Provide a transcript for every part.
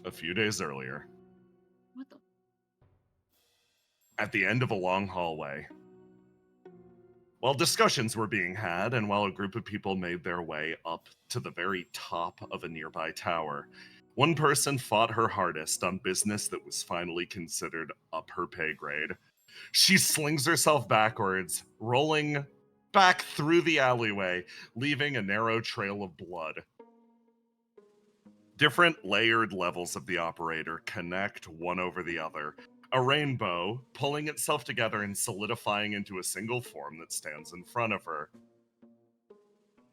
A few days earlier, What the? at the end of a long hallway, while discussions were being had and while a group of people made their way up to the very top of a nearby tower, one person fought her hardest on business that was finally considered up her pay grade. She slings herself backwards, rolling back through the alleyway, leaving a narrow trail of blood. Different layered levels of the operator connect one over the other, a rainbow pulling itself together and solidifying into a single form that stands in front of her.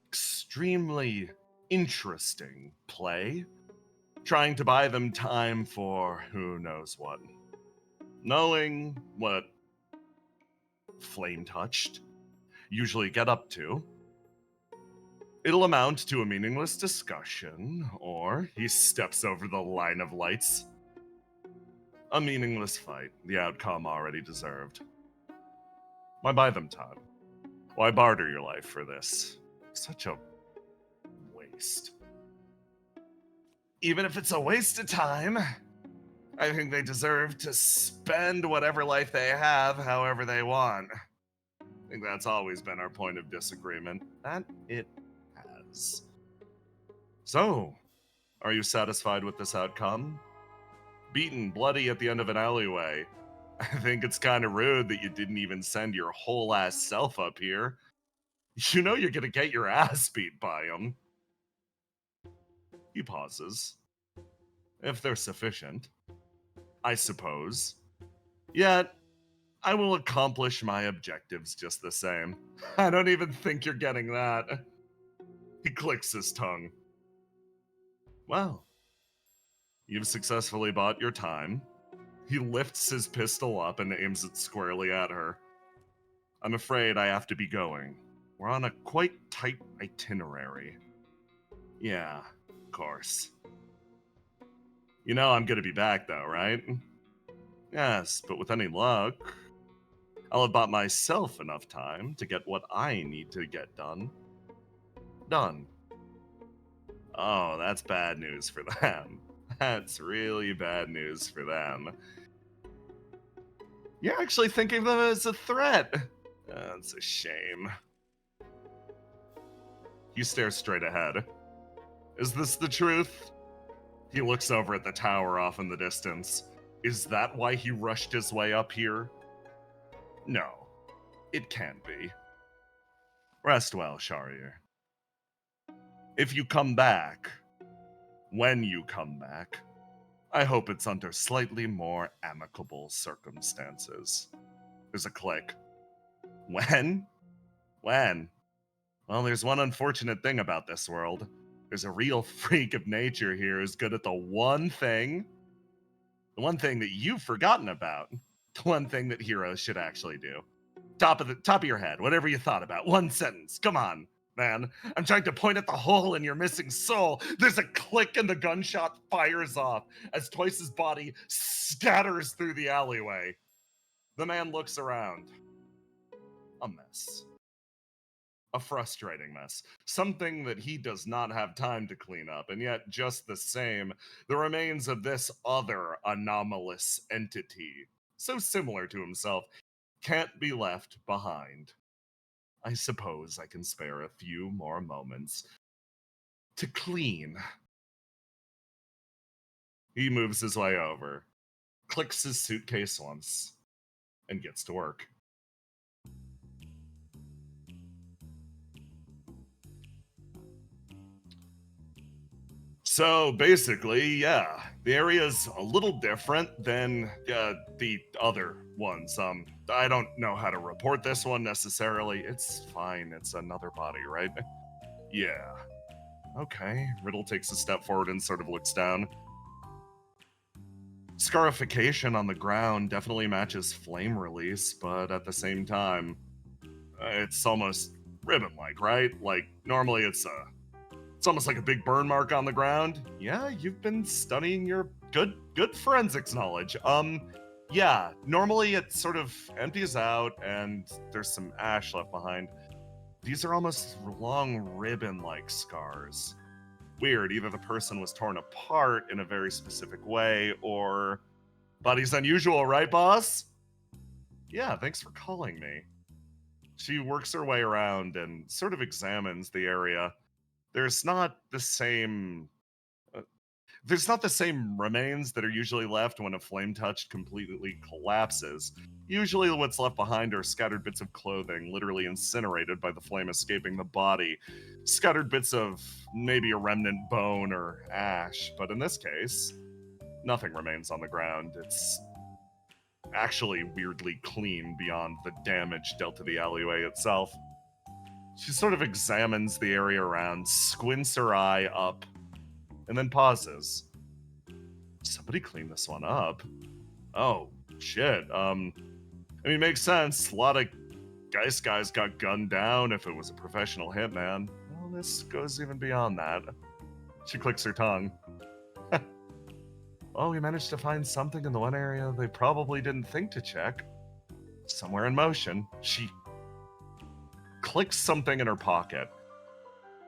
Extremely interesting play, trying to buy them time for who knows what. Knowing what Flame Touched usually get up to, it'll amount to a meaningless discussion, or he steps over the line of lights. A meaningless fight, the outcome already deserved. Why buy them time? Why barter your life for this? Such a waste. Even if it's a waste of time, I think they deserve to spend whatever life they have however they want. I think that's always been our point of disagreement. That it has. So, are you satisfied with this outcome? Beaten bloody at the end of an alleyway. I think it's kind of rude that you didn't even send your whole ass self up here. You know you're gonna get your ass beat by him. He pauses. If they're sufficient, I suppose. Yet, I will accomplish my objectives just the same. I don't even think you're getting that. He clicks his tongue. Well, you've successfully bought your time. He lifts his pistol up and aims it squarely at her. I'm afraid I have to be going. We're on a quite tight itinerary. Yeah, of course. You know I'm gonna be back though, right? Yes, but with any luck, I'll have bought myself enough time to get what I need to get done. Done. Oh, that's bad news for them. That's really bad news for them. You're actually thinking of them as a threat. That's a shame. He stares straight ahead. Is this the truth? He looks over at the tower off in the distance. Is that why he rushed his way up here? No, it can't be. Rest well, Sharier. If you come back, when you come back, I hope it's under slightly more amicable circumstances. There's a click. When? When? Well, there's one unfortunate thing about this world. There's a real freak of nature here who's good at the one thing that you've forgotten about, the one thing that heroes should actually do. Top of your head, whatever you thought about. One sentence. Come on, man. I'm trying to point at the hole in your missing soul. There's a click and the gunshot fires off as Toyce's body scatters through the alleyway. The man looks around. A mess. A frustrating mess. Something that he does not have time to clean up, and yet, just the same, the remains of this other anomalous entity, so similar to himself, can't be left behind. I suppose I can spare a few more moments to clean. He moves his way over, clicks his suitcase once, and gets to work. So basically, yeah, the area's a little different than the other ones. I don't know how to report this one necessarily. It's fine. It's another body, right? Yeah. Okay. Riddle takes a step forward and sort of looks down. Scarification on the ground definitely matches flame release, but at the same time, it's almost ribbon-like, right? Like normally it's almost like a big burn mark on the ground. Yeah, you've been studying your good forensics knowledge. Yeah, normally it sort of empties out and there's some ash left behind. These are almost long ribbon-like scars. Weird, either the person was torn apart in a very specific way, or... Body's unusual, right, boss? Yeah, thanks for calling me. She works her way around and sort of examines the area. There's not the same... There's not the same remains that are usually left when a flame touch completely collapses. Usually what's left behind are scattered bits of clothing, literally incinerated by the flame escaping the body. Scattered bits of maybe a remnant bone or ash, but in this case, nothing remains on the ground. It's actually weirdly clean beyond the damage dealt to the alleyway itself. She sort of examines the area around, squints her eye up, and then pauses. Somebody clean this one up. Oh, shit. I mean, makes sense. A lot of Geist guys got gunned down if it was a professional hitman. Well, this goes even beyond that. She clicks her tongue. Well, we managed to find something in the one area they probably didn't think to check. Somewhere in motion. She clicks something in her pocket,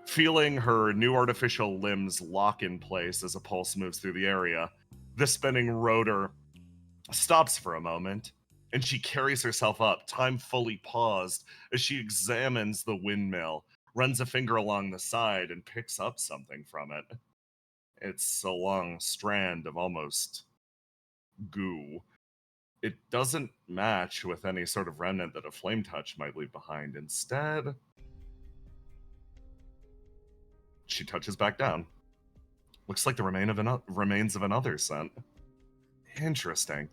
feeling her new artificial limbs lock in place as a pulse moves through the area. The spinning rotor stops for a moment, and she carries herself up, time fully paused, as she examines the windmill, runs a finger along the side, and picks up something from it. It's a long strand of almost goo. It doesn't match with any sort of remnant that a flame touch might leave behind. Instead, she touches back down. Looks like the remains of another scent. Interesting.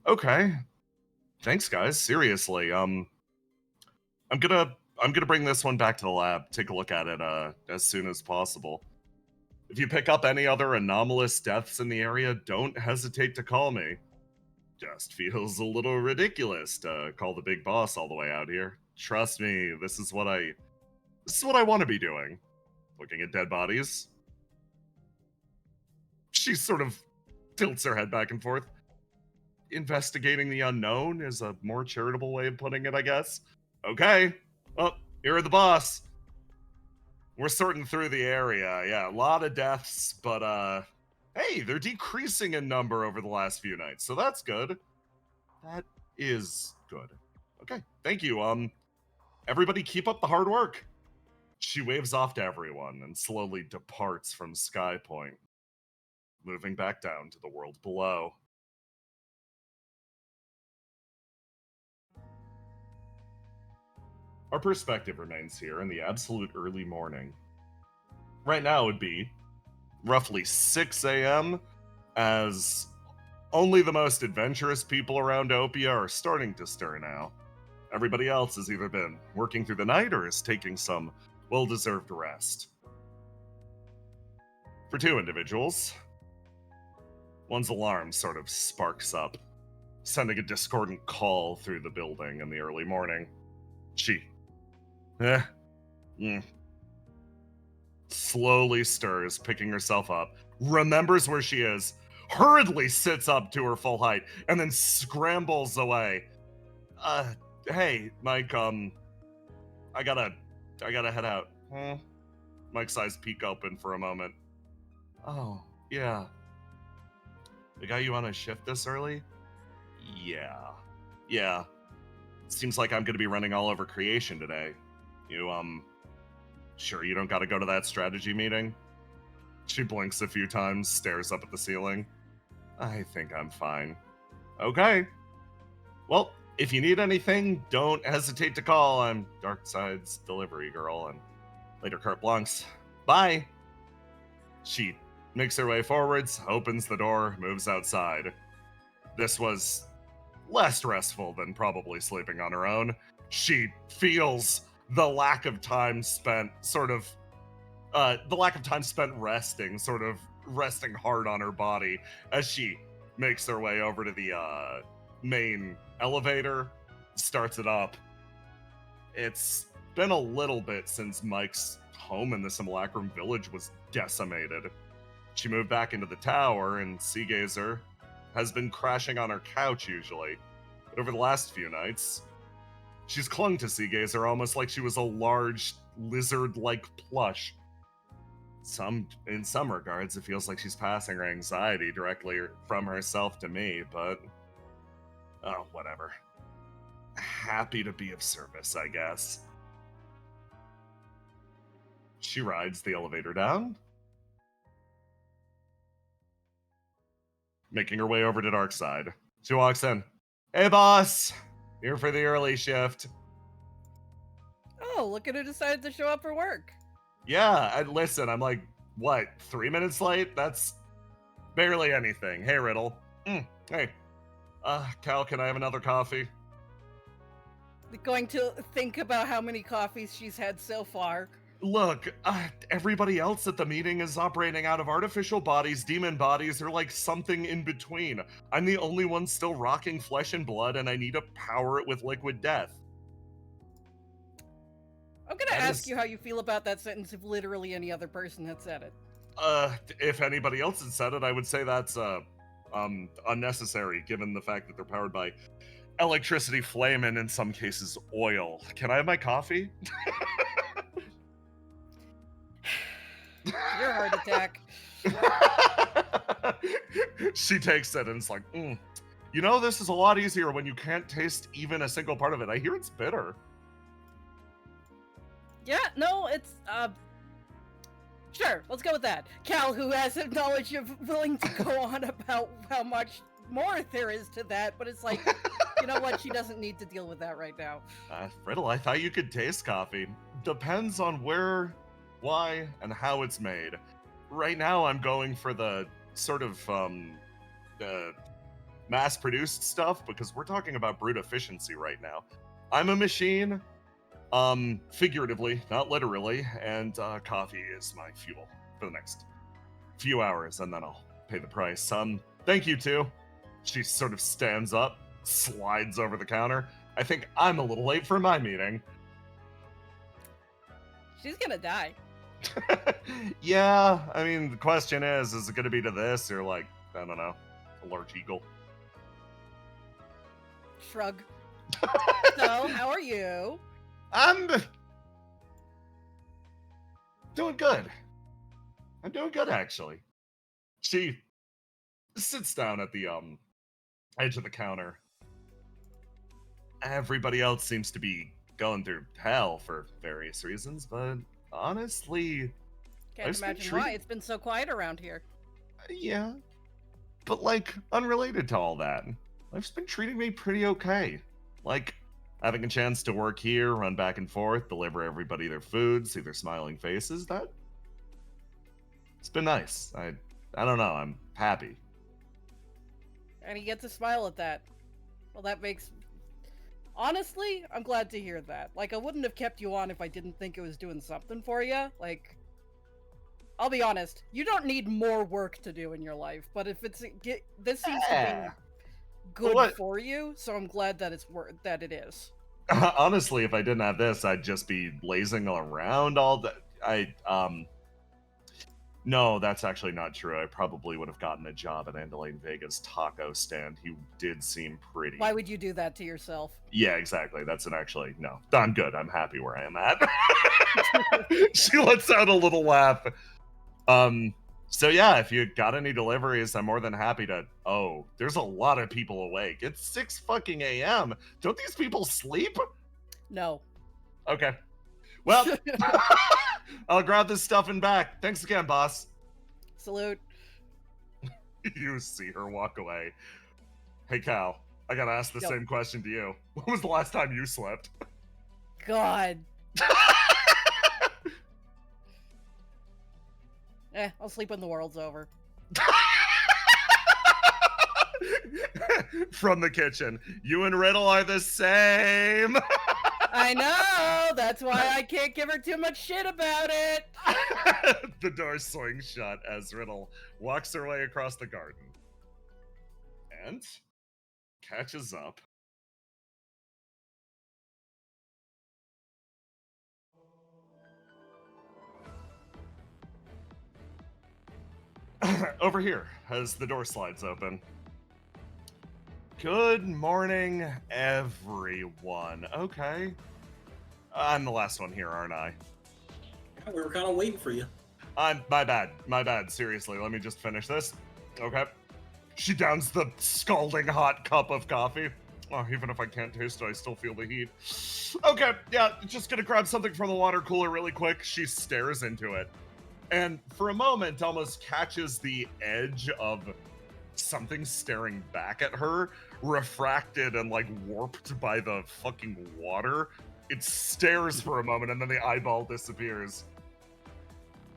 Okay. Thanks, guys. Seriously. I'm gonna bring this one back to the lab. Take a look at it as soon as possible. If you pick up any other anomalous deaths in the area, don't hesitate to call me. Just feels a little ridiculous to call the big boss all the way out here. Trust me, this is what I want to be doing. Looking at dead bodies. She sort of tilts her head back and forth. Investigating the unknown is a more charitable way of putting it, I guess. Okay. Oh, here are the boss. We're sorting through the area. Yeah, a lot of deaths, but hey, they're decreasing in number over the last few nights, so that's good. That is good. Okay, thank you. Everybody keep up the hard work. She waves off to everyone and slowly departs from Sky Point, moving back down to the world below. Our perspective remains here in the absolute early morning. Right now it would be roughly 6 a.m., as only the most adventurous people around Opia are starting to stir now. Everybody else has either been working through the night or is taking some well-deserved rest. For two individuals, one's alarm sort of sparks up, sending a discordant call through the building in the early morning. She slowly stirs, picking herself up, remembers where she is, hurriedly sits up to her full height, and then scrambles away. Hey, Mike, I gotta head out. Mike's eyes peek open for a moment. Oh, yeah. They got you on a shift this early? Yeah. Seems like I'm gonna be running all over creation today. You, sure you don't gotta go to that strategy meeting? She blinks a few times, stares up at the ceiling. I think I'm fine. Okay. Well, if you need anything, don't hesitate to call. I'm Darkside's delivery girl, and later carte blanche. Bye! She makes her way forwards, opens the door, moves outside. This was less restful than probably sleeping on her own. She feels the lack of time spent resting, sort of resting hard on her body as she makes her way over to the main elevator, starts it up. It's been a little bit since Mike's home in the Simulacrum village was decimated. She moved back into the tower, and Seagazer has been crashing on her couch usually. But over the last few nights, she's clung to Seagazer almost like she was a large lizard-like plush. in some regards, it feels like she's passing her anxiety directly from herself to me, but oh, whatever. Happy to be of service, I guess. She rides the elevator down, making her way over to Darkside. She walks in. Hey, boss! Here for the early shift. Oh, look at who decided to show up for work. Yeah, listen, I'm like, what, 3 minutes late? That's barely anything. Hey, Riddle. Hey. Cal, can I have another coffee? Going to think about how many coffees she's had so far. Look, everybody else at the meeting is operating out of artificial bodies, demon bodies, or like something in between. I'm the only one still rocking flesh and blood, and I need to power it with liquid death. I'm gonna ask you how you feel about that sentence if literally any other person had said it. If anybody else had said it, I would say that's unnecessary, given the fact that they're powered by electricity, flame, and in some cases oil. Can I have my coffee? Your heart attack. She takes it and it's like, you know, this is a lot easier when you can't taste even a single part of it. I hear it's bitter. Yeah, no, it's, sure, let's go with that. Cal, who has a knowledge of willing to go on about how much more there is to that, but it's like, you know what, she doesn't need to deal with that right now. Riddle, I thought you could taste coffee. Depends on where, why, and how it's made. Right now, I'm going for the sort of, mass-produced stuff, because we're talking about brute efficiency right now. I'm a machine, figuratively, not literally, and coffee is my fuel for the next few hours, and then I'll pay the price. Thank you, too. She sort of stands up, slides over the counter. I think I'm a little late for my meeting. She's gonna die. Yeah, I mean, the question is it going to be to this, or like, I don't know, a large eagle? Shrug. So, how are you? I'm doing good. I'm doing good, actually. She sits down at the edge of the counter. Everybody else seems to be going through hell for various reasons, but honestly, can't imagine why. It's been so quiet around here. Yeah, but like, unrelated to all that, life's been treating me pretty okay. Like, having a chance to work here, run back and forth, deliver everybody their food, see their smiling faces, it's been nice. I don't know, I'm happy. And he gets a smile at that. Well, that makes... Honestly, I'm glad to hear that. Like, I wouldn't have kept you on if I didn't think it was doing something for you. Like, I'll be honest, you don't need more work to do in your life, but if it's... this seems to be good for you, so I'm glad that that it is. Honestly, if I didn't have this, I'd just be lazing around all day. No, that's actually not true. I probably would have gotten a job at Andalane Vega's taco stand. He did seem pretty... Why would you do that to yourself? Yeah, exactly. No. I'm good. I'm happy where I am at. She lets out a little laugh. So yeah, if you got any deliveries, I'm more than happy to... Oh, there's a lot of people awake. It's 6 fucking a.m. Don't these people sleep? No. Okay. Well, I'll grab this stuff and back. Thanks again, boss. Salute. You see her walk away. Hey, Cal, I gotta ask the same question to you. When was the last time you slept? God. I'll sleep when the world's over. From the kitchen. You and Riddle are the same. I know! That's why I can't give her too much shit about it! The door swings shut as Riddle walks her way across the garden. And catches up. Over here, as the door slides open. Good morning, everyone. Okay. I'm the last one here, aren't I? Yeah, we were kind of waiting for you. My bad. Seriously, let me just finish this. Okay. She downs the scalding hot cup of coffee. Oh, even if I can't taste it, I still feel the heat. Okay, yeah, just gonna grab something from the water cooler really quick. She stares into it. And for a moment, almost catches the edge of something staring back at her, refracted and like warped by the fucking water. It stares for a moment and then the eyeball disappears.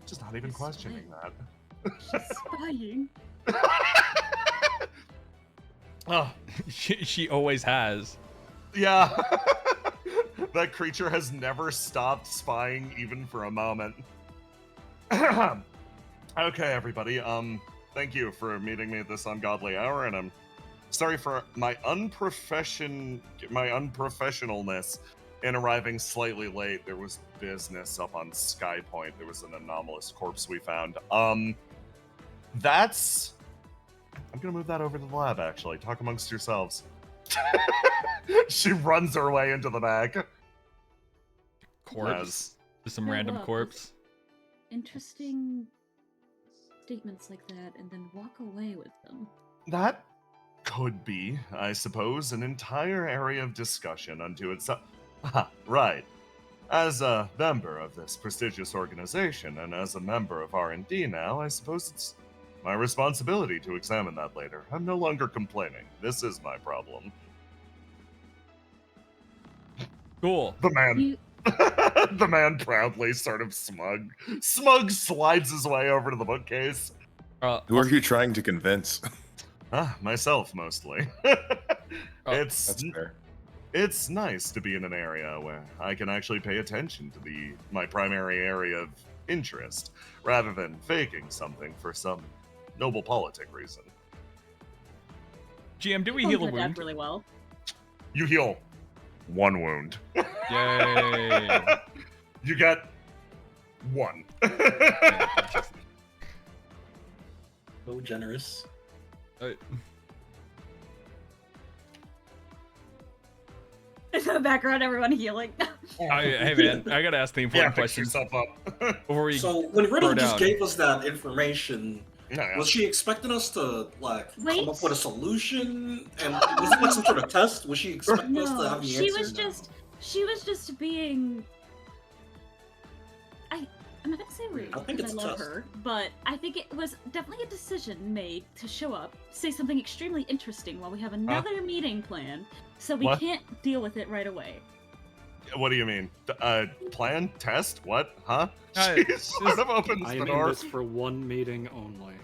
Just not even questioning that. She's spying. Oh, She always has. yeah. That creature has never stopped spying even for a moment. Okay, everybody. Thank you for meeting me at this ungodly hour, and I'm sorry for my unprofessionalness in arriving slightly late. There was business up on Sky Point. There was an anomalous corpse we found. That's... I'm gonna move that over to the lab, actually. Talk amongst yourselves. She runs her way into the back. Corpse. Just some Yeah, random look, corpse. Interesting statements like that, and then walk away with them. That could be, I suppose, an entire area of discussion unto itself. Right. As a member of this prestigious organization, and as a member of R&D now, I suppose it's my responsibility to examine that later. I'm no longer complaining. This is my problem. Cool. The man... You, The man proudly sort of smug slides his way over to the bookcase. Who are you trying to convince? Myself, mostly. That's fair. It's nice to be in an area where I can actually pay attention to my primary area of interest, rather than faking something for some noble politic reason. GM, do we you heal a did that wound? really well. You heal 1 wound. Yay. You get 1. So generous. In the background, everyone healing. Hey man, I gotta ask the important Fix questions yourself up. before we. So when Riddle throw just down. gave us that information, Yeah. was she expecting us to like Wait. come up with a solution? And was it like some sort of test? Was she expecting us to No, have the she answer? she was just being. I'm not gonna say rude I think because it's I a love test. her, but I think it was definitely a decision made to show up, say something extremely interesting while we have another meeting planned, so we What? can't deal with it right away. What do you mean? Plan? Test? What? Huh? Uh, She sort of opens I the am in door. this for one meeting only.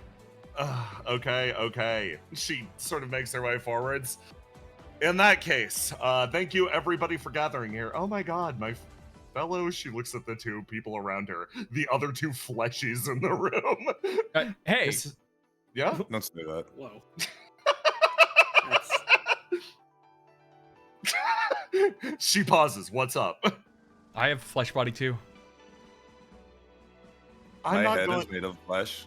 Okay. She sort of makes her way forwards. In that case, thank you everybody for gathering here. Oh my god, my fellow, she looks at the 2 people around her, the other 2 fleshies in the room. Hey, Yeah? Don't say that. Whoa. She pauses. What's up? I have flesh body too. I'm My not head going. is made of flesh.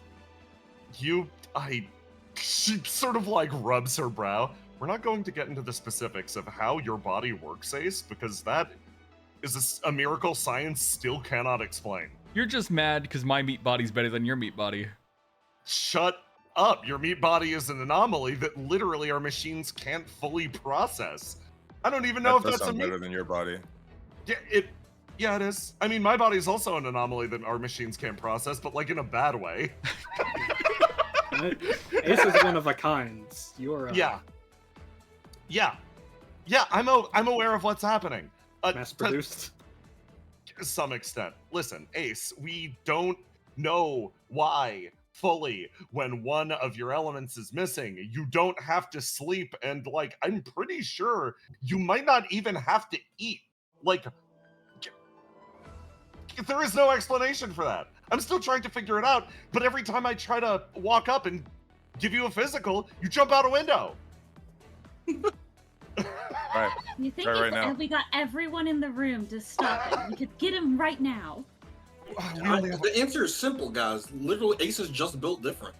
She sort of like rubs her brow. We're not going to get into the specifics of how your body works, Ace, because that is a miracle science still cannot explain. You're just mad because my meat body's better than your meat body. Shut up. Your meat body is an anomaly that literally our machines can't fully process. I don't even know That if does that's a sound meat. better than your body. Yeah, it is. I mean, my body is also an anomaly that our machines can't process, but like in a bad way. Ace is one of a kind. You're Yeah, I'm aware of what's happening. mass produced. To some extent. Listen, Ace, we don't know why fully when one of your elements is missing. You don't have to sleep, and like, I'm pretty sure you might not even have to eat. Like, there is no explanation for that. I'm still trying to figure it out, but every time I try to walk up and give you a physical, you jump out a window. Right. You think Try if right now. we got everyone in the room to stop him, we could get him right now. The answer is simple, guys. Literally, Ace is just built different.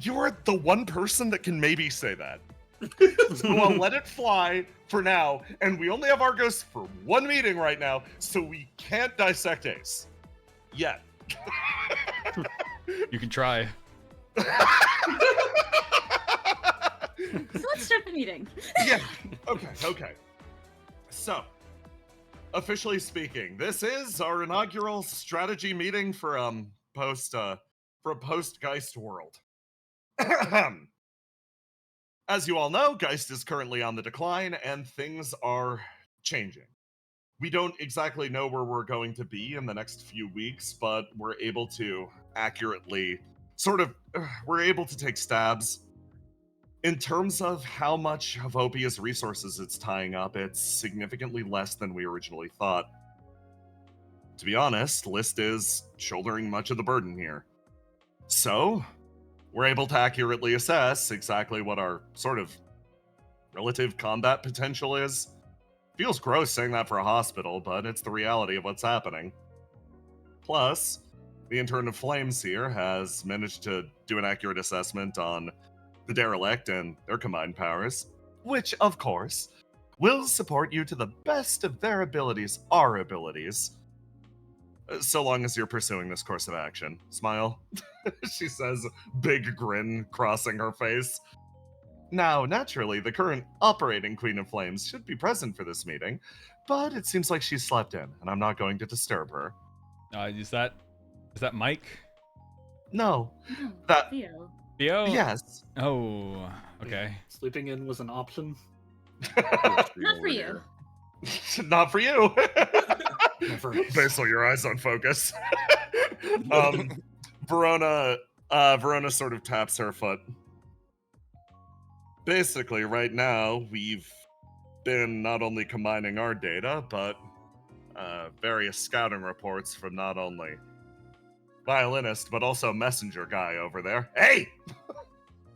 You're the one person that can maybe say that. So I'll let it fly for now, and we only have Argos for one meeting right now, so we can't dissect Ace. yet. You can try. So let's start the meeting. Yeah. Okay. So, officially speaking, this is our inaugural strategy meeting for post Geist world. As you all know, Geist is currently on the decline and things are changing. We don't exactly know where we're going to be in the next few weeks, but we're able to accurately we're able to take stabs. In terms of how much of Opia's resources it's tying up, it's significantly less than we originally thought. To be honest, List is shouldering much of the burden here. So, we're able to accurately assess exactly what our sort of relative combat potential is. Feels gross saying that for a hospital, but it's the reality of what's happening. Plus, the intern of Flames here has managed to do an accurate assessment on the derelict and their combined powers, which, of course, will support you to the best of their abilities, our abilities, so long as you're pursuing this course of action. Smile, she says, big grin crossing her face. Now, naturally, the current operating Queen of Flames should be present for this meeting, but it seems like she slept in, and I'm not going to disturb her. Is that Mike? No, Oh, that Theo. Theo? yes. Oh, okay. Sleeping in was an option. Not for you. Not for you. Never. Basil, your eyes on focus. Verona sort of taps her foot. Basically, right now, we've been not only combining our data, but various scouting reports from not only Violinist, but also Messenger guy over there. Hey!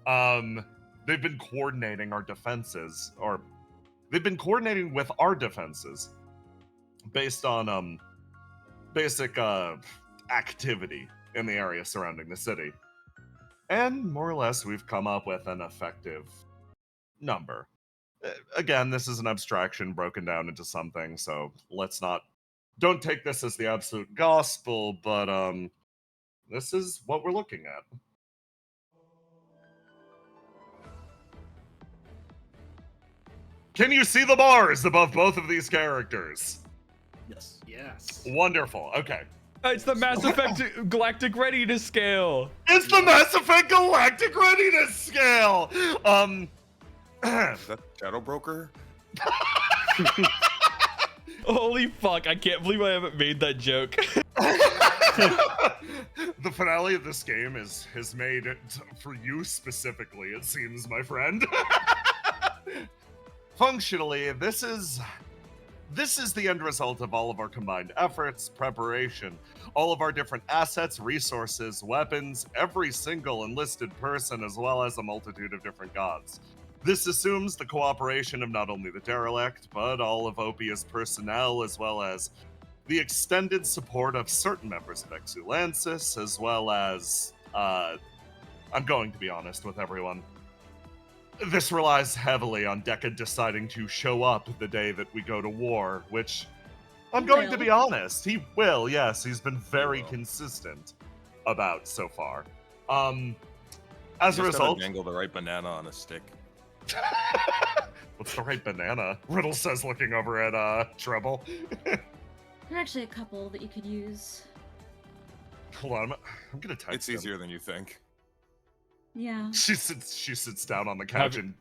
They've been coordinating our defenses, or they've been coordinating with our defenses based on basic activity in the area surrounding the city. And more or less, we've come up with an effective number. Again, this is an abstraction broken down into something, so don't take this as the absolute gospel, but this is what we're looking at. Can you see the bars above both of these characters? Yes. Yes. Wonderful. Okay. It's the Mass Effect Galactic Readiness Scale. It's the Mass Effect Galactic Readiness Scale. Is that Shadow Broker? Holy fuck! I can't believe I haven't made that joke. The finale of this game is made for you specifically, it seems, my friend. Functionally, this is the end result of all of our combined efforts, preparation, all of our different assets, resources, weapons, every single enlisted person, as well as a multitude of different gods. This assumes the cooperation of not only the derelict, but all of Opia's personnel, as well as the extended support of certain members of Exulansis, as well as, I'm going to be honest with everyone. This relies heavily on Decca deciding to show up the day that we go to war, which, I'm going to be honest, he will, yes, he's been very consistent about so far. As a result... dangle the right banana on a stick. What's the right banana? Riddle says, looking over at Treble. There are actually a couple that you could use. Hold on, I'm gonna text It's easier than you think. Yeah. She sits down on the couch and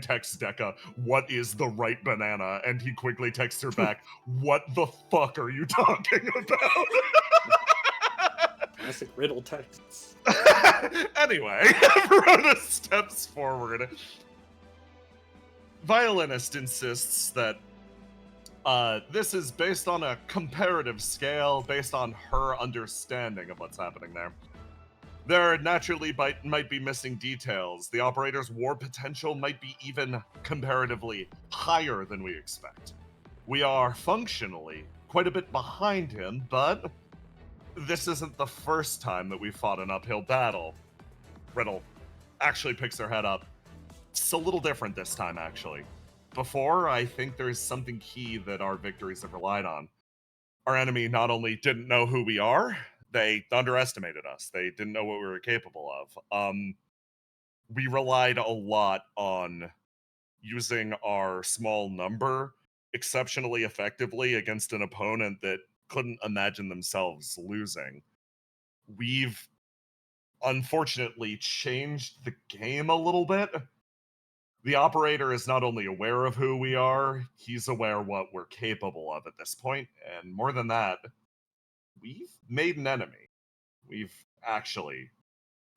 texts Decca, "What is the right banana?" And he quickly texts her back, "What the fuck are you talking about?" Classic riddle texts. Anyway, Verona steps forward. Violinist insists that this is based on a comparative scale, based on her understanding of what's happening there. There naturally might be missing details. The operator's war potential might be even comparatively higher than we expect. We are functionally quite a bit behind him, but this isn't the first time that we've fought an uphill battle. Riddle actually picks her head up. It's a little different this time, actually. Before, I think there's something key that our victories have relied on. our enemy not only didn't know who we are, they underestimated us. They didn't know what we were capable of. We relied a lot on using our small number exceptionally effectively against an opponent that couldn't imagine themselves losing. We've unfortunately changed the game a little bit. The operator is not only aware of who we are, he's aware what we're capable of at this point, and more than that, we've made an enemy. We've actually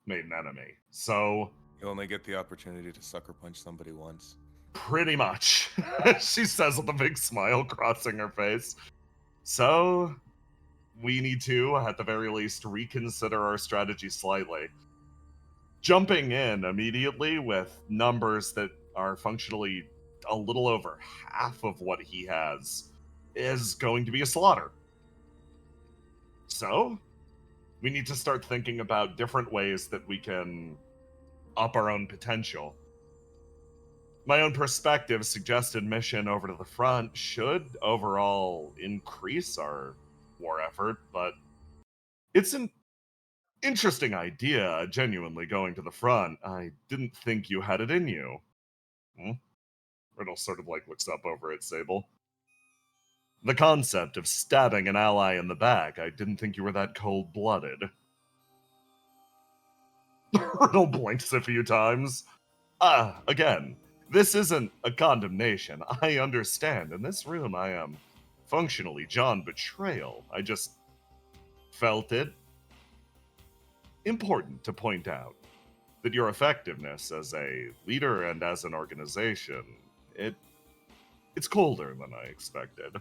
made an enemy. So, You only get the opportunity to sucker punch somebody once. pretty much, she says with a big smile crossing her face. So, we need to, at the very least, reconsider our strategy slightly. Jumping in immediately with numbers that are functionally a little over half of what he has is going to be a slaughter. So, we need to start thinking about different ways that we can up our own potential. My own perspective suggested mission over to the front should overall increase our war effort, but it's an interesting idea, genuinely going to the front. I didn't think you had it in you. Riddle sort of looks up over at Sable. The concept of stabbing an ally in the back, I didn't think you were that cold-blooded. Riddle blinks a few times. Again, this isn't a condemnation. I understand. In this room, I am functionally John Betrayal. I just felt it important to point out that your effectiveness as a leader and as an organization, it's colder than I expected.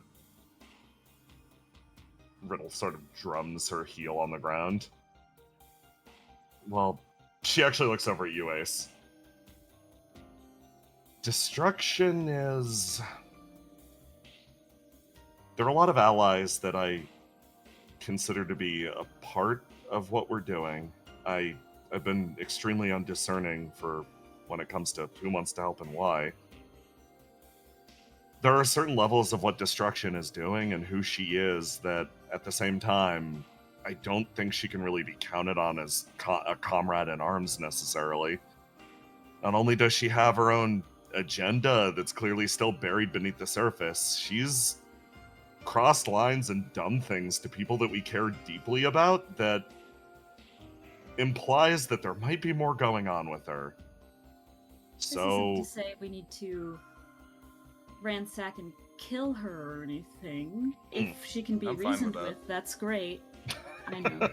Riddle sort of drums her heel on the ground. Well, she actually looks over at you, Ace. Destruction is... There are a lot of allies that I consider to be a part of what we're doing. I've been extremely undiscerning for when it comes to who wants to help and why. There are certain levels of what Destruction is doing and who she is that, at the same time, I don't think she can really be counted on as a comrade in arms necessarily. Not only does she have her own agenda that's clearly still buried beneath the surface, she's crossed lines and done things to people that we care deeply about that implies that there might be more going on with her. So, This isn't to say we need to ransack and kill her or anything. If she can be I'm fine reasoned with that. with, that's great. I know.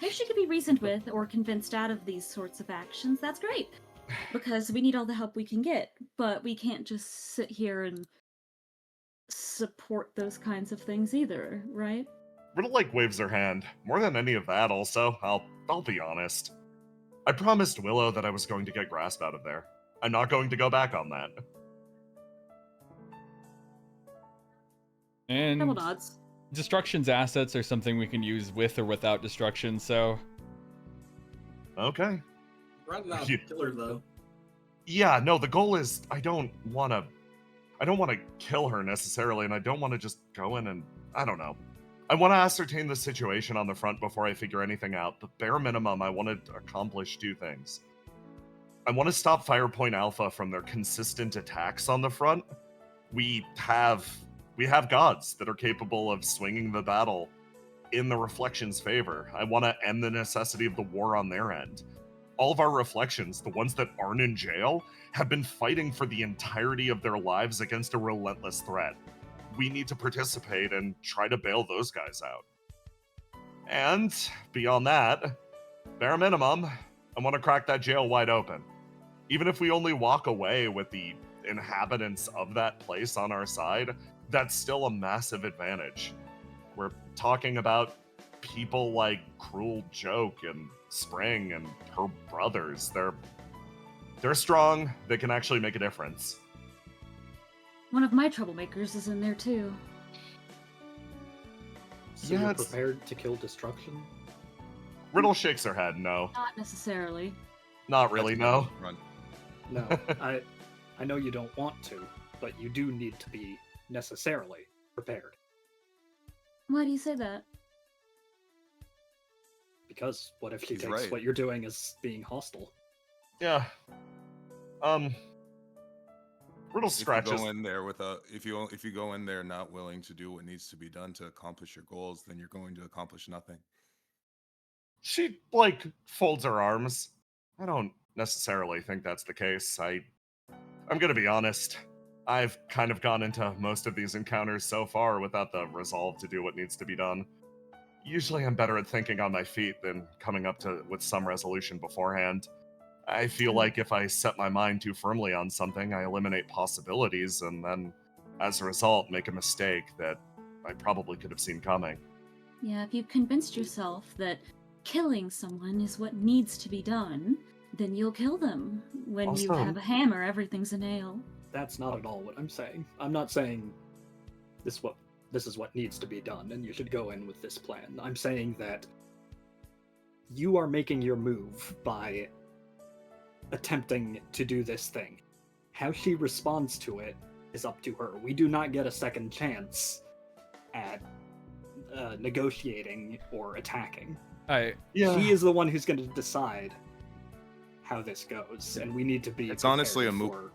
If she can be reasoned with or convinced out of these sorts of actions, that's great. Because we need all the help we can get. But we can't just sit here and support those kinds of things either, right? Riddle waves her hand. More than any of that, also, I'll be honest. I promised Willow that I was going to get Grasp out of there. I'm not going to go back on that. Double And nods. Destruction's assets are something we can use with or without Destruction, so... Okay. Rather not You- kill her though. Yeah, no, the goal is I don't want to kill her necessarily, and I don't want to just go in and, I don't know. I want to ascertain the situation on the front before I figure anything out. The bare minimum, I want to accomplish two things. I want to stop Firepoint Alpha from their consistent attacks on the front. We have gods that are capable of swinging the battle in the Reflection's favor. I want to end the necessity of the war on their end. All of our Reflections, the ones that aren't in jail, have been fighting for the entirety of their lives against a relentless threat. We need to participate and try to bail those guys out. And beyond that, bare minimum, I want to crack that jail wide open. Even if we only walk away with the inhabitants of that place on our side, that's still a massive advantage. We're talking about people like Cruel Joke and Spring and her brothers. They're strong. They can actually make a difference. One of my troublemakers is in there too. So Yeah, you're it's- prepared to kill Destruction? Riddle shakes her head. No, Not necessarily. not really. No. Run. No, I know you don't want to, but you do need to be necessarily prepared. Why do you say that? Because what if she He's takes right. what you're doing as being hostile? Yeah. Riddle If you scratches. go in there with if you go in there not willing to do what needs to be done to accomplish your goals, then you're going to accomplish nothing. She folds her arms. I don't necessarily think that's the case. I'm gonna be honest. I've kind of gone into most of these encounters so far without the resolve to do what needs to be done. Usually I'm better at thinking on my feet than coming up with some resolution beforehand. I feel like if I set my mind too firmly on something, I eliminate possibilities and then, as a result, make a mistake that I probably could have seen coming. Yeah, if you've convinced yourself that killing someone is what needs to be done, then you'll kill them. When you Also- have a hammer, everything's a nail. That's not at all what I'm saying. I'm not saying this is what needs to be done and you should go in with this plan. I'm saying that you are making your move by attempting to do this thing. How she responds to it is up to her. We do not get a second chance at negotiating or attacking. She is the one who's going to decide how this goes, and we need to be. It's honestly a prepared moot.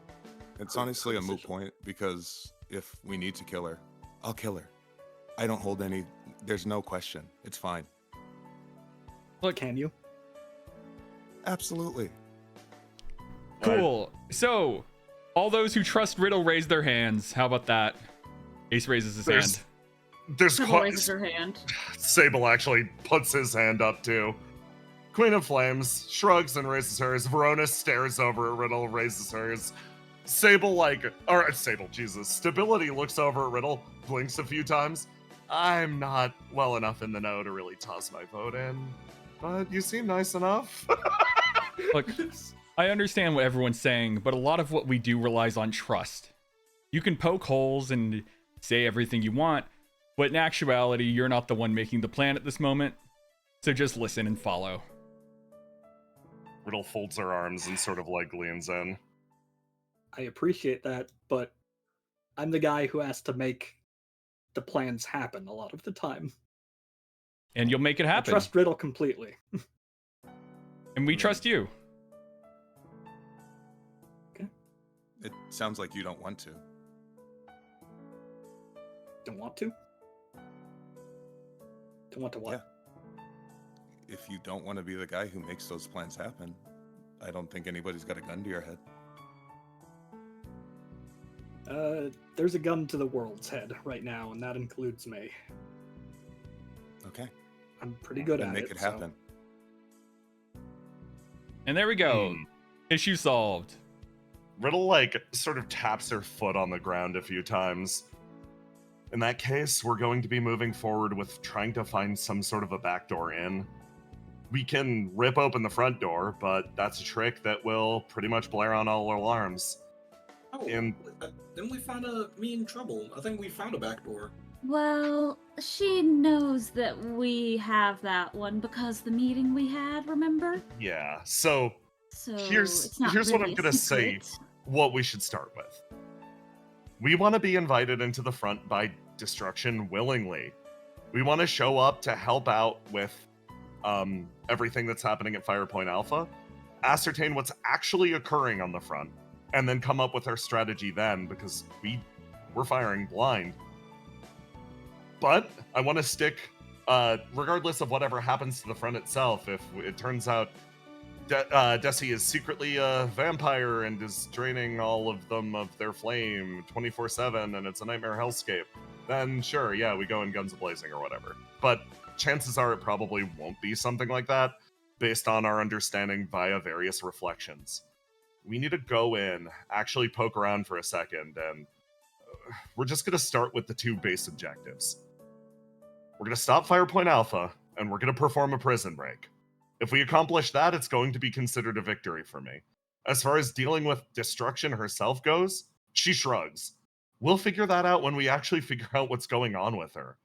for It's her honestly a moot decision. point because if we need to kill her, I'll kill her. I don't hold any. There's no question. It's fine. Look, can you? Absolutely. Cool. So, all those who trust Riddle raise their hands. How about that? Ace raises his There's- hand. There's Sybil raises her hand. Sable actually puts his hand up too. Queen of Flames shrugs and raises hers. Verona stares over at Riddle, raises hers. Stability looks over at Riddle, blinks a few times. I'm not well enough in the know to really toss my vote in, but you seem nice enough. Look, I understand what everyone's saying, but a lot of what we do relies on trust. You can poke holes and say everything you want, but in actuality, you're not the one making the plan at this moment. So just listen and follow. Riddle folds her arms and sort of leans in. I appreciate that, but I'm the guy who has to make the plans happen a lot of the time. And you'll make it I happen. trust Riddle completely. And we trust you. It sounds like you don't want to. Don't want to? Don't want to what? If you don't want to be the guy who makes those plans happen, I don't think anybody's got a gun to your head. There's a gun to the world's head right now, and that includes me. Okay. I'm pretty good Then at make it. it happen. And there we go. Issue solved. Riddle sort of taps her foot on the ground a few times. In that case, we're going to be moving forward with trying to find some sort of a backdoor in. We can rip open the front door, but that's a trick that will pretty much blare on all alarms. Oh, And- didn't we find me in trouble? I think we found a back door. Well, she knows that we have that one because the meeting we had, remember? Yeah, so So Here's- it's not here's what really I'm a gonna say. secret. what we should start with. We want to be invited into the front by Destruction willingly. We want to show up to help out with everything that's happening at Firepoint Alpha, ascertain what's actually occurring on the front, and then come up with our strategy then, because we're firing blind. But I want to stick, regardless of whatever happens to the front itself, if it turns out Desi is secretly a vampire and is draining all of them of their flame 24/7 and it's a nightmare hellscape, then sure, yeah, we go in guns a-blazing or whatever. But chances are it probably won't be something like that, based on our understanding via various reflections. We need to go in, actually poke around for a second, and we're just going to start with the two base objectives. We're going to stop Firepoint Alpha, and we're going to perform a prison break. If we accomplish that, it's going to be considered a victory for me. As far as dealing with Destruction herself goes, she shrugs. We'll figure that out when we actually figure out what's going on with her.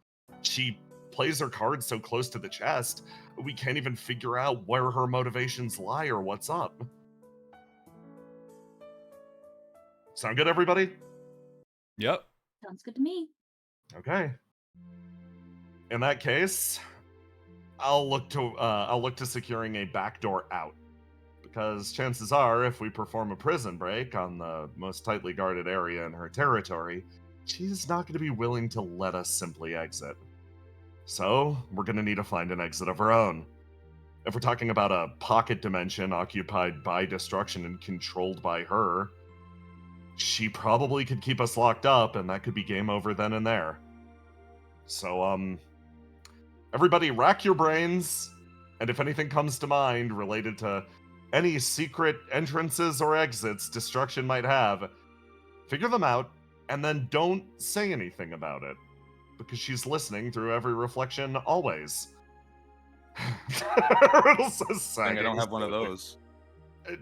She plays her cards so close to the chest, we can't even figure out where her motivations lie or what's up. Sound good, everybody? Yep. Sounds good to me. Okay. In that case, I'll look to securing a backdoor out. Because chances are, if we perform a prison break on the most tightly guarded area in her territory, she's not going to be willing to let us simply exit. So, we're going to need to find an exit of our own. If we're talking about a pocket dimension occupied by destruction and controlled by her, she probably could keep us locked up, and that could be game over then and there. So, everybody rack your brains, and if anything comes to mind related to any secret entrances or exits destruction might have, figure them out, and then don't say anything about it, because she's listening through every reflection always. Riddle says Dang, I don't have one of those.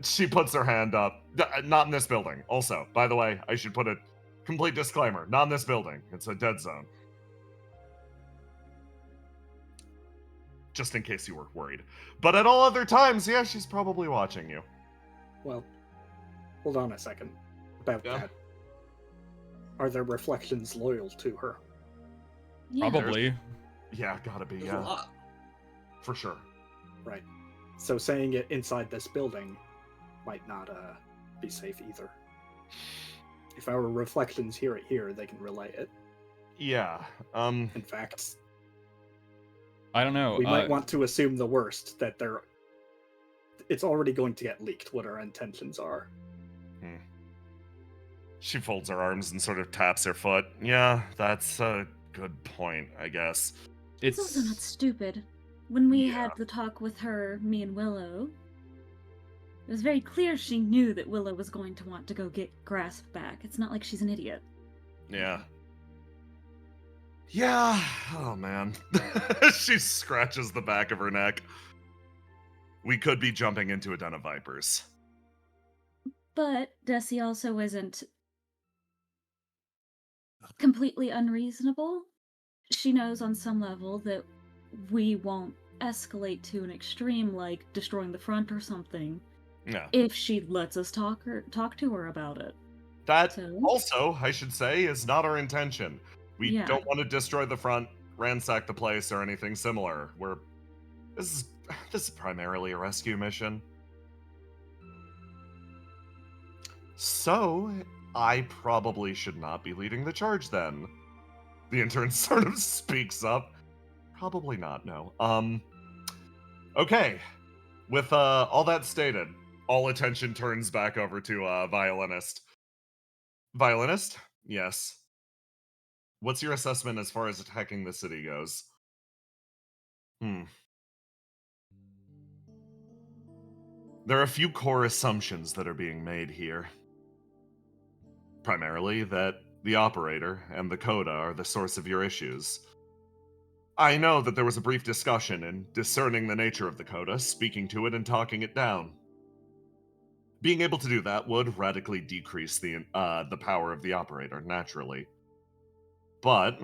She puts her hand up. Not in this building. Also, by the way, I should put a complete disclaimer. Not in this building. It's a dead zone. Just in case you were worried. But at all other times, yeah, she's probably watching you. Well, hold on a second about that. Are there reflections loyal to her? Yeah. Probably. Yeah, gotta be, There's a yeah. lot. For sure. Right. So saying it inside this building might not be safe either. If our reflections hear it here, they can relay it. Yeah. In fact, I don't know. we might want to assume the worst, that it's already going to get leaked what our intentions are. She folds her arms and sort of taps her foot. Yeah, that's a good point, I guess. It's also not stupid. When we Yeah. had the talk with her, me and Willow, it was very clear she knew that Willow was going to want to go get Grasp back. It's not like she's an idiot. Yeah. Yeah. Oh, man. She scratches the back of her neck. We could be jumping into a den of vipers. But Desi also isn't completely unreasonable. She knows on some level that we won't escalate to an extreme like destroying the front or something Yeah. if she lets us talk to her about it. That So? also, I should say, is not our intention. We Yeah. don't want to destroy the front, ransack the place, or anything similar. This is primarily a rescue mission. So, I probably should not be leading the charge then. The intern sort of speaks up. Probably not, no. Okay. With all that stated, all attention turns back over to Violinist. Violinist? Yes. What's your assessment as far as attacking the city goes? There are a few core assumptions that are being made here. Primarily that the operator and the coda are the source of your issues. I know that there was a brief discussion in discerning the nature of the coda, speaking to it and talking it down. Being able to do that would radically decrease the power of the operator, naturally. But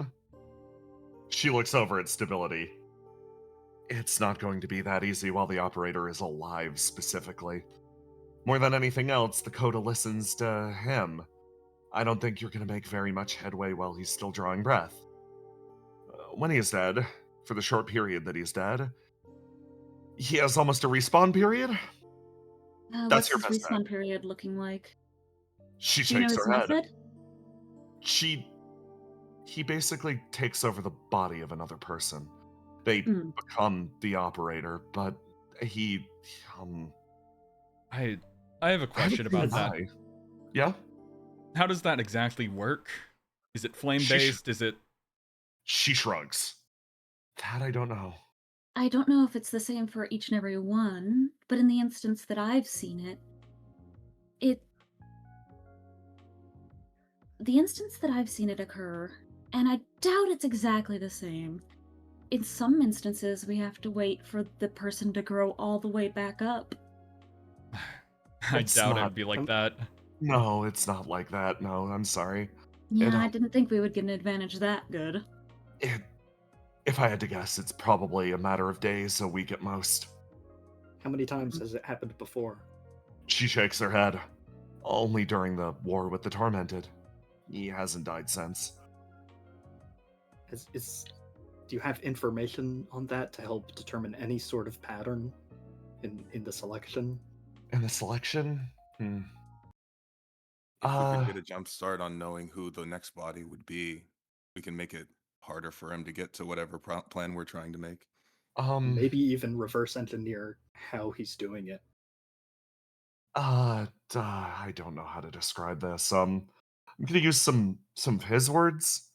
she looks over at Stability. It's not going to be that easy while the operator is alive, specifically. More than anything else, the coda listens to him. I don't think you're going to make very much headway while he's still drawing breath. When he is dead, for the short period that he's dead, he has almost a respawn period? That's What's your his best bet. respawn period looking like? She Do you know shakes his her head. method? He basically takes over the body of another person. They Mm. become the operator, but he, I have a question about that. lie. Yeah? How does that exactly work? Is it flame She based? Is it She shrugs. That I don't know. I don't know if it's the same for each and every one, but in the instance that I've seen the instance that I've seen it occur, and I doubt it's exactly the same. In some instances, we have to wait for the person to grow all the way back up. I It's doubt not- it'd be like that. No, it's not like that. No, I'm sorry. Yeah, I don't- didn't think we would get an advantage that good. If I had to guess, it's probably a matter of days, a week at most. How many times has it happened before? She shakes her head. Only during the war with the Tormented. He hasn't died since. Do you have information on that to help determine any sort of pattern in the selection? In the selection? Hmm. If we could get a jump start on knowing who the next body would be, we can make it harder for him to get to whatever plan we're trying to make. Maybe even reverse engineer how he's doing it. I don't know how to describe this. I'm gonna use some of his words.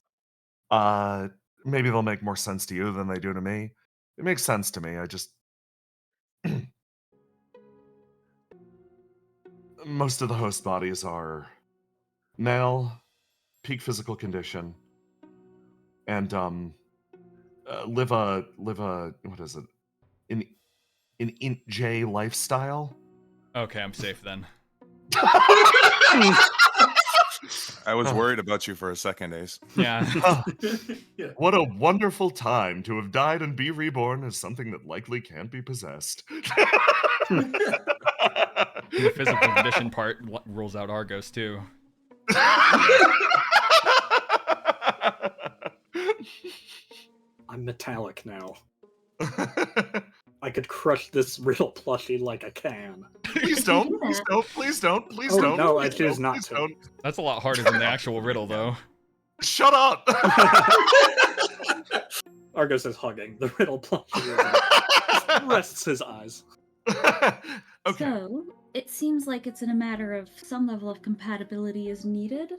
Maybe they'll make more sense to you than they do to me. It makes sense to me. I just most of the host bodies are male, peak physical condition, and live a what is it? An int J lifestyle. Okay, I'm safe then. I was worried about you for a second, Ace. Yeah. Yeah. What a wonderful time to have died and be reborn as something that likely can't be possessed. The physical condition part rules out Argos too. I'm metallic now. I could crush this riddle plushie like a can. Please don't, please don't, please don't, please Oh, don't. no, I please choose don't, not please to. don't. That's a lot harder than the actual riddle, though. Shut up! Argos is hugging. The riddle plushie rests his eyes. Okay. So, it seems like it's in a matter of some level of compatibility is needed.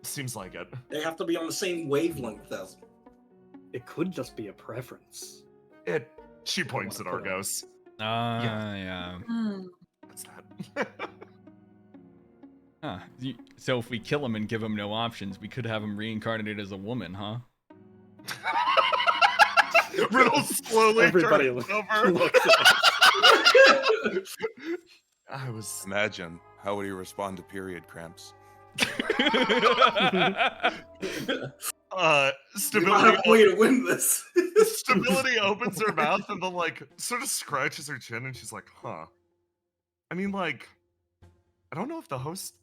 Seems like it. They have to be on the same wavelength as him. It could just be a preference. She points at wanna put it- Argos. Yeah. Oh. What's that? Huh. So if we kill him and give him no options, we could have him reincarnated as a woman, huh? Riddle slowly Everybody turns over. looks at us. I was. Imagine, how would he respond to period cramps? We Stability. might have a way to win this. Stability opens her mouth and then like sort of scratches her chin and she's like, huh. I mean, like, I don't know if the host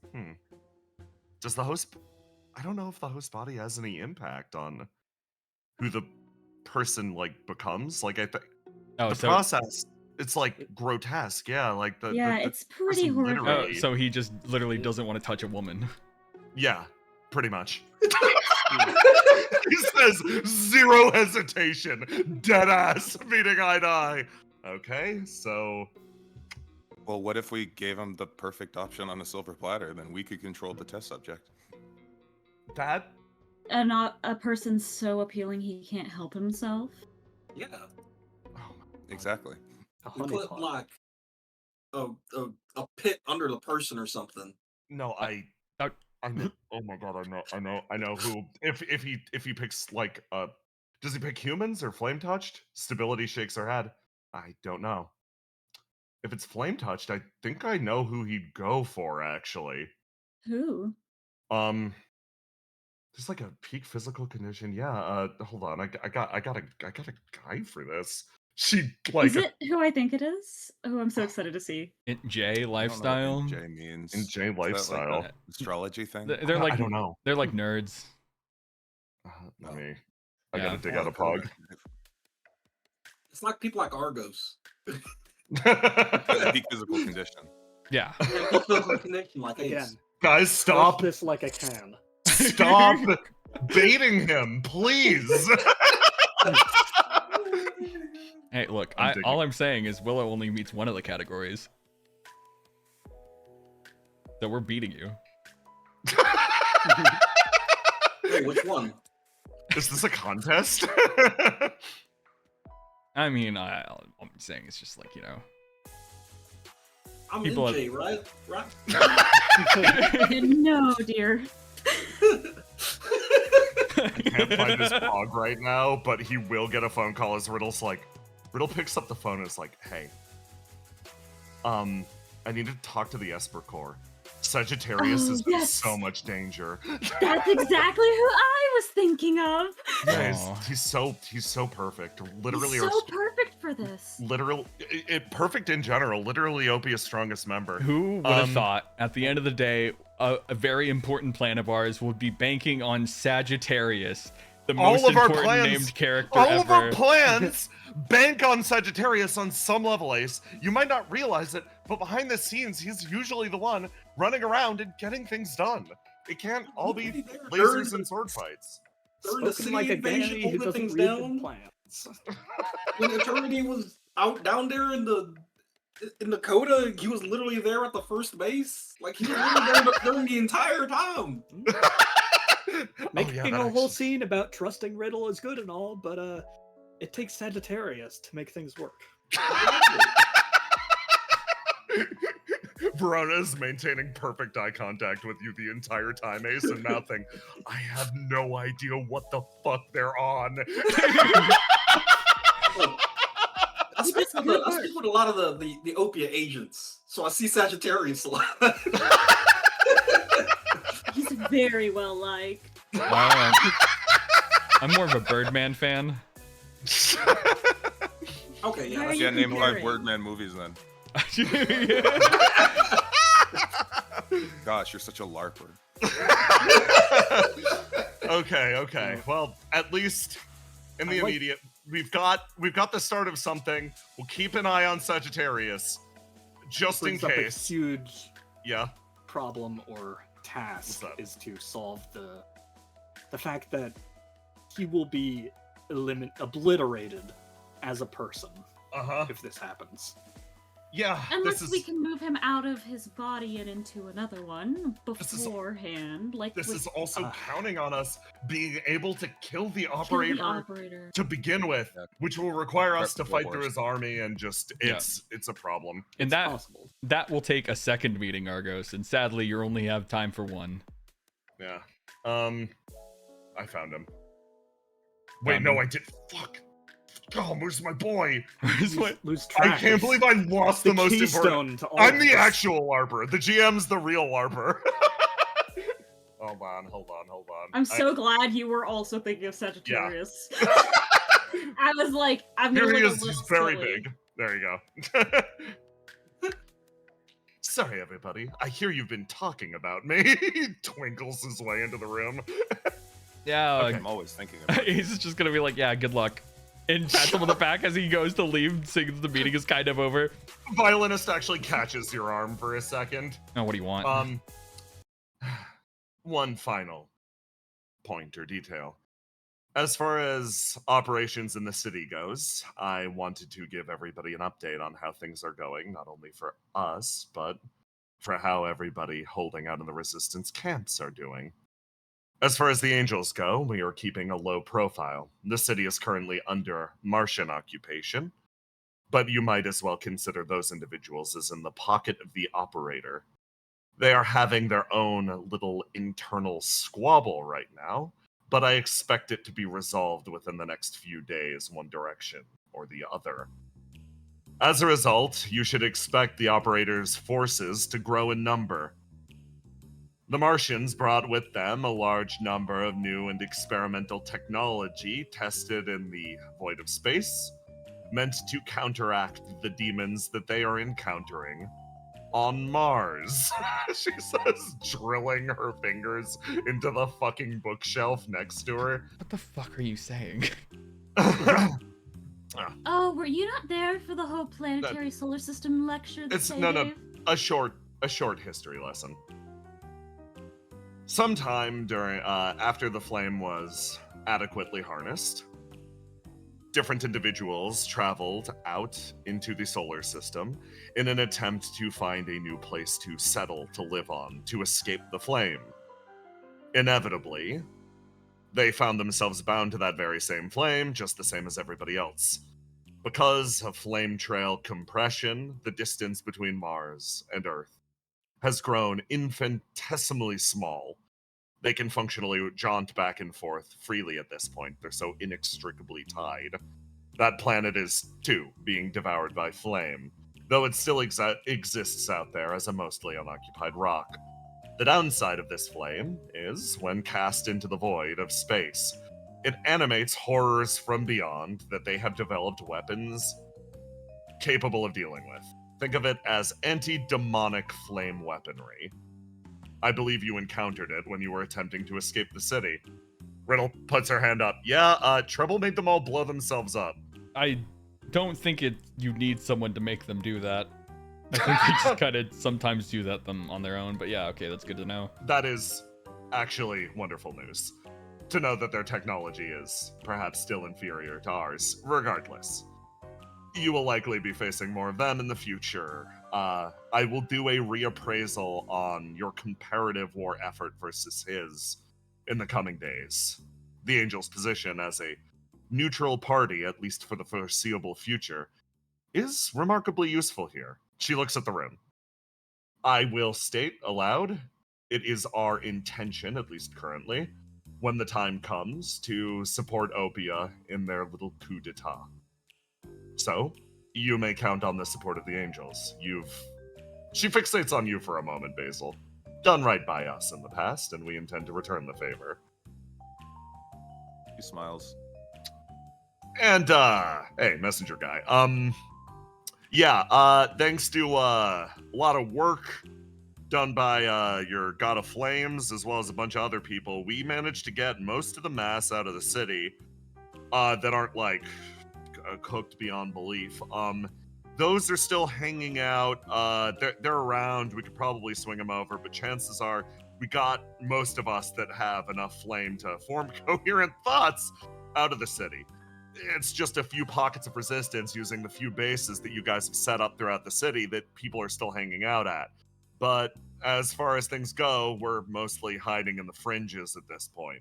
does the host I don't know if the host body has any impact on who the person like becomes. Like the process, it's like grotesque, yeah. Like the It's pretty person horrific. literally- so he just literally doesn't want to touch a woman. yeah, pretty much. He says zero hesitation, dead ass, meeting eye to eye. Okay, so Well, what if we gave him the perfect option on a silver platter? Then we could control the test subject. that And not a person so appealing he can't help himself. Yeah. Exactly. A We put honeypot. like a pit under the person or something. no, I know. Oh my god, I know who. If he picks like does he pick humans or flame touched? Stability shakes her head. I don't know. If it's flame touched, I think I know who he'd go for actually. Who? There's like a peak physical condition. Yeah. Hold on. I got a guide for this. She like Is it who I think it is? Oh, I'm so excited to see. Int J I don't know what lifestyle. J means. in J Is that like lifestyle. an astrology thing? They're like I don't know. They're like nerds. Let No. me. I Yeah. gotta dig out a pog. It's like people like Argos. Peak physical condition. Yeah. Physical connection like Again, Ace. Guys, stop! crush this like a can. Stop baiting him, please. Hey, look. I'm digging. All I'm saying is Willow only meets one of the categories. So we're beating you. Wait, which one? Is this a contest? I mean, I'm saying it's just like, you know. I'm People NJ, right? Right? No, dear. I can't find his pog right now, but he will get a phone call as Riddle's like, Riddle picks up the phone and is like, hey, I need to talk to the Esper Corps. Sagittarius Oh, is in yes. so much danger. That's exactly who I was thinking of. Yeah, Aw. he's so perfect. Literally, He's so perfect for this. perfect in general. Literally, Opia's strongest member. Who would have Um, thought at the end of the day, a very important plan of ours would be banking on Sagittarius The All most of our important plans- named character All ever. of our plans bank on Sagittarius on some level, Ace. You might not realize it, but behind the scenes, he's usually the one running around and getting things done. It can't all be lasers and sword fights. During the Spoken city like a invasion, guy who holding doesn't things read down. the plans. When Eternity was out down there in the coda, he was literally there at the first base. Like he was literally there during the entire time. Making that a whole actually- scene about trusting Riddle is good and all, but it takes Sagittarius to make things work. Verona's maintaining perfect eye contact with you the entire time, Ace, and mouthing, I have no idea what the fuck they're on. I speak with a lot of the opiate agents, so I see Sagittarius a lot. He's very well liked. I'm more of a Birdman fan. Okay, yeah. Where are that's- you Yeah, name 5 comparing? Birdman movies then. Gosh, you're such a larper. Okay. Well, at least in the immediate, we've got the start of something. We'll keep an eye on Sagittarius, just in Brings up a case. huge Yeah. problem or task What's up? is to solve the fact that he will be obliterated as a person if this happens. Yeah. Unless we can move him out of his body and into another one This is- beforehand, like This with is also counting on us being able to kill the kill operator, the operator. to begin with, Yeah. which will require us Prep to the fight horse. through his army, and just Yeah. it's a problem. And It's that possible. that will take a second meeting, Argos, and sadly you only have time for one. Yeah. I found him. Wait, Found no, him. I did. Fuck. Oh, where's my boy? Lose I track. can't of believe I lost the most important. keystone to all I'm of the this. actual LARPer. The GM's the real LARPer. Hold on. I'm so glad you were also thinking of Sagittarius. I was like, I'm gonna Here he look is. a He's little very silly. big. There you go. Sorry, everybody. I hear you've been talking about me. He twinkles his way into the room. Yeah, I'm always thinking about it. he's just gonna be like, yeah, good luck. And pats him on the back as he goes to leave, sings the meeting is kind of over. Violinist actually catches your arm for a second. Oh, what do you want? One final point or detail. As far as operations in the city goes, I wanted to give everybody an update on how things are going, not only for us, but for how everybody holding out in the resistance camps are doing. As far as the Angels go, we are keeping a low profile. The city is currently under Martian occupation, but you might as well consider those individuals as in the pocket of the operator. They are having their own little internal squabble right now, but I expect it to be resolved within the next few days, one direction or the other. As a result, you should expect the operator's forces to grow in number. The Martians brought with them a large number of new and experimental technology tested in the void of space, meant to counteract the demons that they are encountering on Mars. She says, drilling her fingers into the fucking bookshelf next to her. What the fuck are you saying? Oh, were you not there for the whole planetary solar system lecture that It's they no, gave? a short history lesson. Sometime during after the flame was adequately harnessed, different individuals traveled out into the solar system in an attempt to find a new place to settle, to live on, to escape the flame. Inevitably, they found themselves bound to that very same flame, just the same as everybody else. Because of flame trail compression, the distance between Mars and Earth has grown infinitesimally small. They can functionally jaunt back and forth freely at this point. They're so inextricably tied. That planet is, too, being devoured by flame, though it still exists out there as a mostly unoccupied rock. The downside of this flame is, when cast into the void of space, it animates horrors from beyond that they have developed weapons capable of dealing with. Think of it as anti-demonic flame weaponry. I believe you encountered it when you were attempting to escape the city. Riddle puts her hand up. Yeah, Treble made them all blow themselves up. I don't think you need someone to make them do that. I think they just kind of sometimes do that them on their own. But yeah, okay, that's good to know. That is actually wonderful news. To know that their technology is perhaps still inferior to ours. Regardless, you will likely be facing more of them in the future. I will do a reappraisal on your comparative war effort versus his in the coming days. The Angel's position as a neutral party, at least for the foreseeable future, is remarkably useful here. She looks at the room. I will state aloud, it is our intention, at least currently, when the time comes, to support Opia in their little coup d'etat. So, you may count on the support of the Angels. She fixates on you for a moment, Basil. Done right by us in the past, and we intend to return the favor. He smiles. And, hey, messenger guy. Thanks to a lot of work done by your God of Flames, as well as a bunch of other people, we managed to get most of the mass out of the city that aren't, like, cooked beyond belief. Those are still hanging out. They're around. We could probably swing them over, but chances are we got most of us that have enough flame to form coherent thoughts out of the city. It's just a few pockets of resistance using the few bases that you guys have set up throughout the city that people are still hanging out at. But as far as things go, we're mostly hiding in the fringes at this point.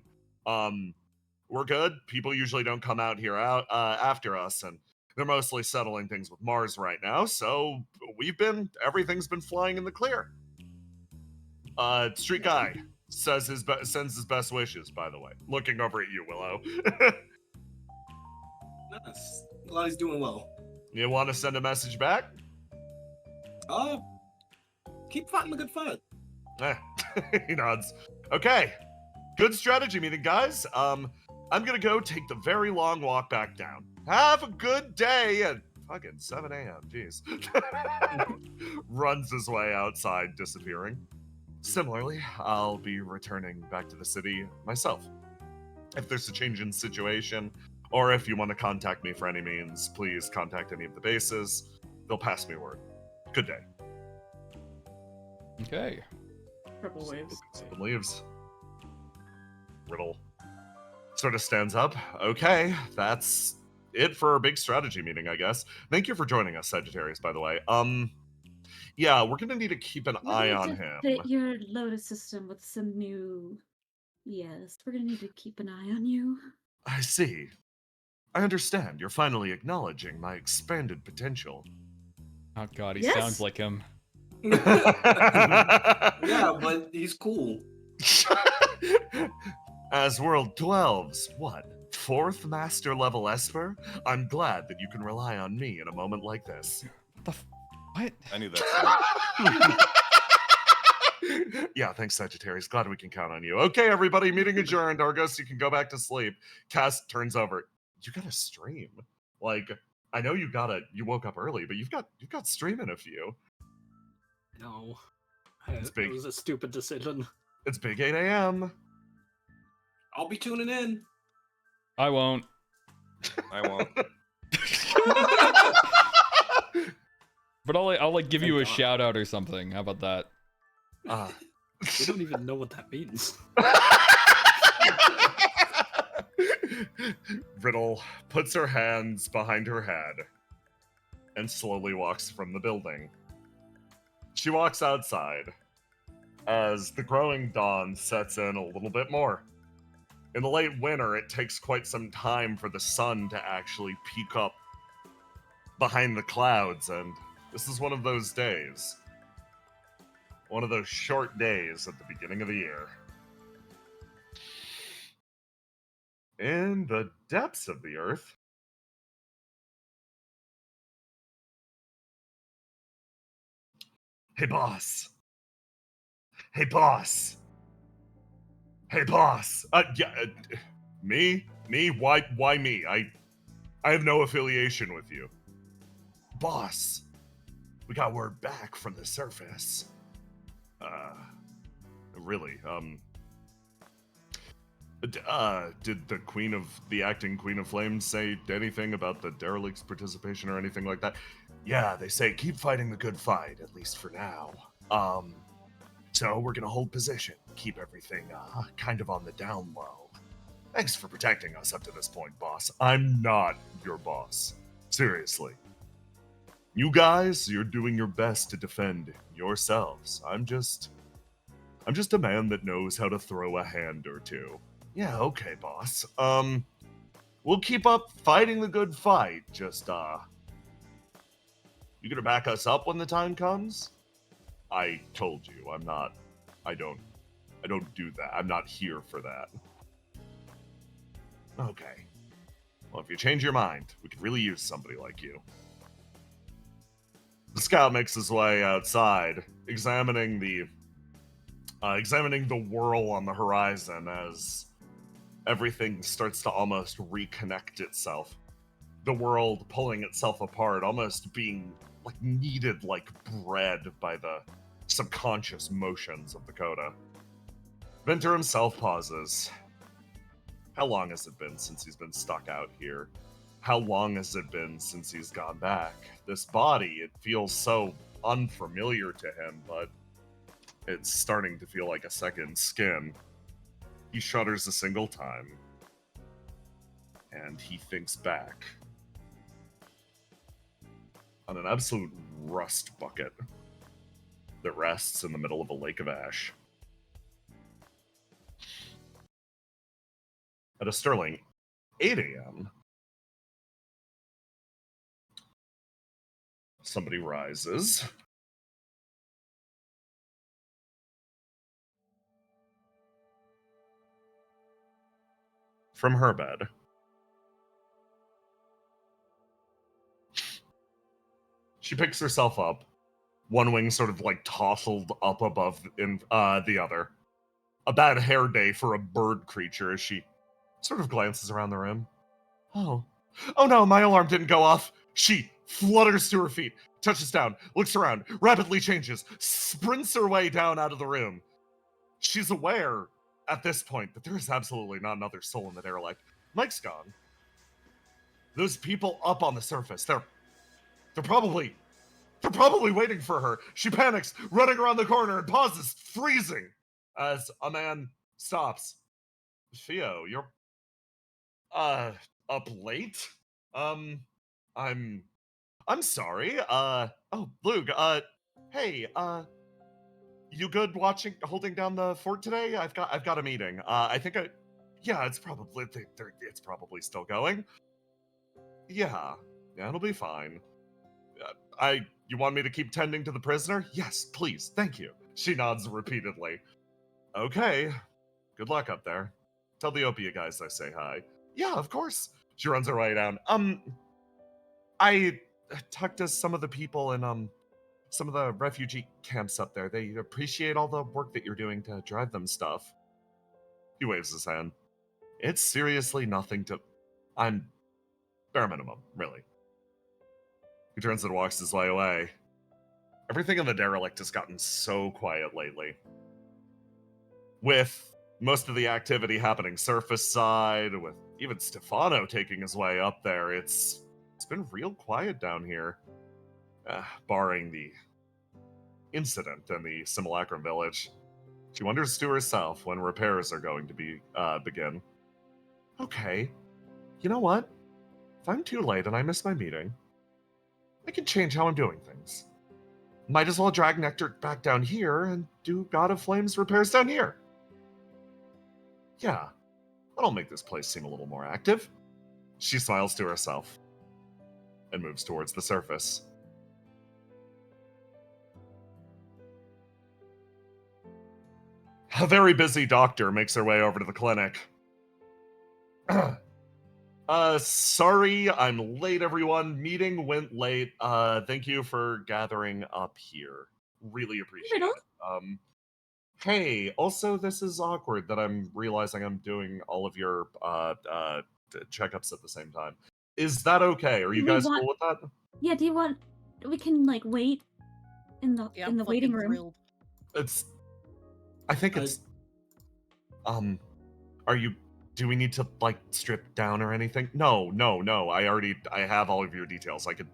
We're good. People usually don't come out here after us, and they're mostly settling things with Mars right now, so everything's been flying in the clear. Street Guy sends his best wishes, by the way. Looking over at you, Willow. Nice. Glad he's doing well. You want to send a message back? Keep fighting the good fight. He nods. Okay. Good strategy meeting, guys. I'm gonna go take the very long walk back down. Have a good day at fucking 7 a.m. Jeez. Runs his way outside, disappearing. Similarly, I'll be returning back to the city myself. If there's a change in situation, or if you want to contact me for any means, please contact any of the bases. They'll pass me word. Good day. Okay. Purple waves. Someone leaves. Riddle sort of stands up. Okay, that's it for our big strategy meeting, I guess. Thank you for joining us, Sagittarius, by the way. Yeah, we're gonna need to keep an eye on him. Fit your Lotus system with some new... Yes, we're gonna need to keep an eye on you. I see. I understand. You're finally acknowledging my expanded potential. Oh god, he Yes. sounds like him. Yeah, but he's cool. As World 12's, what, 4th Master Level Esper? I'm glad that you can rely on me in a moment like this. What? I knew that. Yeah, thanks, Sagittarius. Glad we can count on you. Okay, everybody, meeting adjourned. Argos, you can go back to sleep. Cass turns over. You got a stream. Like, I know you woke up early, but you've got stream in a few. No. It's big. It was a stupid decision. It's big 8 a.m. I'll be tuning in. I won't. I won't. But I'll like give Thank you a God. shout out or something. How about that? We don't even know what that means. Riddle puts her hands behind her head and slowly walks from the building. She walks outside as the growing dawn sets in a little bit more. In the late winter, it takes quite some time for the sun to actually peek up behind the clouds, and this is one of those days. One of those short days at the beginning of the year. In the depths of the earth, hey boss. Hey boss. Hey boss. Me? Why me? I have no affiliation with you. Boss, we got word back from the surface. Really, Did the acting Queen of Flames say anything about the derelict's participation or anything like that? Yeah, they say keep fighting the good fight, at least for now. So we're gonna hold position, keep everything, kind of on the down low. Thanks for protecting us up to this point, boss. I'm not your boss. Seriously. You guys, you're doing your best to defend yourselves. I'm just a man that knows how to throw a hand or two. Yeah, okay, boss. We'll keep up fighting the good fight. Just, you gonna back us up when the time comes? I told you, I don't do that. I'm not here for that. Okay. Well, if you change your mind, we could really use somebody like you. The scout makes his way outside, examining the whirl on the horizon as everything starts to almost reconnect itself. The world pulling itself apart, almost being like kneaded like bread by the subconscious motions of the coda. Venter himself pauses. How long has it been since he's been stuck out here? How long has it been since he's gone back? This body, it feels so unfamiliar to him, but it's starting to feel like a second skin. He shudders a single time, and he thinks back on an absolute rust bucket that rests in the middle of a lake of ash. At a sterling 8 a.m., somebody rises. From her bed. She picks herself up, one wing sort of like tousled up above in the other. A bad hair day for a bird creature as she sort of glances around the room. Oh no, my alarm didn't go off. She flutters to her feet, touches down, looks around, rapidly changes, sprints her way down out of the room. She's aware at this point that there is absolutely not another soul in the derelict. Mike's gone. Those people up on the surface, they're probably waiting for her. She panics, running around the corner and pauses, freezing, as a man stops. Theo, you're up late? I'm sorry. Luke, hey, you good holding down the fort today? I've got a meeting. Yeah, it's probably still going. Yeah, it'll be fine. You want me to keep tending to the prisoner? Yes, please, thank you. She nods repeatedly. Okay, good luck up there. Tell the Opia guys I say hi. Yeah, of course. She runs her way down. I talked to some of the people in, some of the refugee camps up there. They appreciate all the work that you're doing to drive them stuff. He waves his hand. It's seriously nothing to... I'm bare minimum, really. He turns and walks his way away. Everything in the derelict has gotten so quiet lately. With most of the activity happening surface side, with even Stefano taking his way up there, it's been real quiet down here. Barring the incident in the Simulacrum village. She wonders to herself when repairs are going to begin. Okay, you know what? If I'm too late and I miss my meeting, I can change how I'm doing things. Might as well drag Nectar back down here and do God of Flames repairs down here. Yeah, that'll make this place seem a little more active. She smiles to herself and moves towards the surface. A very busy doctor makes her way over to the clinic. Sorry, I'm late, everyone. Meeting went late. Thank you for gathering up here. Really appreciate it. Hey, also, this is awkward that I'm realizing I'm doing all of your checkups at the same time. Is that okay? Are you guys cool with that? Yeah, do you want... We can, like, wait in the waiting room. Thrilled. I think it's... Are you Do we need to, like, strip down or anything? No. I have all of your details. I could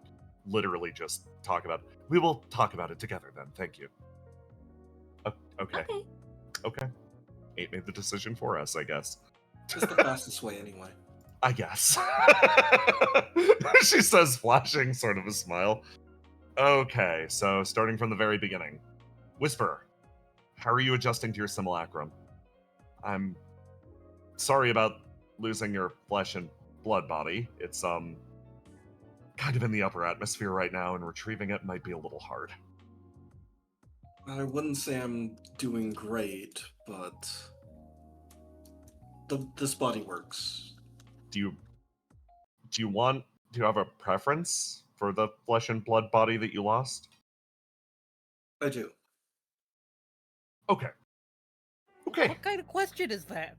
literally just talk about it. We will talk about it together then. Thank you. Okay. Okay. 8 made the decision for us, I guess. It's the fastest way anyway. I guess. She says, flashing sort of a smile. Okay, so starting from the very beginning. Whisper, how are you adjusting to your simulacrum? I'm sorry about losing your flesh and blood body. It's, kind of in the upper atmosphere right now, and retrieving it might be a little hard. I wouldn't say I'm doing great, but this body works. Do you have a preference for the flesh and blood body that you lost? I do. Okay. What kind of question is that?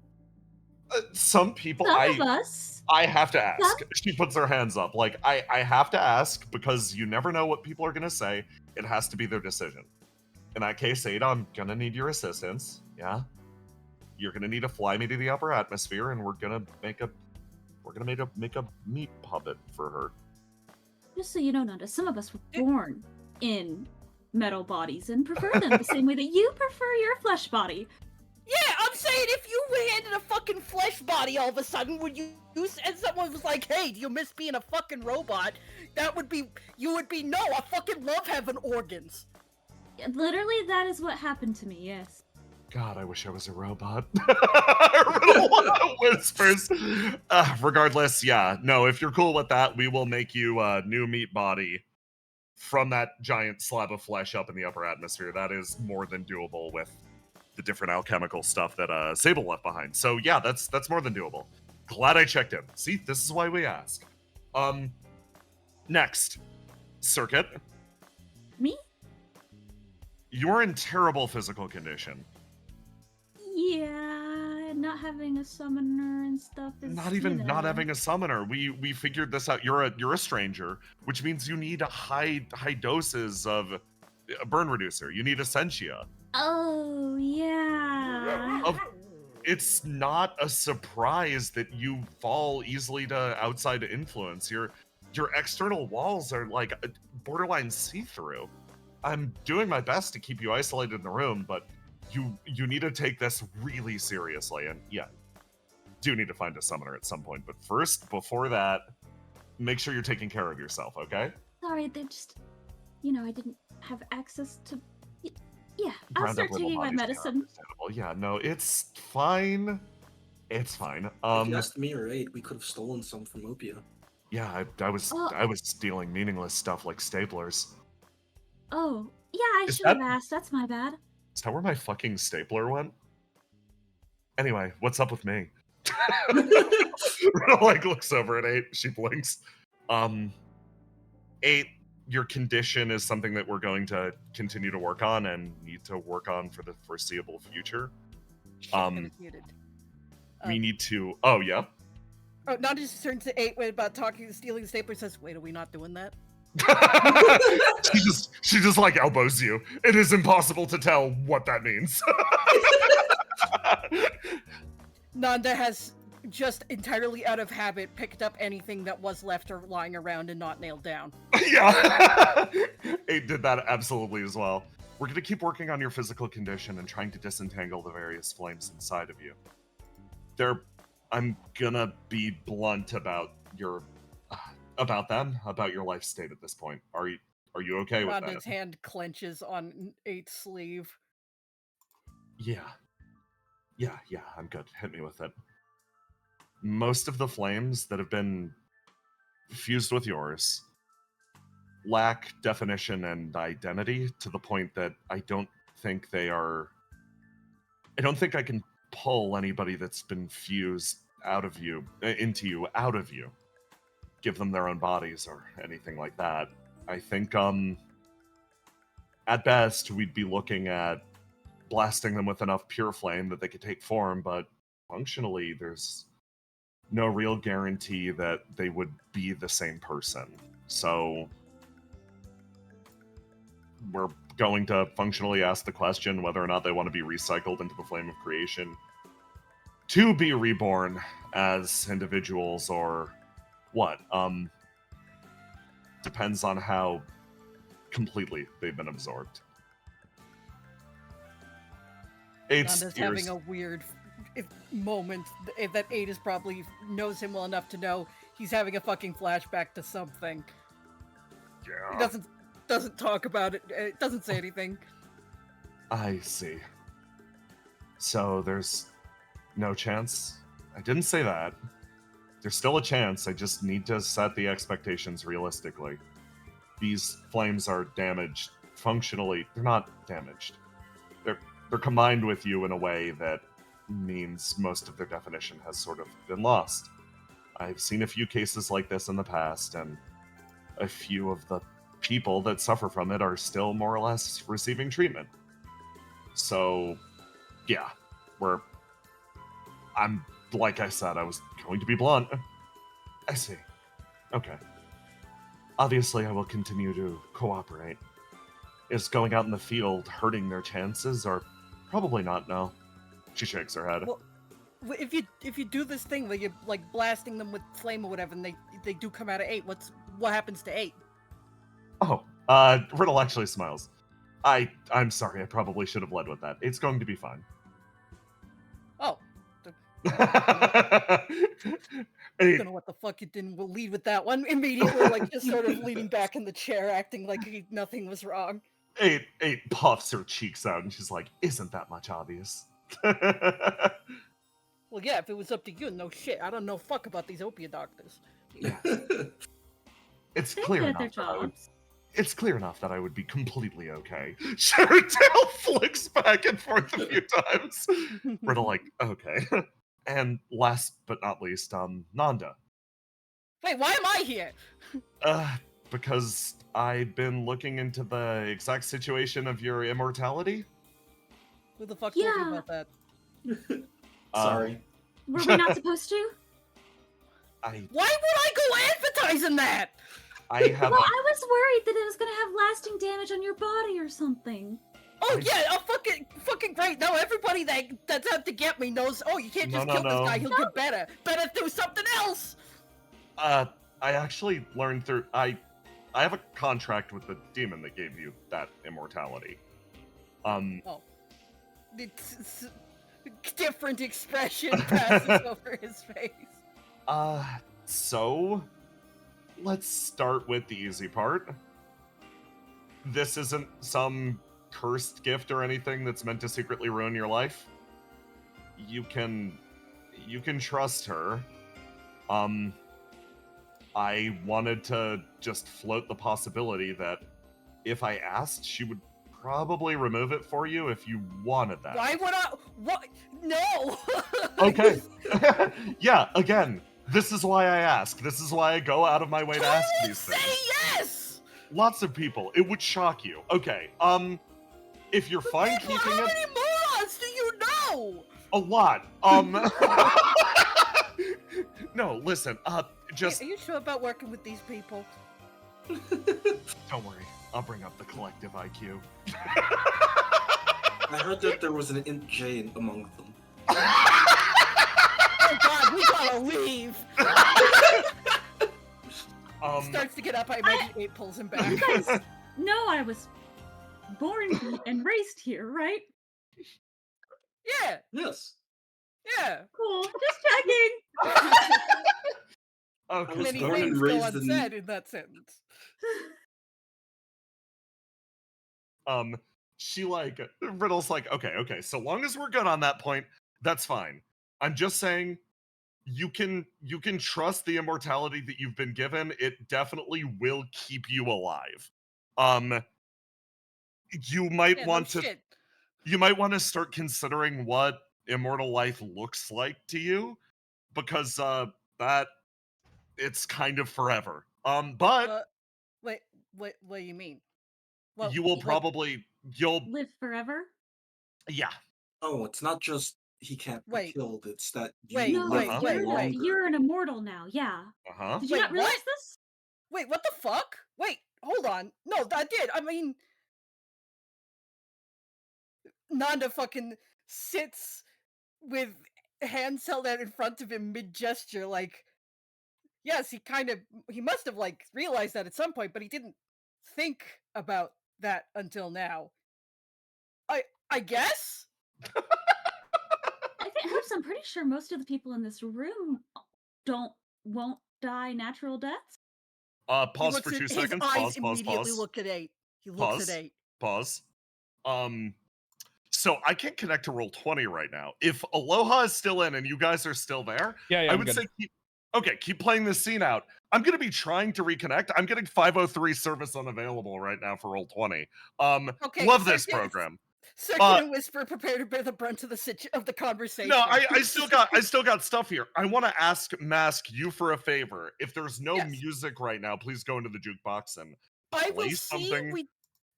Some people, Some of us. I have to ask. Some- She puts her hands up. Like, I have to ask because you never know what people are going to say. It has to be their decision. In that case, Ada, I'm going to need your assistance. Yeah? You're going to need to fly me to the upper atmosphere, and we're going to make a meat puppet for her. Just so you know, Nanda, some of us were born in metal bodies and prefer them the same way that you prefer your flesh body. Yeah, I'm saying if you handed a fucking flesh body all of a sudden, and someone was like, hey, do you miss being a fucking robot? You would be, no, I fucking love having organs. Literally, that is what happened to me, yes. God, I wish I was a robot. Whispers. Regardless, yeah. No, if you're cool with that, we will make you a new meat body from that giant slab of flesh up in the upper atmosphere. That is more than doable with the different alchemical stuff that Sable left behind. So yeah, that's more than doable. Glad I checked in. See, this is why we ask. Next. Circuit. Me? You're in terrible physical condition. Yeah, not having a summoner and stuff is Not even not having a summoner. We figured this out. You're a stranger, which means you need high doses of a burn reducer. You need Essentia. Oh, yeah. It's not a surprise that you fall easily to outside influence. Your external walls are like borderline see-through. I'm doing my best to keep you isolated in the room, but you need to take this really seriously. And yeah, do need to find a summoner at some point. But first, before that, make sure you're taking care of yourself, okay? Sorry, they're just, I didn't have access to. Yeah, I'll Ground start up little taking my bodies are medicine. understandable. Yeah, no, it's fine. It's fine. If you asked me or 8, we could have stolen some from Opia. Yeah, I was stealing meaningless stuff like staplers. Oh, yeah, I Is should have that- asked. That's my bad. Is that where my fucking stapler went? Anyway, what's up with me? Like looks over at 8. She blinks. 8, your condition is something that we're going to continue to work on and need to work on for the foreseeable future. We need to. Oh yeah. Oh, not just turns to 8 when about stealing the stapler. Says, "Wait, are we not doing that?" she just like elbows you. It is impossible to tell what that means. Nanda has just entirely out of habit picked up anything that was left or lying around and not nailed down. Yeah. 8 did that absolutely as well. We're going to keep working on your physical condition and trying to disentangle the various flames inside of you. I'm gonna be blunt about your life state at this point. Are you okay with Nanda's that? hand clenches on 8's sleeve. Yeah, I'm good. Hit me with it. Most of the flames that have been fused with yours lack definition and identity to the point that I don't think I can pull anybody that's been fused into you, out of you. Give them their own bodies or anything like that. I think, at best, we'd be looking at blasting them with enough pure flame that they could take form, but functionally, there's no real guarantee that they would be the same person. So, we're going to functionally ask the question whether or not they want to be recycled into the flame of creation to be reborn as individuals or what? Depends on how completely they've been absorbed. Nanda's having a weird moment. That 8 is probably knows him well enough to know he's having a fucking flashback to something. Yeah. He doesn't talk about it. It doesn't say anything. I see. So there's no chance? I didn't say that. There's still a chance. I just need to set the expectations realistically. These flames are damaged functionally. They're not damaged. They're combined with you in a way that means most of their definition has sort of been lost. I've seen a few cases like this in the past, and a few of the people that suffer from it are still more or less receiving treatment. So, yeah, like I said, I was going to be blunt. I see. Okay. Obviously, I will continue to cooperate. Is going out in the field hurting their chances, or probably not? No. She shakes her head. Well, if you do this thing where you're like blasting them with flame or whatever, and they do come out of 8, what happens to 8? Oh, Riddle actually smiles. I'm sorry, I probably should have led with that. It's going to be fine. Oh. I don't know what the fuck you didn't lead with that one. Immediately, like, just sort of leaning back in the chair, acting like nothing was wrong. 8 puffs her cheeks out, and she's like, isn't that much obvious? Well, yeah, if it was up to you, no shit. I don't know fuck about these opiate doctors. Yeah. It's They clear did enough. their jobs. It's clear enough that I would be completely okay. Tail flicks back and forth a few times. Riddle like, okay. And last but not least, Nanda. Wait, why am I here? Because I've been looking into the exact situation of your immortality. Who the fuck told you Yeah. about that? Sorry. Were we not supposed to? Why would I go advertising that? I have. Well, I was worried that it was gonna have lasting damage on your body or something. Oh yeah, fucking great. Now everybody that's out to get me knows. Oh, you can't just kill this guy. He'll get better. Better do something else. I actually learned through. I have a contract with the demon that gave you that immortality. Oh, it's different expression passes over his face. So let's start with the easy part. This isn't some cursed gift or anything that's meant to secretly ruin your life. You can trust her. I wanted to just float the possibility that if I asked, she would probably remove it for you if you wanted that. Why would I? What? No. Okay. Yeah, again, this is why I ask. This is why I go out of my way to ask these things. Say yes. Lots of people. It would shock you. Okay. If you're fine keeping How it, many morons do you know? a lot. No, listen. Just Are you sure about working with these people? don't worry. I'll bring up the collective IQ. I heard that there was an Int J among them. Oh God, we gotta leave. Starts to get up. I imagine 8 pulls him back. You guys know I was born and raised here, right? Yeah, Yes. yeah. Cool. Just checking. Okay. was Many born and things go raised in- unsaid in that sentence. She like Riddle's like, okay, so long as we're good on that point, that's fine. I'm just saying you can trust the immortality that you've been given. It definitely will keep you alive. You might Yeah, want no to shit. you might want to start considering what immortal life looks like to you, because that it's kind of forever. But Wait, what do you mean? Well, you will like, probably Live forever? yeah. Oh, it's not just he can't be Wait. killed. It's that you Wait, No, live wait, way you're, longer. you're an immortal now, yeah. Uh-huh. Did you Wait, not realize what? this? wait, what the fuck? Wait, hold on. No, I did. I mean, Nanda fucking sits with hands held out in front of him mid-gesture, like, yes, he must have, like, realized that at some point, but he didn't think about that until now. I guess? I think, Hoops, I'm pretty sure most of the people in this room won't die natural deaths. Pause for 2 His seconds. eyes Pause, immediately pause. look at 8. He looks Pause. at 8. Pause. So I can't connect to Roll20 right now. If Aloha is still in and you guys are still there, Yeah, I I'm would good. say keep playing this scene out. I'm gonna be trying to reconnect. I'm getting 503 service unavailable right now for Roll20. Okay, Love this Circuit- program. Circuit and Whisper prepare to bear the brunt of the conversation. No, I still got stuff here. I want to ask Mask you for a favor. If there's no Yes. music right now, please go into the jukebox and I will play see. something.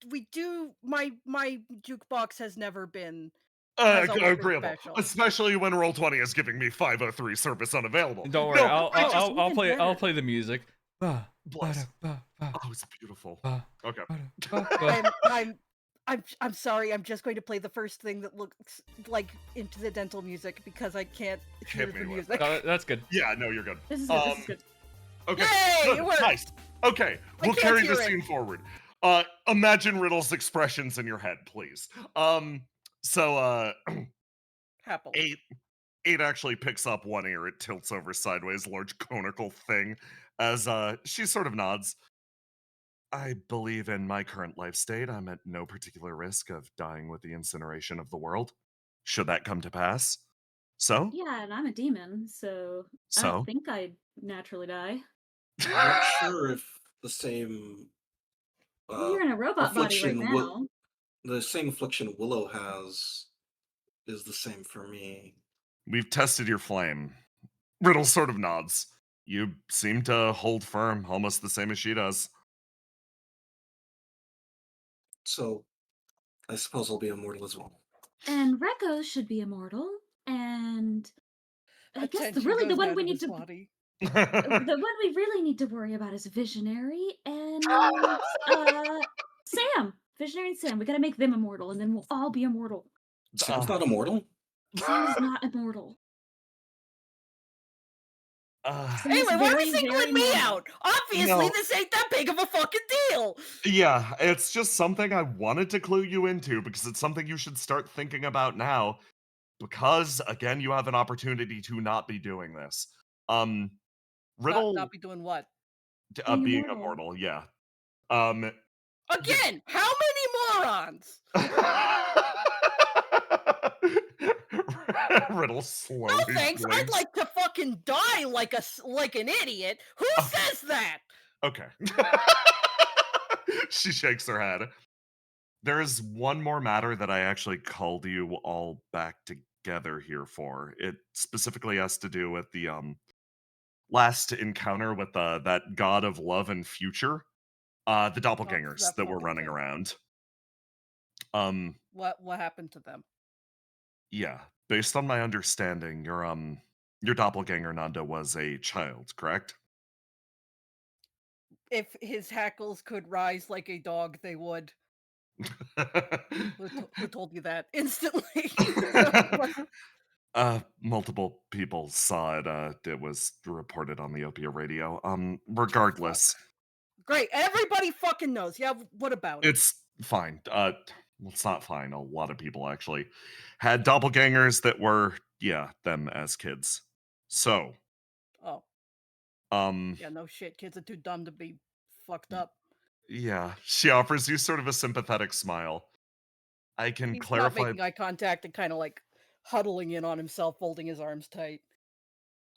We do. My jukebox has never been. Has always been Agreeable, special. especially when Roll20 is giving me 503 service unavailable. Don't worry, No, I'll play. Even I'll better. play the music. Bless. Oh, it's beautiful. Okay. I'm sorry. I'm just going to play the first thing that looks like incidental music because I can't hear Hit the me with music. That's good. Yeah, no, you're good. This is good. This is good. Okay. Yay, Good, it worked. nice. Okay, I we'll can't carry the hear it. scene forward. Imagine Riddle's expressions in your head, please. So Happily. eight actually picks up one ear. It tilts over sideways, large conical thing, as she sort of nods. I believe in my current life state, I'm at no particular risk of dying with the incineration of the world, should that come to pass. So? Yeah, and I'm a demon, so I don't think I'd naturally die. I'm not sure if the same Well, you're in a robot body right affliction now. the same affliction Willow has is the same for me. We've tested your flame. Riddle sort of nods. You seem to hold firm, almost the same as she does. So I suppose I'll be immortal as well. And Rekko should be immortal. And I guess Attention the goes one down we to need his to body. the one we really need to worry about is Visionary and Sam. Visionary and Sam. We gotta make them immortal, and then we'll all be immortal. Sam's not immortal? Sam is not immortal. Sam is Anyway, why are we very, singling very me normal. out? Obviously, No. this ain't that big of a fucking deal. Yeah, it's just something I wanted to clue you into because it's something you should start thinking about now. Because again, you have an opportunity to not be doing this. Riddle Not be doing what? being immortal. immortal, yeah. Again, how many morons? Riddle slowly. No thanks. I'd blinks. like to fucking die like an idiot. Who says that? Okay. She shakes her head. There is one more matter that I actually called you all back together here for. It specifically has to do with the last encounter with that god of love and future, the doppelgangers that that were fucking running thing. around. What happened to them? Yeah, based on my understanding, your doppelganger Nanda was a child, correct? If his hackles could rise like a dog, they would. Who told you that instantly? Multiple people saw it. It was reported on the Opia radio. Regardless, Great. Everybody fucking knows. Yeah, what about it? it's fine. Well, it's not fine. A lot of people actually had doppelgangers that were, yeah, them as kids. So, Oh, um, yeah, no shit. Kids are too dumb to be fucked up. yeah, she offers you sort of a sympathetic smile. I can He's not clarify. making eye contact and kind of like huddling in on himself, folding his arms tight.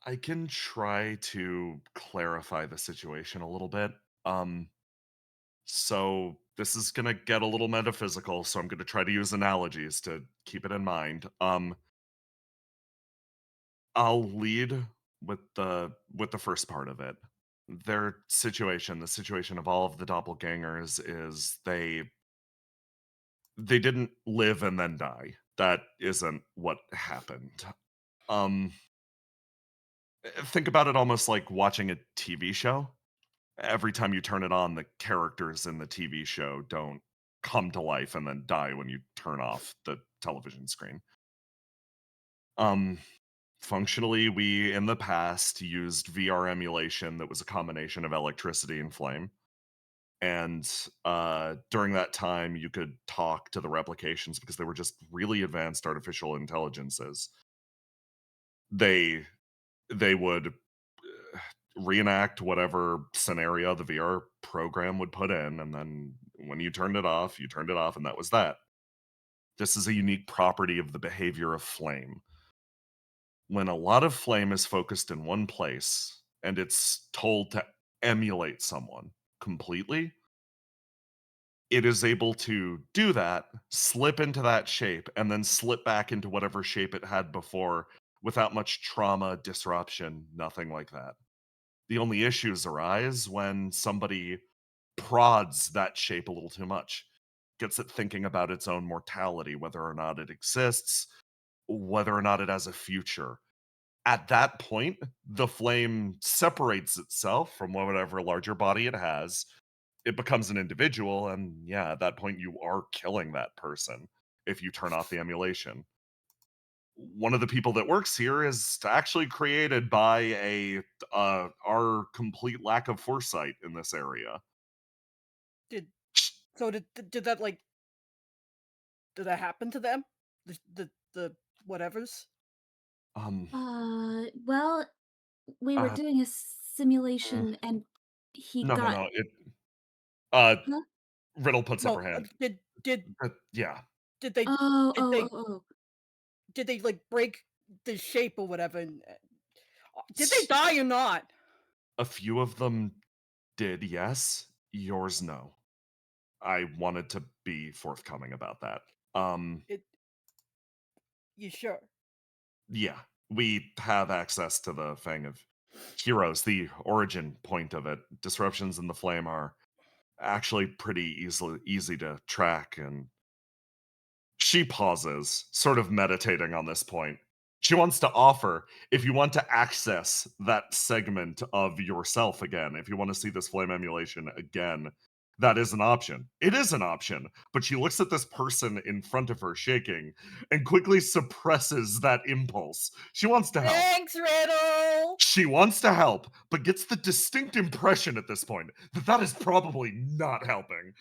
I can try to clarify the situation a little bit. So this is gonna get a little metaphysical, so I'm gonna try to use analogies to keep it in mind. I'll lead with the first part of it. Their situation, the situation of all of the doppelgangers, is they didn't live and then die. That isn't what happened. Think about it almost like watching a TV show. Every time you turn it on, the characters in the TV show don't come to life and then die when you turn off the television screen. Functionally, we in the past used VR emulation that was a combination of electricity and flame. And during that time, you could talk to the replications because they were just really advanced artificial intelligences. They they would reenact whatever scenario the VR program would put in, and then when you turned it off, you turned it off, and that was that. This is a unique property of the behavior of flame. When a lot of flame is focused in one place and it's told to emulate someone completely, it is able to do that, slip into that shape, and then slip back into whatever shape it had before without much trauma, disruption, nothing like that. The only issues arise when somebody prods that shape a little too much, gets it thinking about its own mortality, whether or not it exists, whether or not it has a future. At that point, the flame separates itself from whatever larger body it has. It becomes an individual, and yeah, at that point, you are killing that person if you turn off the emulation. One of the people that works here is actually created by our complete lack of foresight in this area. Did so did that like did that happen to them? The whatevers? Um, Well, we were uh, doing a mm, simulation and he no, no, got. no. Uh, Huh? Riddle puts up No, her hand. Yeah. did they Oh, did oh, they oh, oh. did they like break the shape or whatever? And, did they S- die or not? A few of them did, yes. Yours, no. I wanted to be forthcoming about that. It you sure? Yeah, we have access to the Fang of Heroes, the origin point of it. Disruptions in the flame are actually pretty easy to track, and she pauses, sort of meditating on this point. She wants to offer, if you want to access that segment of yourself again, if you want to see this flame emulation again, that is an option. It is an option. But she looks at this person in front of her shaking and quickly suppresses that impulse. She wants to help. Thanks, Riddle. She wants to help, but gets the distinct impression at this point that that is probably not helping.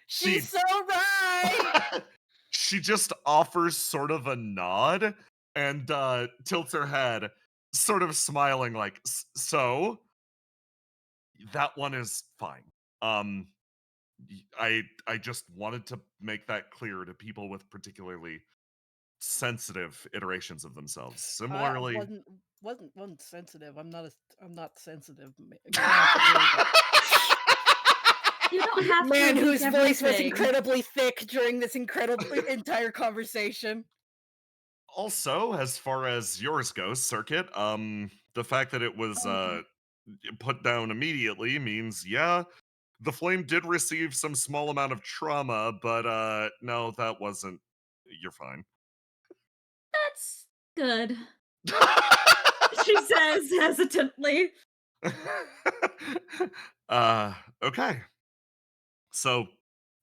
She's She so right. she just offers sort of a nod and tilts her head, sort of smiling like, So that one is fine. Um, I just wanted to make that clear to people with particularly sensitive iterations of themselves. I Similarly, wasn't sensitive. I'm not sensitive. God forbid. You don't have Man to whose leak voice was everything. incredibly thick during this entire conversation. also, as far as yours goes, Circuit, the fact that it was Okay. put down immediately means, yeah, the flame did receive some small amount of trauma, but no, that wasn't. You're fine. That's good, she says hesitantly. uh, okay. So,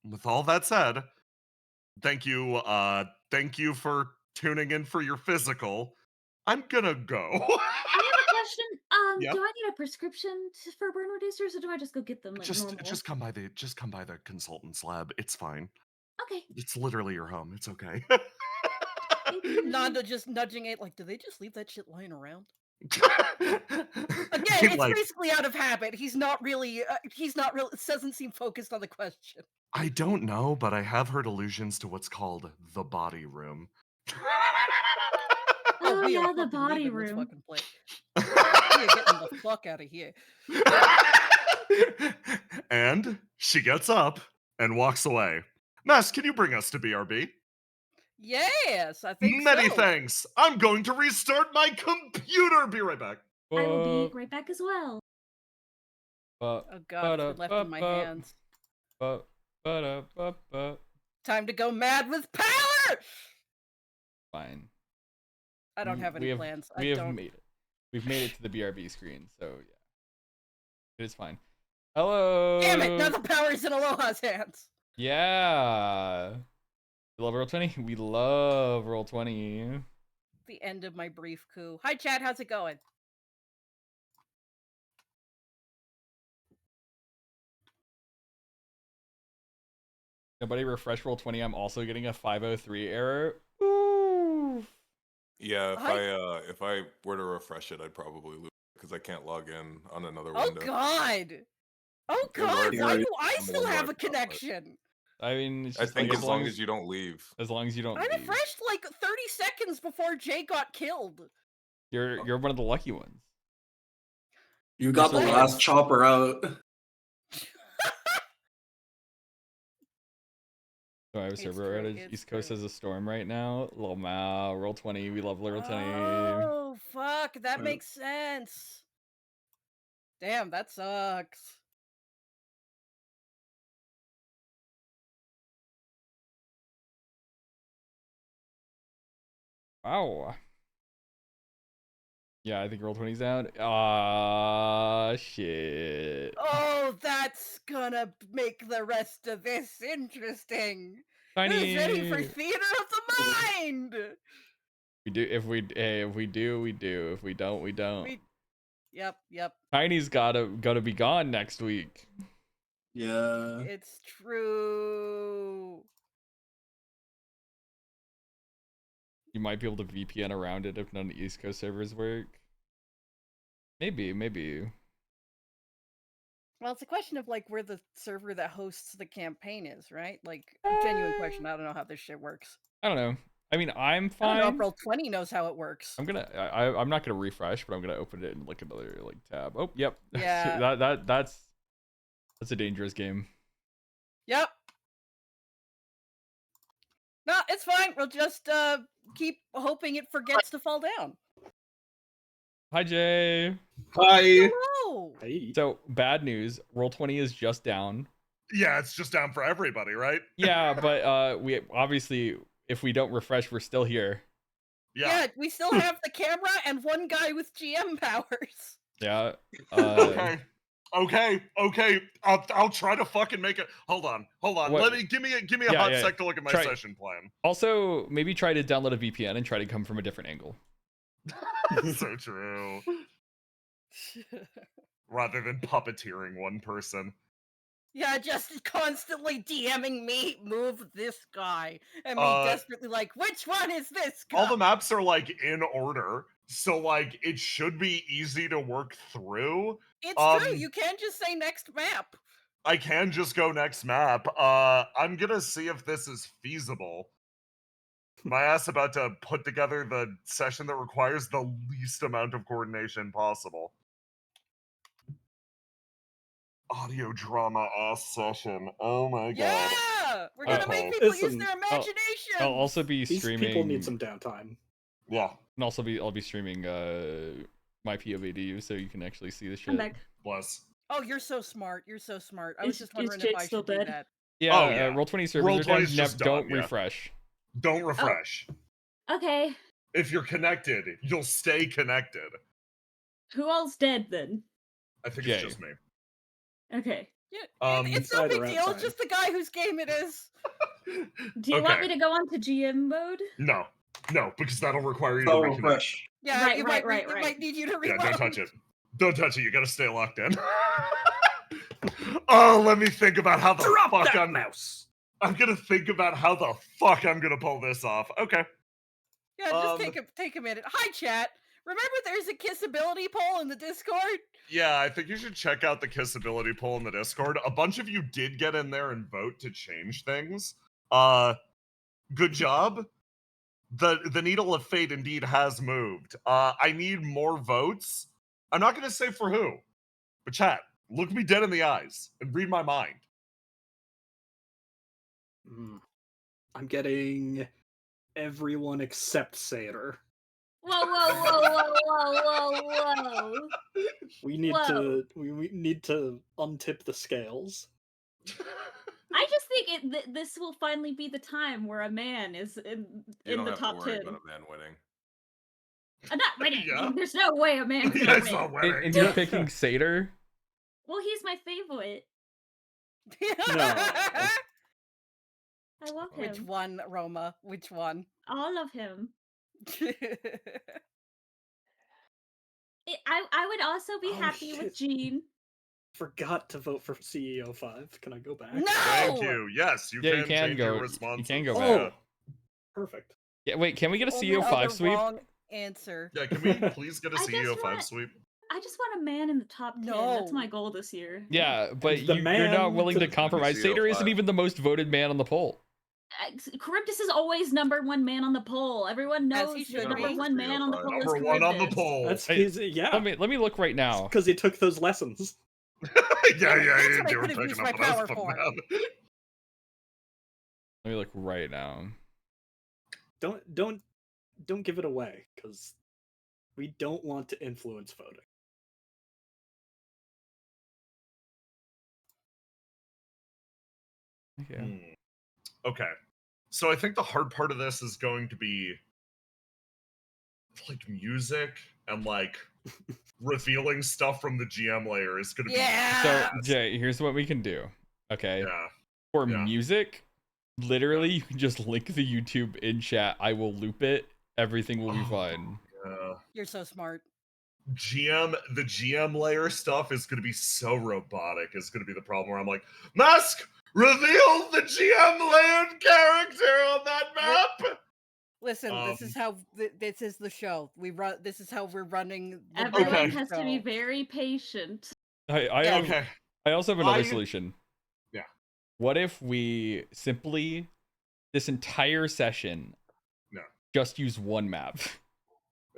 with all that said, thank you for tuning in for your physical. I'm gonna go. I have a question. Yep. Do I need a prescription for burn reducers, or do I just go get them like normal? Just come by the consultant's lab. It's fine. Okay. It's literally your home. It's okay. Thank you. Nanda just nudging it like, do they just leave that shit lying around? Again, Again, it's basically out of habit. He's not really. Doesn't seem focused on the question. I don't know, but I have heard allusions to what's called the body room. Oh we are yeah, the fucking body leaving this room. fucking place. We are getting the fuck out of here. And she gets up and walks away. Mass, can you bring us to BRB? Yes, I think Many so. thanks. I'm going to restart my computer. Be right back. I will be right back as well. Oh god, it's been left in my hands. Time to go mad with power! Fine. I don't have any plans. We have made it. We've made it to the BRB screen, so yeah. It is fine. Hello! Damn it! Now the power's in Aloha's hands! Yeah! You love Roll20? We love Roll20. the end of my brief coup. Hi, chat. How's it going? Nobody refresh roll 20. I'm also getting a 503 error. Ooh. Yeah, I- if I were to refresh it, I'd probably lose because I can't log in on another Oh window. God! Oh It God! works Why do I on the still one where have a I've got it. connection? I mean, it's I just think like, as long as you don't leave. As long as you don't I leave. refreshed like 30 seconds before Jay got killed. You're one of the lucky ones. You got the Like- last chopper out. So I have a It's server true, outage. it's East Coast true. has a storm right now. Lol Mao, roll 20. We love roll 20. Oh fuck! That Uh, makes sense. Damn, that sucks. Wow. Yeah, I think roll 20's out. Ah, shit. Oh, that's gonna make the rest of this interesting. Tiny. Who's ready for theater of the mind? We do if we do, we do. If we don't, we don't. Yep. Tiny's gotta be gone next week. Yeah. It's true. You might be able to VPN around it if none of the East Coast servers work. Maybe. Well, it's a question of like where the server that hosts the campaign is, right? Like, genuine question. I don't know how this shit works. I don't know. I mean, I'm I fine. don't know if Roll20 knows how it works. I'm not gonna refresh, but I'm gonna open it and look another like tab. Oh, yep. Yeah. that's a dangerous game. Yep. No, it's fine. We'll just keep hoping it forgets to fall down. Hi, Jay. Hi. Hello. Hey. So bad news. Roll20 is just down. Yeah, it's just down for everybody, right? Yeah, but we obviously, if we don't refresh, we're still here. Yeah, we still have the camera and one guy with GM powers. Yeah. Okay. I'll try to fucking make it. Hold on. What? Give me a hot sec to look at my session plan. Also, maybe try to download a VPN and try to come from a different angle. So true. Rather than puppeteering one person. Yeah, just constantly DMing me, move this guy. And me desperately like, which one is this guy? All the maps are like in order. So like it should be easy to work through. It's true, you can just say next map. I can just go next map. I'm gonna see if this is feasible. My ass about to put together the session that requires the least amount of coordination possible. Audio drama ass session. Oh my god. Yeah! We're gonna make people use their imagination! I'll also be These streaming. people need some downtime. Yeah. And also I'll be streaming my POV to you so you can actually see the shit. I'm back. Bless. Oh, you're so smart. You're so smart. I was just Is wondering Jake if I still should do dead? that. Yeah, Oh, yeah. Roll20 servers are Roll20 down. is just Don't done, yeah. refresh. Don't refresh. Okay. If you're connected, you'll stay connected. Who all's dead then? I think Jay. it's just me. Okay. Yeah, it's no inside big or deal. It's outside? just the guy whose game it is. Do you want me to go on to GM mode? No, because that'll require you to So reconnect. refresh. Yeah, Right, it right, might need you to Yeah, reload. don't touch it. Don't touch it. You gotta stay locked in. Oh, let me think about how the Drop fuck that mouse. I'm gonna think about how the fuck I'm gonna pull this off. Okay. Yeah, just take a minute. Hi, chat. Remember, there's a kissability poll in the Discord. Yeah, I think you should check out the kissability poll in the Discord. A bunch of you did get in there and vote to change things. Good job. The needle of fate indeed has moved. I need more votes. I'm not gonna say for who, but chat, look me dead in the eyes and read my mind. I'm getting everyone except Satyr. Whoa. We need Whoa. we need to untip the scales. I just think this will finally be the time where a man is You in don't the have top to worry 10. about a man winning. I'm not winning. Yeah. There's no way a man's Yeah, gonna it's win. not winning. And you're picking Satyr? Well, he's my favorite. I love him. Which one, Roma? Which one? All of him. I would also be Oh, happy with shit. Jean. Forgot to vote for CEO 5. Can I go back? No! Thank you. Yes, you Yeah, can you can change go. your You responses. can go Oh, back. perfect. Yeah, wait, can we get a Only CEO5 other sweep? wrong answer. Yeah, can we please get a I just CEO5 want- sweep? I just want a man in the top 10. That's No. my goal this year. Yeah, but And the you're not man willing to to- compromise. Satyr isn't CO5. even the most voted man on the poll. Charybdis is always #1 man on the poll. Everyone As knows he the should number be. one man on the poll is Number one on the Charybdis. poll. That's Hey, his, yeah. Let me look right now. Because he took those lessons. yeah, That's what I they were could've picking used up my what I was power putting for. down. Let me look right now. Don't give it away, because we don't want to influence voting. Okay. Okay. So I think the hard part of this is going to be like music and like revealing stuff from the GM layer is going to Yeah! So, Jay, here's what we can do. Okay. be yeah. For Yeah. music, literally, you can just link the YouTube in chat. I will loop it. Everything will be Oh, fine. Yeah. You're so smart. The GM layer stuff is going to be so robotic. Is going to be the problem where I'm like, Mask, reveal the GM layered character on that map. Listen, this is how this is the show. We run. This is how we're running. The Everyone Okay. has to be show. very patient. Yeah. Okay. I also have another I- solution. Yeah. What if we simply, this entire session, No. just use one map?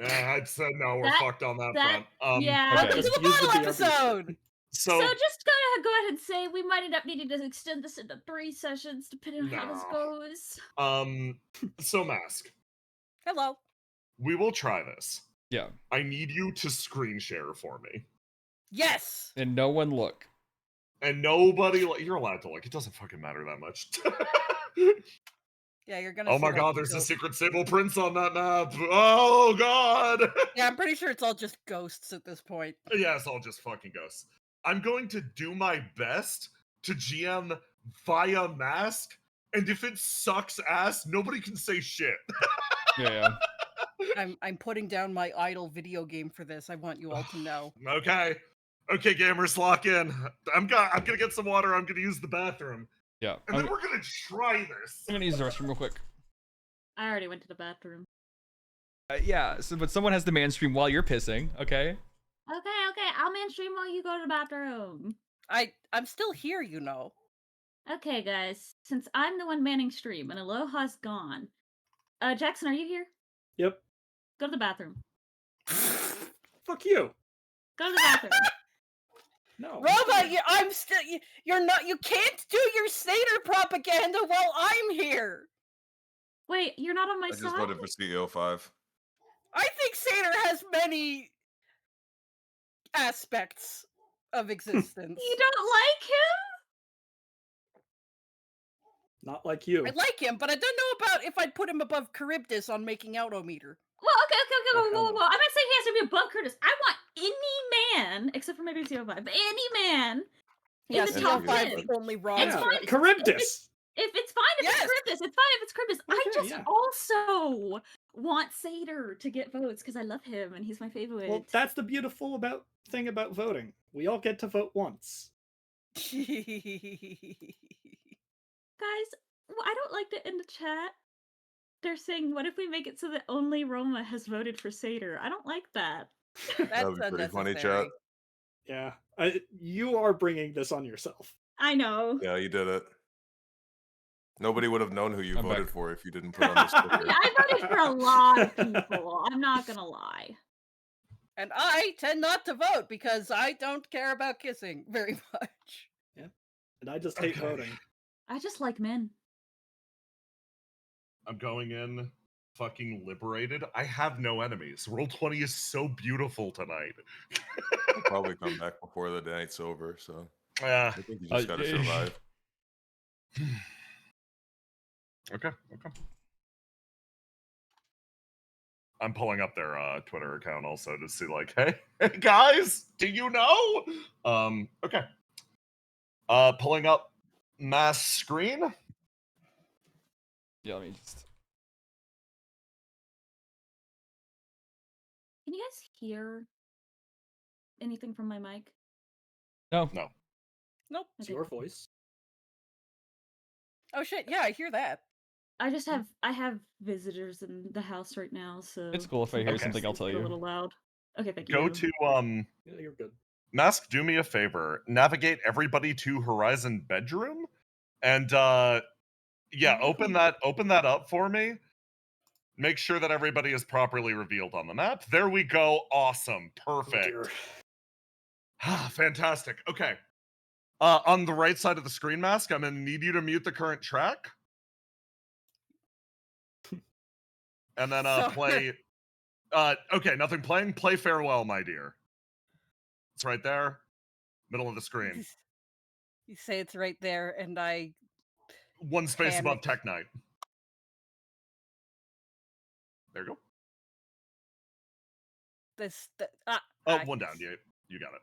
I'd said no. We're That- fucked on that that- front. yeah. Okay. Welcome to Just the use the final DRB. episode. So So just go ahead and say we might end up needing to extend this into 3 sessions, depending on how this No. goes. so Mask, Hello. we will try this. Yeah. I need you to screen share for me. Yes. And no one look. And nobody, you're allowed to look. It doesn't fucking matter that much. Yeah, you're gonna. Oh see, my like, god, there's a ghosts. secret Sable Prince on that map. Oh god. Yeah, I'm pretty sure it's all just ghosts at this point. Yeah, it's all just fucking ghosts. I'm going to do my best to GM via Mask, and if it sucks ass, nobody can say shit. Yeah. I'm putting down my idle video game for this. I want you all to know. Okay. Okay, gamers, lock in. I'm gonna get some water. I'm gonna use the bathroom. Yeah. And I'm then we're gonna try this. gonna use the restroom real quick. I already went to the bathroom. Yeah, so, but someone has the man stream while you're pissing, okay? Okay, I'll man stream while you go to the bathroom. I'm still here, you know. Okay, guys, since I'm the one manning stream and Aloha's gone, Jackson, are you here? Yep. Go to the bathroom. Fuck you. Go to the bathroom. No. Roma, I'm still. You're not. You can't do your Satyr propaganda while I'm here. Wait, you're not on my I just side? voted for CEO 5. I think Satyr has many aspects of existence. You don't like him? Not like you. I like him, but I don't know about if I'd put him above Charybdis on making out-o-meter. Well, okay, hell whoa. no. I'm not saying he has to be above Curtis. I want any man, except for maybe CO5, but any man in Yeah, the CO5 top CO5 CO5 10. the only wrong. It's Yeah, fine. Charybdis. If it's fine if Yes! it's Charybdis, it's fine if it's Charybdis. I Okay, just yeah. also want Satyr to get votes because I love him and he's my favorite. Well, that's the beautiful thing about voting. We all get to vote once. Guys, I don't like that in the chat. They're saying, what if we make it so that only Roma has voted for Satyr? I don't like that. That's That would be pretty funny, unnecessary. chat. Yeah, you are bringing this on yourself. I know. Yeah, you did it. Nobody would have known who you I'm voted back. for if you didn't put on the sticker. I voted for a lot of people. I'm not gonna lie. And I tend not to vote because I don't care about kissing very much. And I just hate Okay. voting. I just like men. I'm going in fucking liberated. I have no enemies. Roll20 is so beautiful tonight. I'll probably come back before the night's over, so Yeah. I think you just gotta survive. Okay. I'm pulling up their Twitter account also to see like, hey guys, do you know? Okay. Pulling up mass screen. Yeah, let me just you guys hear anything from my mic? No. No. Nope. It's Okay. your voice. Oh shit, yeah, I hear that. I have visitors in the house right now, so It's cool if I hear Okay. something, I'll tell get a you. little loud. Okay, thank you. Go Adam. to Yeah, you're good. Mask, do me a favor. Navigate everybody to Horizon bedroom and yeah, open that up for me. Make sure that everybody is properly revealed on the map. There we go. Awesome. Oh, Perfect. dear. Fantastic. Okay. On the right side of the screen, Mask, I'm gonna need you to mute the current track. And then So- play okay, nothing playing. Play Farewell, My Dear. It's right there. Middle of the screen. You say it's right there, and I One space above Panic. Tech Knight. There you go. One down. You got it.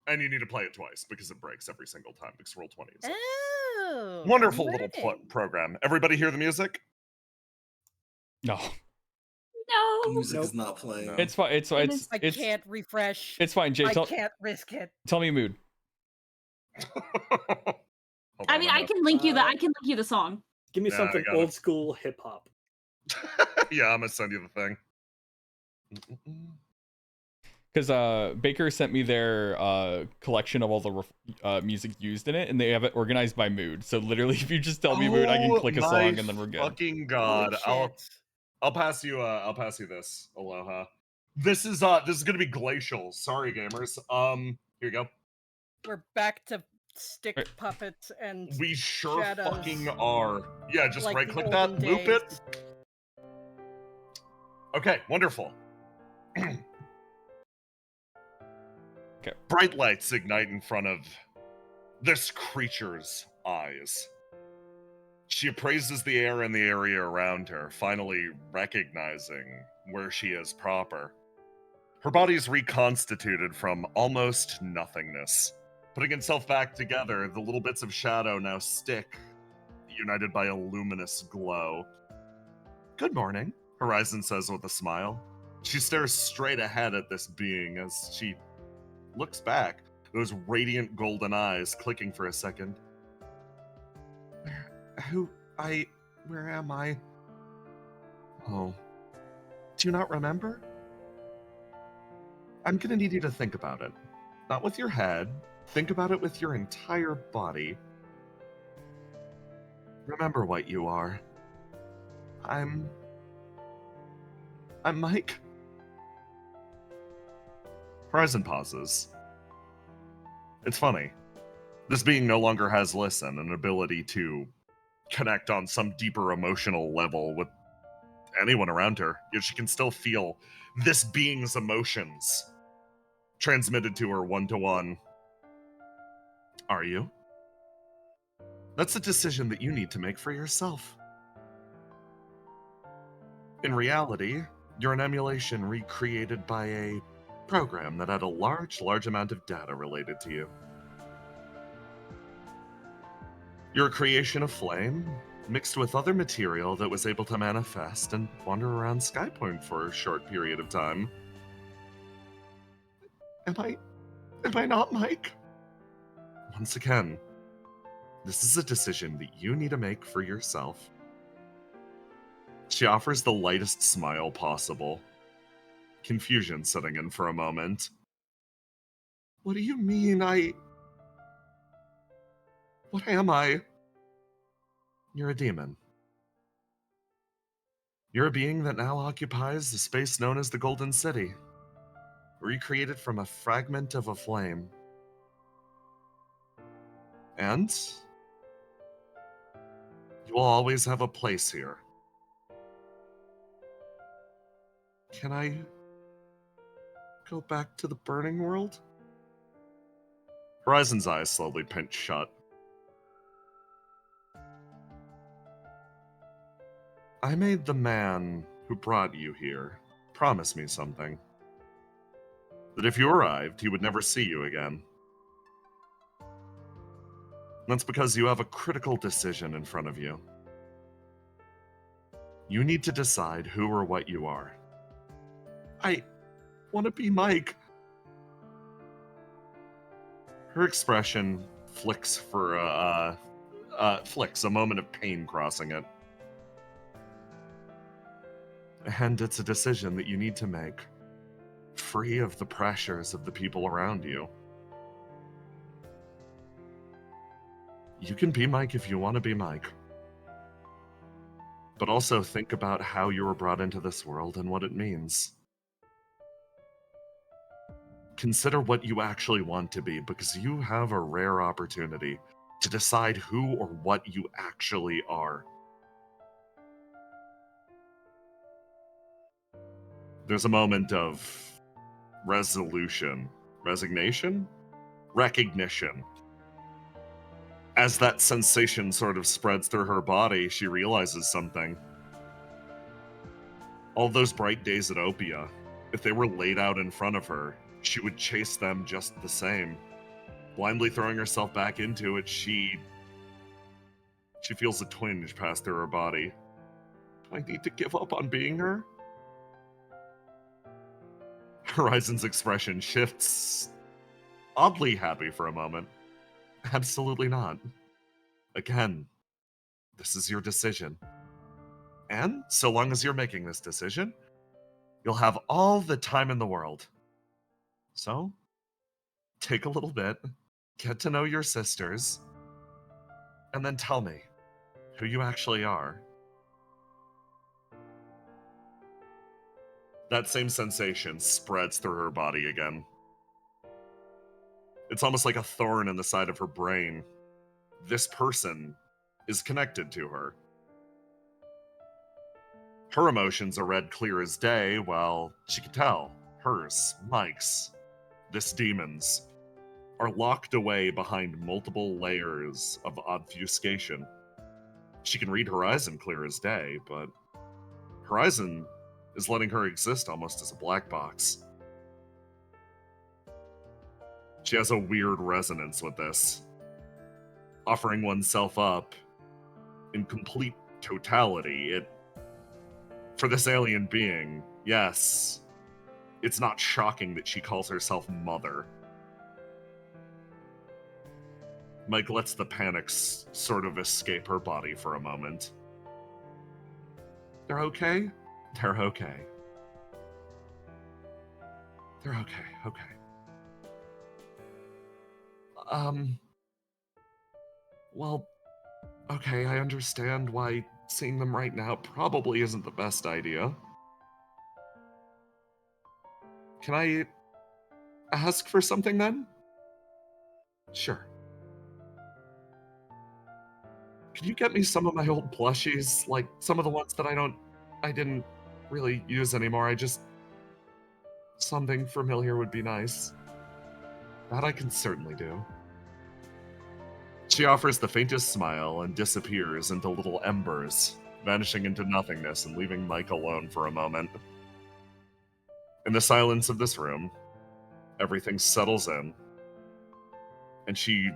And you need to play it twice because it breaks every single time because roll 20 is Oh, wonderful I'm little learning. program. Everybody hear the music? No. No. Music Nope. is not playing. No. It's fine. It's fine. It's I it's can't refresh. it's fine. Jay, I tell can't risk it. me mood. Hold I on, mean, I'm I gonna- can link you the song. Give me Yeah, I something got it. old school hip hop. Yeah, I'm gonna send you the thing. Because Baker sent me their collection of all the music used in it, and they have it organized by mood. So literally, if you just tell me mood, I can click a my song, and then we're good. Fucking Holy god! shit. I'll pass you this. Aloha. This is gonna be glacial. Sorry, gamers. Here you go. We're back to stick Right. puppets and We sure shadows. fucking are. Yeah, just like right the click that, olden loop days. it. Okay, wonderful. Okay. Bright lights ignite in front of this creature's eyes. She appraises the air and the area around her, finally recognizing where she is proper. Her body is reconstituted from almost nothingness. Putting itself back together, the little bits of shadow now stick, united by a luminous glow. Good morning, Horizon says with a smile. She stares straight ahead at this being as she looks back, those radiant golden eyes clicking for a second. Where am I? Oh, do you not remember? I'm gonna need you to think about it. Not with your head. Think about it with your entire body. Remember what you are. I'm Mike. Horizon pauses. It's funny. This being no longer has listen, an ability to connect on some deeper emotional level with anyone around her. Yet she can still feel this being's emotions transmitted to her one-to-one. Are you? That's a decision that you need to make for yourself. In reality, you're an emulation recreated by a program that had a large amount of data related to you. You're a creation of flame, mixed with other material that was able to manifest and wander around Skypoint for a short period of time. Am I not Mike? Once again, this is a decision that you need to make for yourself. She offers the lightest smile possible. Confusion setting in for a moment. What do you mean What am I? You're a demon. You're a being that now occupies the space known as the Golden City, recreated from a fragment of a flame. And you will always have a place here. Can I go back to the burning world? Horizon's eyes slowly pinch shut. I made the man who brought you here promise me something. That if you arrived, he would never see you again. That's because you have a critical decision in front of you. You need to decide who or what you are. I want to be Mike. Her expression flicks for a moment of pain crossing it. And it's a decision that you need to make, free of the pressures of the people around you. You can be Mike if you want to be Mike. But also think about how you were brought into this world and what it means. Consider what you actually want to be, because you have a rare opportunity to decide who or what you actually are. There's a moment of resignation, recognition. As that sensation sort of spreads through her body, she realizes something. All those bright days at Opia, if they were laid out in front of her, she would chase them just the same. Blindly throwing herself back into it, she feels a twinge pass through her body. Do I need to give up on being her? Horizon's expression shifts, oddly happy for a moment. Absolutely not. Again, this is your decision. And so long as you're making this decision, you'll have all the time in the world. So, take a little bit, get to know your sisters, and then tell me who you actually are. That same sensation spreads through her body again. It's almost like a thorn in the side of her brain. This person is connected to her. Her emotions are red clear as day, while she can tell hers, Mike's, this demon's, are locked away behind multiple layers of obfuscation. She can read Horizon clear as day, but Horizon is letting her exist almost as a black box. She has a weird resonance with this. Offering oneself up in complete totality, for this alien being, yes, it's not shocking that she calls herself Mother. Mike lets the panics sort of escape her body for a moment. They're okay? They're okay. They're okay, okay. Well, okay, I understand why seeing them right now probably isn't the best idea. Can I ask for something then? Sure. Can you get me some of my old plushies? Like, some of the ones that I didn't really use anymore. Something familiar would be nice. That I can certainly do. She offers the faintest smile and disappears into little embers, vanishing into nothingness and leaving Mike alone for a moment. In the silence of this room, everything settles in, and she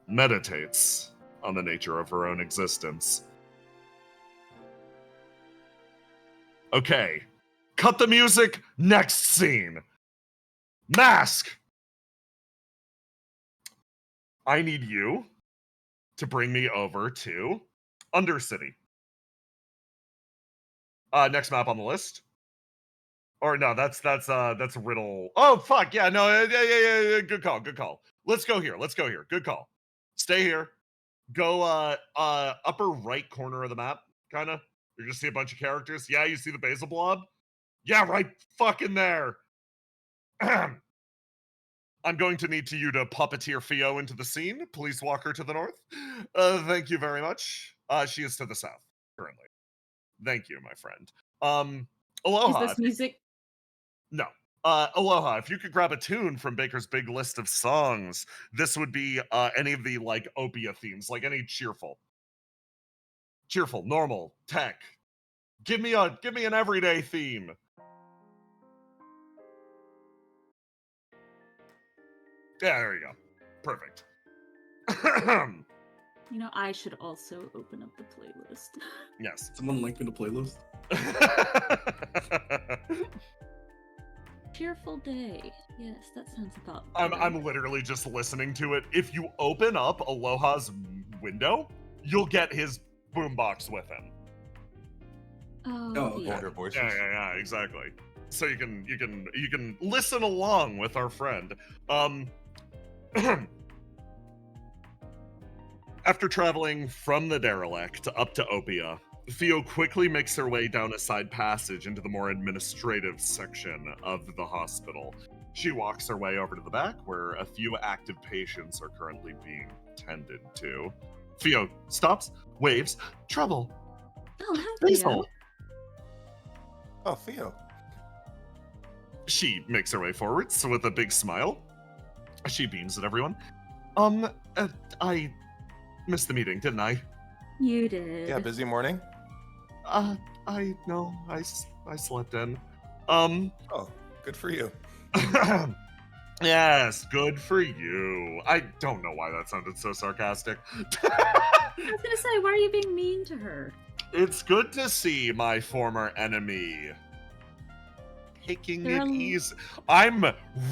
meditates on the nature of her own existence. Okay, cut the music, next scene. Mask! I need you to bring me over to Undercity. Next map on the list. Or no, that's Riddle. Oh fuck, yeah, no, yeah, good call. Let's go here. Good call. Stay here. Go upper right corner of the map, kinda. You're gonna see a bunch of characters. Yeah, you see the basal blob? Yeah, right fucking there. I'm going to need you to puppeteer Fio into the scene. Please walk her to the north. Thank you very much. She is to the south, currently. Thank you, my friend. Aloha. Is this music? No. Aloha, if you could grab a tune from Baker's big list of songs, this would be any of the, like, Opia themes, like any cheerful, normal, tech. Give me an everyday theme. Yeah, there you go. Perfect. You know, I should also open up the playlist. Yes. Someone link me the playlist. cheerful day. Yes, that sounds about. I'm literally just listening to it. If you open up Aloha's window, you'll get his boombox with him. Oh, okay. dear. Older voices. Yeah, exactly. So you can listen along with our friend. After traveling from the derelict up to Opia, Theo quickly makes her way down a side passage into the more administrative section of the hospital. She walks her way over to the back, where a few active patients are currently being tended to. Theo stops, waves, trouble. Oh, hi, Basil. Theo. Oh, Theo. She makes her way forwards with a big smile. She beams at everyone. I missed the meeting, didn't I? You did. Yeah, busy morning. I slept in. Oh, good for you. Yes, good for you. I don't know why that sounded so sarcastic. I was gonna say, why are you being mean to her? It's good to see my former enemy taking They're it a- easy. I'm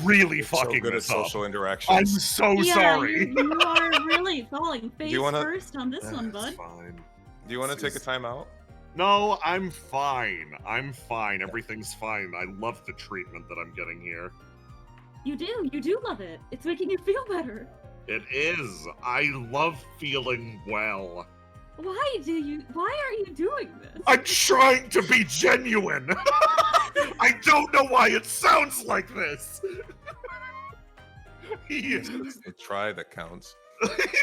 really So fucking good at this up. social interactions. I'm so Yeah, sorry. you are really falling face wanna- first on this one, That's bud. fine. Do you want to take a time out? No, I'm fine. I'm fine. Everything's fine. I love the treatment that I'm getting here. You do love it. It's making you feel better. It is. I love feeling well. Why are you doing this? I'm trying to be genuine. I don't know why it sounds like this. He It's the try that counts.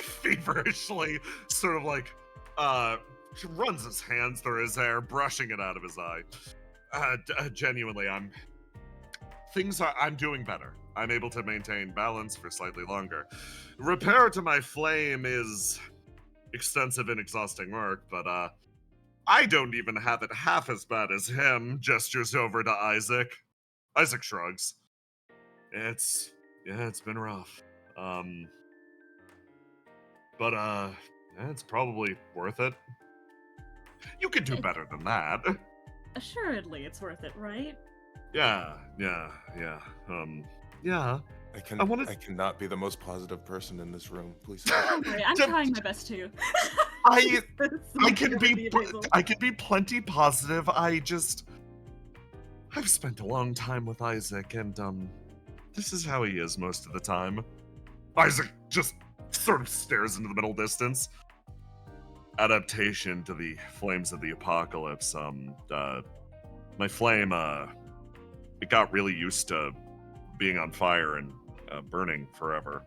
feverishly sort of like runs his hands through his hair, brushing it out of his eye. Genuinely, I'm doing better. I'm able to maintain balance for slightly longer. Repair to my flame is extensive and exhausting work, but I don't even have it half as bad as him. Gestures over to Isaac. Isaac shrugs. It's been rough. But it's probably worth it. You could do better than that. Assuredly, it's worth it, right? Yeah. Yeah. I cannot be the most positive person in this room. Please. Don't worry, I'm Just- trying my best too. I can be plenty positive. I've spent a long time with Isaac, and this is how he is most of the time. Isaac just sort of stares into the middle distance. Adaptation to the flames of the apocalypse. My flame, it got really used to being on fire and burning forever.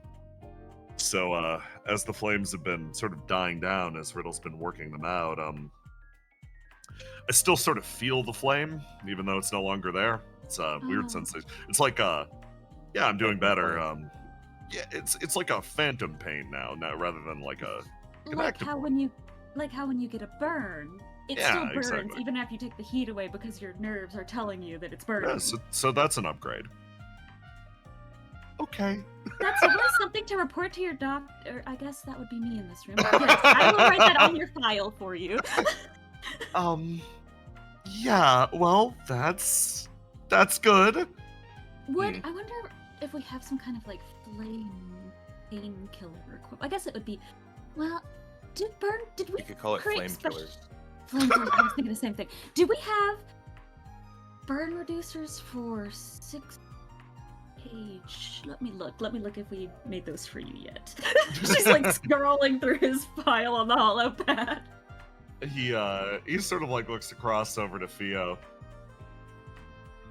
So, as the flames have been sort of dying down, as Riddle's been working them out, I still sort of feel the flame, even though it's no longer there. It's a weird Oh. sensation. It's like, yeah, I'm doing better. Yeah, it's like a phantom pain now, rather than like a Like active how when you get a burn, it Yeah, still burns exactly. even after you take the heat away because your nerves are telling you that it's burning. yeah, so that's an upgrade. Okay. That's something to report to your doctor. I guess that would be me in this room. Yes, I will write that on your file for you. Yeah, well, that's good. I wonder if we have some kind of like flame painkiller. I guess it would be. Well, did we? You could call it create flame special- killers. Flame killers. I was thinking the same thing. Do we have burn reducers for 6 page? Let me look if we made those for you yet. She's like scrolling through his file on the hollow pad. He sort of like looks across over to Theo.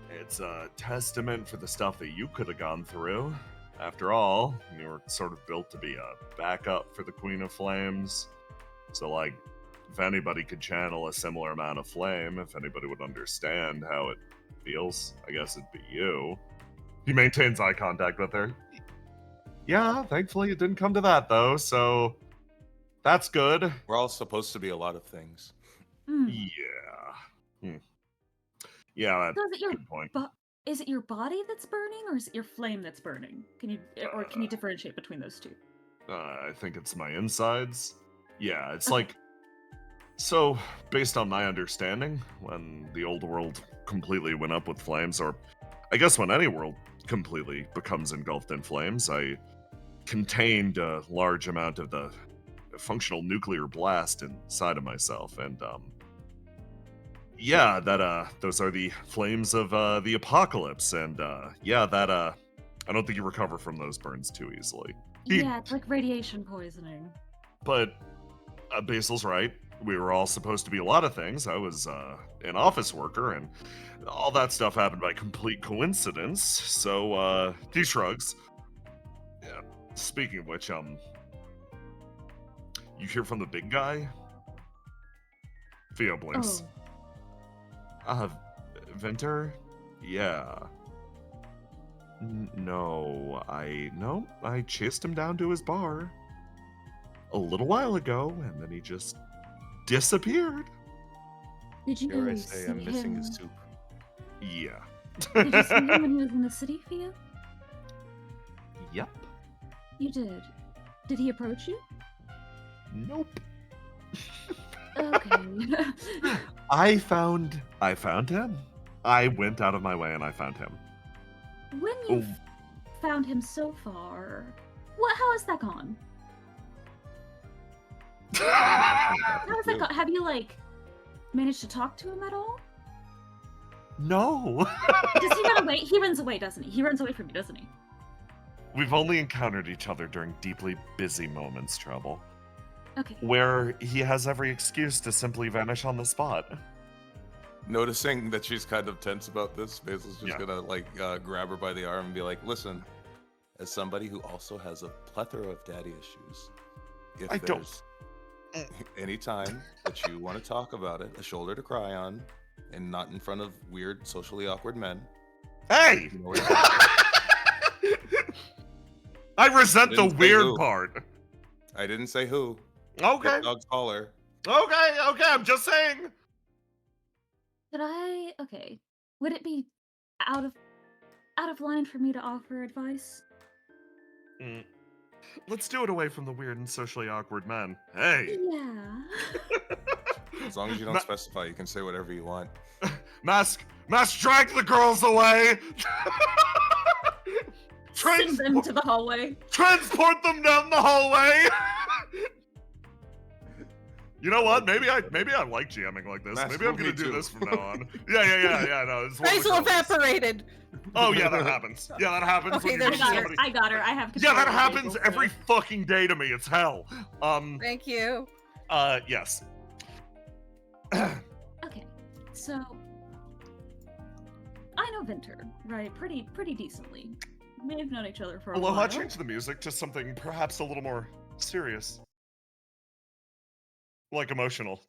It's a testament for the stuff that you could have gone through. After all, you were sort of built to be a backup for the Queen of Flames. So, like, if anybody could channel a similar amount of flame, if anybody would understand how it feels, I guess it'd be you. He maintains eye contact with her. Yeah, thankfully it didn't come to that, though, so that's good. We're all supposed to be a lot of things. Hmm. Yeah. Yeah, that's So is it your a good point. Is it your body that's burning, or is it your flame that's burning? Can you differentiate between those two? I think it's my insides. Yeah, it's like... So, based on my understanding, when the old world completely went up with flames, or I guess when any world completely becomes engulfed in flames, I contained a large amount of the functional nuclear blast inside of myself, and yeah, those are the flames of the apocalypse, and yeah, I don't think you recover from those burns too easily. Yeah, it's like radiation poisoning. But Basil's right. We were all supposed to be a lot of things. I was an office worker, and all that stuff happened by complete coincidence. So he shrugs. Yeah. Speaking of which, you hear from the big guy? Theo blinks. Venter? Yeah. No, I chased him down to his bar a little while ago, and then he just disappeared. Did you Dare I see say I'm missing his soup? Yeah. Did you see him when he was in the city, Theo? Yep. You did. Did he approach you? Nope. Okay. I found him. I went out of my way and I found him. When you've found him so far, how has that gone? How has that gone? Have you, like, managed to talk to him at all? No. Does he run away? He runs away, doesn't he? He runs away from you, doesn't he? We've only encountered each other during deeply busy moments, Trouble, Okay. where he has every excuse to simply vanish on the spot. Noticing that she's kind of tense about this, Basil's just Yeah. gonna like grab her by the arm and be like, "Listen, as somebody who also has a plethora of daddy issues, if I don't- there's any time that you want to talk about it, a shoulder to cry on, and not in front of weird, socially awkward men, Hey! you know where to go." I resent the Didn't say weird who. part. I didn't say who. Okay. Big dog's collar. Okay, I'm just saying. Okay. Would it be out of line for me to offer advice? Let's do it away from the weird and socially awkward men. Hey. Yeah. As long as you don't specify, you can say whatever you want. Mask, drag the girls away. Send them to the hallway. Transport them down the hallway. You know what? Maybe I like GMing like this. Mask Maybe I'm will gonna be do too. this from now on. Yeah. No, it's one of the Basil girls. evaporated. Oh yeah, that happens. Yeah, that happens. Okay, when you there meet you go. somebody. I got her. I have Yeah, control that of happens Basil, every so- fucking day to me. It's hell. Thank you. Yes. Okay, so I know Vinter, right? Pretty decently. We've known each other for a Aloha, while. change the music to something perhaps a little more serious. Like emotional.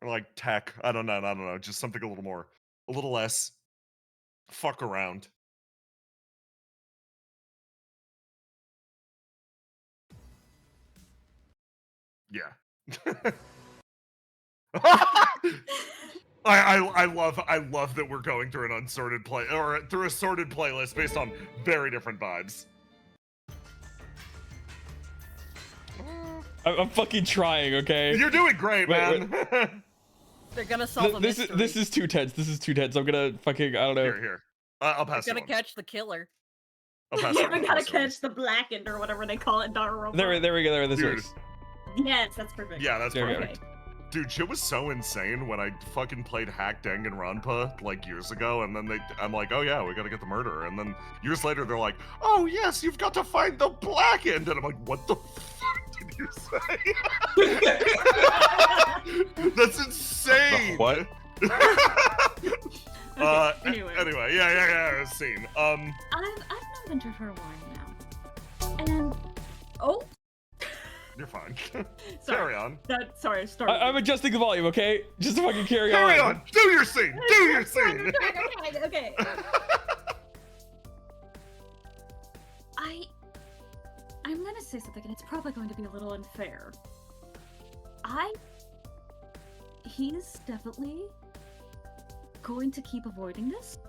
Or like tech. I don't know. Just something a little less fuck around. Yeah. I love that we're going through an unsorted through a sorted playlist based on very different vibes. I'm fucking trying, okay? You're doing great, Wait, man. They're gonna solve a mystery. This is too tense. I'm gonna fucking, I don't know. Here. I'll They're pass gonna you on. catch the killer. I'll pass Yeah, you we on. gotta catch the blackened or whatever they call it, Darrow. There we go. This Dude. works. Yes, that's perfect. Yeah, that's There we go. perfect. Dude, shit was so insane when I fucking played Hack Danganronpa like years ago, and then I'm like, oh yeah, we gotta get the murderer, and then years later they're like, oh yes, you've got to find the blackened, and I'm like, what the fuck did you say? That's insane. What? Anyway, yeah, scene. I've known Vinter for a while now, and You're fine. sorry. Carry on. Sorry, I'm adjusting the volume, okay? Just to fucking carry Carry on. Do your scene. Do your scene. Okay. I'm gonna say something, and it's probably going to be a little unfair. He's definitely going to keep avoiding this.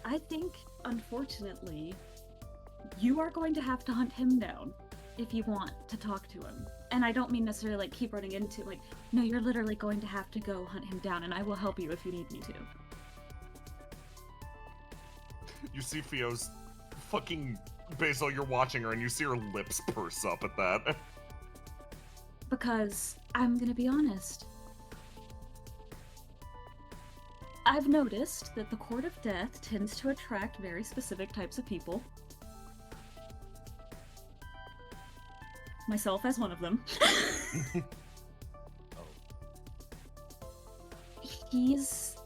I think, unfortunately, you are going to have to hunt him down if you want to talk to him. And I don't mean necessarily like keep running into no, you're literally going to have to go hunt him down, and I will help you if you need me to. You see Fio's fucking Basil, you're watching her and you see her lips purse up at that. Because I'm gonna be honest. I've noticed that the Court of Death tends to attract very specific types of people. Myself as one of them. He's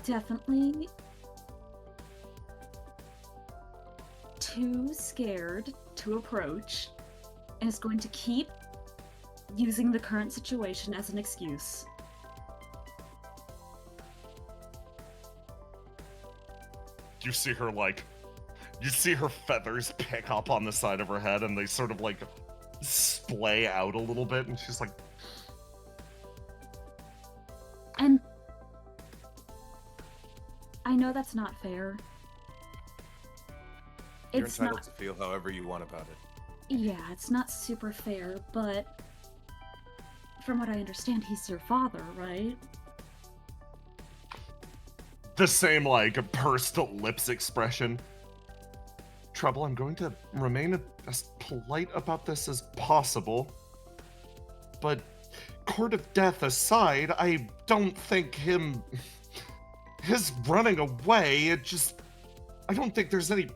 definitely too scared to approach and is going to keep using the current situation as an excuse. You see her you see her feathers pick up on the side of her head and they sort of splay out a little bit and she's like, and I know that's not fair. You're It's entitled not, to feel however you want about it. yeah, it's not super fair, but from what I understand, he's your father, right? the same pursed lips expression. Trouble, I'm going to remain as polite about this as possible. But Court of Death aside, I don't think his running away, I don't think there's any...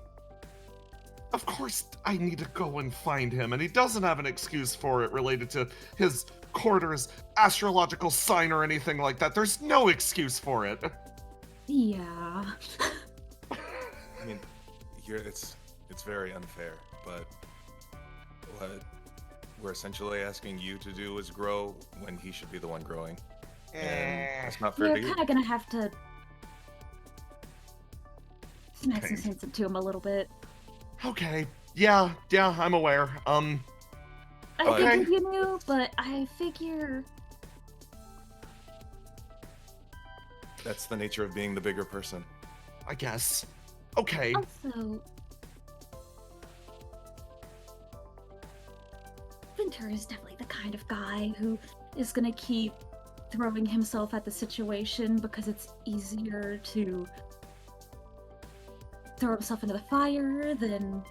Of course I need to go and find him, and he doesn't have an excuse for it related to his quarter's astrological sign or anything like that. There's no excuse for it. Yeah. I mean, it's very unfair, but what we're essentially asking you to do is grow when he should be the one growing. And it's not fair You're to you. kind of gonna have to smack some sense into him a little bit. Okay. Yeah, I'm aware. I Okay. figured you knew, but I figure... That's the nature of being the bigger person. I guess. Okay. Also... Winter is definitely the kind of guy who is gonna keep throwing himself at the situation because it's easier to throw himself into the fire than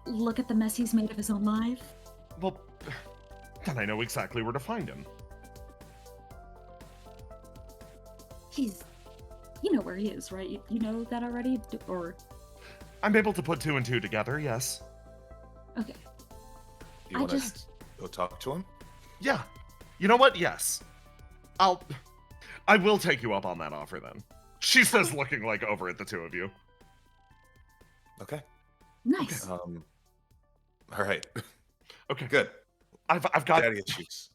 look at the mess he's made of his own life. Well, then I know exactly where to find him. You know where he is, right? You know that already? Or... I'm able to put two and two together, yes. Okay. You I want just... to go talk to him? Yeah. You know what? Yes. I will take you up on that offer then. She says, looking over at the two of you. Okay. Nice. All right. Okay. Good. I've got Daddy issues.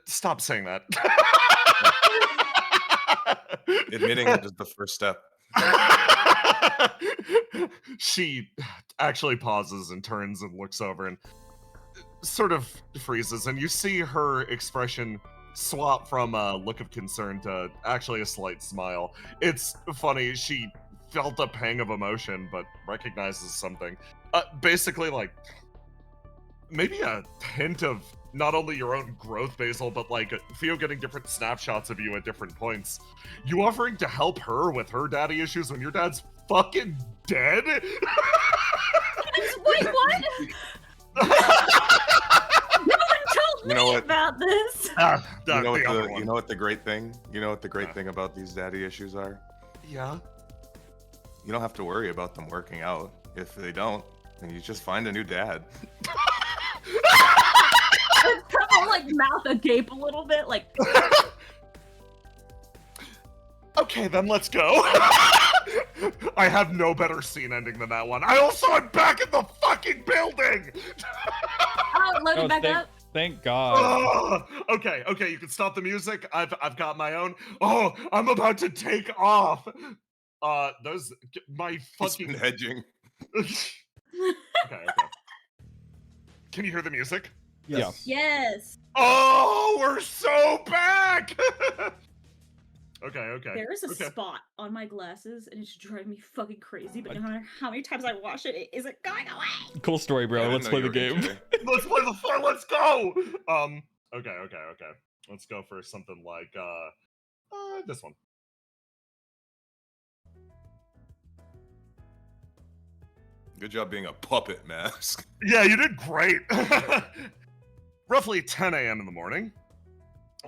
Stop saying that. Admitting it is the first step. She actually pauses and turns and looks over and sort of freezes, and you see her expression swap from a look of concern to actually a slight smile. It's funny, she felt a pang of emotion, but recognizes something. Basically, maybe a hint of not only your own growth, Basil, but Theo getting different snapshots of you at different points. You offering to help her with her daddy issues when your dad's fucking dead? Wait, what? No one told You know me what? about this. You know what the great thing? You know what the great thing about these daddy issues are? Yeah. You don't have to worry about them working out. If they don't, then you just find a new dad. Mouth agape a little bit, Okay, then let's go. I have no better scene ending than that one. I also am back in the fucking building. Load it back up. Thank God. Okay, you can stop the music. I've got my own. Oh, I'm about to take off. My He's fucking been hedging. Okay. Can you hear the music? Yeah. Yes. Oh, we're so back. Okay. There is a Okay. spot on my glasses, and it's driving me fucking crazy. But no matter how many times I wash it, it isn't going away. Cool story, I bro. didn't Let's know play you the were game. gay. Let's play the fun. Let's go. Okay. Let's go for something like this one. Good job being a puppet, Mask. Yeah, you did great. Roughly 10 a.m. in the morning.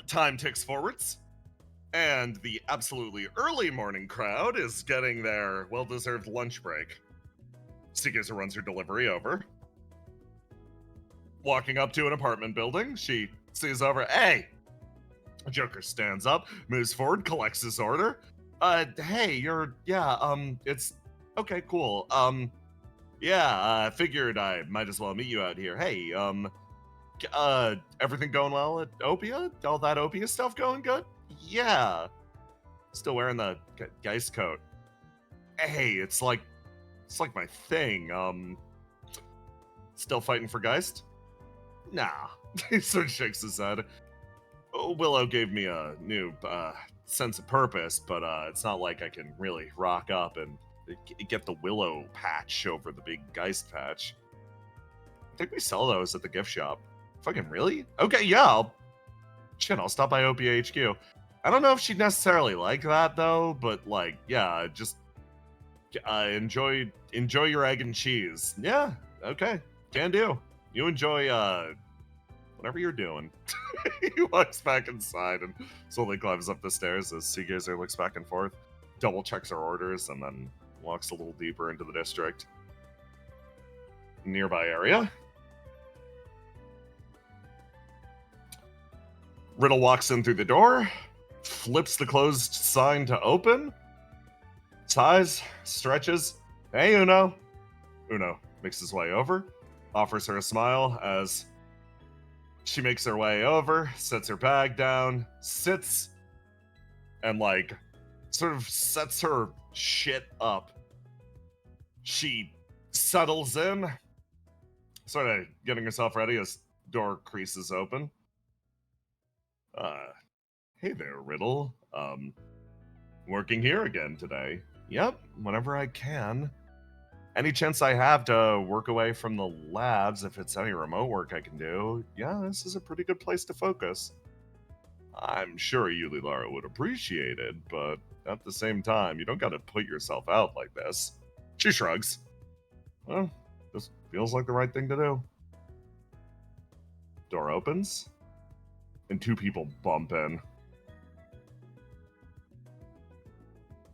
Time ticks forwards. And the absolutely early morning crowd is getting their well-deserved lunch break. Seegazer runs her delivery over. Walking up to an apartment building, she sees over, hey! Joker stands up, moves forward, collects his order. Hey, it's, okay, cool. I figured I might as well meet you out here. Hey, everything going well at Opia? All that Opia stuff going good? Yeah. Still wearing the Geist coat. Hey, it's like my thing. Still fighting for Geist? Nah. He sort of shakes his head. Willow gave me a new sense of purpose, but it's not like I can really rock up and get the Willow patch over the big Geist patch. I think we sell those at the gift shop. Fucking really? Okay, yeah, I'll stop by Opia HQ. I don't know if she'd necessarily like that, though, but, like, yeah, just enjoy your egg and cheese. Yeah, okay, can do. You enjoy, whatever you're doing. He walks back inside and slowly climbs up the stairs as Seagazer looks back and forth, double checks her orders, and then walks a little deeper into the district. Nearby area. Riddle walks in through the door, flips the closed sign to open, sighs, stretches. Hey, Uno. Uno makes his way over, offers her a smile as she makes her way over, sets her bag down, sits, and, like, sort of sets her shit up. She settles in, sort of getting herself ready as door creases open. Hey there, Riddle. Working here again today. Yep, whenever I can. Any chance I have to work away from the labs, if it's any remote work I can do, yeah, this is a pretty good place to focus. I'm sure Yuli Lara would appreciate it, but at the same time, you don't gotta put yourself out like this. She shrugs. Well, this feels like the right thing to do. Door opens, and two people bump in.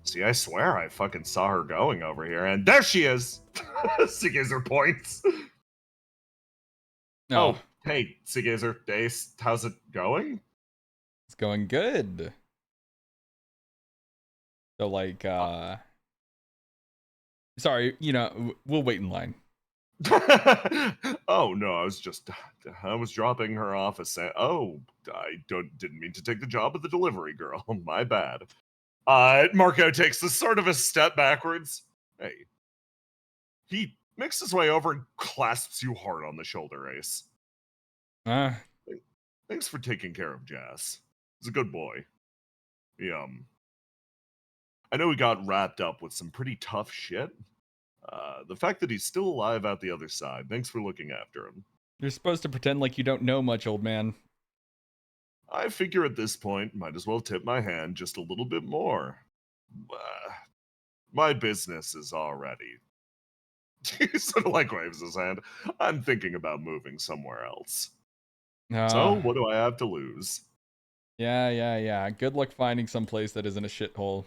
See, I swear I fucking saw her going over here, and there she is! Seagazer points. No. Oh, hey, Seagazer, Ace, how's it going? It's going good. So, like, sorry, we'll wait in line. Oh, no, I was dropping her off I didn't mean to take the job of the delivery girl. My bad. Marco takes this sort of a step backwards. Hey. He makes his way over and clasps you hard on the shoulder, Ace. Thanks for taking care of Jazz. He's a good boy. I know he got wrapped up with some pretty tough shit. The fact that he's still alive out the other side, thanks for looking after him. You're supposed to pretend like you don't know much, old man. I figure at this point, might as well tip my hand just a little bit more. My business is already... He sort of like waves his hand. I'm thinking about moving somewhere else. So, what do I have to lose? Yeah. Good luck finding some place that isn't a shithole.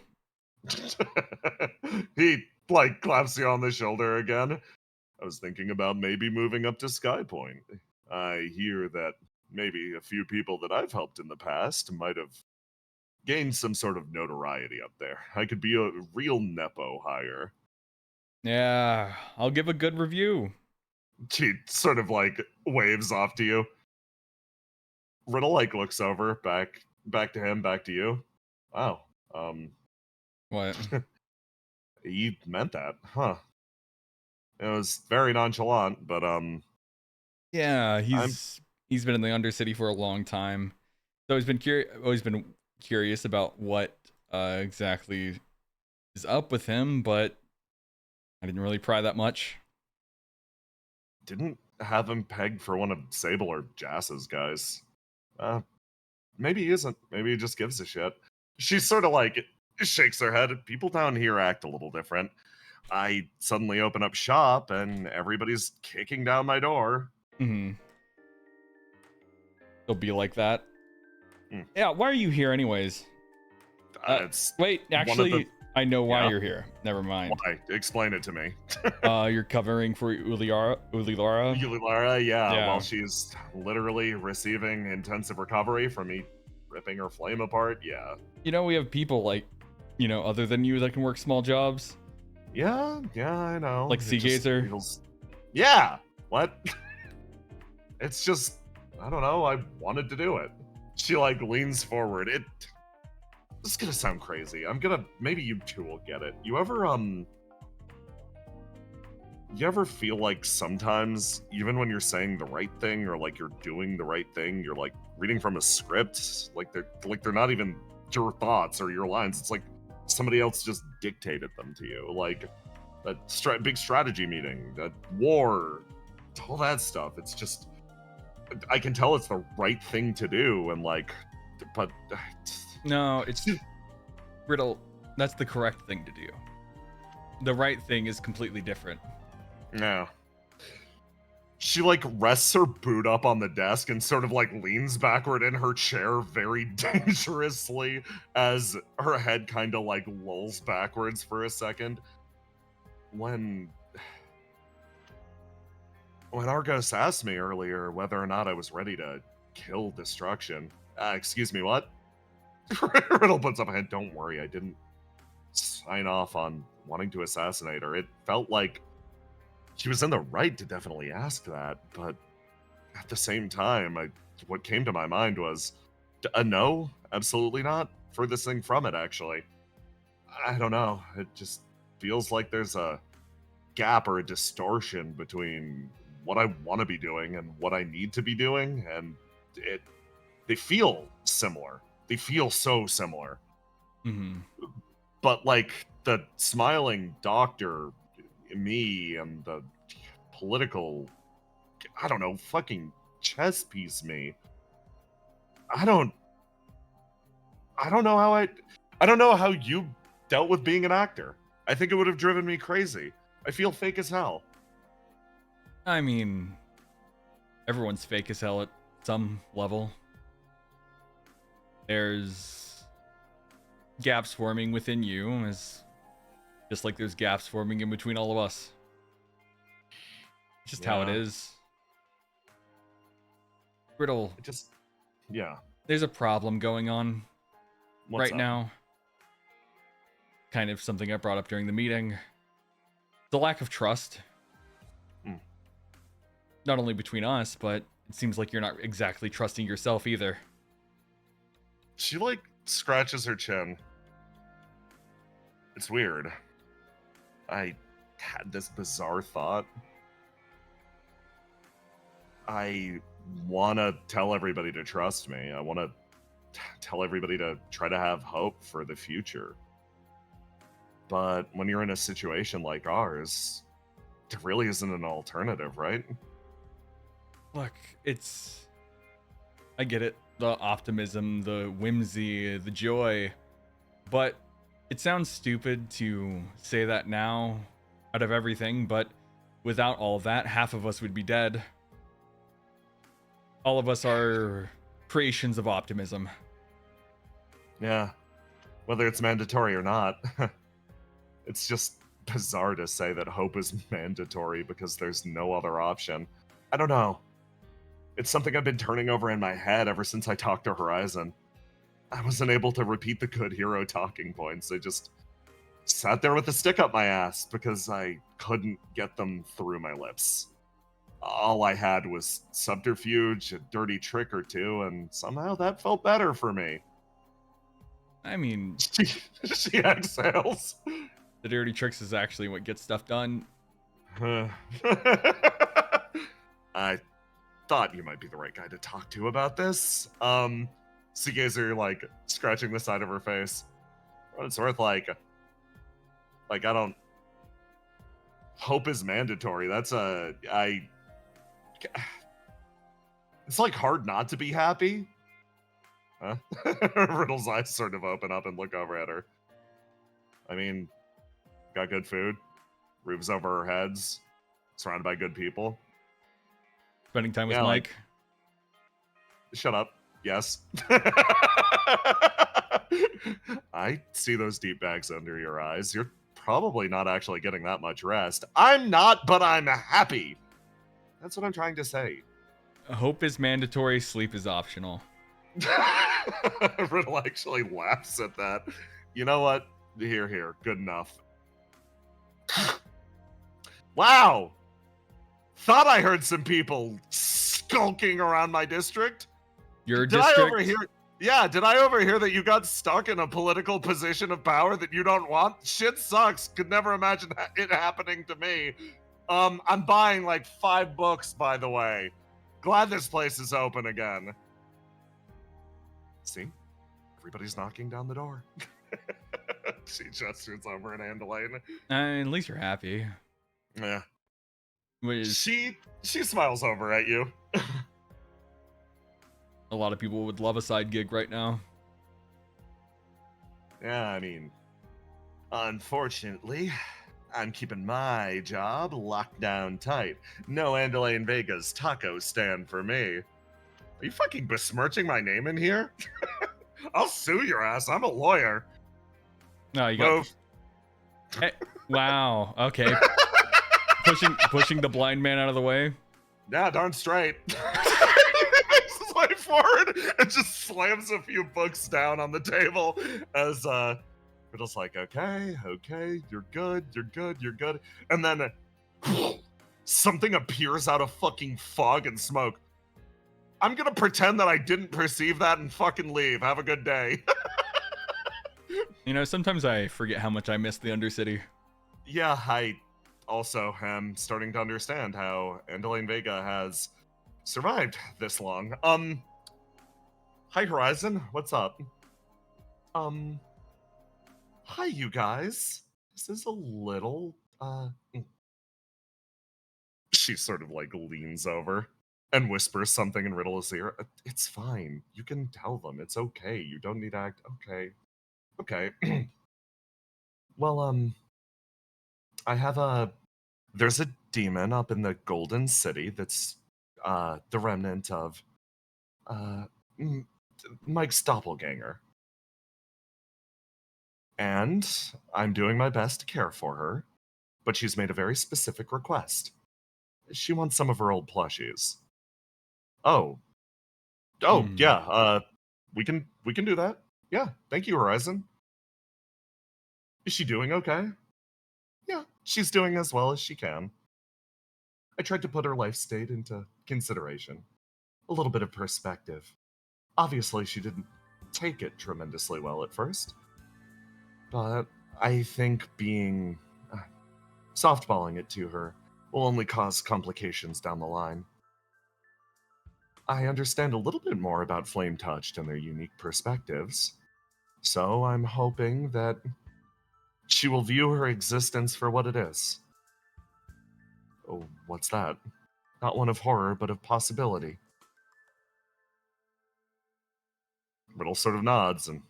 He, like, claps you on the shoulder again. I was thinking about maybe moving up to Sky Point. I hear that maybe a few people that I've helped in the past might have gained some sort of notoriety up there. I could be a real Nepo hire. Yeah, I'll give a good review. She sort of, like, waves off to you. Riddle, like, looks over, back to him, back to you. Wow, What? You meant that, huh? It was very nonchalant, but, Yeah, he's been in the Undercity for a long time. So he's been always been curious about what exactly is up with him, but I didn't really pry that much. Didn't have him pegged for one of Sable or Jass's guys. Maybe he isn't. Maybe he just gives a shit. She sort of, like, shakes her head. People down here act a little different. I suddenly open up shop and everybody's kicking down my door. Mm-hmm. It'll be like that. Mm. Yeah, why are you here anyways? It's Wait, one of actually, the- I know why Yeah? you're here. Never mind. Why? Explain it to me. You're covering for Ulilara? Yulilara, yeah, while Yeah. she's literally receiving intensive recovery from me ripping her flame apart, yeah. You know, we have people like, other than you that can work small jobs. Yeah, I know. Like It Sea just Gazer? feels- Yeah, what? It's just, I don't know, I wanted to do it. She, like, leans forward. This is gonna sound crazy. Maybe you two will get it. You ever feel like sometimes, even when you're saying the right thing or like you're doing the right thing, you're like reading from a script, like they're not even your thoughts or your lines. It's like somebody else just dictated them to you, like that big strategy meeting, that war, all that stuff. It's just, I can tell it's the right thing to do, and like, but No, it's Riddle. That's the correct thing to do. The right thing is completely different. no. She like rests her boot up on the desk and sort of like leans backward in her chair very dangerously as her head kind of like lulls backwards for a second. When Argos asked me earlier whether or not I was ready to kill destruction, excuse me, what? Riddle puts up a hand. Don't worry, I didn't sign off on wanting to assassinate her. It felt like she was in the right to definitely ask that, but at the same time, what came to my mind was a no, absolutely not. Furthest thing from it, actually. I don't know. It just feels like there's a gap or a distortion between what I want to be doing and what I need to be doing, and they feel similar. They feel so similar. Mm-hmm. But like the smiling doctor, me, and the political, I don't know, fucking chess piece me. I don't know how you dealt with being an actor. I think it would have driven me crazy. I feel fake as hell. I mean, everyone's fake as hell at some level. There's gaps forming within you, just like there's gaps forming in between all of us. It's just how it Yeah. is. Riddle, Yeah. there's a problem going on What's right up? now. Kind of something I brought up during the meeting. The lack of trust. Hmm. Not only between us, but it seems like you're not exactly trusting yourself either. She like scratches her chin. It's weird. I had this bizarre thought. I want to tell everybody to trust me. I want to tell everybody to try to have hope for the future. But when you're in a situation like ours, there really isn't an alternative, right? Look, I get it. The optimism, the whimsy, the joy. But it sounds stupid to say that now out of everything, but without all that, half of us would be dead. All of us are creations of optimism. Yeah. Whether it's mandatory or not. It's just bizarre to say that hope is mandatory because there's no other option. I don't know. It's something I've been turning over in my head ever since I talked to Horizon. I wasn't able to repeat the good hero talking points. I just sat there with a stick up my ass because I couldn't get them through my lips. All I had was subterfuge, a dirty trick or two, and somehow that felt better for me. I mean, She exhales. the dirty tricks is actually what gets stuff done. I thought you might be the right guy to talk to about this. Seagazer, like, scratching the side of her face. What it's worth, like, I don't... Hope is mandatory. It's like hard not to be happy. Huh? Riddle's eyes sort of open up and look over at her. I mean, got good food? roofs over our heads, surrounded by good people. Spending time with Yeah, Mike. Shut up. Yes. I see those deep bags under your eyes. You're probably not actually getting that much rest. I'm not, but I'm happy. That's what I'm trying to say. Hope is mandatory, sleep is optional. Riddle actually laughs at that. You know what? Here. Good enough. Wow! Thought I heard some people skulking around my district. Your Did district? I overhear? Yeah, did I overhear that you got stuck in a political position of power that you don't want? Shit sucks. Could never imagine it happening to me. I'm buying like 5 books, by the way. Glad this place is open again. See? Everybody's knocking down the door. She gestures over at Andalaine. At least you're happy. Yeah. Which is, She smiles over at you. a lot of people would love a side gig right now. Yeah, I mean, unfortunately, I'm keeping my job locked down tight. No Andalaine Vega's taco stand for me. Are you fucking besmirching my name in here? I'll sue your ass. I'm a lawyer. No, you got. Move. Hey, wow. Okay. pushing the blind man out of the way. Yeah, darn straight. He makes his way forward and just slams a few books down on the table as Riddle's like, okay, you're good. And then something appears out of fucking fog and smoke. I'm gonna pretend that I didn't perceive that and fucking leave. Have a good day. You know, sometimes I forget how much I miss the Undercity. Yeah, I also am starting to understand how Andalaine Vega has survived this long. Hi Horizon, what's up? Hi you guys. This is a little, She sort of like leans over and whispers something in Riddle's ear. It's fine. You can tell them. It's okay. You don't need to act. Okay. Well, I have there's a demon up in the Golden City that's, the remnant of, Mike's doppelganger. And I'm doing my best to care for her, but she's made a very specific request. She wants some of her old plushies. Oh, yeah, we can do that. Yeah, thank you, Horizon. Is she doing okay? Yeah, she's doing as well as she can. I tried to put her life state into consideration. A little bit of perspective. Obviously, she didn't take it tremendously well at first. But I think being softballing it to her will only cause complications down the line. I understand a little bit more about Flame Touched and their unique perspectives, so I'm hoping that she will view her existence for what it is. Oh, what's that? Not one of horror, but of possibility. Riddle sort of nods and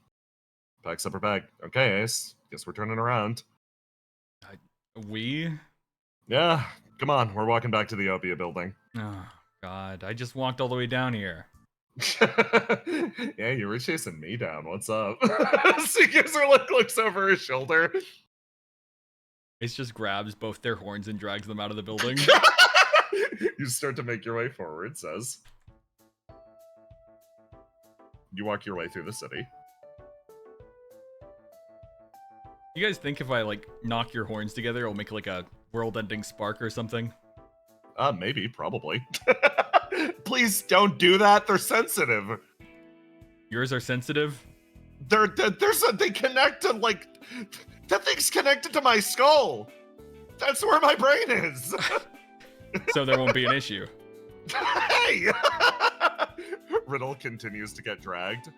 packs up her bag. Okay, Ace, guess we're turning around. We? Yeah, come on, we're walking back to the Opia building. Oh, God. I just walked all the way down here. Yeah, you were chasing me down. What's up? She gives her looks over her shoulder. Ace just grabs both their horns and drags them out of the building. You start to make your way forward, says. You walk your way through the city. You guys think if I, like, knock your horns together, it'll make, like, a world-ending spark or something? Maybe, probably. Please don't do that. They're sensitive. Yours are sensitive? They connect to, like, that thing's connected to my skull. That's where my brain is. So there won't be an issue. Hey! Riddle continues to get dragged.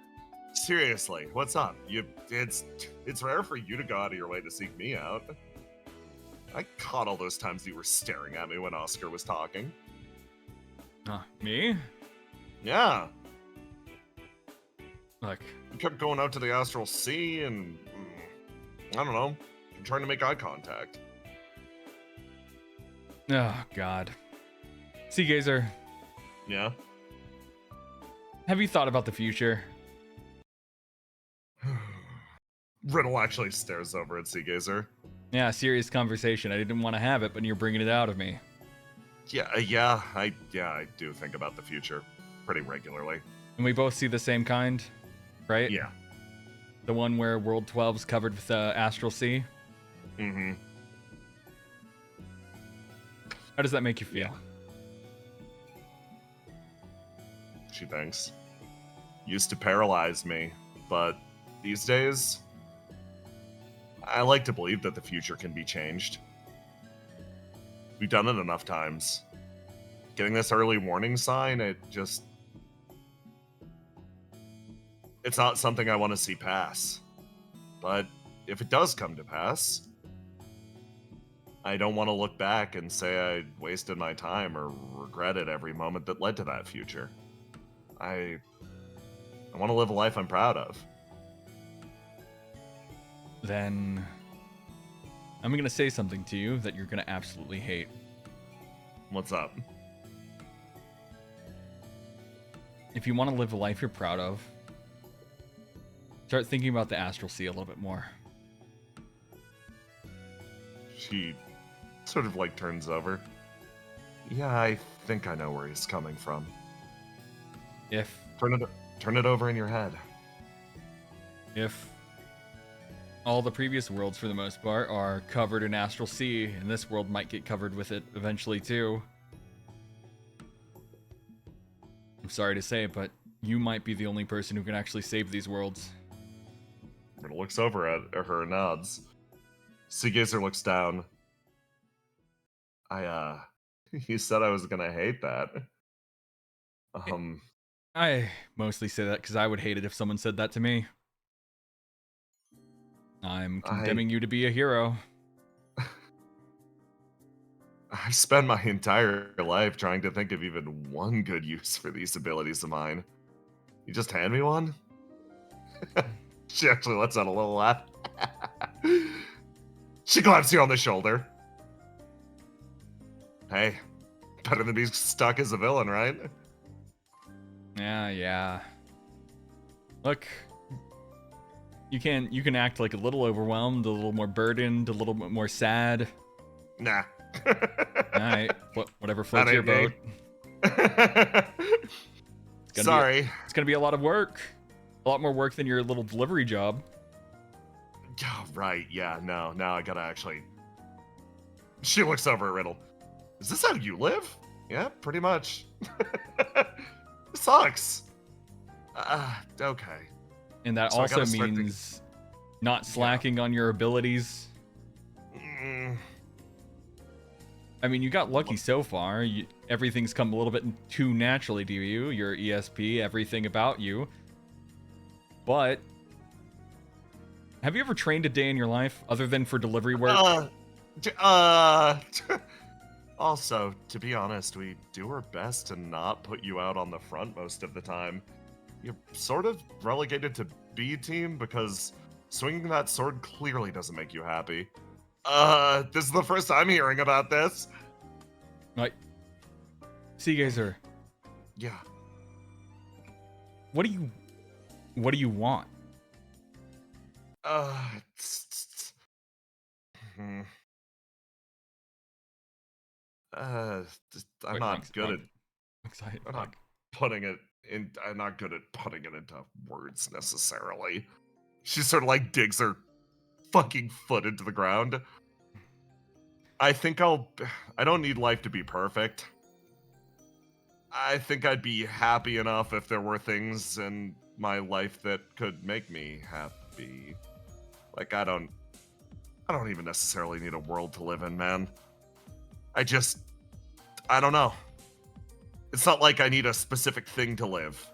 Seriously, what's up? It's rare for you to go out of your way to seek me out. I caught all those times you were staring at me when Oscar was talking. Me? Yeah. Look, You kept going out to the Astral Sea and, I don't know, trying to make eye contact. Oh, God. Sea Gazer, Yeah. have you thought about the future? Riddle actually stares over at Seagazer. Yeah, serious conversation. I didn't want to have it, but you're bringing it out of me. I do think about the future pretty regularly. And we both see the same kind, right? Yeah. The one where World 12's covered with Astral Sea. Mm-hmm. How does that make you feel? She thinks. Used to paralyze me, but these days, I like to believe that the future can be changed. We've done it enough times. Getting this early warning sign, it's not something I want to see pass. But if it does come to pass, I don't want to look back and say I wasted my time or regretted every moment that led to that future. I want to live a life I'm proud of. Then I'm going to say something to you that you're going to absolutely hate. What's up? If you want to live a life you're proud of, start thinking about the Astral Sea a little bit more. She sort of like turns over. Yeah, I think I know where he's coming from. If Turn it over in your head. all the previous worlds, for the most part, are covered in Astral Sea, and this world might get covered with it eventually too. I'm sorry to say it, but you might be the only person who can actually save these worlds. Riddle looks over at her and nods. Seagazer looks down. You said I was gonna hate that. I mostly say that because I would hate it if someone said that to me. I'm condemning you to be a hero. I spent my entire life trying to think of even one good use for these abilities of mine. You just hand me one? She actually lets out a little laugh. She claps you on the shoulder. Hey, better than being stuck as a villain, right? Yeah. Look, you can act like a little overwhelmed, a little more burdened, a little bit more sad. Nah. Alright, whatever floats your boat. Sorry. It's gonna be a lot of work. A lot more work than your little delivery job. Oh, right, yeah, no, now I gotta actually... She looks over at Riddle. Is this how you live? Yeah, pretty much. Sucks. Okay. And that So I also gotta start means not slacking on your abilities. I mean, you got lucky so far. Everything's come a little bit too naturally to you. Your ESP, everything about you. But have you ever trained a day in your life other than for delivery work? Also, to be honest, we do our best to not put you out on the front most of the time. You're sort of relegated to B team because swinging that sword clearly doesn't make you happy. This is the first time hearing about this. Like, Seagazer. Yeah. What do you want? I'm not good at putting it into words necessarily. She sort of like digs her fucking foot into the ground. I don't need life to be perfect. I think I'd be happy enough if there were things in my life that could make me happy. Like, I don't even necessarily need a world to live in, man. I don't know. It's not like I need a specific thing to live,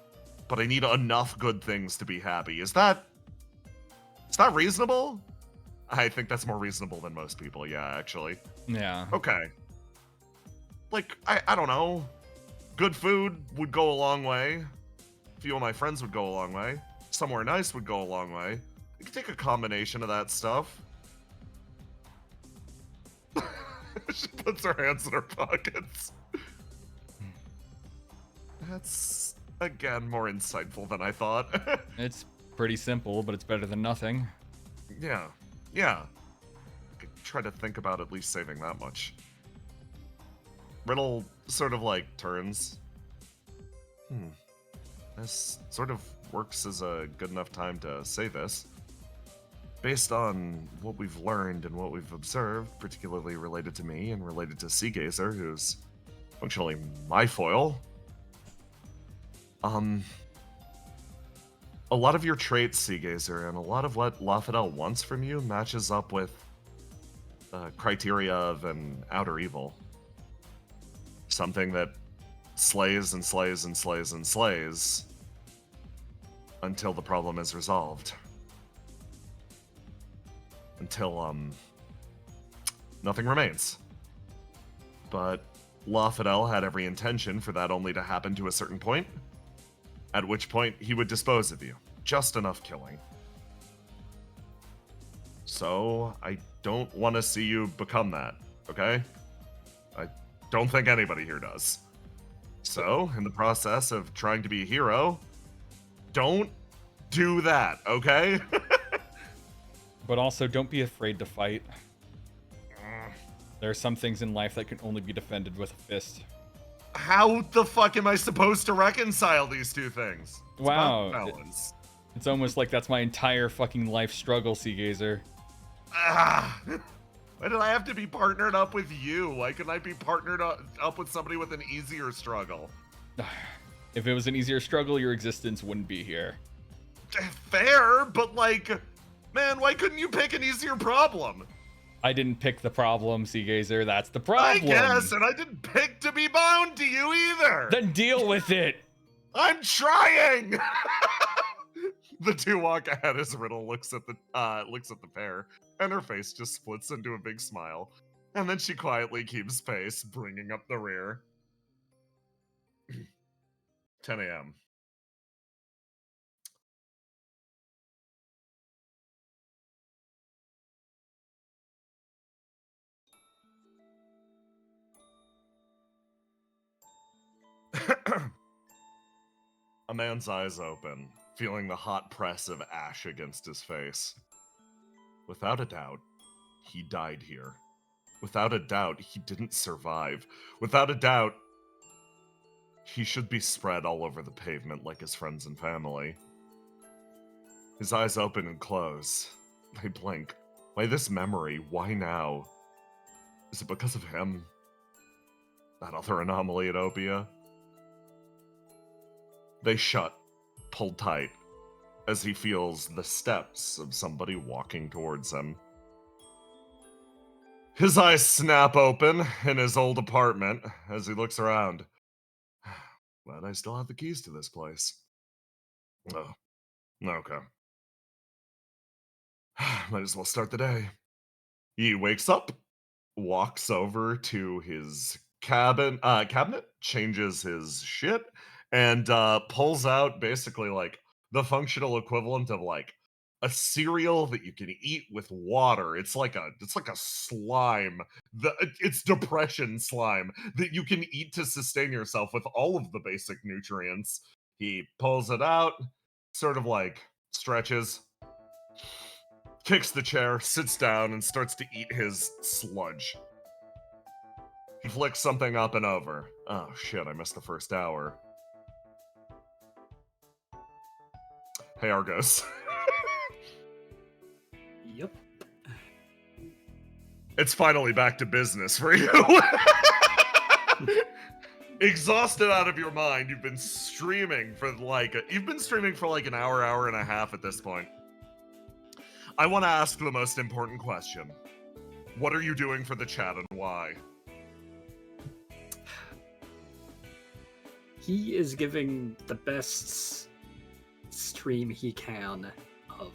but I need enough good things to be happy. Is that reasonable? I think that's more reasonable than most people, yeah, actually. Yeah. Okay. Like, I don't know. Good food would go a long way. A few of my friends would go a long way. Somewhere nice would go a long way. You could take a combination of that stuff. She puts her hands in her pockets. That's, again, more insightful than I thought. It's pretty simple, but it's better than nothing. Yeah. Could try to think about at least saving that much. Riddle sort of like turns. This sort of works as a good enough time to say this. Based on what we've learned and what we've observed, particularly related to me and related to Seagazer, who's functionally my foil, a lot of your traits, Seagazer, and a lot of what Lafadel wants from you matches up with the criteria of an outer evil. Something that slays and slays and slays and slays until the problem is resolved. Until, nothing remains. But Lafadel had every intention for that only to happen to a certain point, at which point he would dispose of you. Just enough killing. So, I don't want to see you become that, okay? I don't think anybody here does. So, in the process of trying to be a hero, don't do that, okay? But also, don't be afraid to fight. There are some things in life that can only be defended with a fist. How the fuck am I supposed to reconcile these two things? It's Wow. about balance. It's almost like that's my entire fucking life struggle, Seagazer. Why did I have to be partnered up with you? Why couldn't I be partnered up with somebody with an easier struggle? If it was an easier struggle, your existence wouldn't be here. Fair, but like, man, why couldn't you pick an easier problem? I didn't pick the problem, Seagazer. That's the problem. I guess, and I didn't pick to be bound to you either. Then deal with it. I'm trying. The two walk ahead as Riddle looks at the pair, and her face just splits into a big smile. And then she quietly keeps pace, bringing up the rear. 10 a.m. A man's eyes open, feeling the hot press of ash against his face. Without a doubt, he died here. Without a doubt, he didn't survive. Without a doubt, he should be spread all over the pavement like his friends and family. His eyes open and close. They blink. Why this memory? Why now? Is it because of him? That other anomaly at Opia? They shut, pulled tight, as he feels the steps of somebody walking towards him. His eyes snap open in his old apartment as he looks around. Glad I still have the keys to this place. Oh, okay. Might as well start the day. He wakes up, walks over to his cabinet, changes his shit, and pulls out basically like the functional equivalent of like a cereal that you can eat with water. It's like a slime. It's depression slime that you can eat to sustain yourself with all of the basic nutrients. He pulls it out, sort of like stretches, kicks the chair, sits down, and starts to eat his sludge. He flicks something up and over. Oh shit, I missed the first hour. Hey, Argos. Yep. It's finally back to business for you. Exhausted out of your mind, you've been streaming for like an hour and a half at this point. I want to ask the most important question. What are you doing for the chat and why? He is giving the best stream he can of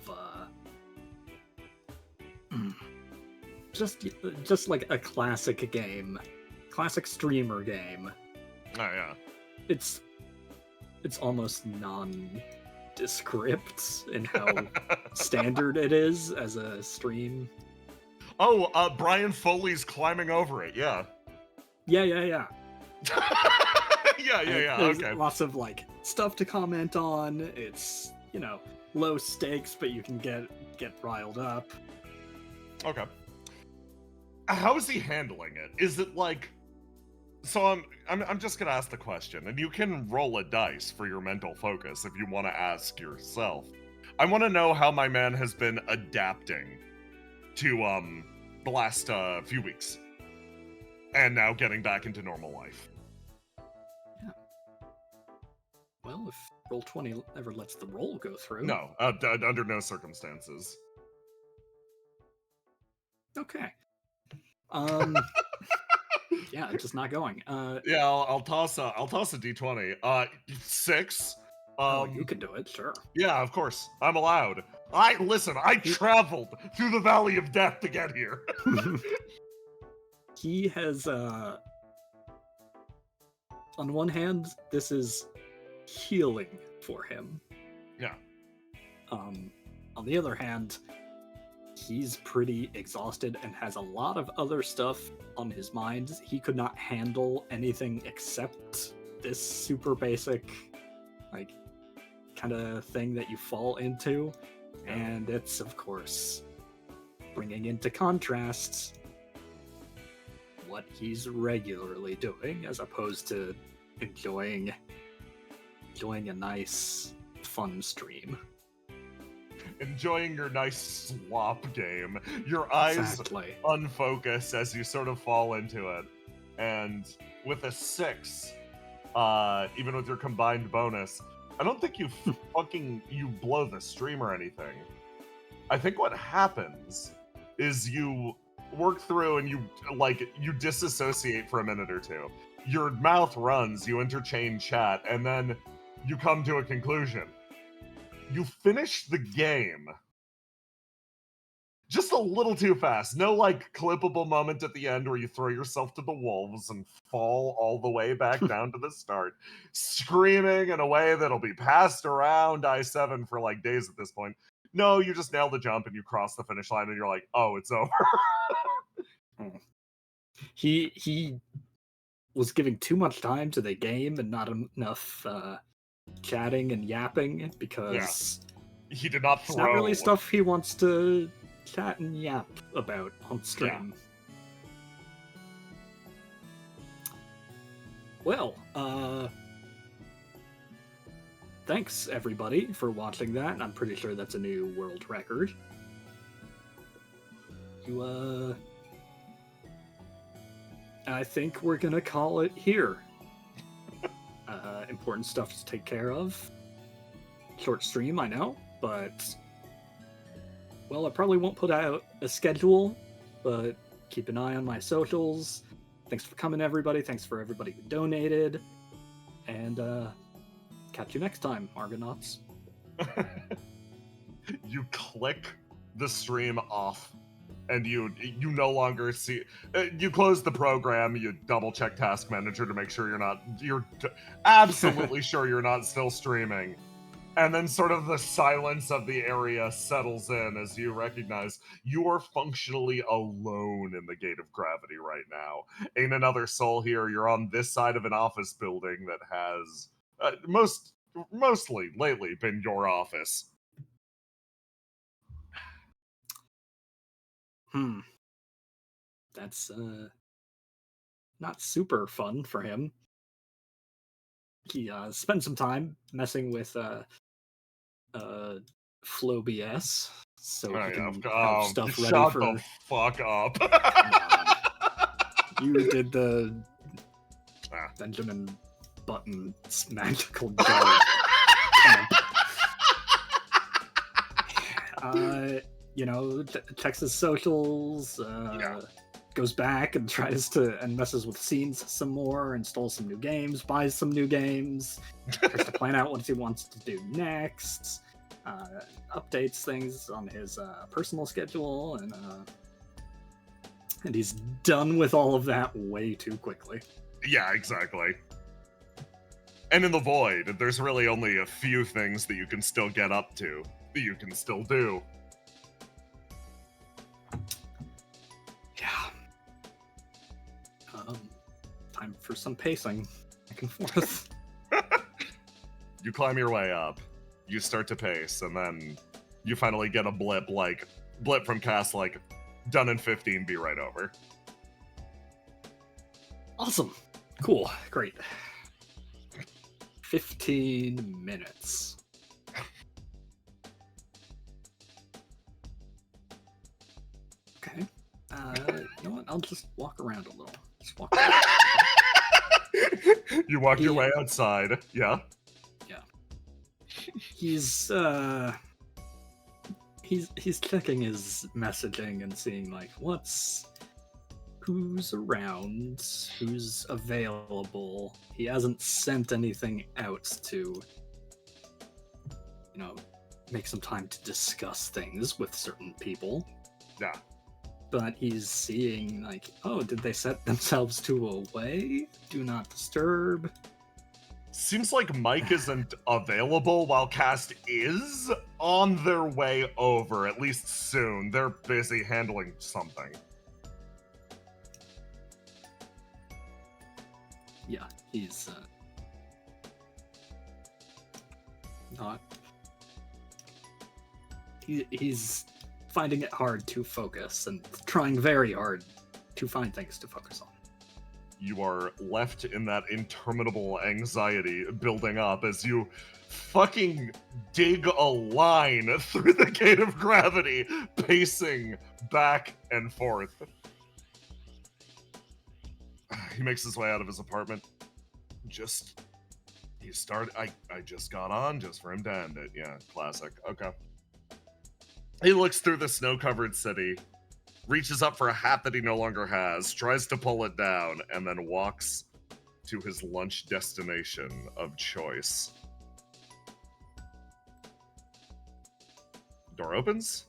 just like a classic game, classic streamer game. Oh yeah. It's almost nondescript in how standard it is as a stream. Oh, Brian Foley's climbing over it. Yeah. Yeah. yeah. There's Okay. lots of like stuff to comment on. It's low stakes, but you can get riled up. Okay. How is he handling it? Is it like? So I'm just gonna ask the question, and you can roll a dice for your mental focus if you want to ask yourself. I want to know how my man has been adapting to the last few weeks, and now getting back into normal life. Well, if Roll20 ever lets the roll go through. No, under no circumstances. Okay. Yeah, it's just not going. Yeah, I'll toss a d20. 6. You can do it, sure. Yeah, of course. I'm allowed. I traveled through the Valley of Death to get here. He has, on one hand, this is healing for him. Yeah. On the other hand, he's pretty exhausted and has a lot of other stuff on his mind. He could not handle anything except this super basic, like, kind of thing that you fall into. And it's, of course, bringing into contrast what he's regularly doing as opposed to enjoying a nice, fun stream. Enjoying your nice slop game. Your eyes Exactly. unfocus as you sort of fall into it. And with a 6, even with your combined bonus, I don't think you blow the stream or anything. I think what happens is you work through and you disassociate for a minute or two. Your mouth runs, you interchain chat, and then you come to a conclusion. You finish the game just a little too fast. No, clippable moment at the end where you throw yourself to the wolves and fall all the way back down to the start, screaming in a way that'll be passed around I-7 for, days at this point. No, you just nail the jump and you cross the finish line and you're like, oh, it's over. He was giving too much time to the game and not enough chatting and yapping because he did not throw. It's not really stuff he wants to chat and yap about on stream. Yeah. Well, thanks everybody for watching that. I'm pretty sure that's a new world record. I think we're gonna call it here. Important stuff to take care of. Short stream, I know, but I probably won't put out a schedule, but keep an eye on my socials. Thanks for coming, everybody. Thanks for everybody who donated, and catch you next time, Argonauts. You click the stream off. And you no longer see. You close the program. You double check Task Manager to make sure you're absolutely sure you're not still streaming. And then sort of the silence of the area settles in as you recognize you are functionally alone in the Gate of Gravity right now. Ain't another soul here. You're on this side of an office building that has mostly lately been your office. That's not super fun for him. He spent some time messing with FlowBS, so he can have stuff ready shut for. The fuck up! You did the Benjamin Button's magical joke. Checks his socials, goes back and tries to, and messes with scenes some more, installs some new games, buys some new games, tries to plan out what he wants to do next, updates things on his personal schedule, and he's done with all of that way too quickly. Yeah, exactly. And in the void, there's really only a few things that you can still get up to, that you can still do. time for some pacing back and forth. You climb your way up. You start to pace, and then you finally get a blip from Cass, like, done in 15, be right over. Awesome. Cool. Great. 15 minutes. Okay. You know what? I'll just walk around a little. Just walk around. You walk your way outside. Yeah. He's checking his messaging and seeing like who's around, who's available. He hasn't sent anything out to, make some time to discuss things with certain people. Yeah. But he's seeing like, oh, did they set themselves to away? Do not disturb. Seems like Mike isn't available while Cast is on their way over, at least soon. They're busy handling something. Yeah, he's not. He's finding it hard to focus and trying very hard to find things to focus on. You are left in that interminable anxiety building up as you fucking dig a line through the gate of gravity, pacing back and forth. He makes his way out of his apartment. I just got on just for him to end it. Yeah, classic. Okay. He looks through the snow-covered city, reaches up for a hat that he no longer has, tries to pull it down, and then walks to his lunch destination of choice. Door opens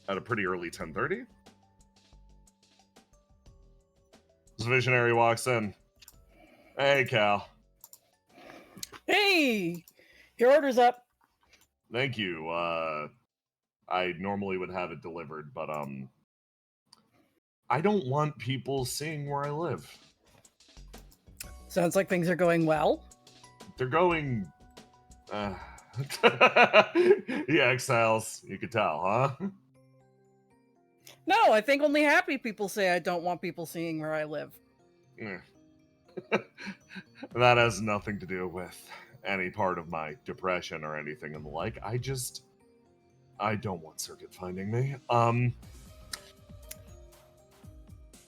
at a pretty early 10:30. This visionary walks in. Hey, Cal. Hey! Your order's up. Thank you. I normally would have it delivered, but I don't want people seeing where I live. Sounds like things are going well. They're going... He exhales. You could tell, huh? No, I think only happy people say I don't want people seeing where I live. That has nothing to do with any part of my depression or anything and the like. I don't want Circuit finding me.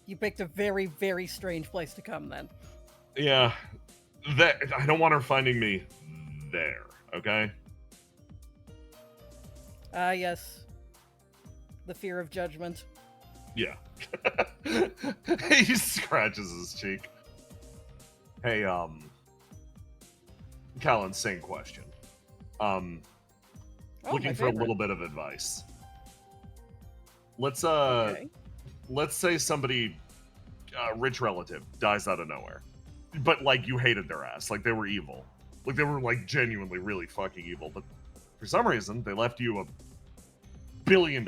You picked a very, very strange place to come then. Yeah. I don't want her finding me there, okay? Yes. The fear of judgment. Yeah. He scratches his cheek. Hey, Callan, same question. Looking for a little bit of advice. Let's say somebody, rich relative, dies out of nowhere, but like you hated their ass, like they were evil, like they were like genuinely really fucking evil, but for some reason they left you $1 billion.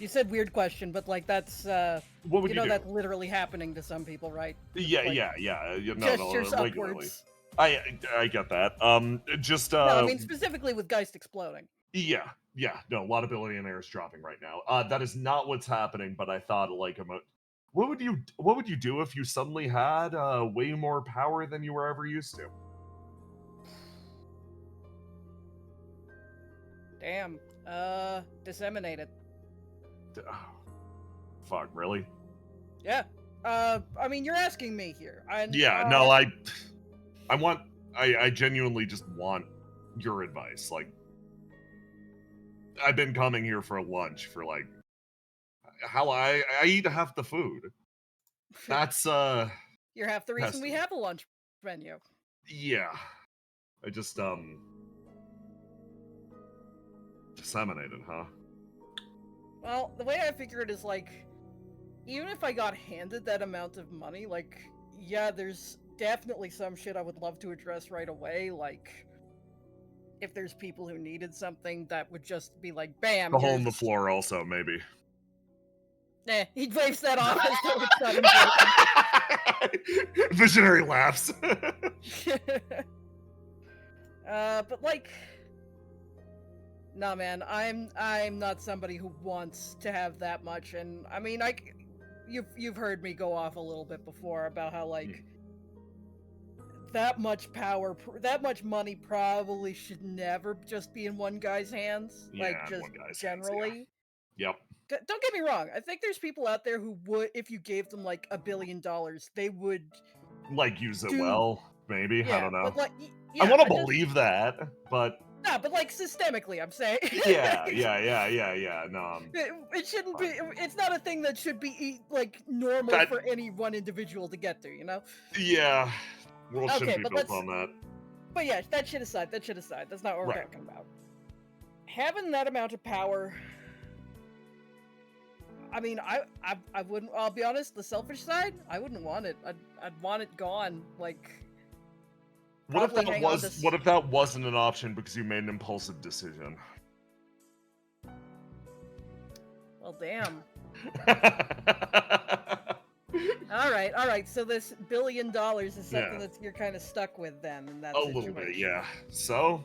You said weird question, but like that's What would you do? that's literally happening to some people, right? Yeah, like, yeah. Gestures Regularly. upwards. I get that. No, I mean specifically with Geist exploding. Yeah. No, a lot of billionaires dropping right now. That is not what's happening, but I thought like what would you do if you suddenly had way more power than you were ever used to? Damn. Disseminate it. Oh, fuck, really? Yeah. I mean, you're asking me here. No, I genuinely just want your advice. Like, I've been coming here for lunch for like, how I eat half the food. That's, You're half the reason we have a lunch menu. Yeah. I just, disseminated, huh? Well, the way I figure it is like, even if I got handed that amount of money, like, yeah, there's definitely some shit I would love to address right away, like, if there's people who needed something that would just be like, bam, The hole in the floor also, maybe. He waves that off as though it's not important. Visionary laughs. But like, nah, man, I'm not somebody who wants to have that much, and I mean, you've heard me go off a little bit before about how like that much power, that much money probably should never just be in one guy's hands, Yeah, like just one guy's hands, generally. Yep. Don't get me wrong. I think there's people out there who would, if you gave them like $1 billion, they would Like use it do- well, maybe. Yeah, I don't know. but like, I want to believe that, but Nah, but like systemically, I'm saying. yeah. No, It shouldn't be. It's not a thing that should be like normal That- for any one individual to get to. You know. yeah. World Okay, shouldn't be but built let's- on that. But yeah, that shit aside. That's not what we're Right. talking about. Having that amount of power. I mean, I wouldn't. I'll be honest. The selfish side, I wouldn't want it. I'd want it gone. Like. What if probably that hang on was? to What if that wasn't an option because you made an impulsive decision? Well, damn. All right. So this $1 billion is something Yeah. that you're kind of stuck with then, in that A situation. little bit, yeah. So,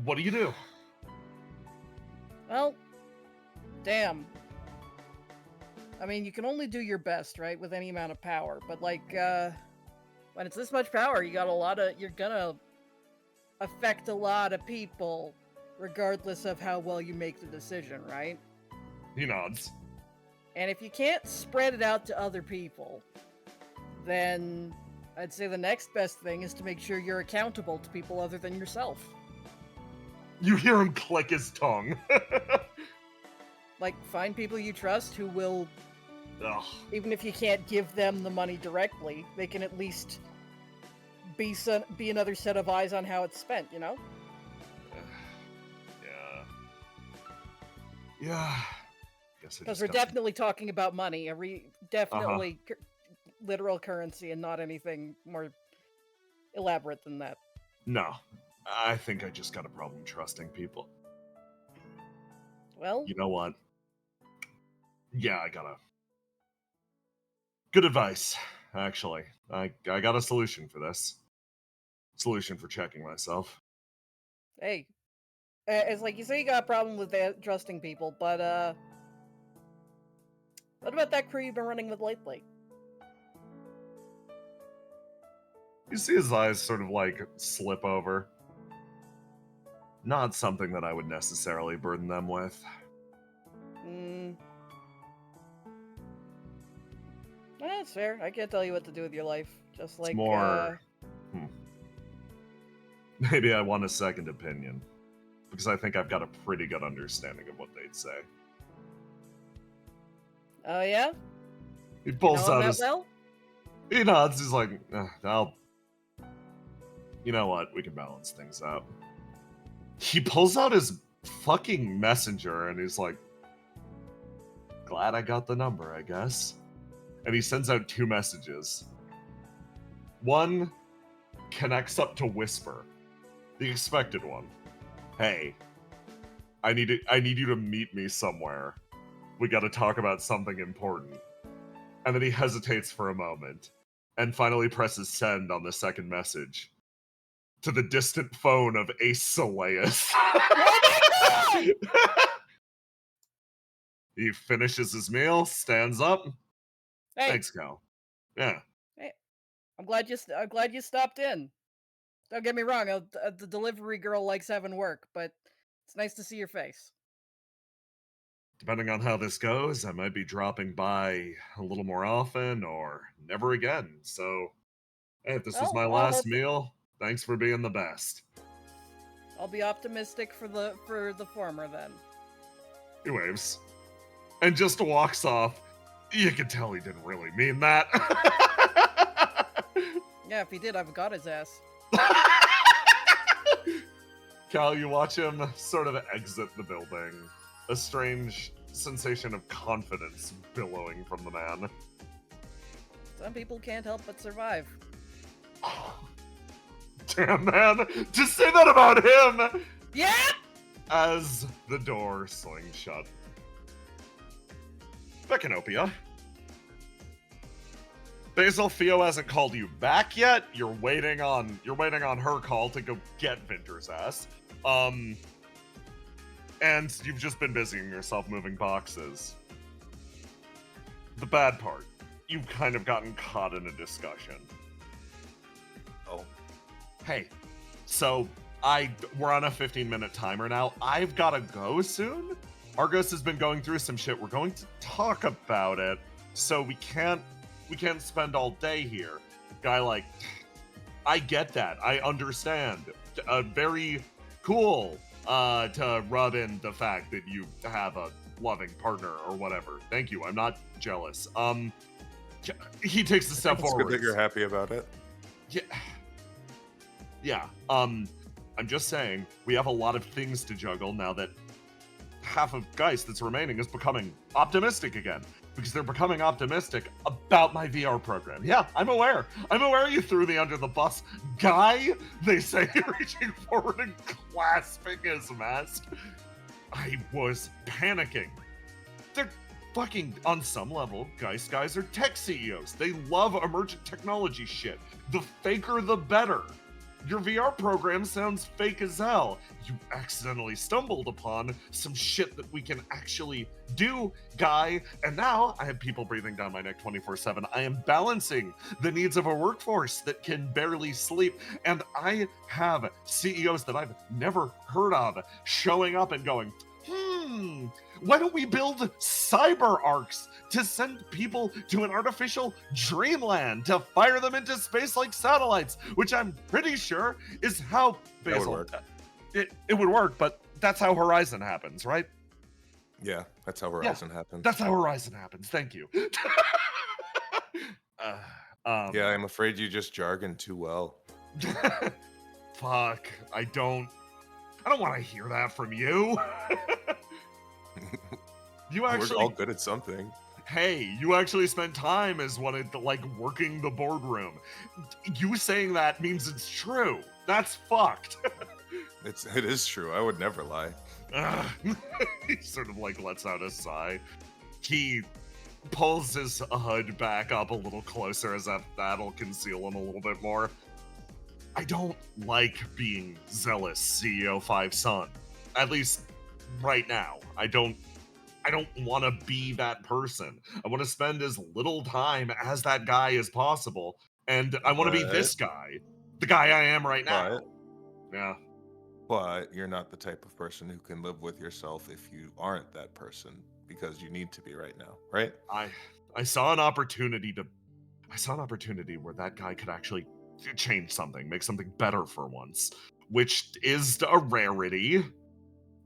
what do you do? Well, damn. I mean, you can only do your best, right, with any amount of power. But like, when it's this much power, you're gonna affect a lot of people, regardless of how well you make the decision, right? He nods. And if you can't spread it out to other people, then I'd say the next best thing is to make sure you're accountable to people other than yourself. You hear him click his tongue. Like, find people you trust who will, Ugh. even if you can't give them the money directly, they can at least be another set of eyes on how it's spent, you know? Yeah. Guess I Because just we're gotta- definitely talking about money, definitely literal currency and not anything more elaborate than that. No. I think I just got a problem trusting people. Well, You know what? Yeah, I gotta. Good advice, actually. I got a solution for this. Solution for checking myself. hey, it's like you say you got a problem with trusting people, but what about that crew you've been running with lately? You see his eyes sort of like slip over. Not something that I would necessarily burden them with. That's fair. I can't tell you what to do with your life. Just like It's more. Maybe I want a second opinion. Because I think I've got a pretty good understanding of what they'd say. Oh yeah? He You know pulls him out that his. well? He nods. He's like, I'll. You know what? We can balance things out. He pulls out his fucking messenger and he's like, glad I got the number, I guess. And he sends out 2 messages. One connects up to Whisper, the expected one. Hey, I need you to meet me somewhere. We got to talk about something important. And then he hesitates for a moment, and finally presses send on the second message. To the distant phone of Ace Saleus. He finishes his meal, stands up. Hey, Thanks, Cal. Yeah. I'm glad you stopped in. Don't get me wrong, the delivery girl likes having work, but it's nice to see your face. Depending on how this goes, I might be dropping by a little more often or never again. So, hey, if this was my Well, last meal, thanks for being the best. I'll be optimistic for the former then. He waves. And just walks off. You can tell he didn't really mean that. Yeah, if he did, I've got his ass. Cal, you watch him sort of exit the building. A strange sensation of confidence billowing from the man. Some people can't help but survive. Damn, man! To say that about him! Yeah! As the door slings shut. Mechanopia. Basil, Theo hasn't called you back yet. You're waiting on her call to go get Vinter's ass. And you've just been busying yourself moving boxes. The bad part, you've kind of gotten caught in a discussion. Oh. Hey, so we're on a 15-minute timer now. I've gotta go soon. Argos has been going through some shit. We're going to talk about it, so we can't spend all day here. Guy, like, I get that. I understand. Very cool to rub in the fact that you have a loving partner or whatever. Thank you. I'm not jealous. He takes a step forward. It's good that you're happy about it. Yeah. I'm just saying, we have a lot of things to juggle now that half of Geist that's remaining is becoming optimistic again. Because they're becoming optimistic about my VR program. Yeah, I'm aware. I'm aware you threw me under the bus. Guy, they say, reaching forward and clasping his mask. I was panicking. They're fucking, on some level, Geist guys are tech CEOs. They love emergent technology shit. The faker, the better. Your VR program sounds fake as hell. You accidentally stumbled upon some shit that we can actually do, Guy. And now I have people breathing down my neck 24/7. I am balancing the needs of a workforce that can barely sleep. And I have CEOs that I've never heard of showing up and going, why don't we build cyber arcs to send people to an artificial dreamland to fire them into space like satellites, which I'm pretty sure is how Basil, it would work, but that's how Horizon happens, right? Yeah, that's how Horizon happens. That's how Horizon happens. Thank you. Yeah, I'm afraid you just jargon too well. Fuck, I don't want to hear that from you. You actually, we're all good at something. Hey, you actually spent time as one of the, like, working the boardroom. You saying that means it's true. That's fucked. It is true. I would never lie. He sort of like lets out a sigh. He pulls his hood back up a little closer as if that'll conceal him a little bit more. I don't like being zealous CEO 5 son. At least right now. I don't want to be that person. I want to spend as little time as that guy as possible. And I want to be this guy. The guy I am right now. Yeah. But you're not the type of person who can live with yourself if you aren't that person, because you need to be right now, right? I saw an opportunity where that guy could actually change something, make something better for once, which is a rarity.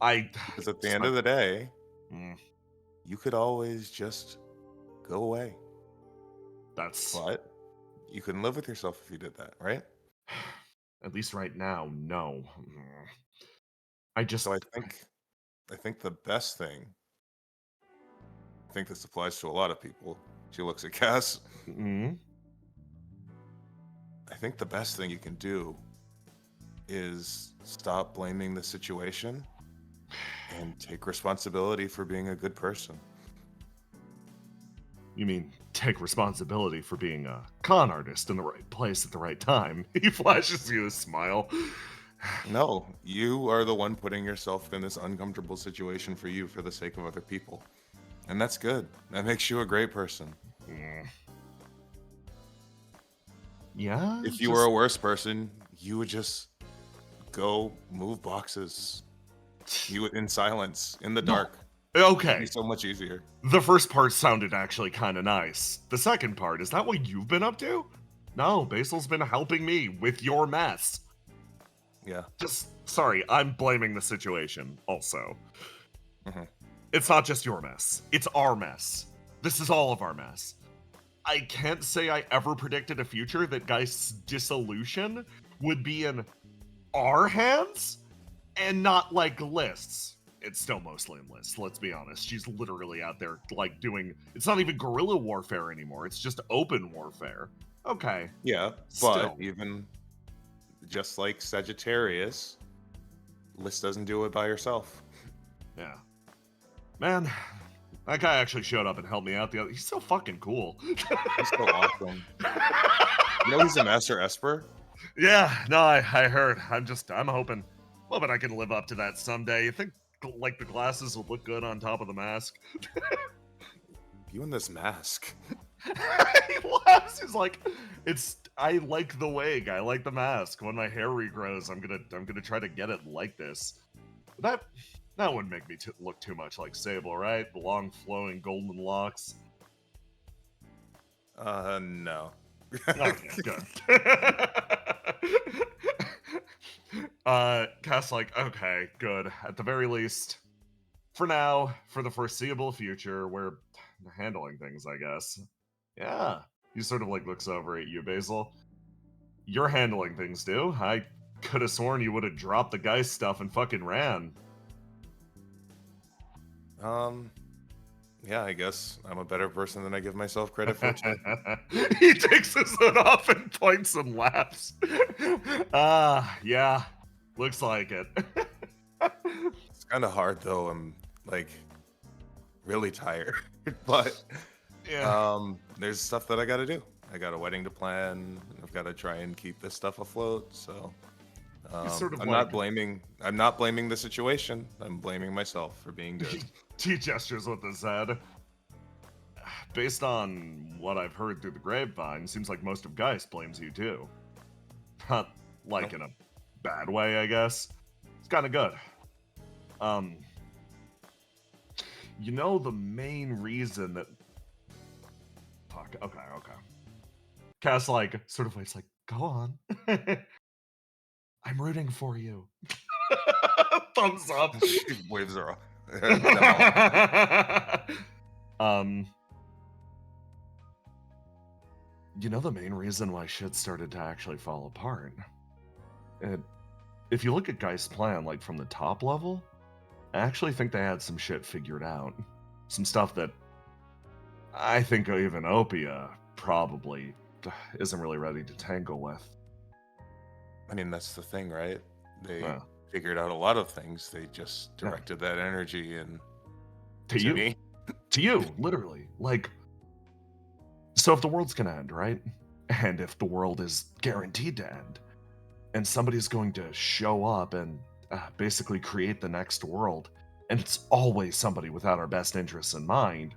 Because at the end of the day, you could always just go away. But you couldn't live with yourself if you did that, right? At least right now, no. So I think the best thing, I think this applies to a lot of people. She looks at Cass. Mm-hmm. I think the best thing you can do is stop blaming the situation and take responsibility for being a good person. You mean take responsibility for being a con artist in the right place at the right time? He flashes you a smile. No, you are the one putting yourself in this uncomfortable situation for you for the sake of other people. And that's good. That makes you a great person. Yeah? If you were a worse person, you would just go move boxes. You would, in silence, in the dark. Okay. It'd be so much easier. The first part sounded actually kind of nice. The second part, is that what you've been up to? No, Basil's been helping me with your mess. Yeah. Sorry, I'm blaming the situation also. It's not just your mess. It's our mess. This is all of our mess. I can't say I ever predicted a future that Geist's dissolution would be in our hands and not like lists. It's still mostly in lists, let's be honest. She's literally out there like doing, it's not even guerrilla warfare anymore. It's just open warfare. Okay. Yeah, but even just like Sagittarius, List doesn't do it by herself. Yeah. Man, That guy actually showed up and helped me out the other. He's so fucking cool. He's so awesome. You know he's a master esper? Yeah, no, I heard. I'm hoping I can live up to that someday. You think like the glasses will look good on top of the mask? You in this mask. He laughs. He's like, I like the wig. I like the mask. When my hair regrows, I'm gonna try to get it like this. That wouldn't make me look too much like Sable, right? The long flowing golden locks. No. Okay, good. Cass like, okay, good. At the very least, for now, for the foreseeable future, we're handling things, I guess. Yeah. He sort of like looks over at you, Basil. You're handling things, dude. I could have sworn you would have dropped the guy's stuff and fucking ran. Yeah, I guess I'm a better person than I give myself credit for. He takes his hood off and points and laughs. Yeah, looks like it. It's kind of hard though. I'm like really tired, but Yeah. there's stuff that I got to do. I got a wedding to plan. I've got to try and keep this stuff afloat. So Sort of I'm not blaming the situation. I'm blaming myself for being good. He gestures with his head. Based on what I've heard through the grapevine, seems like most of Geist blames you too. Not like in a bad way, I guess. It's kind of good. You know the main reason that... Fuck, okay. Cass, like, sort of waves like, go on. I'm rooting for you. Thumbs up. She waves her off. No. You know the main reason why shit started to actually fall apart? If you look at Geist's plan, like, from the top level, I actually think they had some shit figured out. Some stuff that I think even Opia probably isn't really ready to tangle with. I mean, that's the thing, right? They Yeah. figured out a lot of things. They just directed that energy and To you. me. To you, literally. Like, so if the world's gonna end, right? And if the world is guaranteed to end, and somebody's going to show up and basically create the next world, and it's always somebody without our best interests in mind,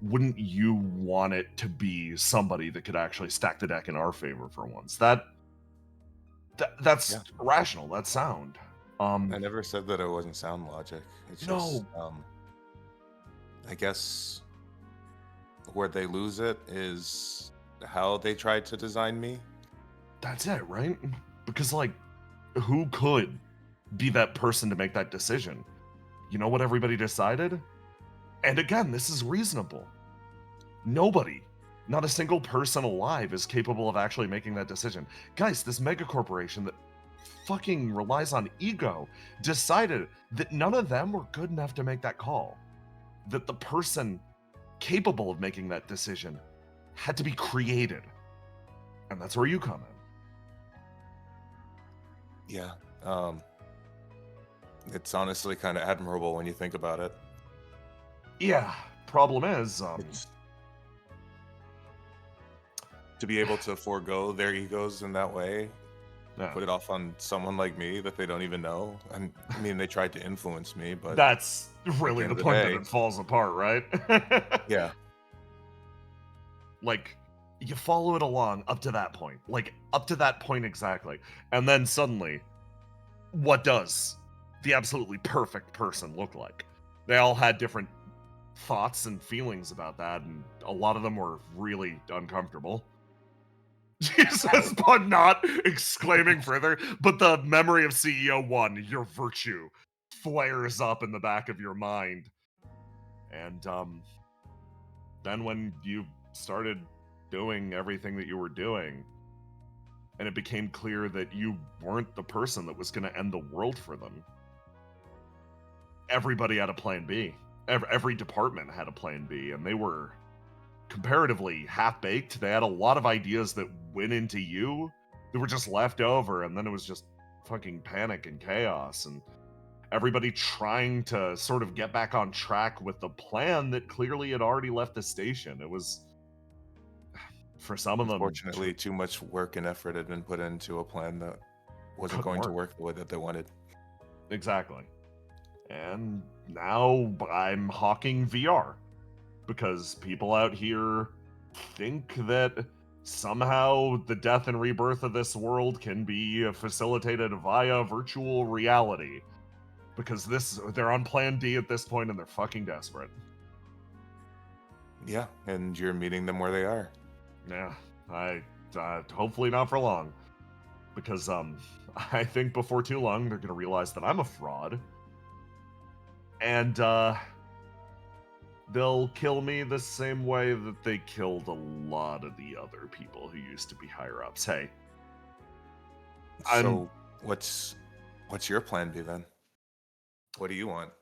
wouldn't you want it to be somebody that could actually stack the deck in our favor for once? That's rational. That's sound. I never said that it wasn't sound logic. It's just, I guess where they lose it is how they tried to design me. That's it, right? Because, like, who could be that person to make that decision? You know what everybody decided? And again, this is reasonable. Nobody, not a single person alive, is capable of actually making that decision. Guys, this mega corporation that fucking relies on ego decided that none of them were good enough to make that call. That the person capable of making that decision had to be created. And that's where you come in. Yeah. It's honestly kind of admirable when you think about it. Yeah. Problem is, to be able to forego their egos in that way, put it off on someone like me that they don't even know. I mean, they tried to influence me, but that's really the point that it falls apart, right? Yeah. Like, you follow it along up to that point. Like, up to that point exactly. And then suddenly, what does the absolutely perfect person look like? They all had different thoughts and feelings about that, and a lot of them were really uncomfortable. Jesus, but not exclaiming further, but the memory of CEO 1, your virtue, flares up in the back of your mind. And then when you started doing everything that you were doing, and it became clear that you weren't the person that was going to end the world for them, everybody had a plan B. Every department had a plan B, and they were comparatively half-baked. They had a lot of ideas that went into you that were just left over, and then it was just fucking panic and chaos. And everybody trying to sort of get back on track with the plan that clearly had already left the station. It was, for some of them, Unfortunately, too much work and effort had been put into a plan that wasn't going to work the way that they wanted. Exactly. And now I'm hawking VR because people out here think that somehow the death and rebirth of this world can be facilitated via virtual reality. Because they're on plan D at this point and they're fucking desperate. Yeah, and you're meeting them where they are. Yeah, I hopefully not for long. Because I think before too long they're gonna realize that I'm a fraud. And they'll kill me the same way that they killed a lot of the other people who used to be higher ups. Hey. So what's your plan B then? What do you want?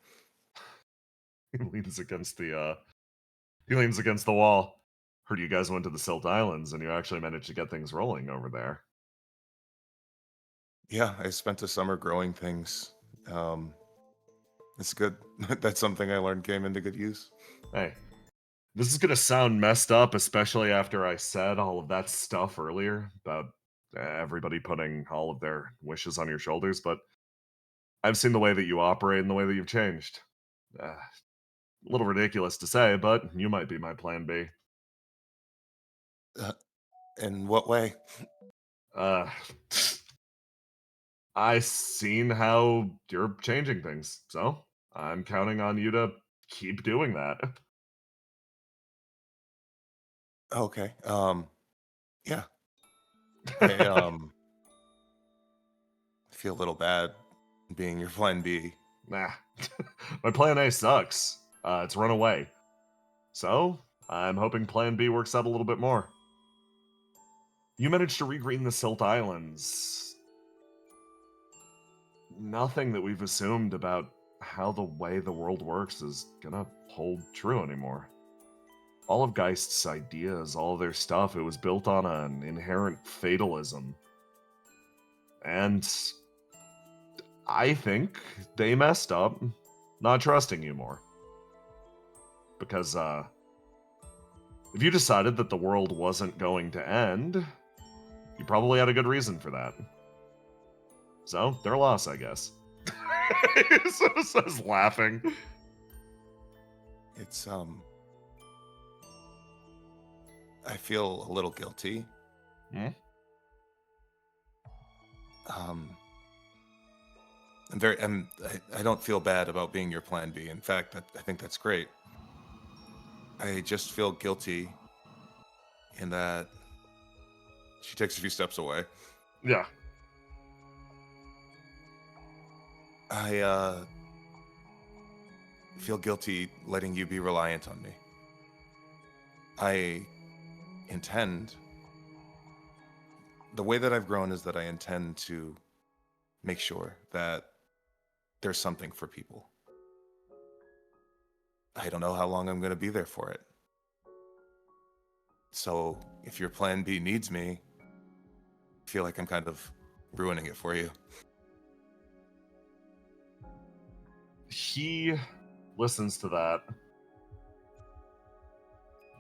He leans against the wall. Heard you guys went to the Silt Islands and you actually managed to get things rolling over there. Yeah, I spent the summer growing things. It's good. That's something I learned came into good use. Hey, this is gonna sound messed up, especially after I said all of that stuff earlier about everybody putting all of their wishes on your shoulders, but I've seen the way that you operate and the way that you've changed. A little ridiculous to say, but you might be my plan B. In what way? I seen how you're changing things, so I'm counting on you to keep doing that. Okay. Yeah. I feel a little bad being your plan B. Nah, my plan A sucks. It's run away. So, I'm hoping plan B works out a little bit more. You managed to regreen the Silt Islands. Nothing that we've assumed about how the way the world works is gonna hold true anymore. All of Geist's ideas, all of their stuff, it was built on an inherent fatalism. And I think they messed up not trusting you more. Because, if you decided that the world wasn't going to end, you probably had a good reason for that. So, their loss, I guess. He says laughing. It's I feel a little guilty. Hmm? I don't feel bad about being your plan B. In fact, I think that's great. I just feel guilty in that she takes a few steps away. Yeah. I feel guilty letting you be reliant on me. The way that I've grown is that I intend to make sure that there's something for people. I don't know how long I'm going to be there for it. So if your plan B needs me, I feel like I'm kind of ruining it for you. He listens to that,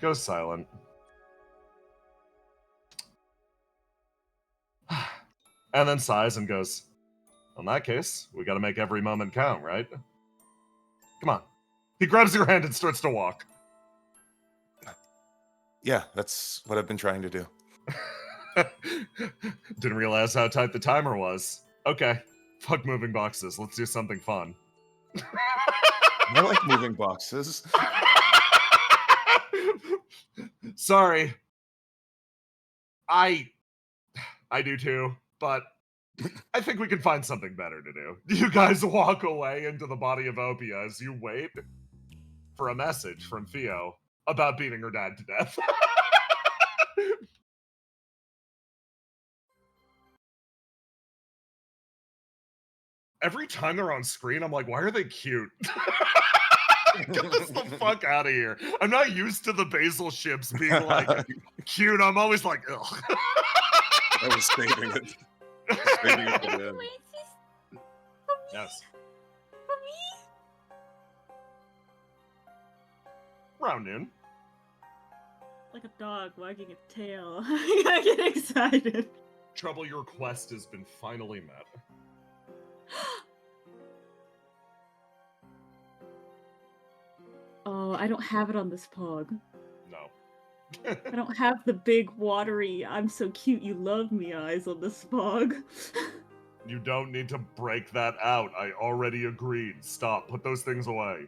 goes silent, and then sighs and goes, in that case, we gotta make every moment count, right? Come on. He grabs your hand and starts to walk. Yeah, that's what I've been trying to do. Didn't realize how tight the timer was. Okay, fuck moving boxes. Let's do something fun. I like moving boxes. Sorry. I do too, but I think we can find something better to do. You guys walk away into the body of Opia as you wait for a message from Theo about beating her dad to death. Every time they're on screen, I'm like, why are they cute? Get this the fuck out of here. I'm not used to the Basil ships being like cute. I'm always like, ugh. I was saving it. Saving it for the end. Yes. Around noon. Like a dog wagging its tail. I get excited. Trouble, your quest has been finally met. Oh, I don't have it on this pog. No. I don't have the big, watery, I'm so cute, you love me eyes on this pog. You don't need to break that out. I already agreed. Stop. Put those things away.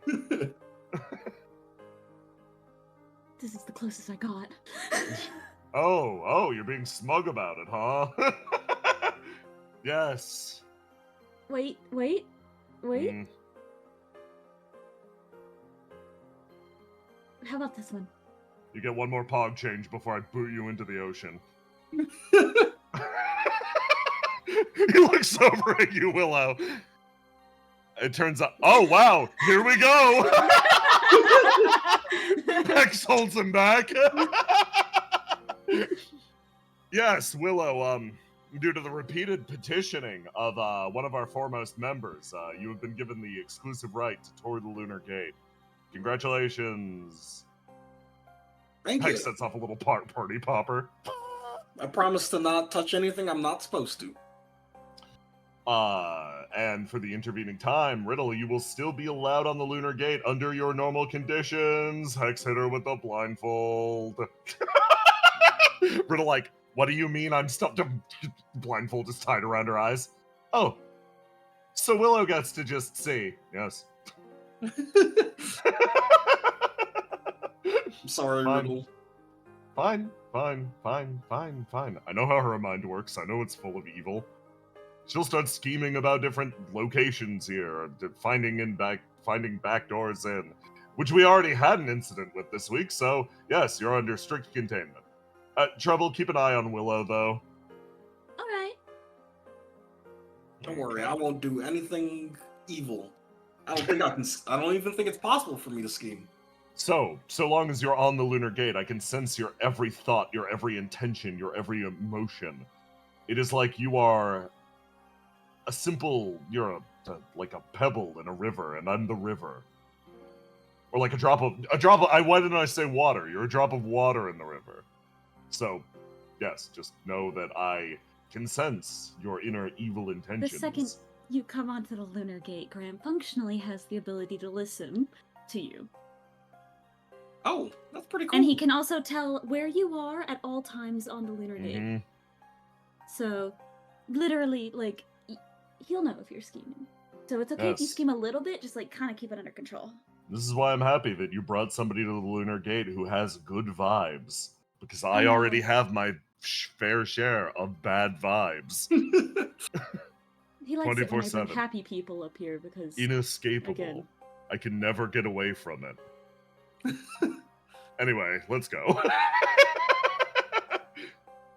This is the closest I got. Oh, you're being smug about it, huh? Yes. Wait. Mm, How about this one? you get one more pog change before I boot you into the ocean. He looks over at you, Willow. It turns out, oh wow, here we go. Hex holds him back. Yes, Willow, due to the repeated petitioning of one of our foremost members, you have been given the exclusive right to tour the Lunar Gate. Congratulations. Thank you. Hex sets off a little party popper. I promise to not touch anything I'm not supposed to. And for the intervening time, Riddle, you will still be allowed on the Lunar Gate under your normal conditions. Hex hit her with the blindfold. Riddle, like, what do you mean I'm stuck? Blindfold is tied around her eyes. Oh, so Willow gets to just see. Yes. I'm sorry, Fine. Riddle. Fine. I know how her mind works. I know it's full of evil. She'll start scheming about different locations here, finding back doors in, which we already had an incident with this week. So yes, you're under strict containment. Trouble, keep an eye on Willow, though. All right. Don't worry, I won't do anything evil. I don't think I can. I don't even think it's possible for me to scheme. So long as you're on the Lunar Gate, I can sense your every thought, your every intention, your every emotion. It is like you are you're like a pebble in a river, and I'm the river. Or like a drop of, why didn't I say water? You're a drop of water in the river. So, yes, just know that I can sense your inner evil intentions. The second you come onto the Lunar Gate, Graham functionally has the ability to listen to you. Oh, that's pretty cool. And he can also tell where you are at all times on the Lunar Gate. Mhm. So, literally, like, he'll know if you're scheming. So it's okay if you Yes. scheme a little bit, just, like, kind of keep it under control. This is why I'm happy that you brought somebody to the Lunar Gate who has good vibes. Because I know. already have my fair share of bad vibes. He likes it when I bring 24/7. happy people up here because, Inescapable. again, I can never get away from it. Anyway, let's go.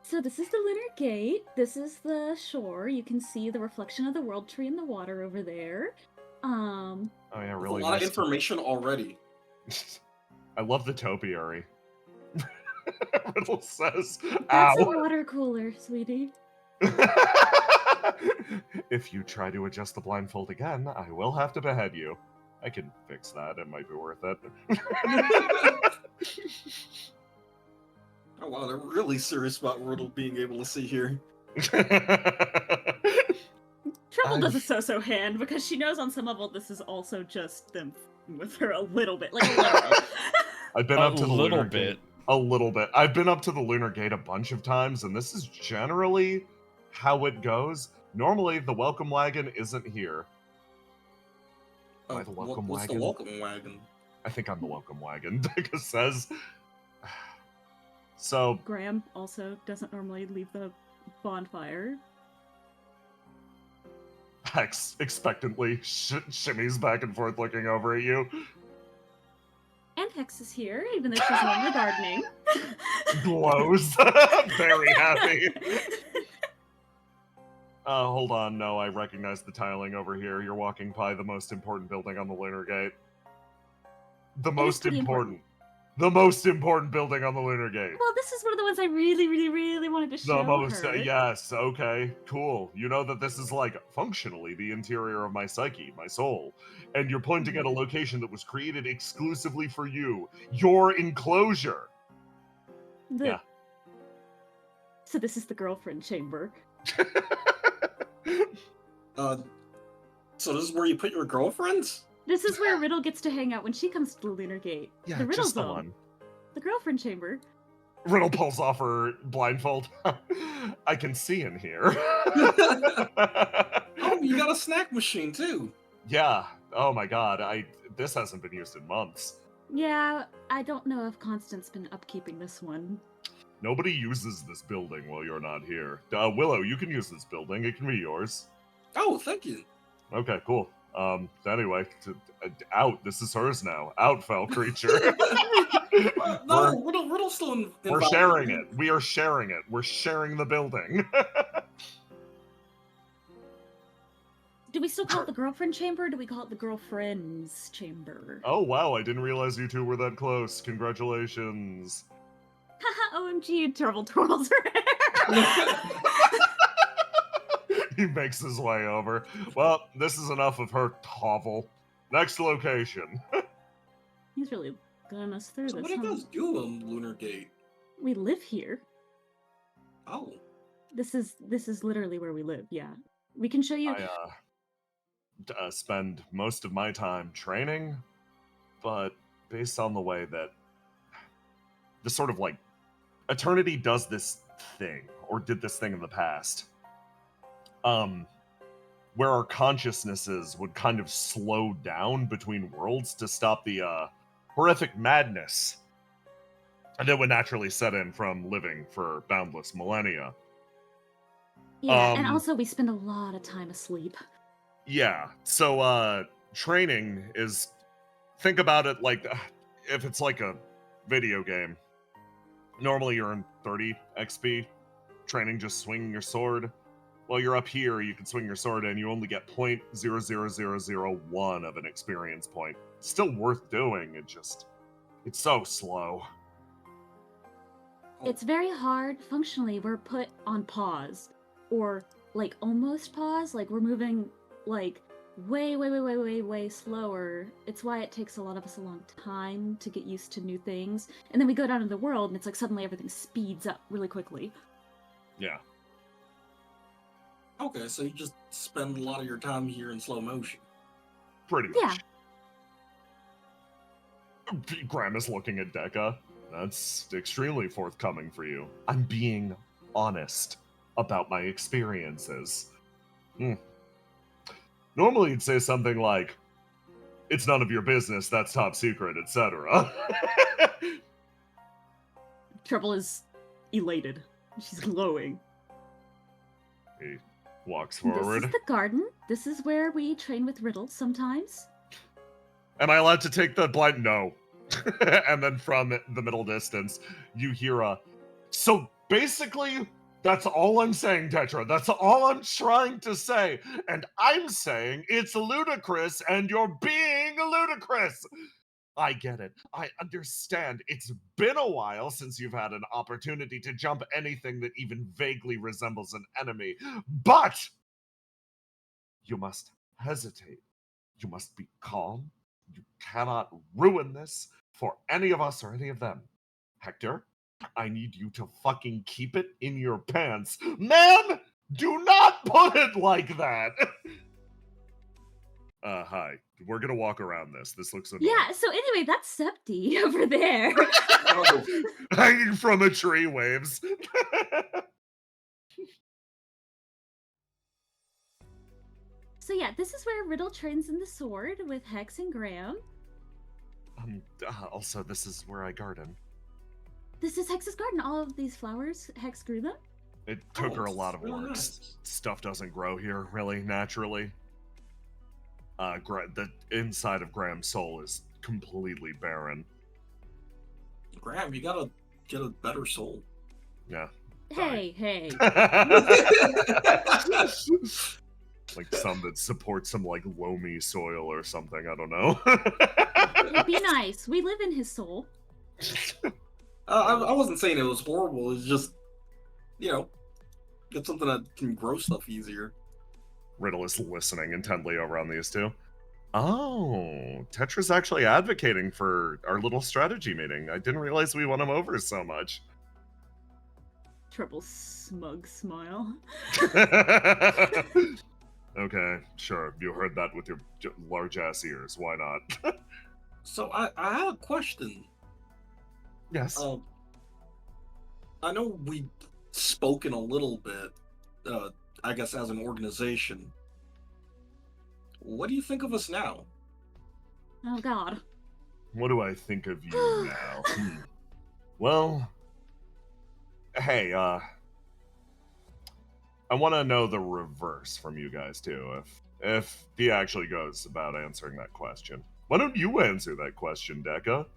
So this is the Lunar Gate. This is the shore. You can see the reflection of the World Tree in the water over there. Oh yeah, That's really a lot of nice. information already. I love the topiary. Riddle says, That's a ow. water cooler, sweetie. If you try to adjust the blindfold again, I will have to behead you. I can fix that. It might be worth it. Oh wow, they're really serious about Riddle being able to see here. Trouble I've- does a so-so hand because she knows on some level this is also just them f***ing with her a little bit, like a little. I've been A up to the little Lunar bit. Gate. A little bit. I've been up to the Lunar Gate a bunch of times, and this is generally how it goes. Normally, the welcome wagon isn't here. Am I the welcome What's wagon? the welcome wagon? I think I'm the welcome wagon. Dika says. So, Graham also doesn't normally leave the bonfire. Hex expectantly shimmies back and forth looking over at you. And Hex is here, even though she's normally gardening. Glows. Very happy. Hold on. No, I recognize the tiling over here. You're walking by the most important building on the Lunar Gate. The most pretty important. The most important building on the Lunar Gate. Well, this is one of the ones I really, really, really wanted to show The most, her. yes, okay, cool. You know that this is like functionally the interior of my psyche, my soul. And you're pointing at a location that was created exclusively for you. Your enclosure. Yeah. So this is the girlfriend chamber. So this is where you put your girlfriends? This is where Riddle gets to hang out when she comes to the Lunar Gate. Yeah, the Riddle just the Zone. one. The girlfriend chamber. Riddle pulls off her blindfold. I can see in here. Oh, you got a snack machine too. Yeah. Oh my god. This hasn't been used in months. Yeah, I don't know if Constance's been upkeeping this one. Nobody uses this building while you're not here. Willow, you can use this building. It can be yours. Oh, thank you. Okay, cool. Anyway, out. This is hers now. Out, fell creature. No, Riddle's still involved. We're sharing it. We are sharing it. We're sharing the building. Do we still call it the girlfriend chamber, or do we call it the girlfriend's chamber? Oh, wow. I didn't realize you two were that close. Congratulations. Haha, OMG, Turtle twirls her hair. He makes his way over. Well, this is enough of her hovel. Next location. He's really gunning us through So this, what do you guys do on Lunar Gate? We live here. Oh. This is literally where we live, yeah. We can show you... I spend most of my time training, but based on the way that this sort of like Eternity does this thing, or did this thing in the past, where our consciousnesses would kind of slow down between worlds to stop the horrific madness that would naturally set in from living for boundless millennia. Yeah, and also we spend a lot of time asleep. Yeah, so training is, think about it like, if it's like a video game, normally you're in 30 XP, training just swinging your sword. While you're up here, you can swing your sword and you only get 0.00001 of an experience point. It's still worth doing, it's so slow. It's very hard. Functionally, we're put on pause. Or, like, almost pause. Like, we're moving, like, way slower. It's why it takes a lot of us a long time to get used to new things. And then we go down into the world, and it's like suddenly everything speeds up really quickly. Yeah. Okay, so you just spend a lot of your time here in slow motion. Pretty much. Yeah. Graham is looking at Dekka. That's extremely forthcoming for you. I'm being honest about my experiences. Normally you'd say something like, it's none of your business, that's top secret, etc. Trouble is elated. She's glowing. He walks forward. This is the garden. This is where we train with riddles sometimes. Am I allowed to take the blind? No. And then from the middle distance, you hear a... So basically, that's all I'm saying, Tetra. That's all I'm trying to say. And I'm saying it's ludicrous, and you're being ludicrous. I get it. I understand. It's been a while since you've had an opportunity to jump anything that even vaguely resembles an enemy. But you must hesitate. You must be calm. You cannot ruin this for any of us or any of them. Hector, I need you to fucking keep it in your pants. Man, do not put it like that. Hi. We're gonna walk around this. This looks annoying. Yeah, so anyway, that's Septi over there. Oh. Hanging from a tree waves. So yeah, this is where Riddle trains in the sword with Hex and Graham. Also, this is where I garden. This is Hex's garden. All of these flowers, Hex grew them. It took her a lot of really work. nice. Stuff doesn't grow here, really, naturally. The inside of Graham's soul is completely barren. Graham, you gotta get a better soul. Yeah. Hey. Like some that support some like loamy soil or something. I don't know. Be nice. We live in his soul. I wasn't saying it was horrible. It's just, get something that can grow stuff easier. Riddle is listening intently over on these two. Oh, Tetra's actually advocating for our little strategy meeting. I didn't realize we won him over so much. Treble smug smile. Okay, sure. You heard that with your large-ass ears. Why not? So I had a question. Yes. I know we've spoken a little bit, I guess, as an organization. What do you think of us now? Oh God. What do I think of you now? Well, hey, I want to know the reverse from you guys too. If he actually goes about answering that question, why don't you answer that question, Deca?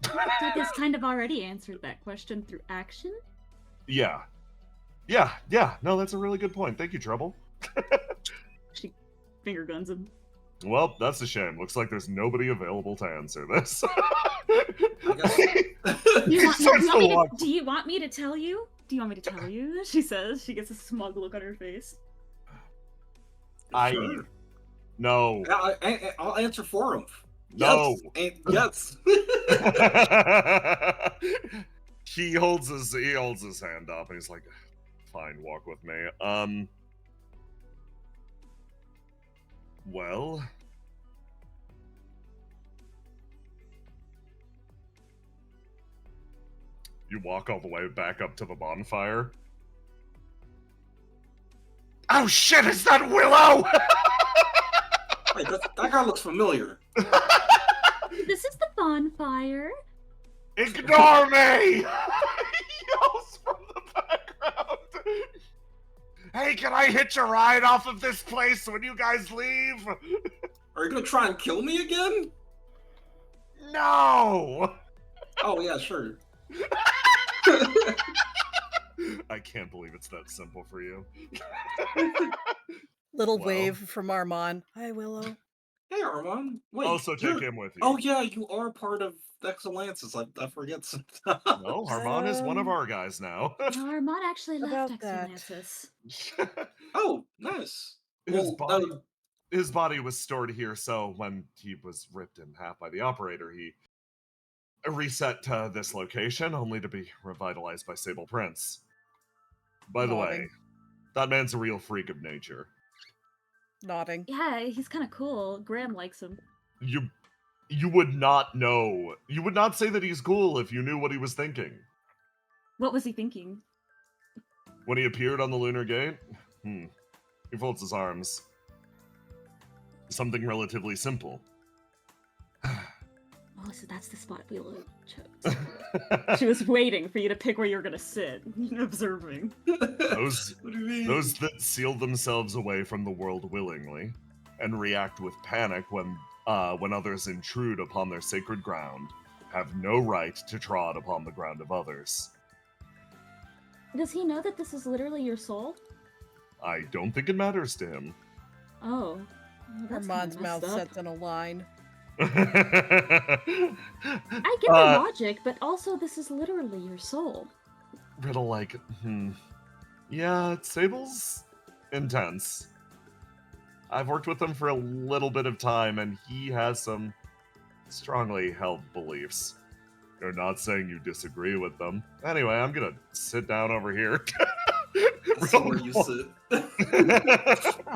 Deca's kind of already answered that question through action. Yeah. No, that's a really good point. Thank you, Trouble. She finger guns him. Well, that's a shame. Looks like there's nobody available to answer this. Do you want me to tell you? Do you want me to tell you? She says. She gets a smug look on her face. Sure. No. I'll answer for him. No. Yes. He holds his hand up and he's like, "Fine, walk with me." Well, you walk all the way back up to the bonfire. Oh shit, is that Willow? Wait, that guy looks familiar. This is the bonfire. Ignore me! He yells from the background. Hey, can I hitch a ride off of this place when you guys leave? Are you gonna try and kill me again? No! Oh yeah, sure. I can't believe it's that simple for you. Little Well. wave from Armand. Hi, Willow. Hey, Armand. Wait. Also take him with you. Oh yeah, you are part of Excellences. I forget sometimes. No, Harmon is one of our guys now. No, Armand actually left About that. Excellences. Oh, nice. His body was stored here, so when he was ripped in half by the operator, he reset to this location, only to be revitalized by Sable Prince. By the way, Nodding. that man's a real freak of nature. Nodding. Yeah, he's kind of cool. Graham likes him. You would not know. You would not say that he's cool if you knew what he was thinking. What was he thinking? When he appeared on the Lunar Gate, he folds his arms. Something relatively simple. Oh, so that's the spot Willow chose. She was waiting for you to pick where you were gonna sit, observing. Those What do you mean? Those that seal themselves away from the world willingly, and react with panic when others intrude upon their sacred ground, have no right to trod upon the ground of others. Does he know that this is literally your soul? I don't think it matters to him. Oh. Well, that's Armand's kinda mouth messed up. sets in a line. I get the logic, but also this is literally your soul. Riddle, like, yeah, Sable's intense. I've worked with him for a little bit of time, and he has some strongly held beliefs. You're not saying you disagree with them. Anyway, I'm gonna sit down over here. That's where you sit.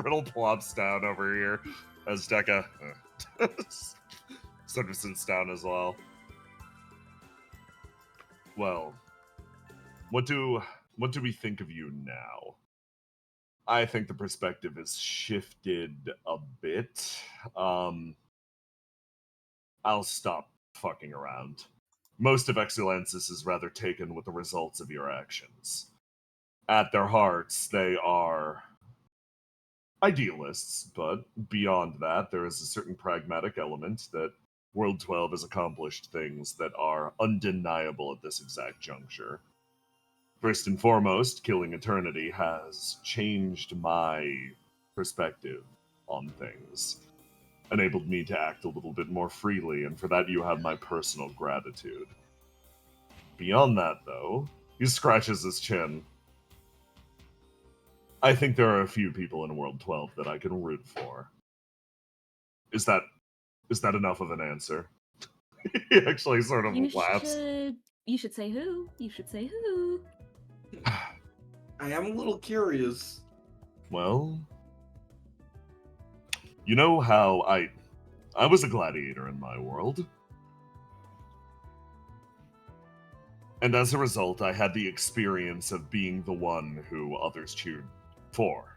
Riddle plops down over here as Deca sort of sits down as well. Well, what do we think of you now? I think the perspective has shifted a bit. I'll stop fucking around. Most of Excellences is rather taken with the results of your actions. At their hearts, they are idealists, but beyond that, there is a certain pragmatic element that World 12 has accomplished things that are undeniable at this exact juncture. First and foremost, killing Eternity has changed my perspective on things. enabled me to act a little bit more freely, and for that you have my personal gratitude. Beyond that, though, he scratches his chin. I think there are a few people in World 12 that I can root for. Is that enough of an answer? He actually sort of laughs. You should say who. You should say who. I am a little curious. Well, you know how I was a gladiator in my world. And as a result, I had the experience of being the one who others cheered for.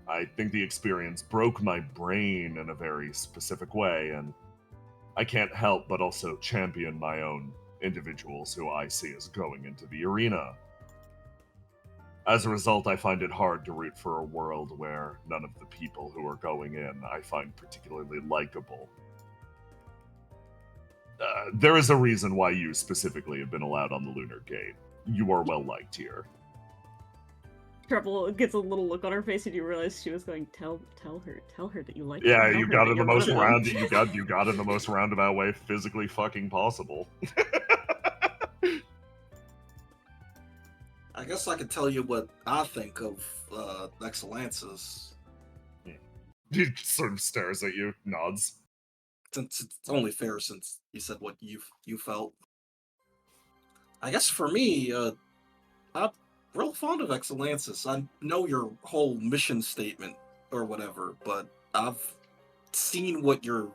I think the experience broke my brain in a very specific way, and I can't help but also champion my own individuals who I see as going into the arena. As a result, I find it hard to root for a world where none of the people who are going in I find particularly likable. There is a reason why you specifically have been allowed on the Lunar Gate. You are well liked here. Trouble gets a little look on her face, and you realize she was going, tell her that you like her. Yeah, Tell you her got that in the you're most one of them." round. You got in the most roundabout way physically fucking possible. I guess I could tell you what I think of Excellences. He sort of stares at you, nods. Since it's only fair, since you said what you felt. I guess for me, I'm real fond of Excellences. I know your whole mission statement or whatever, but I've seen what your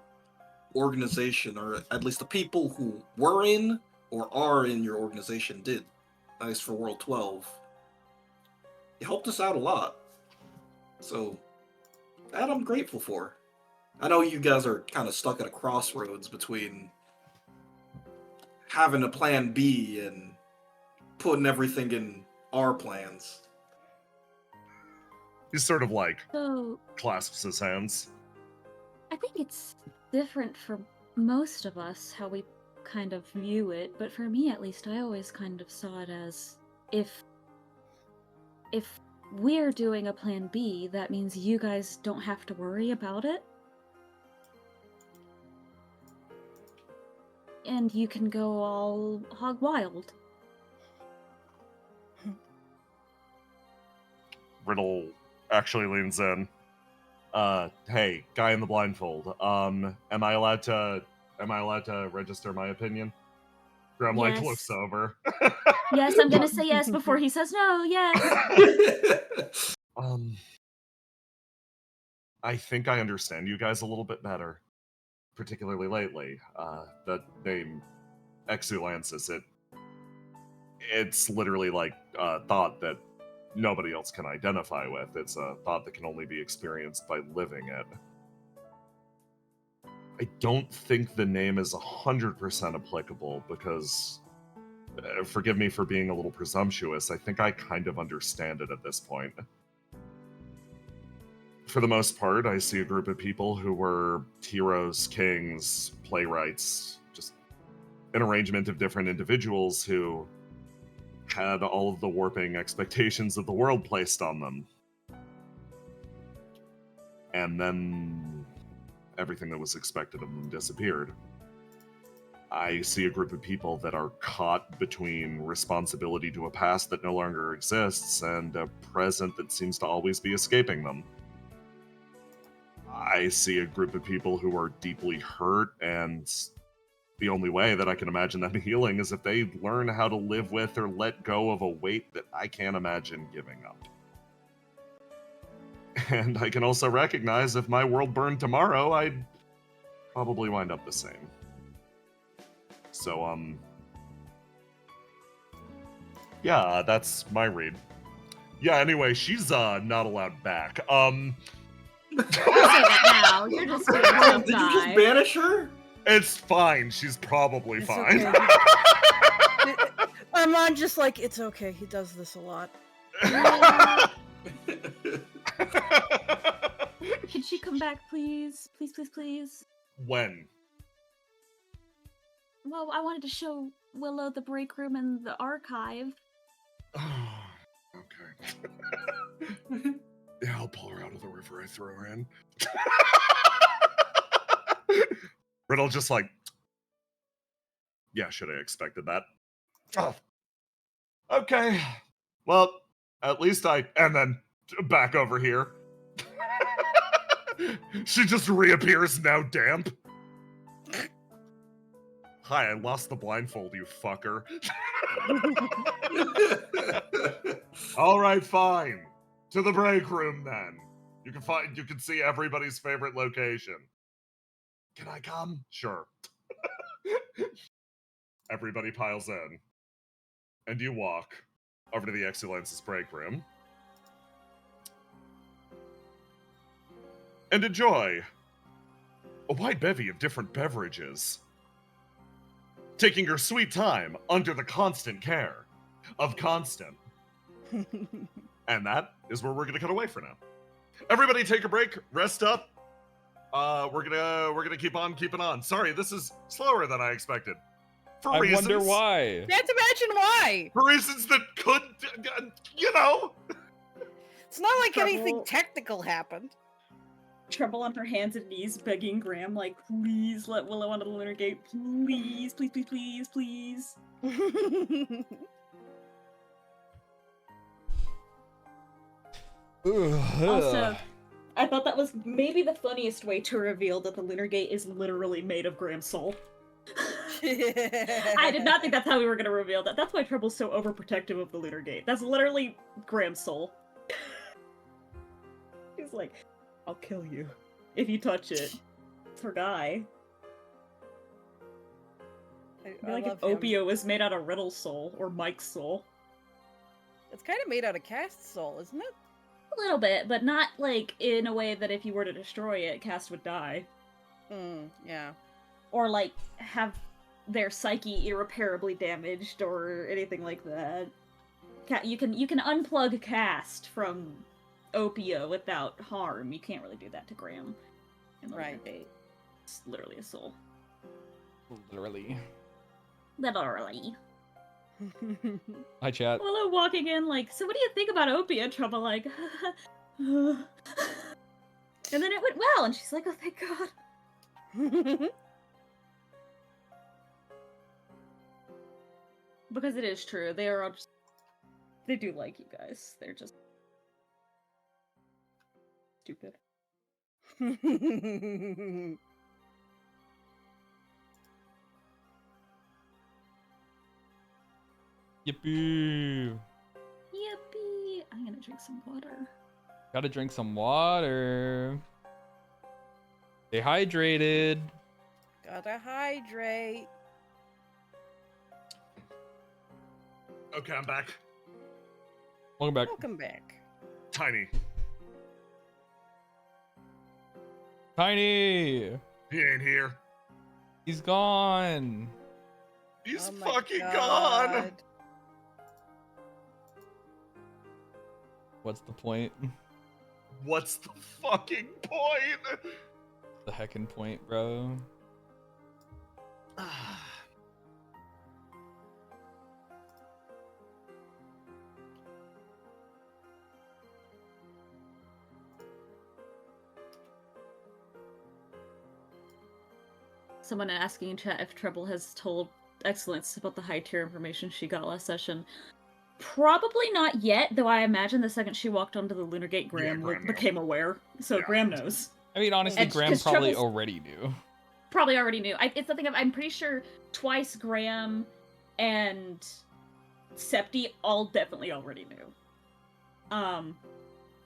organization, or at least the people who were in or are in your organization, did. At least for World 12. You helped us out a lot. So, that I'm grateful for. I know you guys are kind of stuck at a crossroads between having a plan B and putting everything in our plans. He sort of like So, clasps his hands. I think it's different for most of us how we kind of view it, but for me at least, I always kind of saw it as if we're doing a plan B, that means you guys don't have to worry about it. And you can go all hog wild. Riddle actually leans in. Hey, guy in the blindfold. Am I allowed to register my opinion? Grim like Yes. looks over. Yes, I'm gonna say yes before he says no, yes. I think I understand you guys a little bit better, particularly lately. That name, Exulansis, it's literally like a thought that nobody else can identify with. It's a thought that can only be experienced by living it. I don't think the name is 100% applicable because, forgive me for being a little presumptuous, I think I kind of understand it at this point. For the most part, I see a group of people who were heroes, kings, playwrights, just an arrangement of different individuals who had all of the warping expectations of the world placed on them. And then everything that was expected of them disappeared. I see a group of people that are caught between responsibility to a past that no longer exists and a present that seems to always be escaping them. I see a group of people who are deeply hurt, and the only way that I can imagine them healing is if they learn how to live with or let go of a weight that I can't imagine giving up. And I can also recognize if my world burned tomorrow, I'd probably wind up the same. So, yeah, that's my read. Yeah, anyway, she's not allowed back. Don't say that now. You're just being some Did you guy. just banish her? It's fine. She's probably It's fine. okay. Armand just like, it's okay, he does this a lot. Could she come back, please? Please, please, please. When? Well, I wanted to show Willow the break room and the archive. Okay. Yeah, I'll pull her out of the river I threw her in. Riddle just like, yeah, should have expected that. Oh. Okay. Well, at least and then back over here. She just reappears now damp. Hi, I lost the blindfold, you fucker. All right, fine. To the break room then. You can see everybody's favorite location. Can I come? Sure. Everybody piles in. And you walk over to the Excellence's break room. And enjoy a wide bevy of different beverages. Taking your sweet time under the constant care of Constant. And that is where we're gonna cut away for now. Everybody take a break, rest up. We're gonna keep on keeping on. Sorry, this is slower than I expected. For I reasons, wonder why. Can't imagine why. For reasons that could, you know. It's not like Trouble. anything technical happened. Trouble on her hands and knees, begging Graham, like, please let Willow onto the lunar gate. Please, please, please, please, please. Also, I thought that was maybe the funniest way to reveal that the lunar gate is literally made of Graham's soul. I did not think that's how we were going to reveal that. That's why Trouble's so overprotective of the lunar gate. That's literally Graham's soul. He's like, I'll kill you if you touch it. It's her guy. I feel like if Opio was made out of Riddle's soul, or Mike's soul. It's kind of made out of Cast's soul, isn't it? A little bit, but not, like, in a way that if you were to destroy it, Cast would die. Yeah. Or, like, have their psyche irreparably damaged, or anything like that. You can unplug Cast from Opio without harm. You can't really do that to Graham. Right. It's literally a soul. Literally. Literally. Hi, chat. Willow walking in like, so what do you think about Opio? Trouble like, and then it went well, and she's like, oh, thank God. Because it is true. They are all just, they do like you guys. They're just stupid. Yippee! Yippee! I'm gonna drink some water. Gotta drink some water. Stay hydrated. Gotta hydrate. Okay, I'm back. Welcome back. Welcome back. Tiny. Tiny! He ain't here. He's gone. He's Oh my fucking gone. God. What's the point? What's the fucking point? The heckin' point, bro. Someone asking in chat if Treble has told Excellence about the high tier information she got last session. Probably not yet, though I imagine the second she walked onto the Lunar Gate, Graham Graham became aware. So Yeah. Graham knows. I mean, honestly, And- Graham 'cause probably Treble's- already knew. Probably already knew. It's something I'm pretty sure twice Graham and Septi all definitely already knew.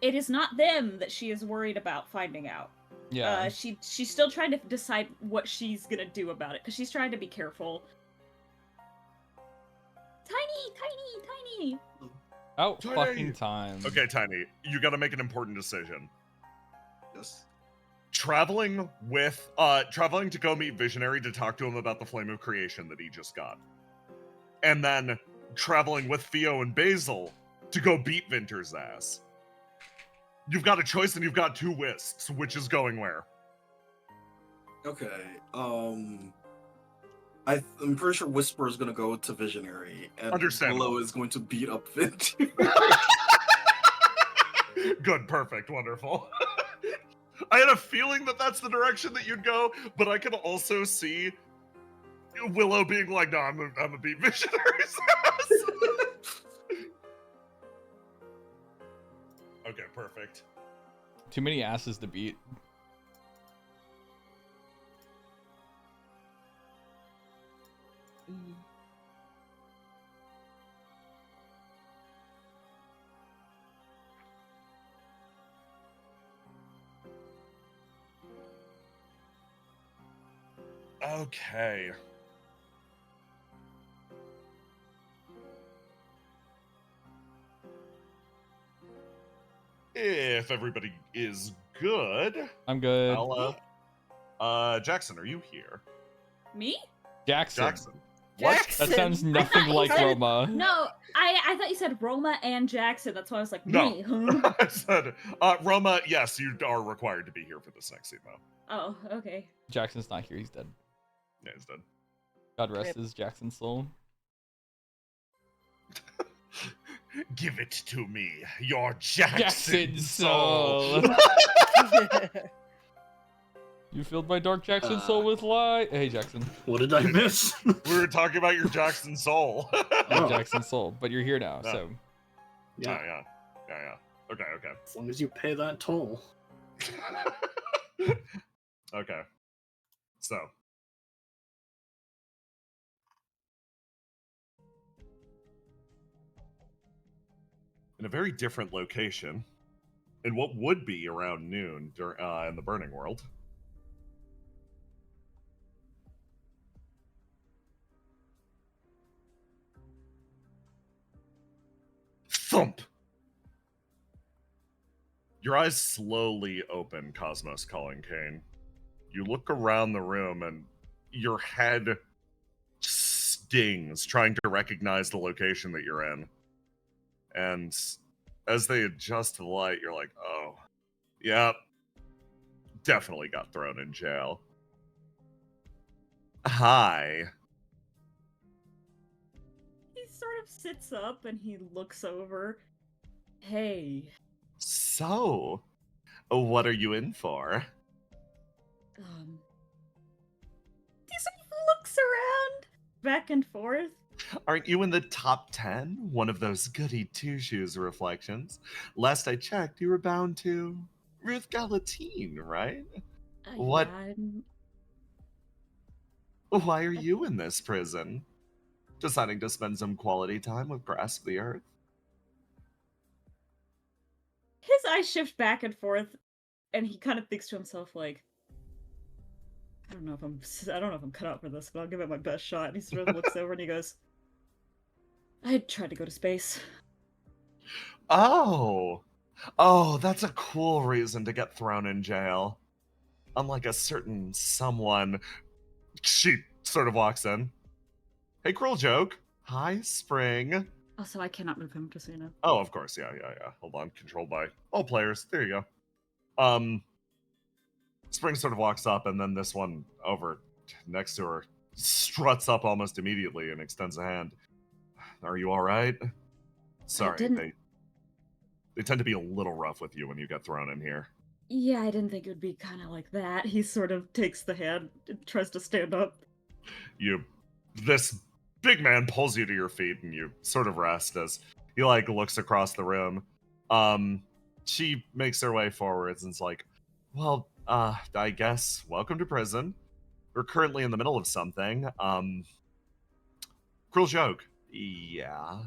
It is not them that she is worried about finding out. Yeah. She's still trying to decide what she's gonna do about it, because she's trying to be careful. Tiny! About Tiny. fucking time. Okay, Tiny, you gotta make an important decision. Yes. Traveling to go meet Visionary to talk to him about the Flame of Creation that he just got. And then traveling with Theo and Basil to go beat Vinter's ass. You've got a choice and you've got two whisks. Which is going where? Okay. I'm pretty sure Whisper is gonna go to Visionary, and Understandable. Willow is going to beat up Vint. Good, perfect, wonderful. I had a feeling that that's the direction that you'd go, but I could also see Willow being like, no, I'm a beat Visionary's ass. Okay, perfect. Too many asses to beat. Okay. If everybody is good, I'm good. Jackson, are you here? Me? Jackson. Jackson. What? Jackson. That sounds nothing you like said- Roma. No, I thought you said Roma and Jackson. That's why I was like, No. me, huh? I said, Roma, yes, you are required to be here for this next emo. Oh, okay. Jackson's not here. He's dead. Yeah, he's dead. God rest Rip. his Jackson's soul. Give it to me, your Jackson, Jackson soul. soul. You filled my dark Jackson soul with light. Hey, Jackson. What did I miss? We were talking about your Jackson soul. Your Oh. Jackson soul. But you're here now, No. so. Yeah. Okay. As long as you pay that toll. Okay. So. In a very different location, in what would be around noon in the Burning World. Thump! Your eyes slowly open, Cosmos Calling Kane. You look around the room and your head stings trying to recognize the location that you're in. And as they adjust to the light, you're like, oh, yep, definitely got thrown in jail. Hi. He sort of sits up and he looks over. Hey, So, what are you in for? he sort of looks around, back and forth. Aren't you in the top 10? One of those goody two-shoes reflections. Last I checked, you were bound to Ruth Galatine, right? What? Yeah, Why are you in this prison? Deciding to spend some quality time with Grasp the Earth? his eyes shift back and forth, and he kind of thinks to himself, like, I don't know if I'm cut out for this, but I'll give it my best shot. And he sort of looks over and he goes, I tried to go to space. Oh, that's a cool reason to get thrown in jail. Unlike a certain someone. She sort of walks in. Hey, cruel joke. Hi, Spring. Also, I cannot move him, just so you know. Oh, of course, yeah. Hold on, controlled by all players. There you go. Spring sort of walks up, and then this one over next to her struts up almost immediately and extends a hand. Are you all right? Sorry, didn't- they tend to be a little rough with you when you get thrown in here. Yeah, I didn't think it would be kind of like that. He sort of takes the hand and tries to stand up. This big man pulls you to your feet, and you sort of rest as he looks across the room. She makes her way forwards and's like, well, I guess welcome to prison. We're currently in the middle of something. Cruel joke. Yeah.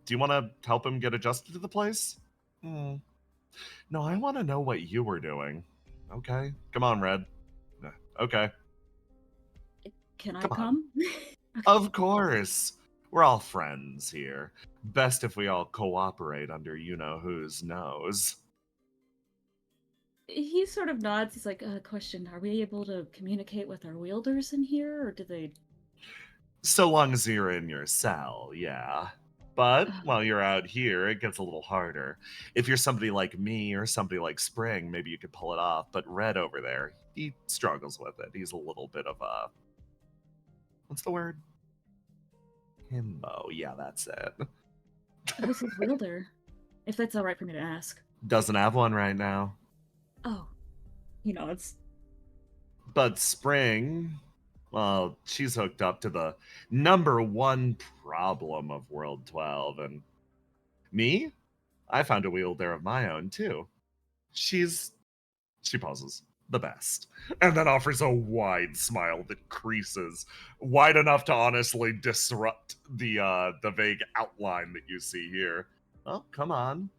Do you want to help him get adjusted to the place? No, I want to know what you were doing. Okay. Come on, Red. Okay. Can I Come on. come? Of course. We're all friends here. Best if we all cooperate under you-know-whose nose. He sort of nods. He's like, question, are we able to communicate with our wielders in here, or do they... So long as you're in your cell, yeah. But while you're out here, it gets a little harder. If you're somebody like me or somebody like Spring, maybe you could pull it off. But Red over there, he struggles with it. He's a little bit of a... What's the word? Himbo. Yeah, that's it. Who's his wielder? If that's alright for me to ask. Doesn't have one right now. Oh. He nods. But Spring, well, she's hooked up to the #1 problem of World 12, and me? I found a wielder of my own, too. She pauses, the best, and then offers a wide smile that creases, wide enough to honestly disrupt the vague outline that you see here. Oh, come on.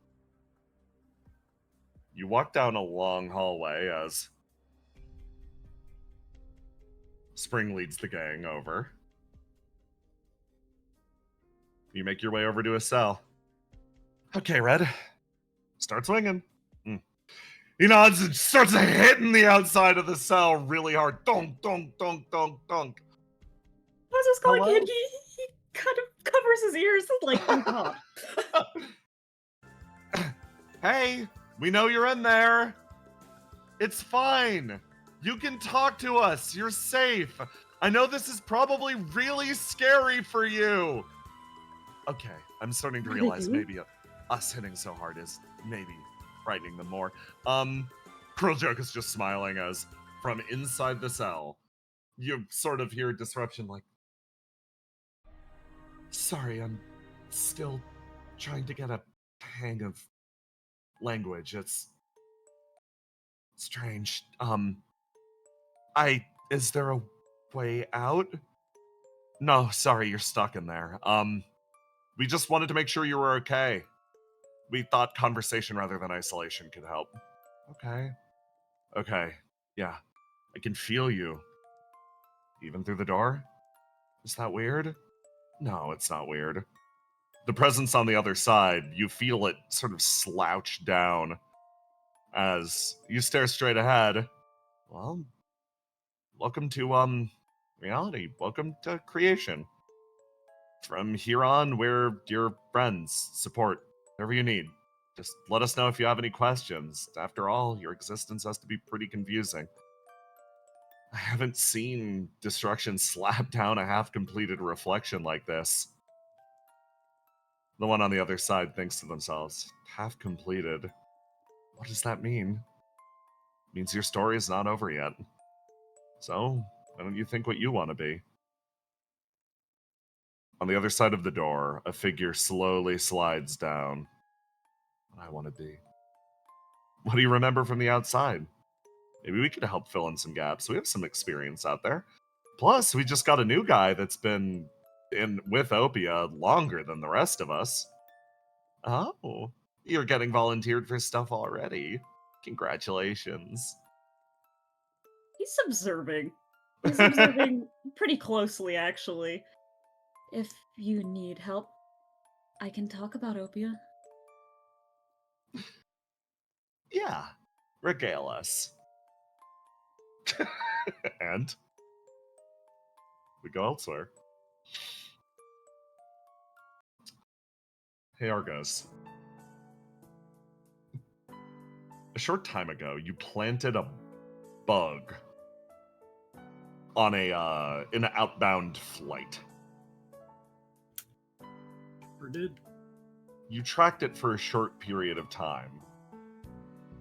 You walk down a long hallway as Spring leads the gang over. You make your way over to a cell. Okay, Red. Start swinging. He nods and starts hitting the outside of the cell really hard. Dunk, dunk, dunk, dunk, dunk. How's this going? Hello? He kind of covers his ears like, oh god. Hey, we know you're in there. It's fine. You can talk to us. You're safe. I know this is probably really scary for you. Okay, I'm starting to realize maybe us hitting so hard is maybe frightening them more. Cruel Joke is just smiling as from inside the cell, you sort of hear disruption like, sorry, I'm still trying to get a hang of language. It's strange. Is there a way out? No, sorry, you're stuck in there. We just wanted to make sure you were okay. We thought conversation rather than isolation could help. Okay. Yeah. I can feel you. Even through the door? Is that weird? No, it's not weird. The presence on the other side, you feel it sort of slouch down as you stare straight ahead. Well, welcome to, reality. Welcome to creation. From here on, we're your friends, support, whatever you need. Just let us know if you have any questions. After all, your existence has to be pretty confusing. I haven't seen destruction slap down a half-completed reflection like this. The one on the other side thinks to themselves, half-completed? What does that mean? It means your story is not over yet. So, why don't you think what you want to be? On the other side of the door, a figure slowly slides down. What I want to be. What do you remember from the outside? Maybe we could help fill in some gaps. We have some experience out there. Plus, we just got a new guy that's been in with Opia longer than the rest of us. Oh, you're getting volunteered for stuff already. Congratulations. He's observing. He's observing pretty closely, actually. If you need help, I can talk about Opia. Yeah, regale us. And we go elsewhere. Hey, Argos. A short time ago, you planted a bug on in an outbound flight. Or did? You tracked it for a short period of time,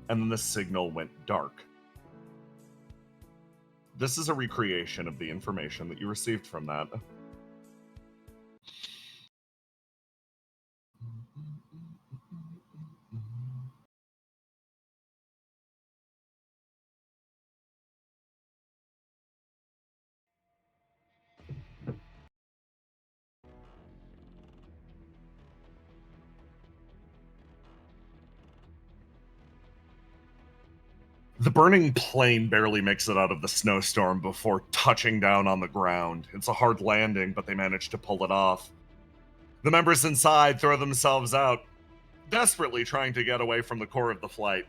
and then the signal went dark. This is a recreation of the information that you received from that. The burning plane barely makes it out of the snowstorm before touching down on the ground. It's a hard landing, but they manage to pull it off. The members inside throw themselves out, desperately trying to get away from the core of the flight.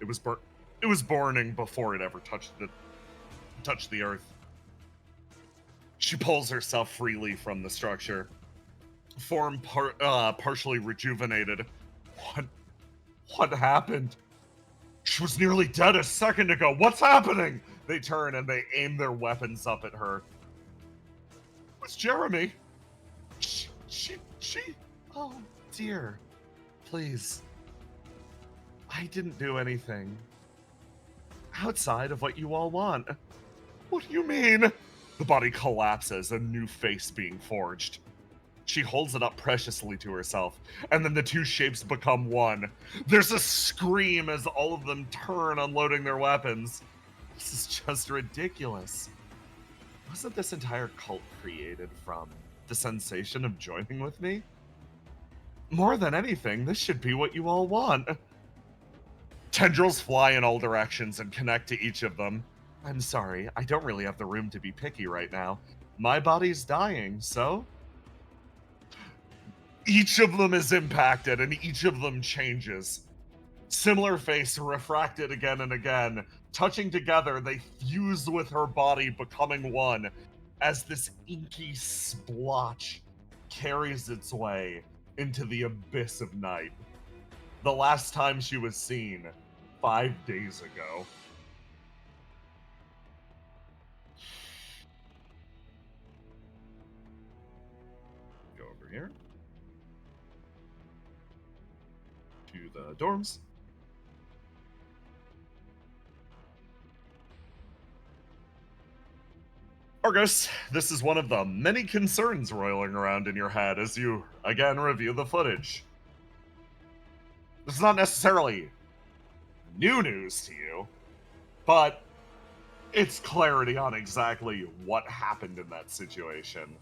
It was burning before it ever touched the earth. She pulls herself freely from the structure, form partially rejuvenated. What happened? She was nearly dead a second ago. What's happening? They turn and they aim their weapons up at her. It's Jeremy. She. Oh, dear. Please. I didn't do anything. outside of what you all want. What do you mean? The body collapses, a new face being forged. She holds it up preciously to herself, and then the two shapes become one. There's a scream as all of them turn, unloading their weapons. This is just ridiculous. Wasn't this entire cult created from the sensation of joining with me? More than anything, this should be what you all want. Tendrils fly in all directions and connect to each of them. I'm sorry, I don't really have the room to be picky right now. My body's dying, so... Each of them is impacted, and each of them changes. Similar face refracted again and again. Touching together, they fuse with her body, becoming one, as this inky splotch carries its way into the abyss of night. The last time she was seen, 5 days ago. Go over here. To the dorms. Argus, this is one of the many concerns roiling around in your head as you again review the footage. This is not necessarily new news to you, but it's clarity on exactly what happened in that situation.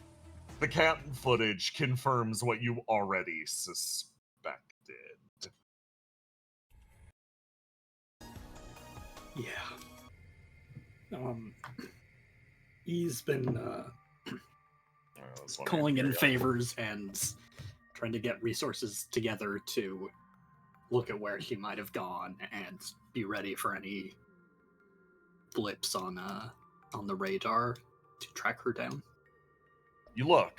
The Canton footage confirms what you already suspected. Yeah. He's been calling in favors and trying to get resources together to look at where he might have gone and be ready for any blips on the radar to track her down. You look,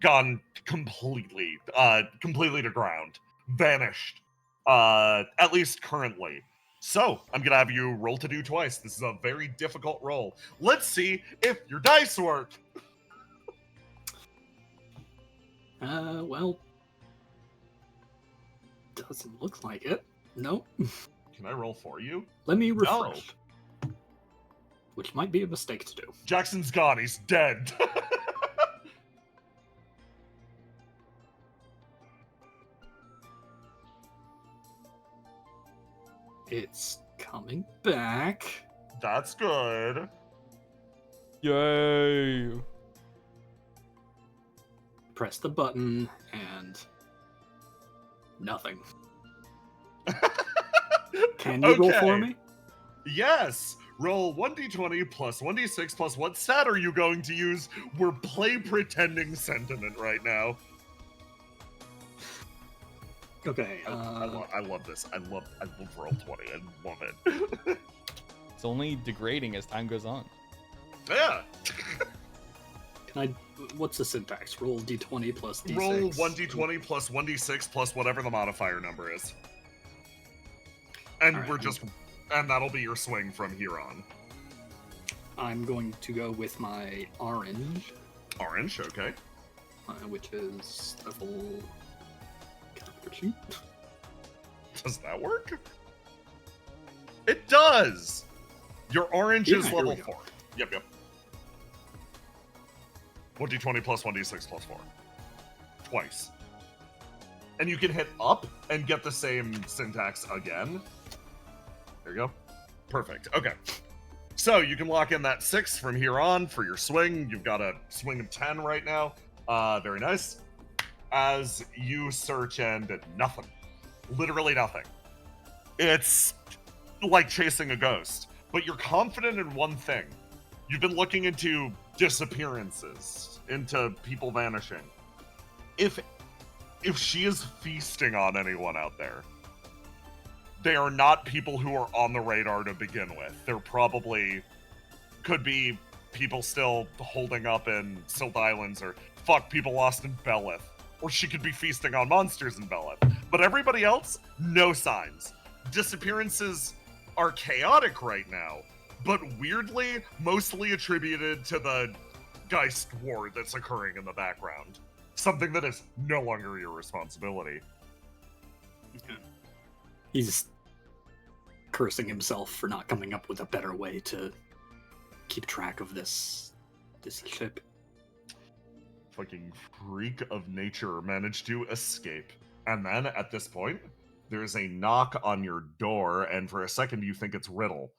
gone completely to ground, vanished, at least currently. So, I'm gonna have you roll to do twice. This is a very difficult roll. Let's see if your dice work. Well, doesn't look like it. Nope. Can I roll for you? Let me refresh. No. Which might be a mistake to do. Jackson's gone. He's dead. It's coming back. That's good. Yay. Press the button and nothing. Can you roll for me? Yes. Roll 1d20 plus 1d6 plus what stat are you going to use? We're play pretending sentiment right now. Okay. I love this. I love roll 20. I love it. It's only degrading as time goes on. Yeah. What's the syntax? Roll d20 plus d6. Roll 1d20 plus 1d6 plus whatever the modifier number is. And right, and that'll be your swing from here on. I'm going to go with my orange. Orange, okay. Which is level... Shoot. Does that work? It does! Your orange is level 4. Yep. 1d20 plus 1d6 plus 4. Twice. And you can hit up and get the same syntax again. There you go. Perfect. Okay. So you can lock in that 6 from here on for your swing. You've got a swing of 10 right now. Very nice. As you search and nothing. Literally nothing. It's like chasing a ghost. But you're confident in one thing. You've been looking into disappearances, into people vanishing. If she is feasting on anyone out there, they are not people who are on the radar to begin with. They're probably could be people still holding up in Silt Islands, or people lost in Belith. Or she could be feasting on monsters in Belith. But everybody else, no signs. Disappearances are chaotic right now, but weirdly, mostly attributed to the Geist War that's occurring in the background. Something that is no longer your responsibility. He's cursing himself for not coming up with a better way to keep track of this ship. Fucking freak of nature managed to escape. And then, at this point, there's a knock on your door, and for a second you think it's Riddle.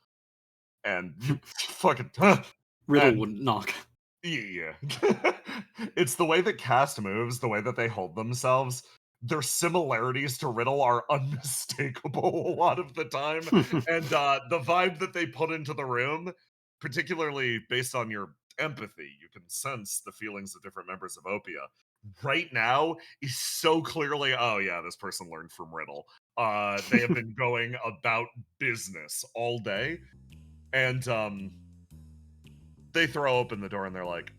And you fucking... Riddle and- wouldn't knock. Yeah. It's the way that cast moves, the way that they hold themselves. Their similarities to Riddle are unmistakable a lot of the time. And the vibe that they put into the room, particularly based on your empathy, you can sense the feelings of different members of Opia. Right now is so clearly, oh yeah, this person learned from Riddle. They have been going about business all day. And they throw open the door and they're like,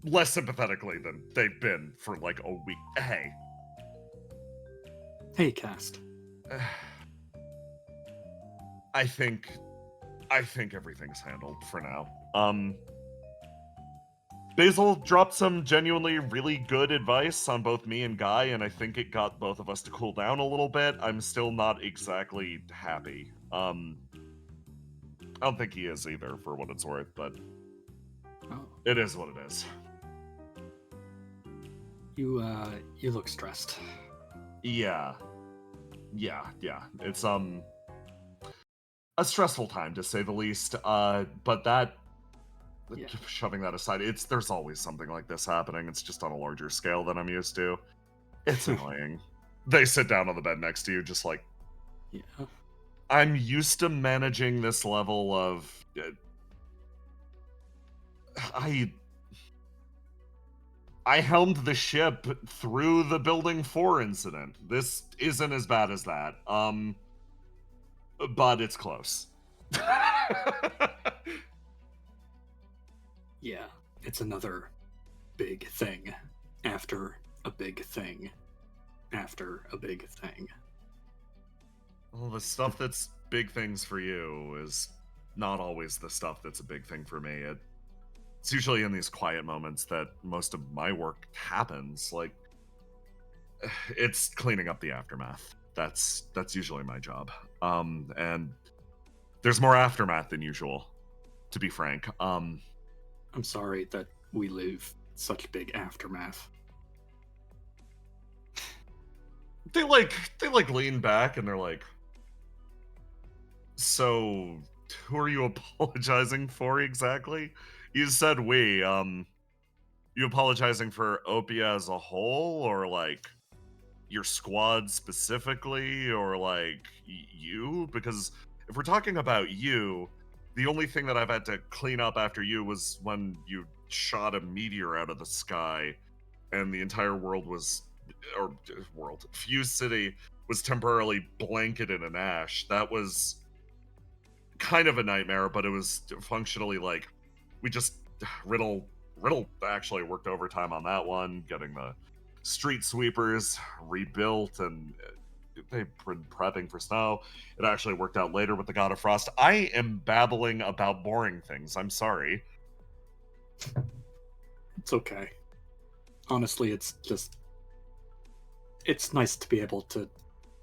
less sympathetically than they've been for like a week. Hey, cast. I think everything's handled for now. Basil dropped some genuinely really good advice on both me and Guy, and I think it got both of us to cool down a little bit. I'm still not exactly happy. I don't think he is either, for what it's worth, but it is what it is. You look stressed. Yeah. It's a stressful time to say the least. But that, Yeah. shoving that aside, there's always something like this happening. It's just on a larger scale than I'm used to. It's annoying. They sit down on the bed next to you, just like, Yeah. I'm used to managing this level of... I helmed the ship through the Building 4 incident. This isn't as bad as that. But it's close. Yeah. It's another big thing after a big thing after a big thing. Well, the stuff that's big things for you is not always the stuff that's a big thing for me. It's usually in these quiet moments that most of my work happens. Like, it's cleaning up the aftermath. That's usually my job. And there's more aftermath than usual, to be frank. I'm sorry that we live such big aftermath. They lean back and they're like, so who are you apologizing for exactly? You said we, you apologizing for Opia as a whole, or like your squad specifically, or like you? Because if we're talking about you, the only thing that I've had to clean up after you was when you shot a meteor out of the sky and the entire Fuse City was temporarily blanketed in ash. That was kind of a nightmare, but it was functionally like Riddle actually worked overtime on that one, getting the street sweepers rebuilt, and they've been prepping for snow. It actually worked out later with the God of Frost. I am babbling about boring things. I'm sorry. It's okay. Honestly, it's nice to be able to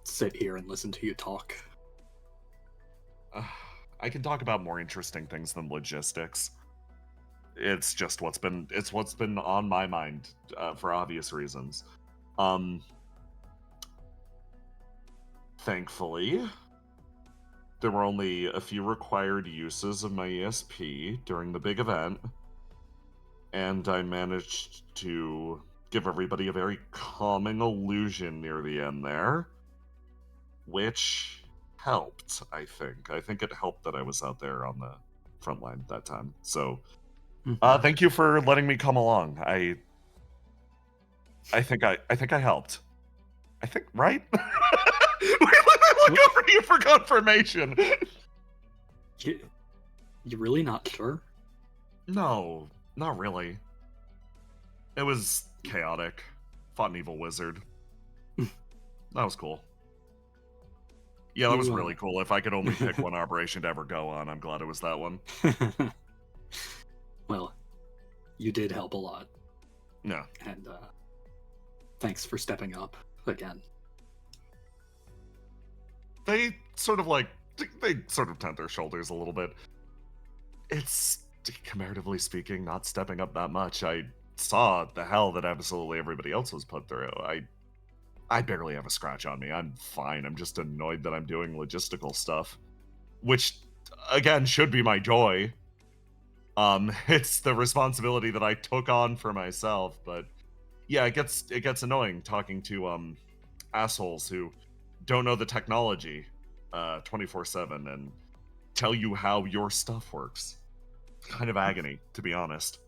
sit here and listen to you talk. I can talk about more interesting things than logistics. It's just what's been on my mind for obvious reasons. Thankfully, there were only a few required uses of my ESP during the big event, and I managed to give everybody a very calming illusion near the end there, which helped, I think. I think it helped that I was out there on the front line that time. So, thank you for letting me come along. I think I helped. I think, right? Look over you for confirmation. You really not sure? No, not really. It was chaotic. Fought an evil wizard. That was cool. Yeah, that was really cool. If I could only pick one operation to ever go on, I'm glad it was that one. Well, you did help a lot. Yeah. And thanks for stepping up again. they sort of like, they sort of tent their shoulders a little bit. It's, comparatively speaking, not stepping up that much. I saw the hell that absolutely everybody else was put through. I barely have a scratch on me. I'm fine. I'm just annoyed that I'm doing logistical stuff, which, again, should be my joy. It's the responsibility that I took on for myself, but yeah, it gets annoying talking to assholes who don't know the technology 24/7 and tell you how your stuff works. Kind of agony, to be honest.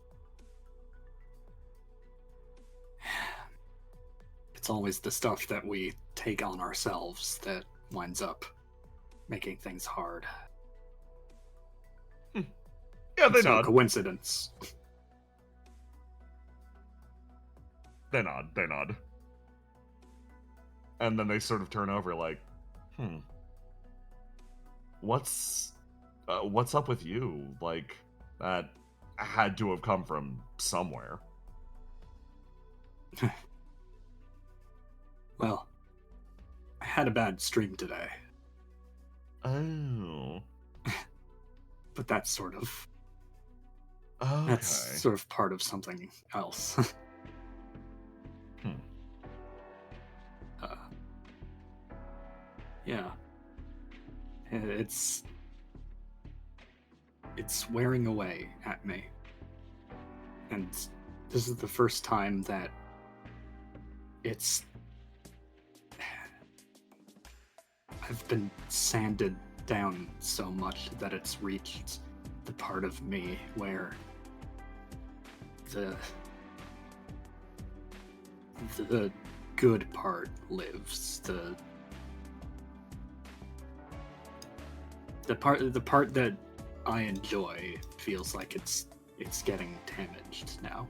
It's always the stuff that we take on ourselves that winds up making things hard. Yeah, they It's no nod. coincidence. They nod. And then they sort of turn over like, what's up with you? Like, that had to have come from somewhere. Well, I had a bad stream today, Oh. but that's sort of Okay. that's sort of part of something else. Yeah, it's wearing away at me, and this is the first time that I've been sanded down so much that it's reached the part of me where the good part lives. The part that I enjoy feels like it's getting damaged now.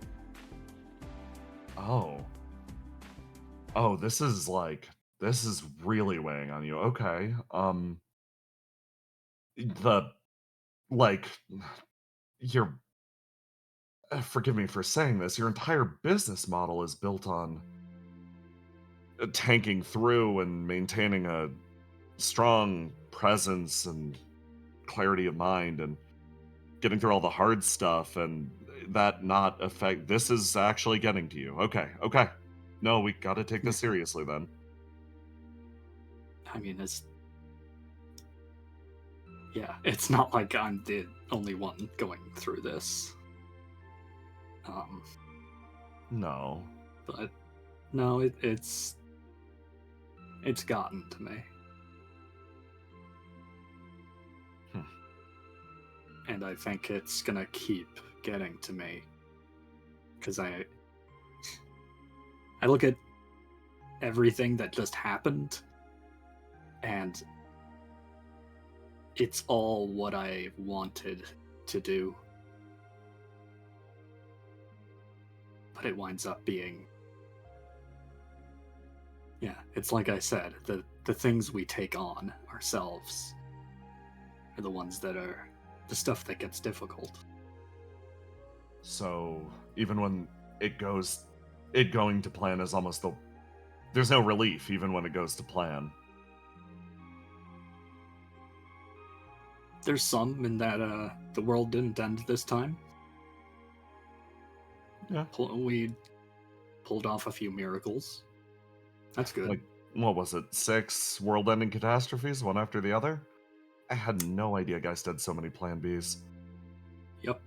Oh, this is really weighing on you. Okay. Your forgive me for saying this, your entire business model is built on tanking through and maintaining a strong presence and clarity of mind and getting through all the hard stuff, and that not affect this is actually getting to you. Okay. No, we gotta take this seriously then. I mean, it's not like I'm the only one going through this. No. But no, it's gotten to me. And I think it's gonna keep getting to me. Because I look at everything that just happened, and it's all what I wanted to do. But it winds up being... Yeah, it's like I said, the things we take on ourselves are the ones that are the stuff that gets difficult. So even when it going to plan is almost there's no relief even when it goes to plan. There's some in that the world didn't end this time. Yeah. We pulled off a few miracles. That's good. Like, what was it? 6 world-ending catastrophes, one after the other? I had no idea guys did so many Plan Bs. Yep.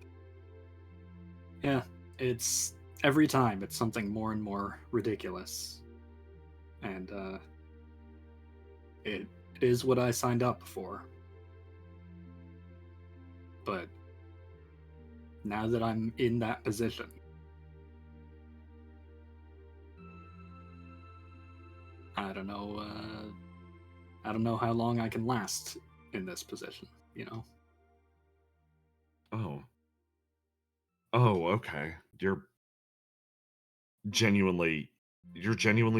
Yeah, it's every time it's something more and more ridiculous. And it is what I signed up for. But now that I'm in that position, I don't know how long I can last in this position, you know? Oh, okay. You're genuinely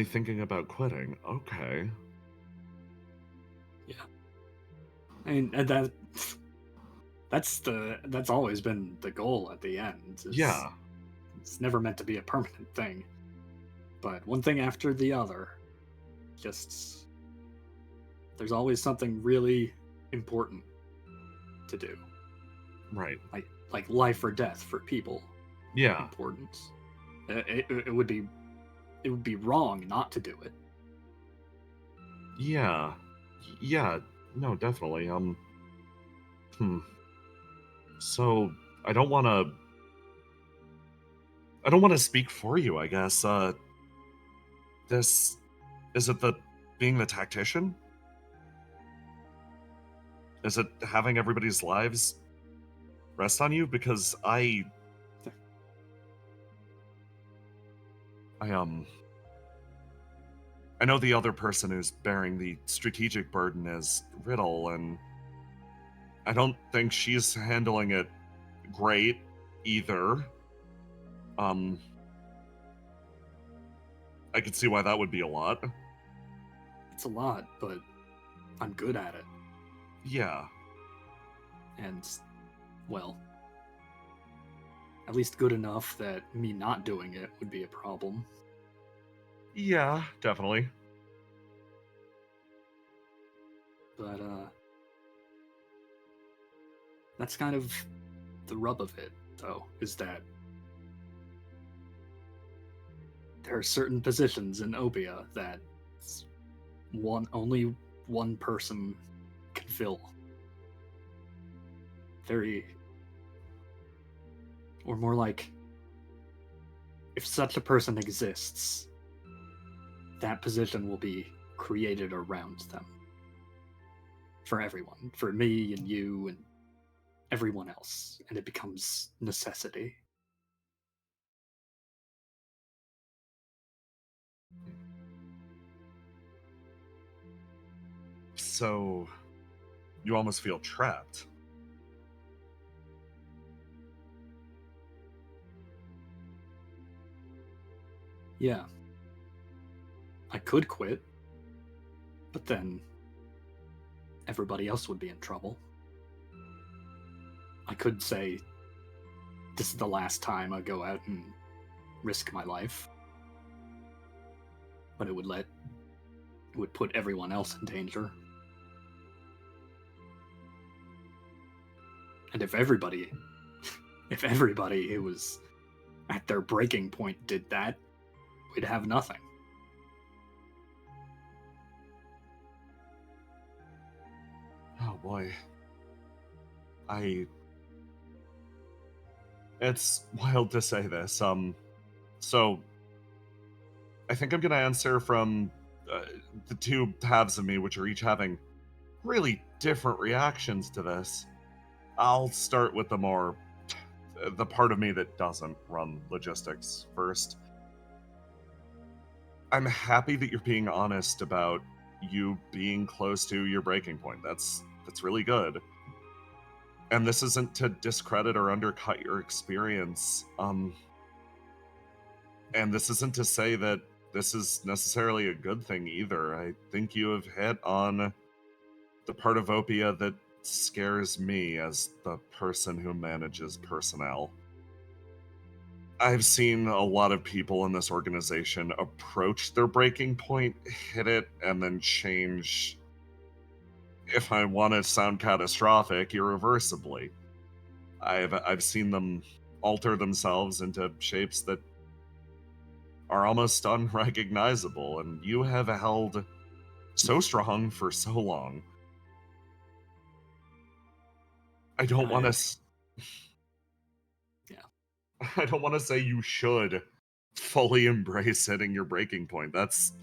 thinking about quitting. Okay. Yeah. I mean, that's always been the goal at the end. Yeah. It's never meant to be a permanent thing. But one thing after the other, just There's always something really important to do. Right. Like life or death for people. Yeah. Importance. It would be wrong not to do it. Yeah. Yeah. No, definitely. So I don't want to speak for you, I guess. This is it being the tactician? Is it having everybody's lives rest on you? Because I know the other person who's bearing the strategic burden is Riddle, and I don't think she's handling it great either. I could see why that would be a lot. It's a lot, but I'm good at it. Yeah. And, well, at least good enough that me not doing it would be a problem. Yeah, definitely. But, that's kind of the rub of it, though, is that there are certain positions in Obia that only one person can fill. Or more like, if such a person exists, that position will be created around them. For everyone. For me and you and everyone else. And it becomes necessity. So, you almost feel trapped. Yeah. I could quit. But then everybody else would be in trouble. I could say, this is the last time I go out and risk my life. But it would put everyone else in danger. And if everybody who was at their breaking point did that, we'd have nothing. Oh boy. It's wild to say this. So I think I'm gonna answer from the two halves of me, which are each having really different reactions to this. I'll start with the part of me that doesn't run logistics first. I'm happy that you're being honest about you being close to your breaking point. That's really good. And this isn't to discredit or undercut your experience. And this isn't to say that this is necessarily a good thing either. I think you have hit on the part of Opia that scares me as the person who manages personnel. I've seen a lot of people in this organization approach their breaking point, hit it, and then change, if I want to sound catastrophic, irreversibly. I've seen them alter themselves into shapes that are almost unrecognizable, and you have held so strong for so long. I don't want to... Yeah. I don't want to say you should fully embrace hitting your breaking point. That's...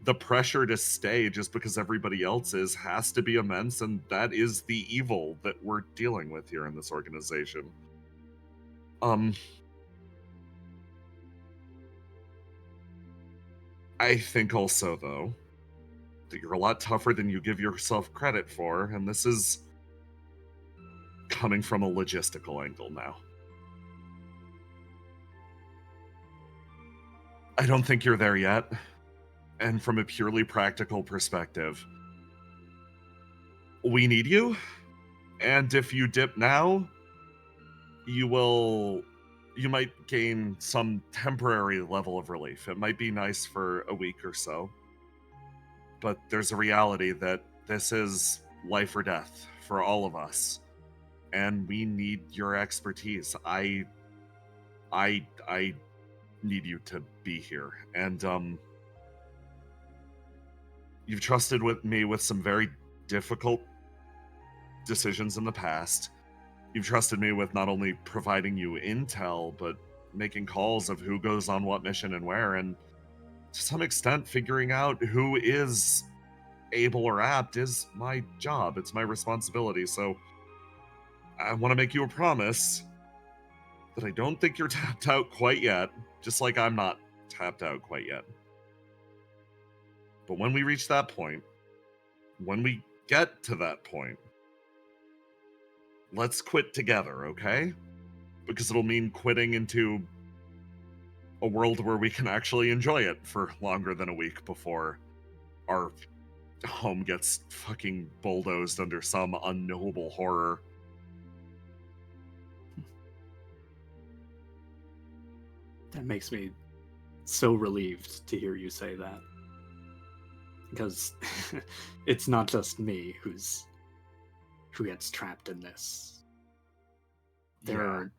The pressure to stay just because everybody else is has to be immense, and that is the evil that we're dealing with here in this organization. I think also, though, that you're a lot tougher than you give yourself credit for, and this is coming from a logistical angle now. I don't think you're there yet, and from a purely practical perspective, we need you, and if you dip now, you might gain some temporary level of relief. It might be nice for a week or so. but there's a reality that this is life or death for all of us, and we need your expertise. I need you to be here, and you've trusted with me with some very difficult decisions in the past. You've trusted me with not only providing you intel, but making calls of who goes on what mission and where, and to some extent figuring out who is able or apt is my job. It's my responsibility. So I want to make you a promise that I don't think you're tapped out quite yet, just like I'm not tapped out quite yet. But when we reach that point, when we get to that point, let's quit together, okay? Because it'll mean quitting into a world where we can actually enjoy it for longer than a week before our home gets fucking bulldozed under some unknowable horror. That makes me so relieved to hear you say that. Because it's not just me who gets trapped in this. There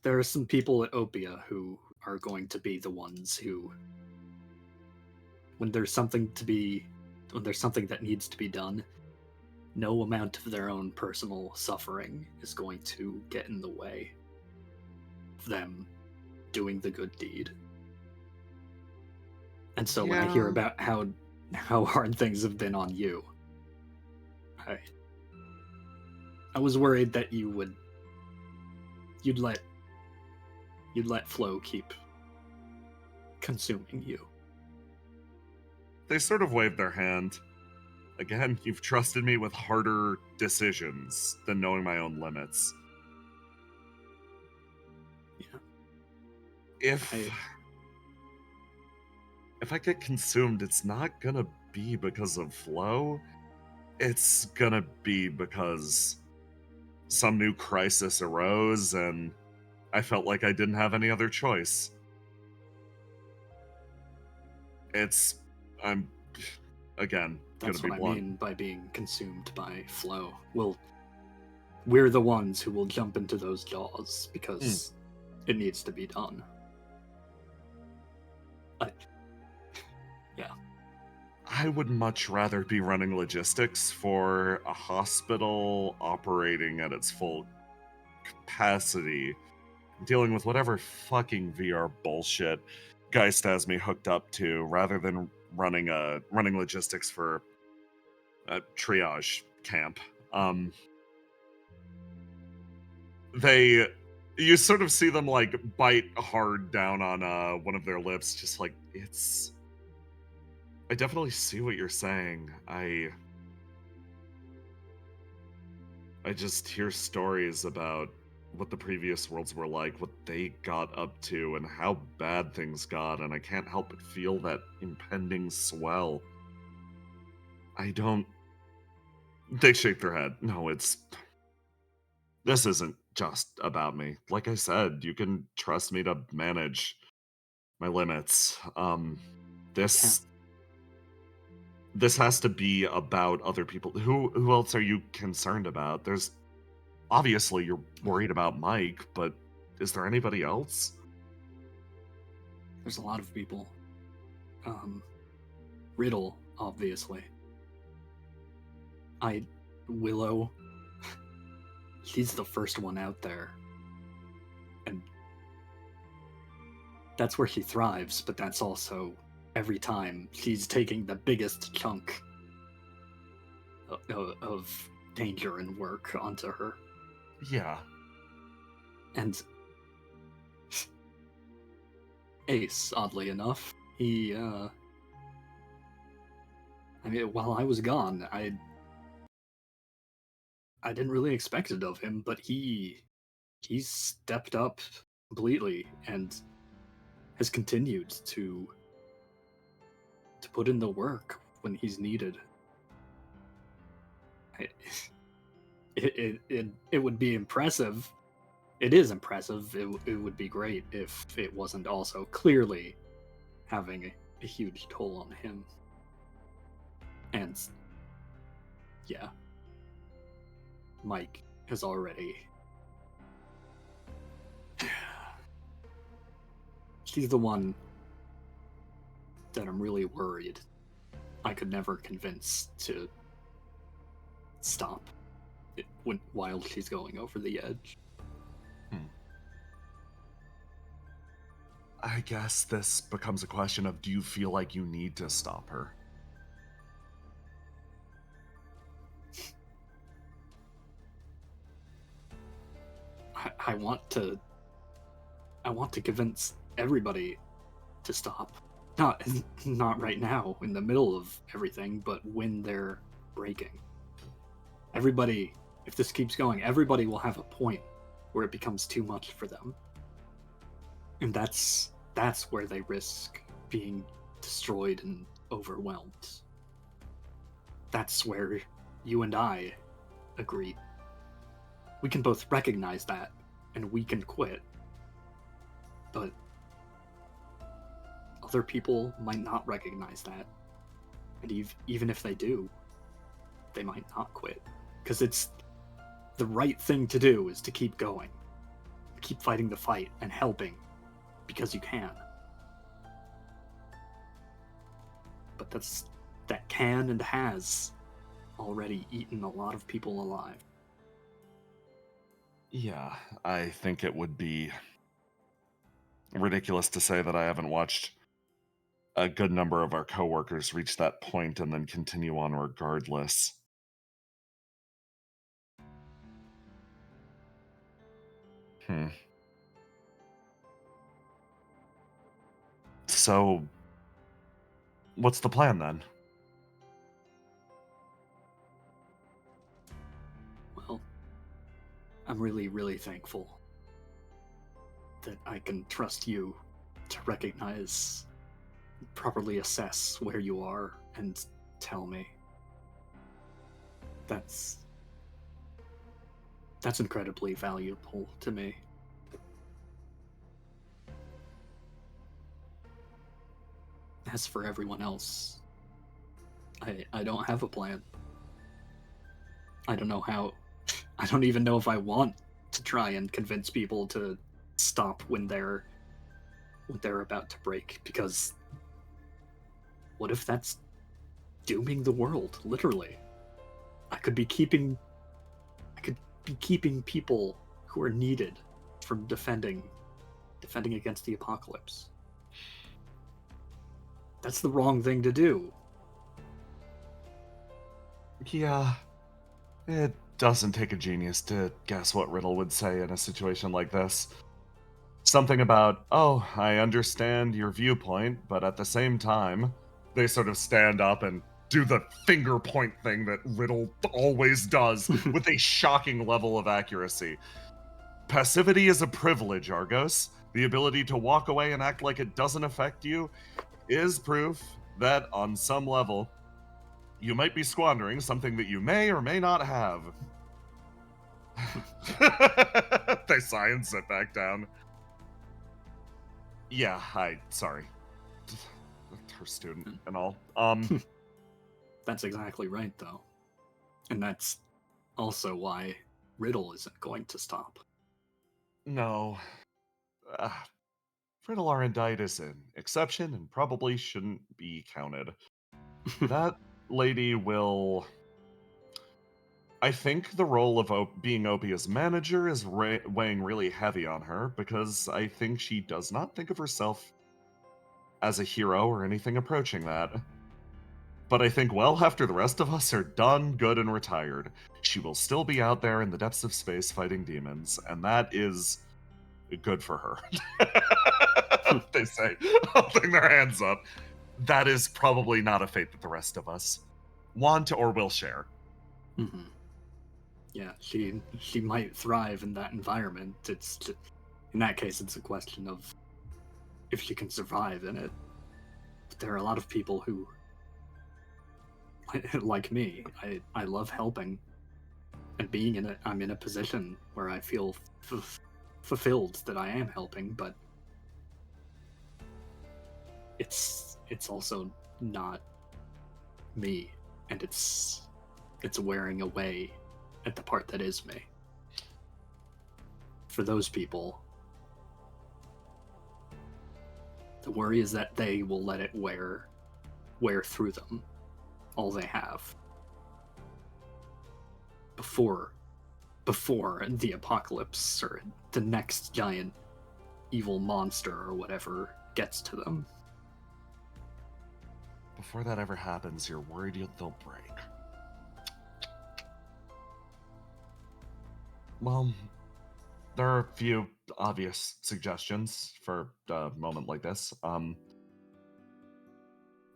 are some people at Opia who are going to be the ones who, when there's something that needs to be done, no amount of their own personal suffering is going to get in the way of them doing the good deed. And so when I hear about how hard things have been on you, I was worried that you'd let Flo keep consuming you. They sort of waved their hand. Again, you've trusted me with harder decisions than knowing my own limits. Yeah. If I get consumed, it's not gonna be because of Flo. It's gonna be because some new crisis arose and I felt like I didn't have any other choice. I'm, again, That's gonna be what I blunt. mean by being consumed by Flo. We're the ones who will jump into those jaws because it needs to be done. I would much rather be running logistics for a hospital operating at its full capacity, dealing with whatever fucking VR bullshit Geist has me hooked up to, rather than running logistics for a triage camp. You sort of see them like bite hard down on one of their lips, just like, I definitely see what you're saying. I just hear stories about what the previous worlds were like, what they got up to, and how bad things got, and I can't help but feel that impending swell. They shake their head. No, this isn't just about me. Like I said, you can trust me to manage my limits. This has to be about other people. Who else are you concerned about? Obviously you're worried about Mike, but is there anybody else? There's a lot of people. Riddle, obviously. Willow. She's the first one out there. And that's where she thrives, but that's also every time she's taking the biggest chunk of danger and work onto her. Yeah. And Ace, oddly enough, he, while I was gone, I didn't really expect it of him, but he stepped up completely and has continued to put in the work when he's needed. It would be impressive. It is impressive. It would be great if it wasn't also clearly having a huge toll on him. And yeah, Mike has already. She's the one that I'm really worried I could never convince to stop it while she's going over the edge. I guess this becomes a question of, do you feel like you need to stop her? I want to convince everybody to stop. Not right now in the middle of everything, but when they're breaking. Everybody, if this keeps going, everybody will have a point where it becomes too much for them. And that's where they risk being destroyed and overwhelmed. That's where you and I agree. We can both recognize that, and we can quit. But other people might not recognize that. And even if they do, they might not quit. Because it's the right thing to do is to keep going. Keep fighting the fight and helping. Because you can. But that can and has already eaten a lot of people alive. Yeah, I think it would be ridiculous to say that I haven't watched a good number of our coworkers reach that point and then continue on regardless. So, what's the plan then? Well, I'm really, really thankful that I can trust you to recognize, properly assess where you are and tell me. That's incredibly valuable to me. As for everyone else, I don't have a plan. I don't know how. I don't even know if I want to try and convince people to stop when they're about to break, because what if that's dooming the world, literally? I could be keeping people who are needed from defending against the apocalypse. That's the wrong thing to do. Yeah, it doesn't take a genius to guess what Riddle would say in a situation like this. Something about, oh, I understand your viewpoint, but at the same time, they sort of stand up and do the finger point thing that Riddle always does with a shocking level of accuracy. Passivity is a privilege, Argos. The ability to walk away and act like it doesn't affect you is proof that, on some level, you might be squandering something that you may or may not have. They sigh and sit back down. Yeah, sorry. Her student and all. That's exactly right, though. And that's also why Riddle isn't going to stop. No. Riddle Arendite is an exception and probably shouldn't be counted. That lady will... I think the role of being Opia's manager is weighing really heavy on her, because I think she does not think of herself as a hero or anything approaching that. But I think well after the rest of us are done, good, and retired, she will still be out there in the depths of space fighting demons, and that is good for her. They say, holding their hands up. That is probably not a fate that the rest of us want or will share. Mm-hmm. Yeah, she might thrive in that environment. It's just, in that case, it's a question of if she can survive in it. But there are a lot of people who, like me, I love helping, and being in it, I'm in a position where I feel fulfilled that I am helping, but it's it's also not me, and it's wearing away at the part that is me. For those people, the worry is that they will let it wear through them all they have before the apocalypse or the next giant evil monster or whatever gets to them. Before that ever happens, you're worried they'll break. Well, there are a few obvious suggestions for a moment like this.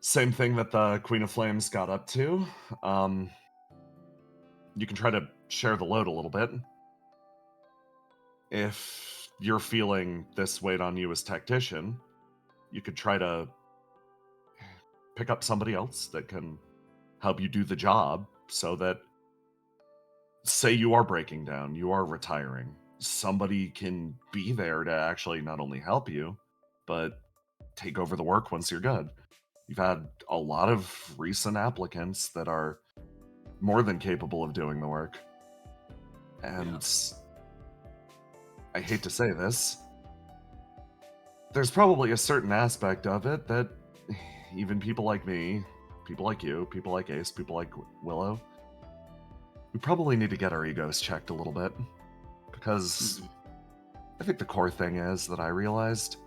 Same thing that the Queen of Flames got up to. You can try to share the load a little bit. If you're feeling this weight on you as tactician, you could try to pick up somebody else that can help you do the job, so that, say you are breaking down, you are retiring, somebody can be there to actually not only help you, but take over the work once you're good. You've had a lot of recent applicants that are more than capable of doing the work. And I hate to say this, there's probably a certain aspect of it that even people like me, people like you, people like Ace, people like Willow, we probably need to get our egos checked a little bit. Because I think the core thing is that I realized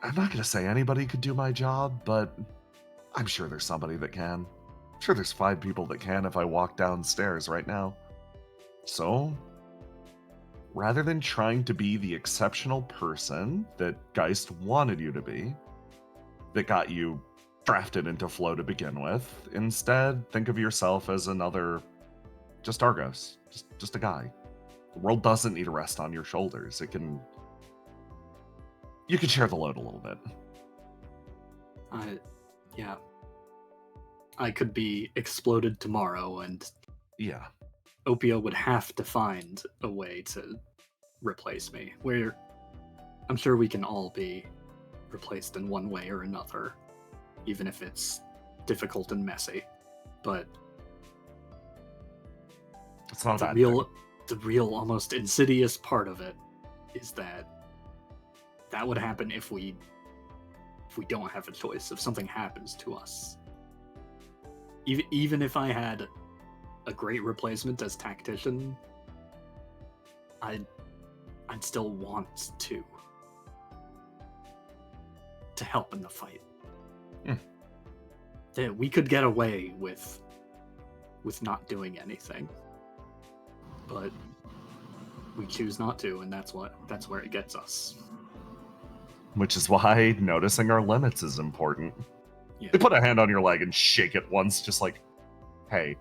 I'm not going to say anybody could do my job, but I'm sure there's somebody that can. I'm sure there's 5 people that can if I walk downstairs right now. So, rather than trying to be the exceptional person that Geist wanted you to be, that got you drafted into Flow to begin with, instead think of yourself as another, just Argos, just a guy. The world doesn't need to rest on your shoulders. You can share the load a little bit. I could be exploded tomorrow, and Yeah. Opio would have to find a way to replace me. I'm sure we can all be replaced in one way or another, even if it's difficult and messy. But It's not a bad the real almost insidious part of it is that would happen if we don't have a choice, if something happens to us. Even if I had a great replacement as tactician, I'd still want to help in the fight. That we could get away with not doing anything, but we choose not to, and that's where it gets us. Which is why noticing our limits is important. Yeah. They put a hand on your leg and shake it once, just like, hey.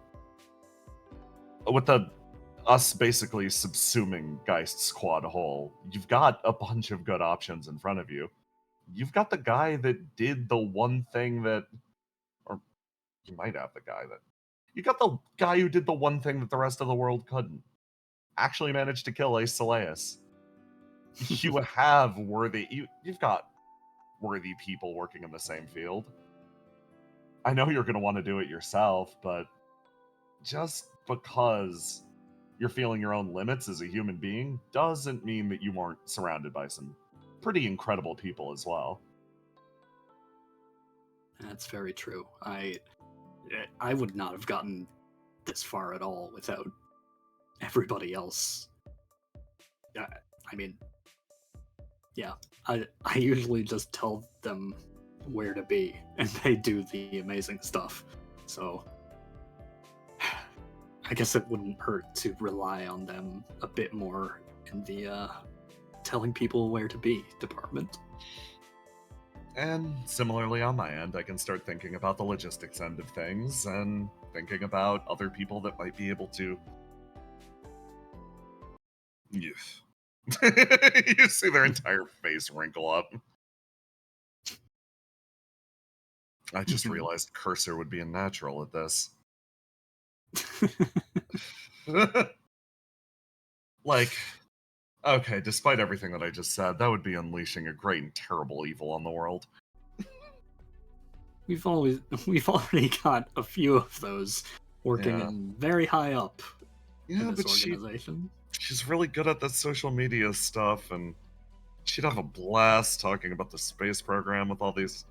With us basically subsuming Geist's quad whole, you've got a bunch of good options in front of you. You've got the guy that did the one thing that, or you might have the guy that, you got the guy who did the one thing that the rest of the world couldn't. Actually managed to kill Ace Saleus. You have you've got worthy people working in the same field. I know you're going to want to do it yourself, but just because you're feeling your own limits as a human being doesn't mean that you weren't surrounded by some pretty incredible people as well. That's very true. I would not have gotten this far at all without everybody else. I usually just tell them where to be, and they do the amazing stuff. So I guess it wouldn't hurt to rely on them a bit more in the telling people where to be department. And similarly on my end, I can start thinking about the logistics end of things and thinking about other people that might be able to... Yes. You see their entire face wrinkle up. I just realized Cursor would be a natural at this. Like, Okay, despite everything that I just said, that would be unleashing a great and terrible evil on the world. We've already got a few of those working Yeah. in very high up Yeah, in this but organization. she's really good at the social media stuff, and she'd have a blast talking about the space program with all these.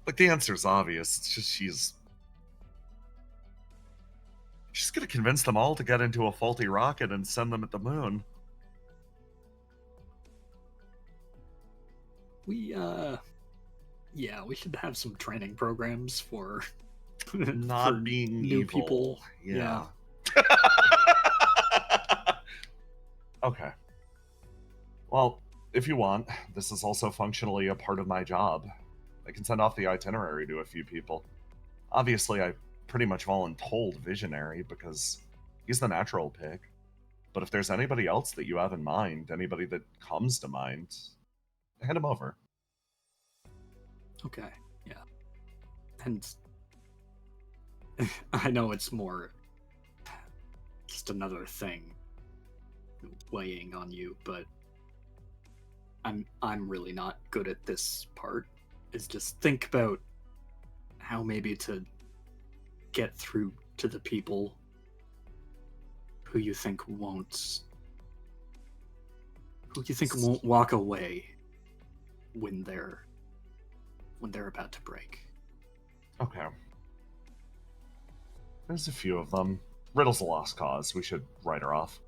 Like, the answer's obvious. It's just she's gonna convince them all to get into a faulty rocket and send them at the moon. Yeah, we should have some training programs for Not for being new evil. people. Yeah. Okay. Well, if you want, this is also functionally a part of my job. I can send off the itinerary to a few people. Obviously, I pretty much voluntold Visionary because he's the natural pick. But if there's anybody else that you have in mind, anybody that comes to mind, hand him over. Okay, yeah. And I know it's more just another thing weighing on you, but I'm really not good at this part. Is just think about how maybe to get through to the people who you think won't walk away when they're about to break. Okay. There's a few of them. Riddle's a lost cause. We should write her off.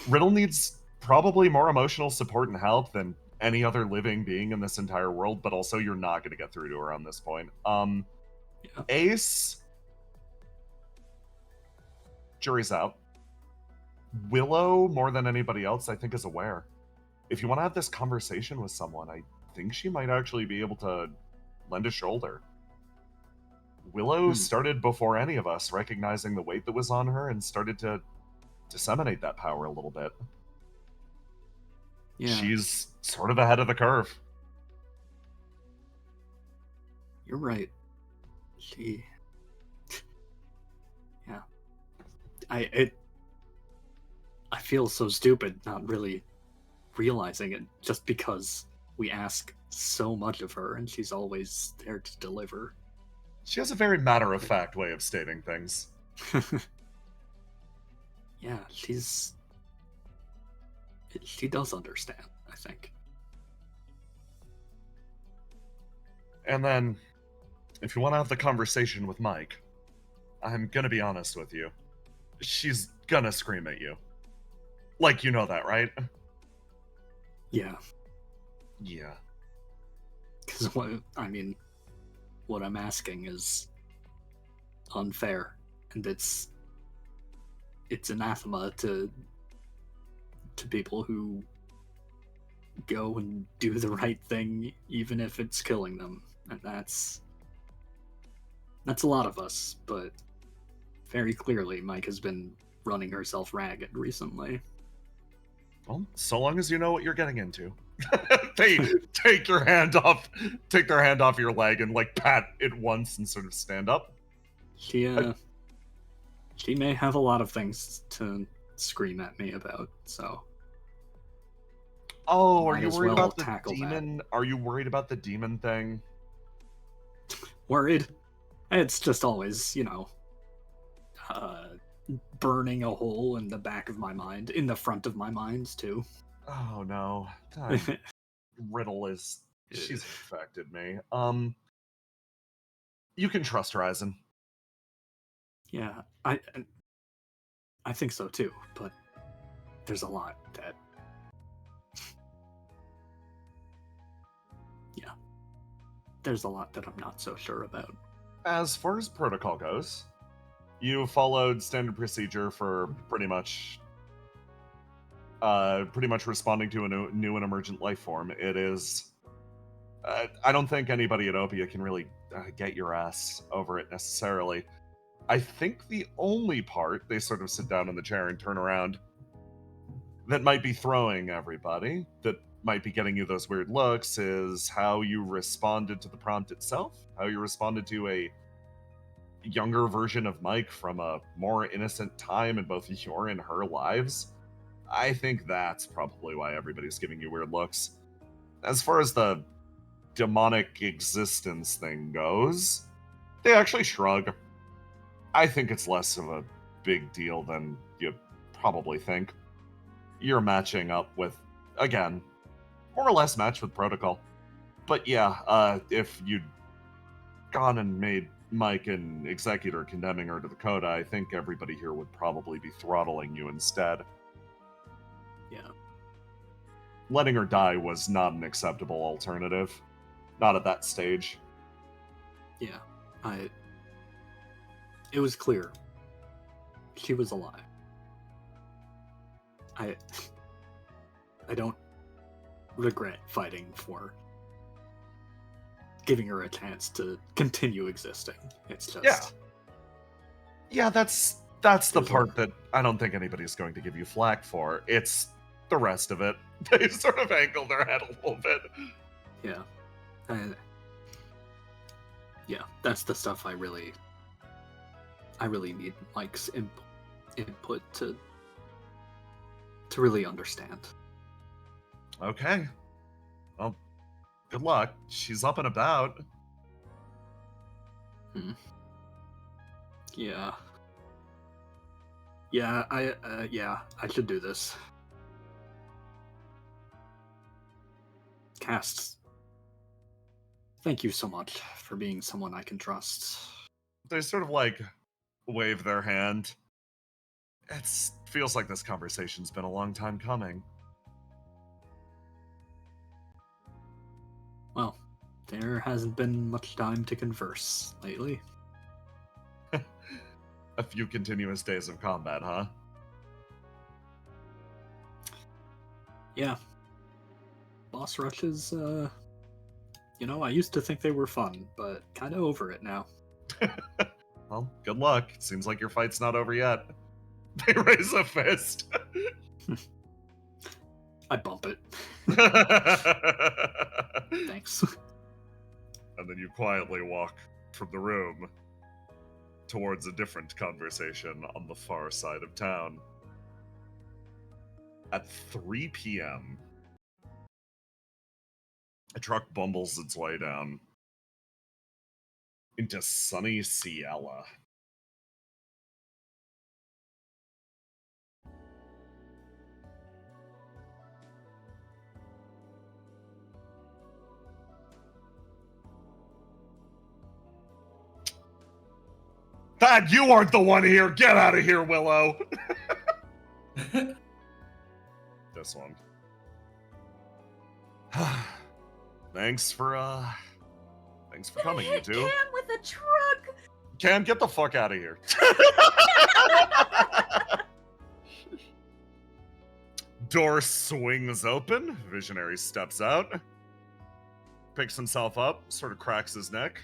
Riddle needs probably more emotional support and help than any other living being in this entire world, but also you're not going to get through to her on this point. Yeah. Ace, jury's out. Willow, more than anybody else, I think is aware. If you want to have this conversation with someone, I think she might actually be able to lend a shoulder. Willow started before any of us, recognizing the weight that was on her and started to disseminate that power a little bit. Yeah, She's sort of ahead of the curve. you're right. Yeah. I feel so stupid not really realizing it just because we ask so much of her and she's always there to deliver. She has a very matter-of-fact way of stating things. Yeah, she does understand, I think. And then, if you want to have the conversation with Mike, I'm gonna be honest with you. She's gonna scream at you. Like, you know that, right? Yeah, Yeah. because what I'm asking is unfair, and it's anathema to people who go and do the right thing even if it's killing them, and that's a lot of us. But very clearly Mike has been running herself ragged recently. Well, so long as you know what you're getting into. They take their hand off your leg and like pat it once and sort of stand up. She may have a lot of things to scream at me about, so Oh, are Might you as worried well about the tackle that. demon? Are you worried about the demon thing? worried. It's just always, burning a hole in the back of my mind, in the front of my mind too. Oh no. Riddle is she's infected me. You can trust Ryzen. Yeah, I think so too, but there's a lot that there's a lot that I'm not so sure about. As far as protocol goes, you followed standard procedure for pretty much responding to a new and emergent life form. It is I don't think anybody at Opia can really get your ass over it necessarily. I think the only part, they sort of sit down in the chair and turn around, that might be throwing everybody, that might be getting you those weird looks, is how you responded to the prompt itself, how you responded to a younger version of Mike from a more innocent time in both your and her lives. I think that's probably why everybody's giving you weird looks. As far as the demonic existence thing goes, they actually shrug. I think it's less of a big deal than you probably think. You're matching up with, again, more or less matched with protocol. But yeah, if you'd gone and made Mike an executor condemning her to the Coda, I think everybody here would probably be throttling you instead. Yeah. Letting her die was not an acceptable alternative. Not at that stage. Yeah. It was clear. She was alive. I don't regret fighting for giving her a chance to continue existing. It's just Yeah, that's the There's part a- that I don't think anybody's going to give you flack for. It's the rest of it. They sort of angle their head a little bit. Yeah. Yeah, that's the stuff I really need Mike's input to really understand. Okay. Well, good luck. She's up and about. Yeah. Yeah, I should do this. Casts, thank you so much for being someone I can trust. They sort of like wave their hand. It feels like this conversation's been a long time coming. Well, there hasn't been much time to converse lately. A few continuous days of combat, huh? Yeah. Boss rushes, I used to think they were fun, but kind of over it now. Well, good luck. It seems like your fight's not over yet. They raise a fist. I bump it. Thanks. And then you quietly walk from the room towards a different conversation on the far side of town. At 3 p.m., a truck bumbles its way down into sunny Ciela. Thad, you aren't the one here! Get out of here, Willow! This one. Thanks for coming, you two. Cam with a truck. Cam, get the fuck out of here. Door swings open. Visionary steps out. Picks himself up, sort of cracks his neck.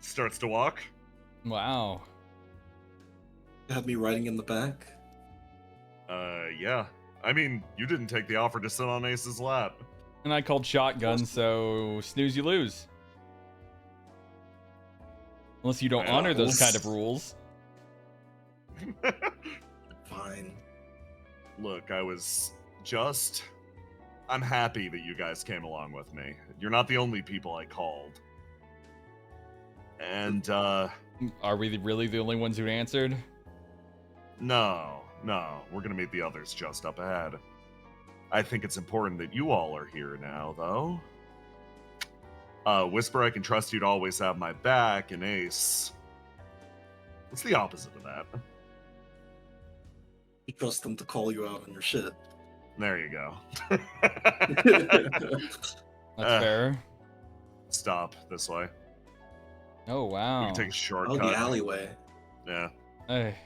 Starts to walk. Wow. Had me riding in the back. Yeah. I mean, you didn't take the offer to sit on Ace's lap. And I called shotgun, so snooze you lose. Unless you don't honor those kind of rules. Fine. Look, I'm happy that you guys came along with me. You're not the only people I called. And, Are we really the only ones who answered? No, we're gonna meet the others just up ahead. I think it's important that you all are here now, though. Whisper, I can trust you to always have my back, and Ace, it's the opposite of that. You trust them to call you out on your shit. There you go. That's fair. Stop this way. Oh, We wow. can take a Oh, shortcut. the alleyway. Yeah. Hey.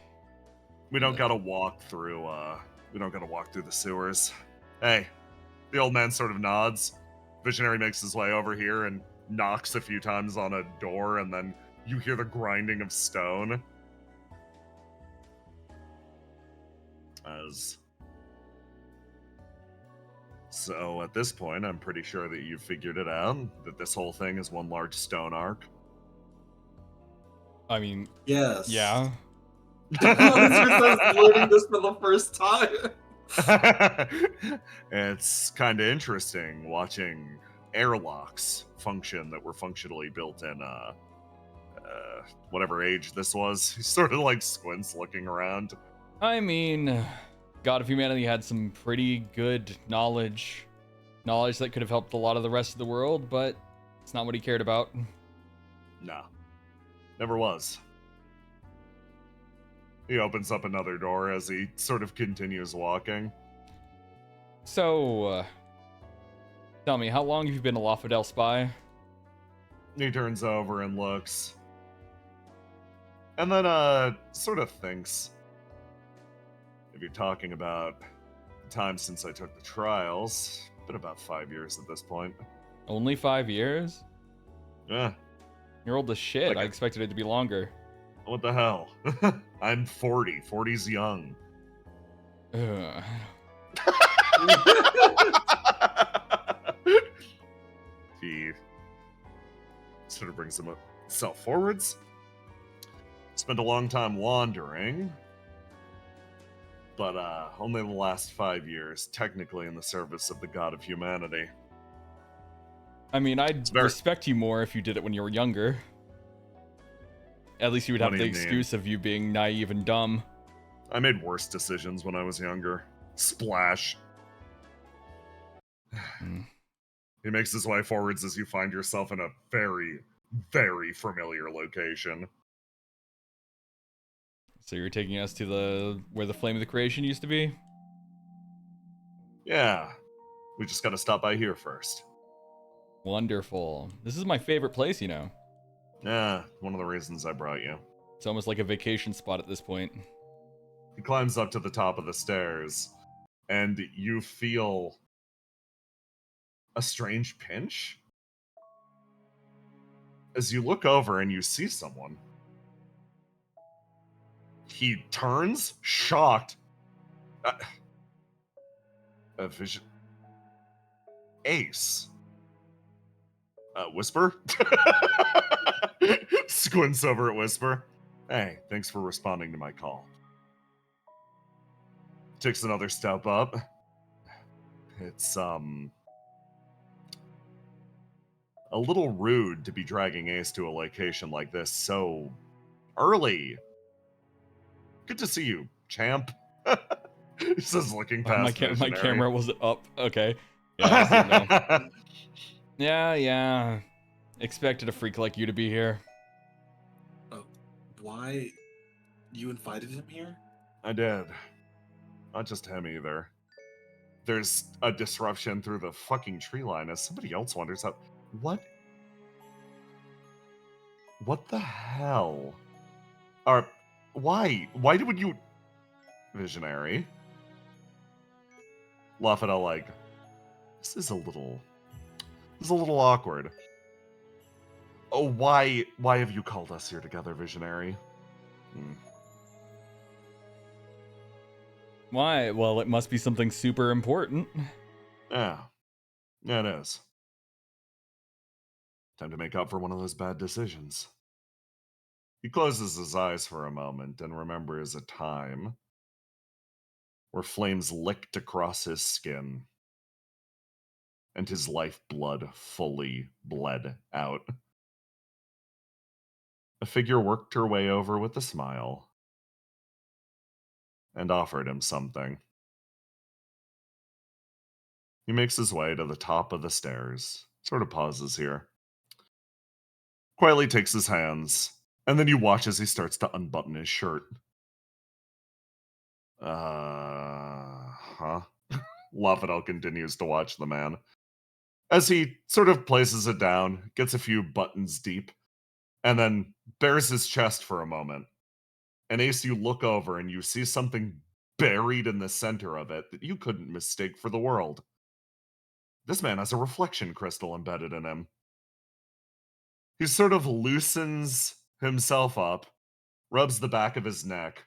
We don't gotta walk through, the sewers. Hey, the old man sort of nods. Visionary makes his way over here and knocks a few times on a door, and then you hear the grinding of stone. So at this point, I'm pretty sure that you've figured it out, that this whole thing is one large stone arc. I mean, Yes. yeah. This learning this for the first time. It's kind of interesting watching airlocks function that were functionally built in whatever age this was. He sort of like squints looking around. I mean, God of Humanity had some pretty good knowledge that could have helped a lot of the rest of the world, but it's not what he cared about. No, never was. He opens up another door as he sort of continues walking. So, tell me, how long have you been a Lafadel spy? He turns over and looks. And then, sort of thinks. If you're talking about the time since I took the trials, been about 5 years at this point. Only 5 years? Yeah, You're old as shit. Like I a- expected it to be longer. what the hell? I'm 40. 40's young. Ugh. He sort of brings himself forwards. Spent a long time wandering, but only the last 5 years, technically in the service of the god of humanity. I mean, I'd very- respect you more if you did it when you were younger. At least you would What have do the you mean? excuse of you being naive and dumb. I made worse decisions when I was younger. Splash. Hmm. He makes his way forwards as you find yourself in a very, very familiar location. So you're taking us to where the Flame of the Creation used to be? Yeah, we just gotta stop by here first. Wonderful. This is my favorite place, you know. Yeah, one of the reasons I brought you. It's almost like a vacation spot at this point. He climbs up to the top of the stairs, and you feel a strange pinch as you look over and you see someone. He turns, shocked. A vision. Ace. Whisper? Squints over at Whisper. Hey, thanks for responding to my call. Takes another step up. It's, a little rude to be dragging Ace to a location like this so early. Good to see you, champ. He says, looking past My Visionary. camera was up. Okay. Yeah, I see now. Yeah. Expected a freak like you to be here. Why you invited him here? I did. Not just him either. There's a disruption through the fucking tree line as somebody else wonders how. What? What the hell? Why? Why would you. Visionary? Lafadel, like, this is a little awkward. Oh, why have you called us here together, Visionary? Why? Well, it must be something super important. Yeah, it is. Time to make up for one of those bad decisions. He closes his eyes for a moment and remembers a time where flames licked across his skin and his lifeblood fully bled out. A figure worked her way over with a smile and offered him something. He makes his way to the top of the stairs, sort of pauses here, quietly takes his hands, and then you watch as he starts to unbutton his shirt. Huh? Lafadel continues to watch the man. As he sort of places it down, gets a few buttons deep, and then bares his chest for a moment. And Ace, you look over and you see something buried in the center of it that you couldn't mistake for the world. This man has a reflection crystal embedded in him. He sort of loosens himself up, rubs the back of his neck.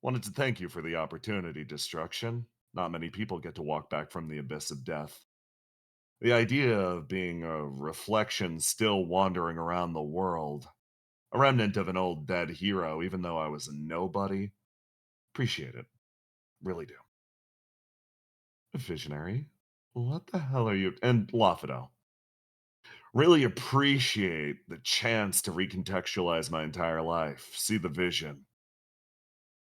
Wanted to thank you for the opportunity, Destruction. Not many people get to walk back from the abyss of death. The idea of being a reflection still wandering around the world, A remnant of an old dead hero, even though I was a nobody. Appreciate it. Really do. Visionary, what the hell are you? And Lafadel. Really appreciate the chance to recontextualize my entire life, see the vision.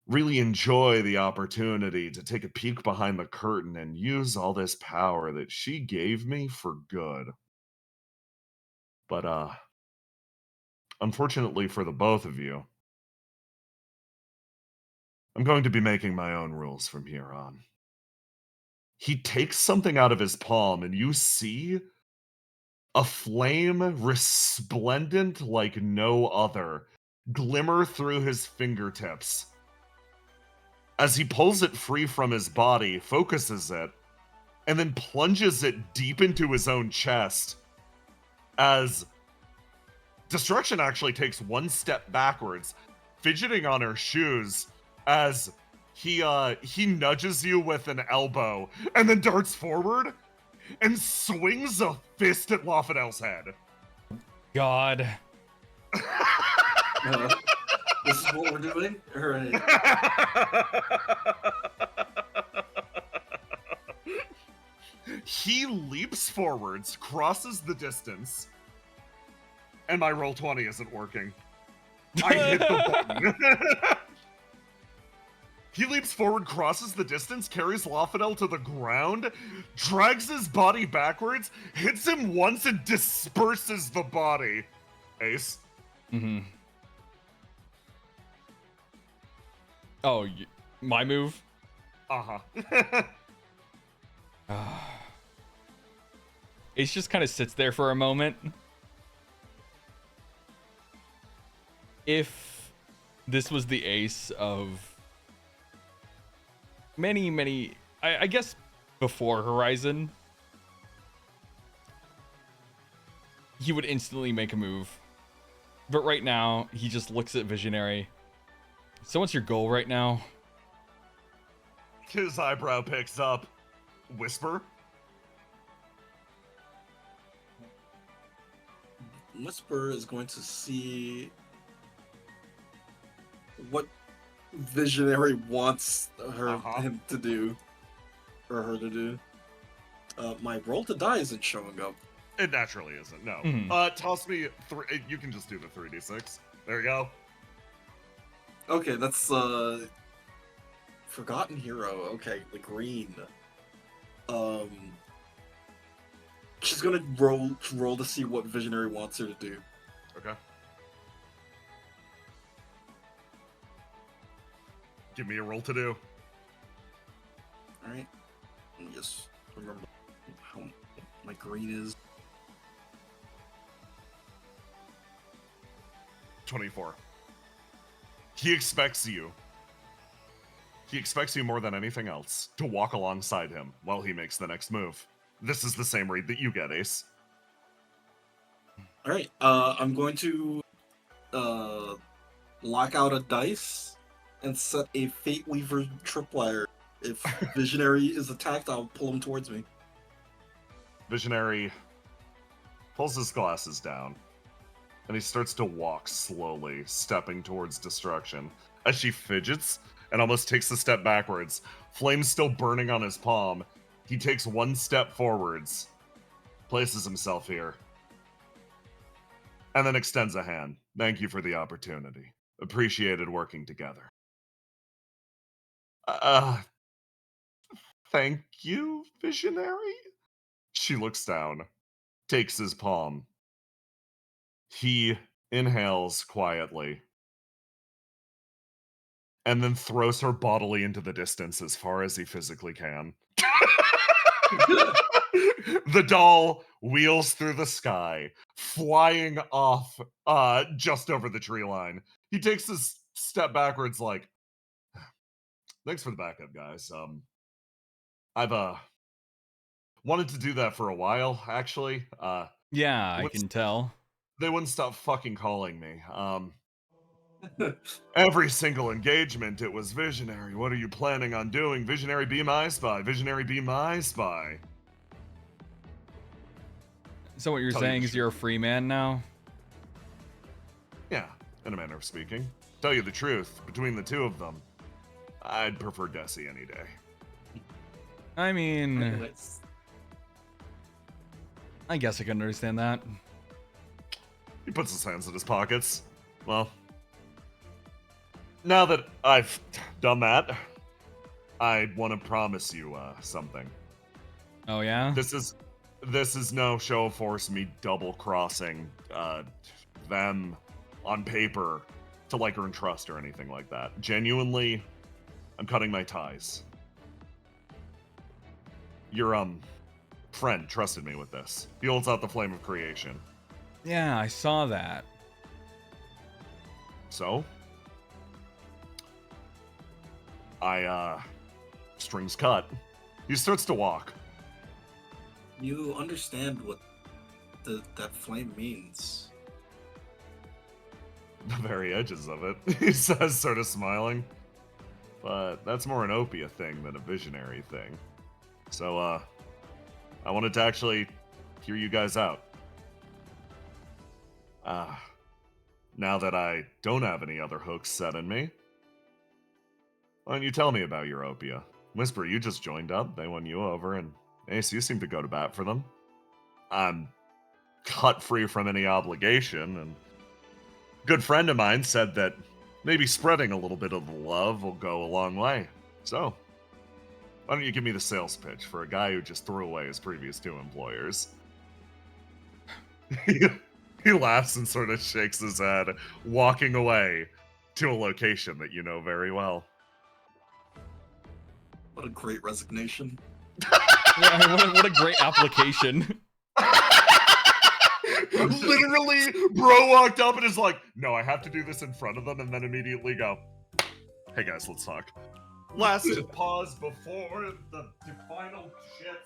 Really enjoy the opportunity to take a peek behind the curtain and use all this power that she gave me for good. But, unfortunately for the both of you, I'm going to be making my own rules from here on. He takes something out of his palm, and you see a flame resplendent like no other glimmer through his fingertips. As he pulls it free from his body, focuses it, and then plunges it deep into his own chest. As Destruction actually takes one step backwards, fidgeting on her shoes, as he nudges you with an elbow, and then darts forward and swings a fist at Lafadel's head. God. This is what we're doing? Alright. He leaps forwards, crosses the distance, and my roll 20 isn't working. I hit the button. He leaps forward, crosses the distance, carries Lafadel to the ground, drags his body backwards, hits him once, and disperses the body. Ace. Mm-hmm. Oh, my move? Uh-huh. Ace just kind of sits there for a moment. If this was the Ace of many, I guess before Horizon, he would instantly make a move. But right now, he just looks at Visionary. So what's your goal right now? His eyebrow picks up. Whisper? Whisper is going to see what Visionary wants him to do, or her to do. My roll to die isn't showing up. It naturally isn't, no. Mhm. Toss me three. You can just do the 3d6. There you go. Okay, that's Forgotten Hero. Okay, the green. She's gonna roll to see what Visionary wants her to do. Okay. Give me a roll to do. Alright. Let me just remember how my green is. 24. He expects you. He expects you more than anything else to walk alongside him while he makes the next move. This is the same read that you get, Ace. Alright, I'm going to lock out a dice and set a Fate Weaver tripwire. If Visionary is attacked, I'll pull him towards me. Visionary pulls his glasses down, and he starts to walk slowly, stepping towards Destruction. As she fidgets and almost takes a step backwards, flames still burning on his palm, he takes one step forwards, places himself here, and then extends a hand. Thank you for the opportunity. Appreciated working together. Thank you, Visionary? She looks down, takes his palm. He inhales quietly, and then throws her bodily into the distance as far as he physically can. The doll wheels through the sky, flying off just over the tree line. He takes a step backwards like, thanks for the backup, guys. I've wanted to do that for a while, actually. Yeah, I can tell. They wouldn't stop fucking calling me. Every single engagement, it was Visionary. What are you planning on doing? Visionary, be my spy. Visionary, be my spy. So what you're Tell you saying the is you're a truth. free man now? Yeah. in a manner of speaking. Tell you the truth, between the two of them, I'd prefer Desi any day. I mean, Anyways, I guess I can understand that. He puts his hands in his pockets. Well, now that I've done that, I want to promise you something. Oh yeah? This is no show of force, me double-crossing them on paper to like earn trust or anything like that. Genuinely, I'm cutting my ties. Your friend trusted me with this. He holds out the flame of creation. Yeah, I saw that. So, I strings cut. He starts to walk. you understand what that flame means. The very edges of it, he says, sort of smiling. But that's more an Opia thing than a visionary thing. So, I wanted to actually hear you guys out. Now that I don't have any other hooks set in me, why don't you tell me about your Opia? Whisper, you just joined up, they won you over, and Ace, you seem to go to bat for them. I'm cut free from any obligation, and a good friend of mine said that maybe spreading a little bit of the love will go a long way. So, why don't you give me the sales pitch for a guy who just threw away his previous 2 employers? He laughs and sort of shakes his head, walking away to a location that you know very well. What a great resignation. Yeah, what a great application. Literally, bro walked up and is like, no, I have to do this in front of them, and then immediately go, hey guys, let's talk. Last pause before the final shit.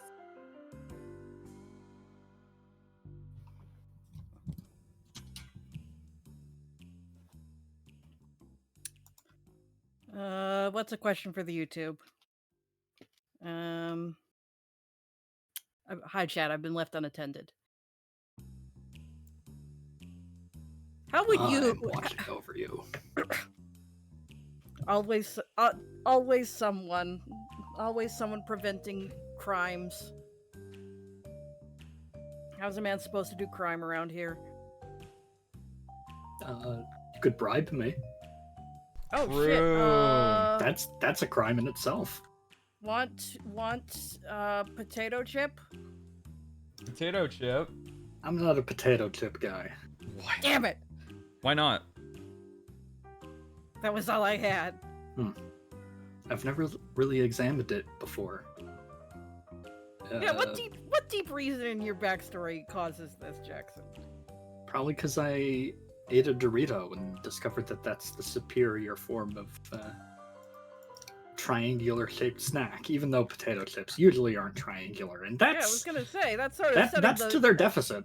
What's a question for the YouTube? Hi, chat. I've been left unattended. How would you? I'm watching over you. Always someone preventing crimes. How's a man supposed to do crime around here? You could bribe me. Oh True. shit! That's a crime in itself. Want potato chip? Potato chip. I'm not a potato chip guy. What? Damn it! Why not? That was all I had. I've never really examined it before. Yeah, what deep reason in your backstory causes this, Jackson? Probably because I ate a Dorito and discovered that that's the superior form of triangular-shaped snack, even though potato chips usually aren't triangular, and that's Yeah, I was gonna say that's sort of that's to their deficit.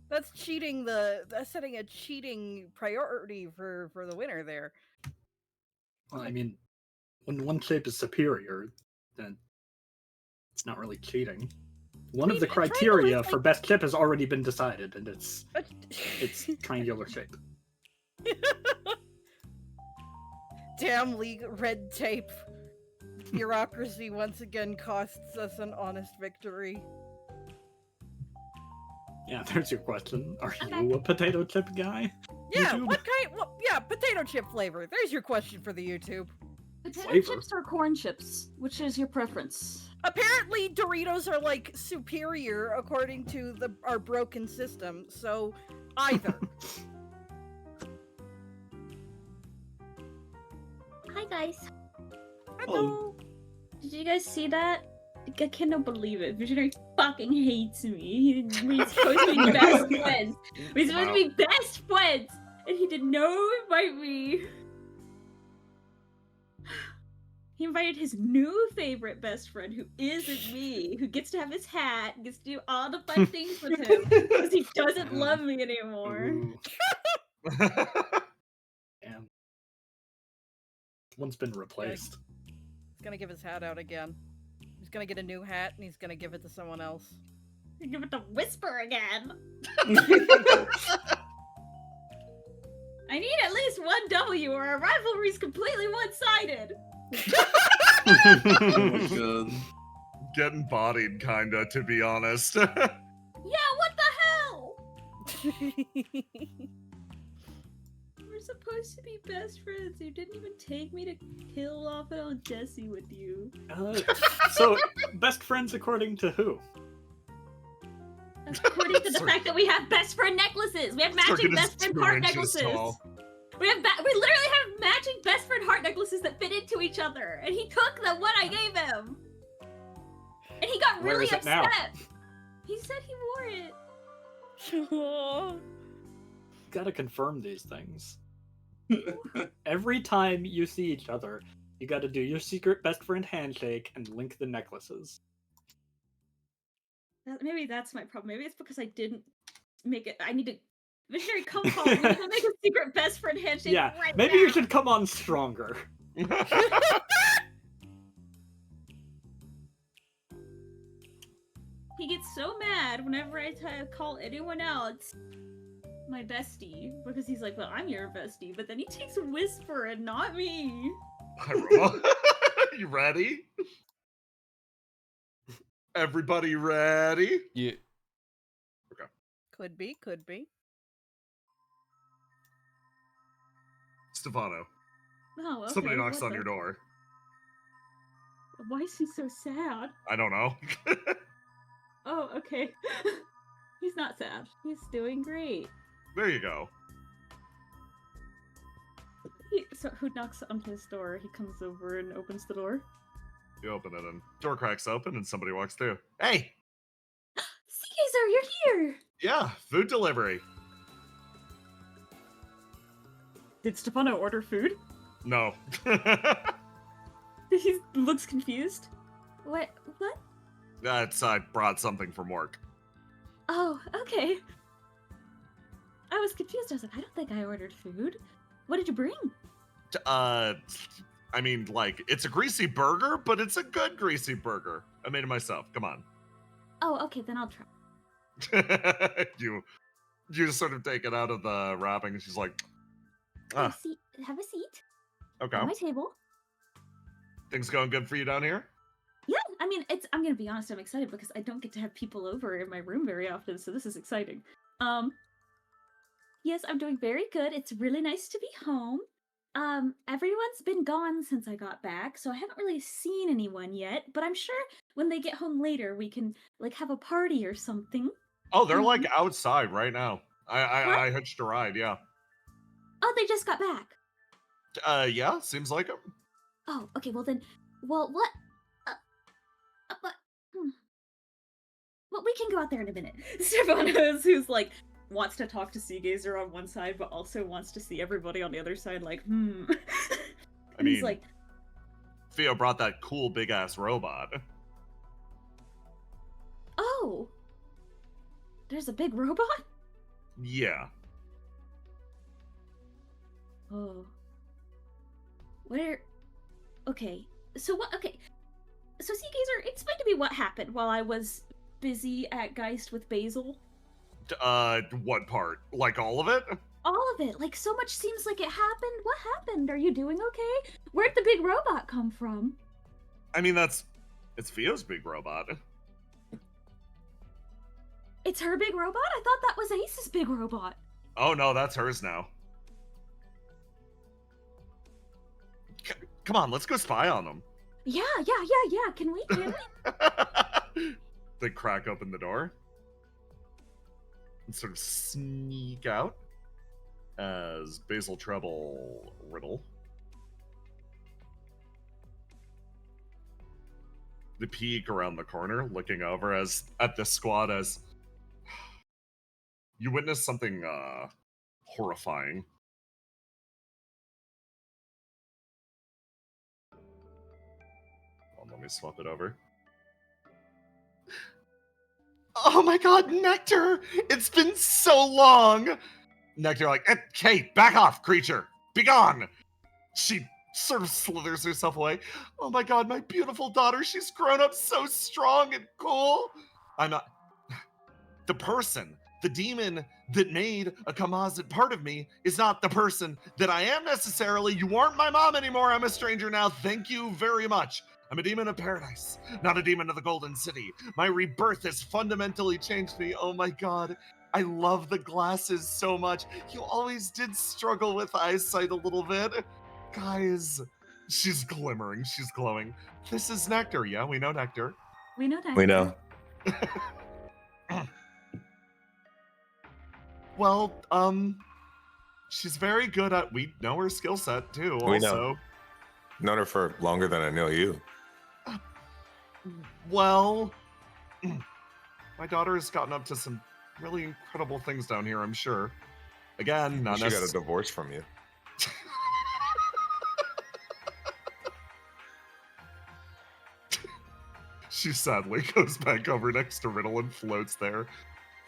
That's cheating that's setting a cheating priority for the winner there. Well, I mean, when one shape is superior, then it's not really cheating. One of the criteria for best chip has already been decided, and it's triangular shape. Damn league red tape. Bureaucracy once again costs us an honest victory. Yeah, there's your question. Are you a potato chip guy? Yeah, YouTube? potato chip flavor. There's your question for the YouTube. Potato Flavor. chips or corn chips? Which is your preference? Apparently, Doritos are like superior according to our broken system. So, either. Hi guys. Hello. Did you guys see that? I cannot believe it. Visionary fucking hates me. We're supposed to be best friends. We're supposed to be best friends, and he did not invite me. He invited his new favorite best friend, who isn't me, who gets to have his hat, gets to do all the fun things with him, because he doesn't love me anymore. Damn. One's been replaced. He's gonna give his hat out again. He's gonna get a new hat, and he's gonna give it to someone else. Give it to Whisper again. I need at least one W or our rivalry's completely one-sided. Oh my god. Getting bodied, kinda, to be honest. Yeah, what the hell? We're supposed to be best friends. You didn't even take me to kill off an old Jesse with you. So, best friends according to who? According to the fact that we have best friend necklaces. We have matching Circuit is best friend 2 heart inches necklaces. tall. We literally have matching best friend heart necklaces that fit into each other. And he took the one I gave him. And he got Where really is it now? upset. He said he wore it. Gotta confirm these things. Every time you see each other, you gotta do your secret best friend handshake and link the necklaces. Maybe that's my problem. Maybe it's because I didn't make it. I need to. Visionary, come home. We need to make a secret best friend handshake. Yeah, right maybe now. you should come on stronger. He gets so mad whenever I call anyone else my bestie because he's like, "Well, I'm your bestie," but then he takes Whisper and not me. You ready? Everybody ready? Yeah. Could be, could be. Stefano, Oh, okay. somebody knocks what on the- your door. Why is he so sad? I don't know. Oh, okay. He's not sad. He's doing great. There you go. So who knocks on his door? He comes over and opens the door. You open it and door cracks open and somebody walks through. Hey! Caesar, you're here! Yeah, food delivery. Did Stefano order food? No. He looks confused. What? I brought something from work. Oh, okay. I was confused. I was like, I don't think I ordered food. What did you bring? I mean, like, it's a greasy burger, but it's a good greasy burger. I made it myself. Come on. Oh, okay, then I'll try. You sort of take it out of the wrapping, and she's like, Have a seat. Have a seat okay. at my table. Things going good for you down here? Yeah, I mean, I'm gonna be honest. I'm excited because I don't get to have people over in my room very often, so this is exciting. Yes, I'm doing very good. It's really nice to be home. Everyone's been gone since I got back, so I haven't really seen anyone yet, but I'm sure when they get home later, we can, like, have a party or something. Oh, they're like outside right now. I What? hitched a ride, yeah. Oh, they just got back. Yeah, seems like it. Oh, okay, well, what? Well, we can go out there in a minute. Stephanos, who's like, wants to talk to Seagazer on one side, but also wants to see everybody on the other side, like, I And mean, he's like, Theo brought that cool big ass robot. oh, there's a big robot? Yeah. Oh. Where? Okay. So what? Okay. So Seagazer, explain to me what happened while I was busy at Geist with Basil. What part? Like all of it? All of it. Like, so much seems like it happened. What happened? Are you doing okay? Where'd the big robot come from? I mean, it's Theo's big robot. It's her big robot? I thought that was Ace's big robot. Oh no, that's hers now. Come on, let's go spy on them. Yeah. Can we? They crack open the door and sort of sneak out as Basil Treble Riddle. They peek around the corner, looking over at this squad as you witness something horrifying. Let me swap it over. Oh my god, Nectar! It's been so long! Nectar like, hey, back off, creature! Be gone! She sort of slithers herself away. Oh my god, my beautiful daughter, she's grown up so strong and cool! I'm not... The person the demon that made a composite part of me is not the person that I am necessarily. You aren't my mom anymore. I'm a stranger now. Thank you very much. I'm a demon of paradise, not a demon of the Golden City. My rebirth has fundamentally changed me. Oh my God. I love the glasses so much. You always did struggle with eyesight a little bit. Guys, she's glimmering. She's glowing. This is Nectar. Yeah, we know Nectar. We know that. We know. Well, she's very good at, we know her skill set too, We know. also. Known her for longer than I know you. Well, my daughter has gotten up to some really incredible things down here, I'm sure. Again, not She got a necessarily. divorce from you. She sadly goes back over next to Riddle and floats there.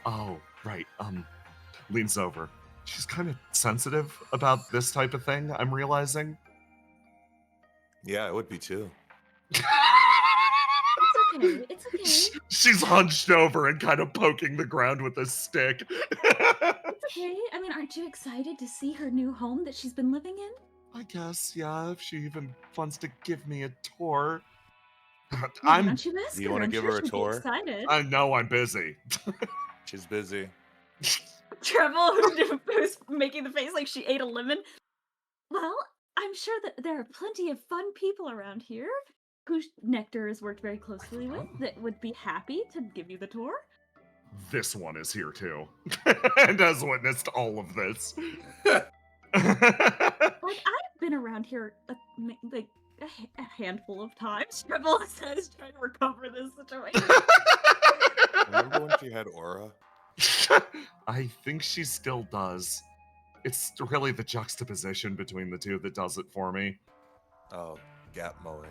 Oh, right. Leans over. She's kind of sensitive about this type of thing, I'm realizing. Yeah, it would be too. It's okay. It's okay. She's hunched over and kind of poking the ground with a stick. It's okay. I mean, aren't you excited to see her new home that she's been living in? I guess, yeah, if she even wants to give me a tour. Why I'm don't you ask Do you her? wanna I'm give sure her a she'd be tour? excited. I know I'm busy. She's busy. Treble, who's making the face like she ate a lemon. Well, I'm sure that there are plenty of fun people around here who Nectar has worked very closely with that would be happy to give you the tour. This one is here too, and has witnessed all of this. Like, I've been around here like a handful of times. Treble says, trying to recover this situation. Remember when she had aura? I think she still does. It's really the juxtaposition between the two that does it for me. Oh, Gap Moe.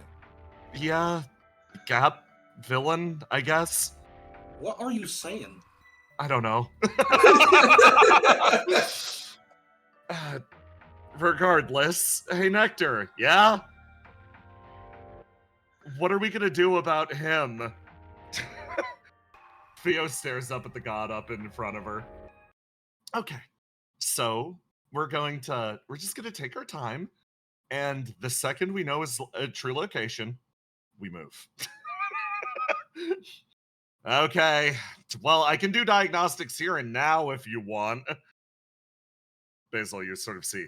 Yeah, Gap villain, I guess. What are you saying? I don't know. Regardless, hey Nectar, yeah? What are we gonna do about him? Theo stares up at the god up in front of her. Okay, so we're just gonna take our time, and the second we know his true location, we move. Okay, well, I can do diagnostics here and now if you want. Basil, you sort of see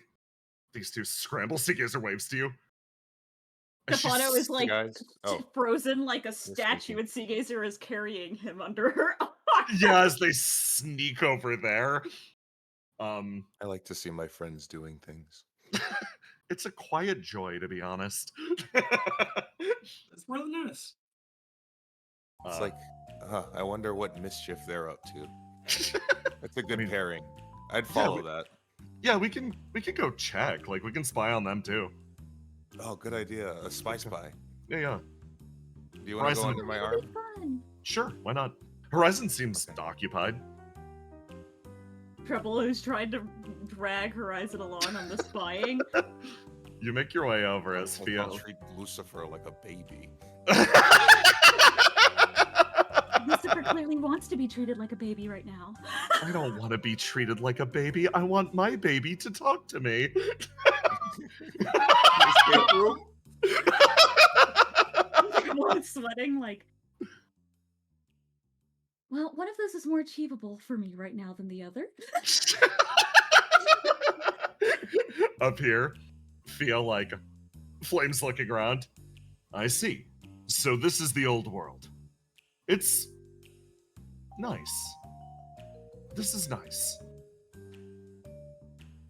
these two scramble Seagazer waves to you. And she's- Stefano is like Guys, oh, frozen like a statue, speaking. and Seagazer is carrying him under her arm. yeah, as they sneak over there. I like to see my friends doing things. It's a quiet joy, to be honest. It's really nice. It's like, I wonder what mischief they're up to. That's a good mean, pairing. I'd follow we- that. yeah, we can go check. Like, we can spy on them too. Oh, good idea. A spy. Yeah, yeah. Do you want to go Horizon. under my That'd arm? be fun. Sure, why not? Horizon seems Okay. occupied. Treble, who's trying to drag Horizon along on the spying. You make your way over as I'll Theo. treat Lucifer like a baby. Lucifer clearly wants to be treated like a baby right now. I don't want to be treated like a baby. I want my baby to talk to me. Escape room? Treble is sweating like. Well, one of those is more achievable for me right now than the other. Up here, feel like Flame's looking around. I see. So this is the old world. It's nice. This is nice.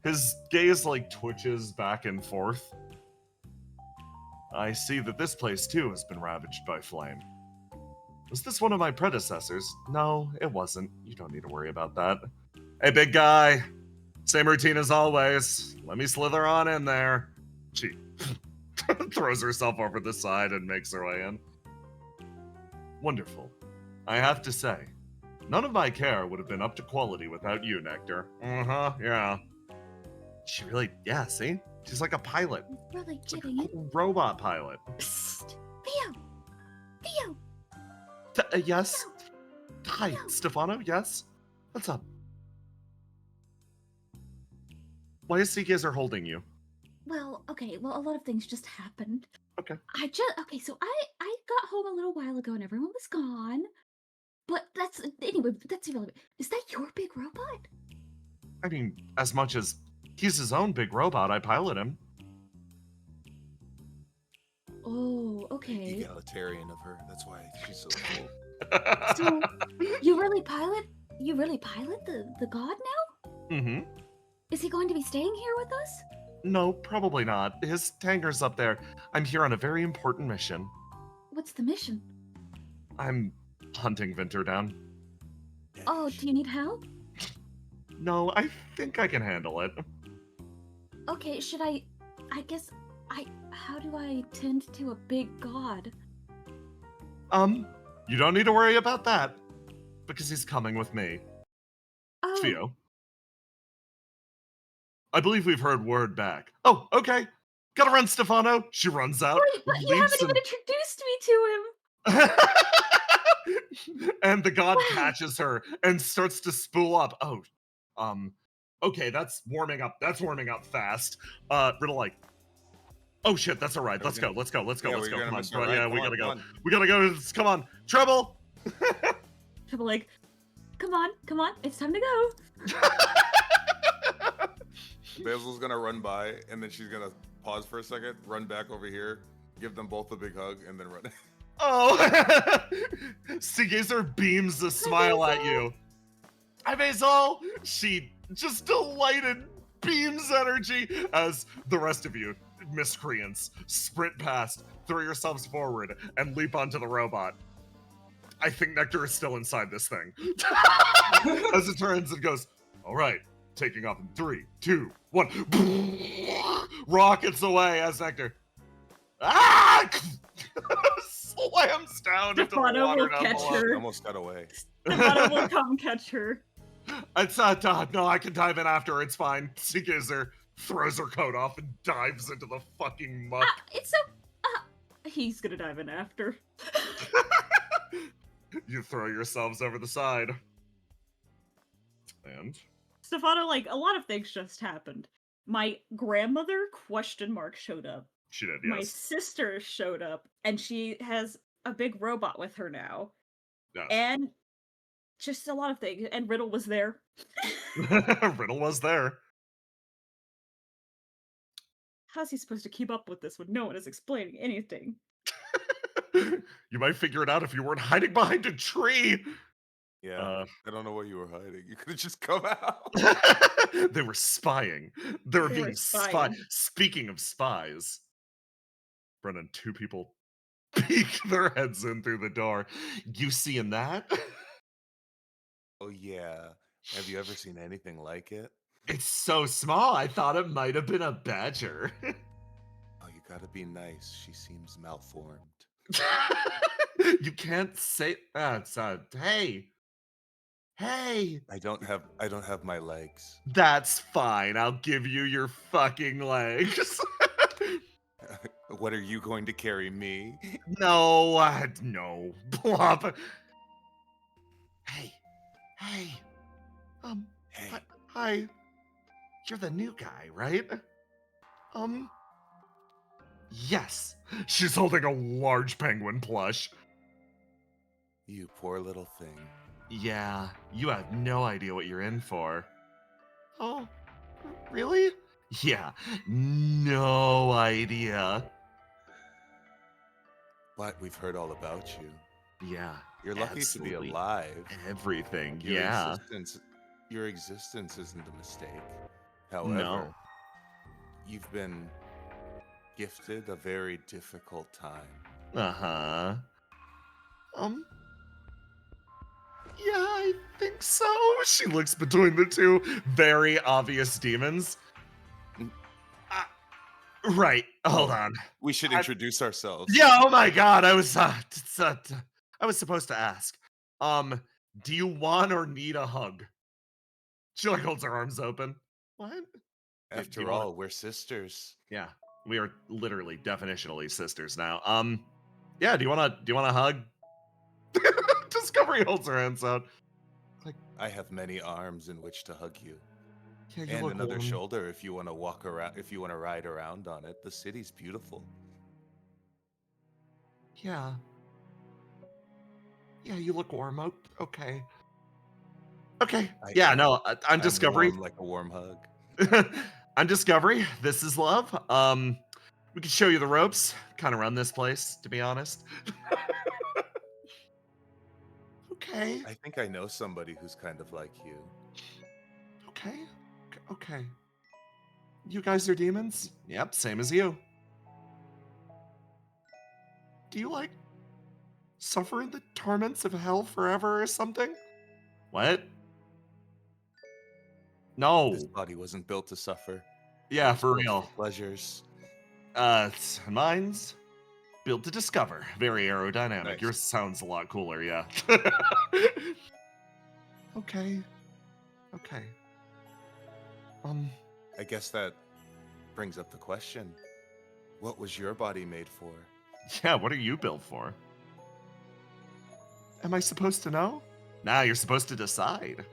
His gaze like twitches back and forth. I see that this place too has been ravaged by flame. Was this one of my predecessors? No, it wasn't. You don't need to worry about that. Hey, big guy. Same routine as always. Let me slither on in there. She throws herself over the side and makes her way in. Wonderful. I have to say, none of my care would have been up to quality without you, Nectar. Uh-huh, yeah. She really, yeah, see? She's like a pilot. Really It's like getting a it. cool robot pilot. Psst. Theo! Theo! Yes? Hi, Stefano, yes? What's up? Why is Seagazer holding you? Well, okay, well, a lot of things just happened. Okay. Okay, so I got home a little while ago and everyone was gone. But that's irrelevant. Is that your big robot? I mean, as much as he's his own big robot, I pilot him. Oh, okay. Egalitarian of her. That's why she's so cool. So you really pilot the god now? Mm-hmm. Is he going to be staying here with us? No, probably not. His tanker's up there. I'm here on a very important mission. What's the mission? I'm hunting Vinter down. Oh, do you need help? No, I think I can handle it. Okay, how do I tend to a big god? You don't need to worry about that. Because he's coming with me. Oh, Theo. I believe we've heard word back. Oh, okay. Gotta run, Stefano. She runs out. wait, but you haven't even introduced me to him. And the god Wow. catches her and starts to spool up. Oh, okay, that's warming up fast. Riddle like, oh shit, that's all right. Let's go. Yeah, Come we're on. gonna miss her, right? Yeah, Come we on, gotta go. come on. We gotta go. Come on. Treble. Trouble like, come on, it's time to go. Basil's gonna run by, and then she's gonna pause for a second, run back over here, give them both a big hug, and then run. Oh, Seagazer beams a smile at you. Hi, Basil. She just delighted beams energy as the rest of you, miscreants, sprint past, throw yourselves forward, and leap onto the robot. I think Nectar is still inside this thing. As it turns and goes, all right, taking off in 3, 2, 1. Rockets away as Nectar. Ah! Slams down into the Stefano water will down catch below. her. Almost got away. Stefano will come catch her. It's not, no, I can dive in after. It's fine. Seagazer throws her coat off and dives into the fucking muck. It's so. He's gonna dive in after. You throw yourselves over the side. And? Stefano, like, a lot of things just happened. My grandmother, ? Showed up. She did, My yes. sister showed up, and she has a big robot with her now. Yes. And just a lot of things. And Riddle was there. Riddle was there. How's he supposed to keep up with this when no one is explaining anything? You might figure it out if you weren't hiding behind a tree. Yeah, I don't know what you were hiding. You could have just come out. They were spying. They were They being were spying. Speaking of spies, Brennan, 2 people peek their heads in through the door. You seeing that? Oh yeah. Have you ever seen anything like it? It's so small. I thought it might have been a badger. Oh, you gotta be nice. She seems malformed. You can't say it's hey. I don't have my legs. That's fine. I'll give you your fucking legs. What are you going to carry me? No, no. Blop. Hey. Hey. Hi. You're the new guy, right? Yes. She's holding a large penguin plush. You poor little thing. Yeah, you have no idea what you're in for. Oh, really? Yeah, no idea. But we've heard all about you. Yeah, You're lucky absolutely. to be alive. Everything, Your yeah. Your existence isn't a mistake. However, No. you've been gifted a very difficult time. Uh-huh. Yeah, I think so. She looks between the 2 very obvious demons. Right, hold on. We should introduce ourselves. Yeah, oh my god, I was supposed to ask. Do you want or need a hug? She like holds her arms open. What? After all, we're sisters. Yeah, we are literally definitionally sisters now. Yeah, do you want a hug? Discovery holds her hands out. I have many arms in which to hug you. Yeah, you And look another warm. shoulder if you want to walk around, if you want to ride around on it. The city's beautiful. Yeah. Yeah, you look warm. Okay. Okay. I Yeah, am. no, I'm I'm Discovery. warm like a warm hug. I'm Discovery. This is Love. We can show you the ropes. Kind of run this place, to be honest. Okay. I think I know somebody who's kind of like you. Okay. You guys are demons? Yep, same as you. Do you like suffer in the torments of hell forever or something? What? No. This body wasn't built to suffer. Yeah, It was for built real. for pleasures. Mine's built to discover. Very aerodynamic. Nice. Yours sounds a lot cooler, yeah. Okay. I guess that brings up the question. What was your body made for? Yeah, what are you built for? Am I supposed to know? Nah, you're supposed to decide.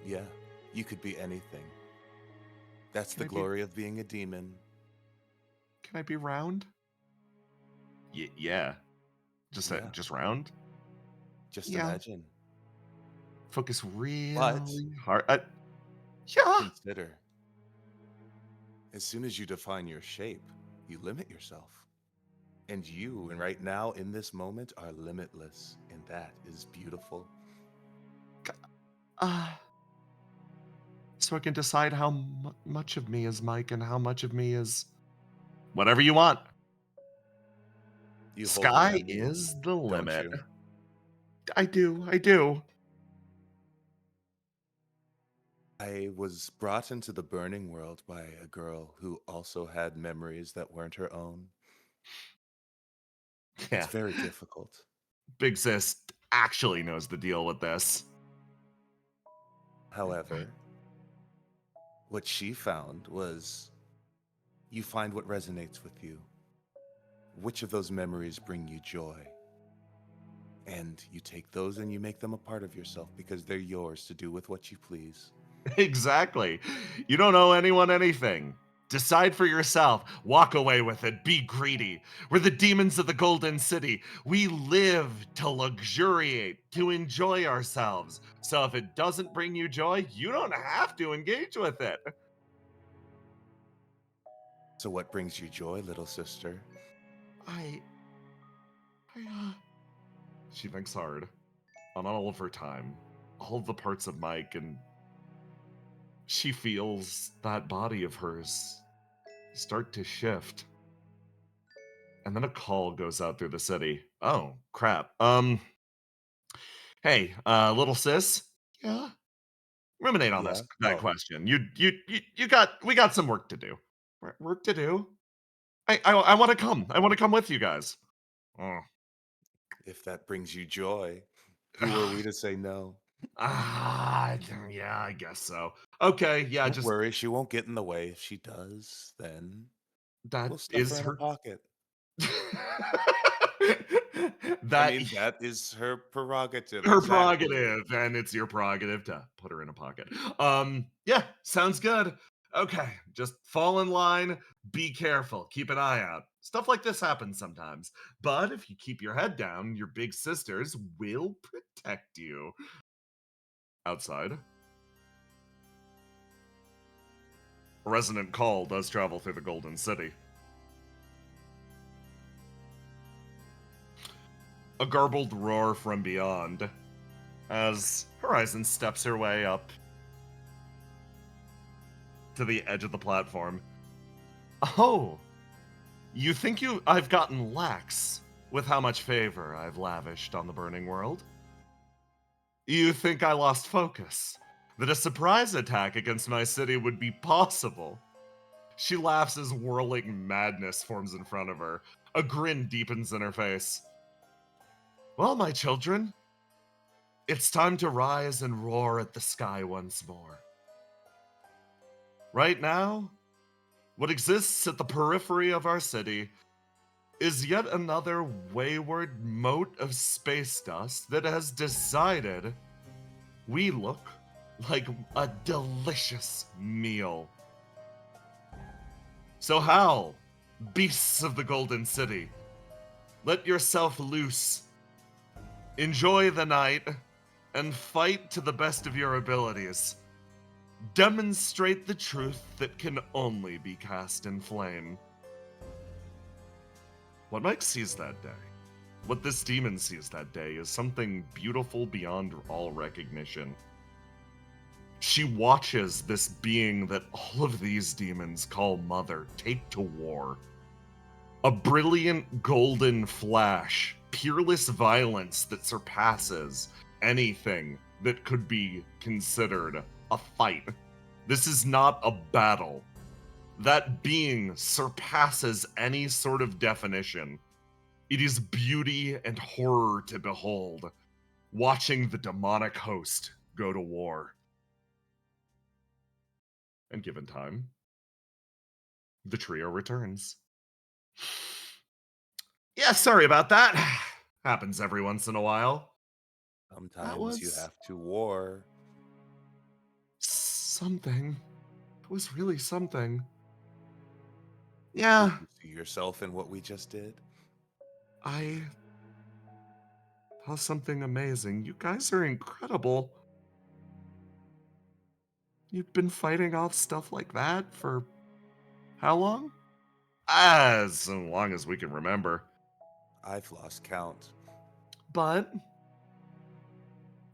Yeah, you could be anything. That's Can the I be- glory of being a demon. Can I be round? Yeah. Just Yeah. just round? Just Yeah. imagine. Focus really But- hard. Yeah. Consider. As soon as you define your shape, you limit yourself. And you, and right now in this moment, are limitless. And that is beautiful. So I can decide how much of me is Mike and how much of me is whatever you want. You hold the Sky memory, is the don't limit. you? I do. I was brought into the burning world by a girl who also had memories that weren't her own. Yeah. It's very difficult. Big Sis actually knows the deal with this. However, what she found was you find what resonates with you. Which of those memories bring you joy? And you take those and you make them a part of yourself because they're yours to do with what you please. Exactly. You don't owe anyone anything. Decide for yourself. Walk away with it. Be greedy. We're the demons of the Golden City. We live to luxuriate, to enjoy ourselves. So if it doesn't bring you joy, you don't have to engage with it. So what brings you joy, little sister? She thinks hard on all of her time, all of the parts of Mike, and she feels that body of hers start to shift. And then a call goes out through the city. Oh, crap. Hey, little sis. Yeah. Ruminate on Yeah? that Oh. question. We got some work to do. Work to do? I want to come. I want to come with you guys. Oh. If that brings you joy, who are we to say no? Yeah, I guess so. Okay, yeah, Don't just worry, she won't get in the way. If she does, then that we'll stuff is her in her a pocket. that I mean, that is her prerogative. her exactly. prerogative, and it's your prerogative to put her in a pocket. Yeah, sounds good. Okay, just fall in line, be careful, keep an eye out. Stuff like this happens sometimes, but if you keep your head down, your big sisters will protect you. Outside, a resonant call does travel through the Golden City. A garbled roar from beyond as Horizon steps her way up to the edge of the platform. Oh, you think I've gotten lax with how much favor I've lavished on the burning world? You think I lost focus? That a surprise attack against my city would be possible? She laughs as whirling madness forms in front of her. A grin deepens in her face. Well, my children, it's time to rise and roar at the sky once more. Right now, what exists at the periphery of our city is yet another wayward mote of space dust that has decided we look like a delicious meal. So howl, beasts of the Golden City. Let yourself loose. Enjoy the night, and fight to the best of your abilities. Demonstrate the truth that can only be cast in flame. What Mike sees that day, what this demon sees that day, is something beautiful beyond all recognition. She watches this being that all of these demons call Mother take to war. A brilliant golden flash, peerless violence that surpasses anything that could be considered a fight. This is not a battle. That being surpasses any sort of definition. It is beauty and horror to behold, watching the demonic host go to war. And given time, the trio returns. Yeah, sorry about that. Happens every once in a while. Sometimes you have to war. Something. It was really something. Yeah. Did you see yourself in what we just did? I saw something amazing. You guys are incredible. You've been fighting off stuff like that for how long? As long as we can remember. I've lost count. But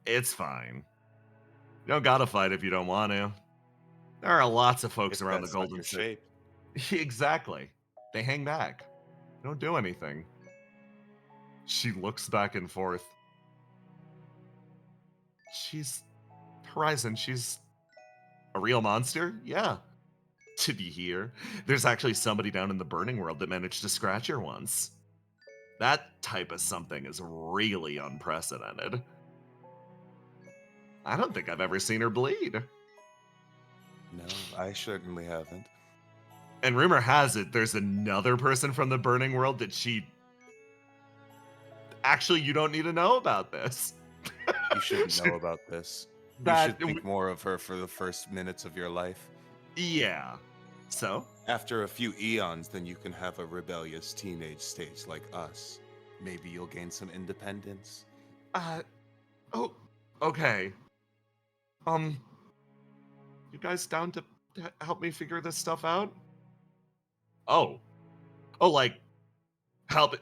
it's fine. You don't gotta fight if you don't want to. There are lots of folks If around the that's not Golden your City. shape. Exactly. They hang back. They don't do anything. She looks back and forth. She's Horizon. She's a real monster? Yeah. To be here. There's actually somebody down in the burning world that managed to scratch her once. That type of something is really unprecedented. I don't think I've ever seen her bleed. No, I certainly haven't. And rumor has it there's another person from the burning world that she... Actually, you don't need to know about this. You shouldn't know about this. You should think more of her for the first minutes of your life. Yeah. So? After a few eons, then you can have a rebellious teenage stage like us. Maybe you'll gain some independence. Oh, okay. You guys down to help me figure this stuff out? Oh, like, help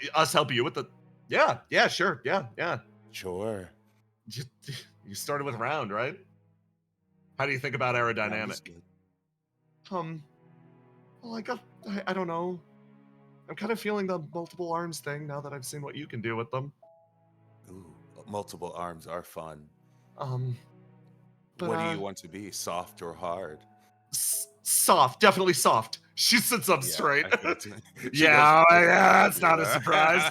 you with the... Yeah, sure, yeah. Sure. You started with round, right? How do you think about aerodynamic? Well, I don't know. I'm kind of feeling the multiple arms thing now that I've seen what you can do with them. Ooh, multiple arms are fun. But, what do you want to be, soft or hard? Soft, definitely soft. She sits up straight. Yeah, that's not a surprise.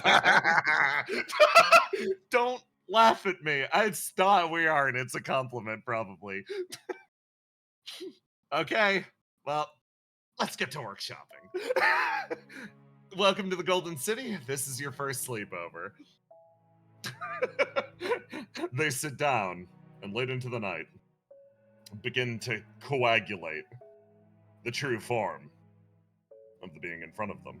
Don't laugh at me. It's not, we are, and it's a compliment, probably. Okay, well, let's get to workshopping. Welcome to the Golden City. This is your first sleepover. They sit down and late into the night begin to coagulate the true form of the being in front of them.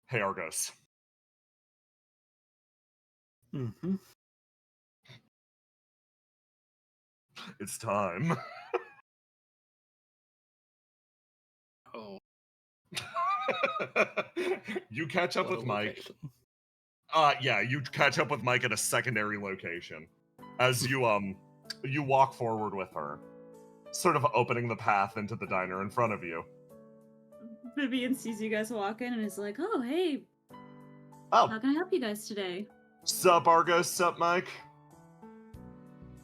Hey, Argos. Mm-hmm. It's time. Oh. You catch up with Mike. Yeah, you catch up with Mike at a secondary location. As you walk forward with her, sort of opening the path into the diner in front of you. Vivian sees you guys walk in and is like, "Oh, hey. Oh. How can I help you guys today?" Sup, Argos? Sup, Mike?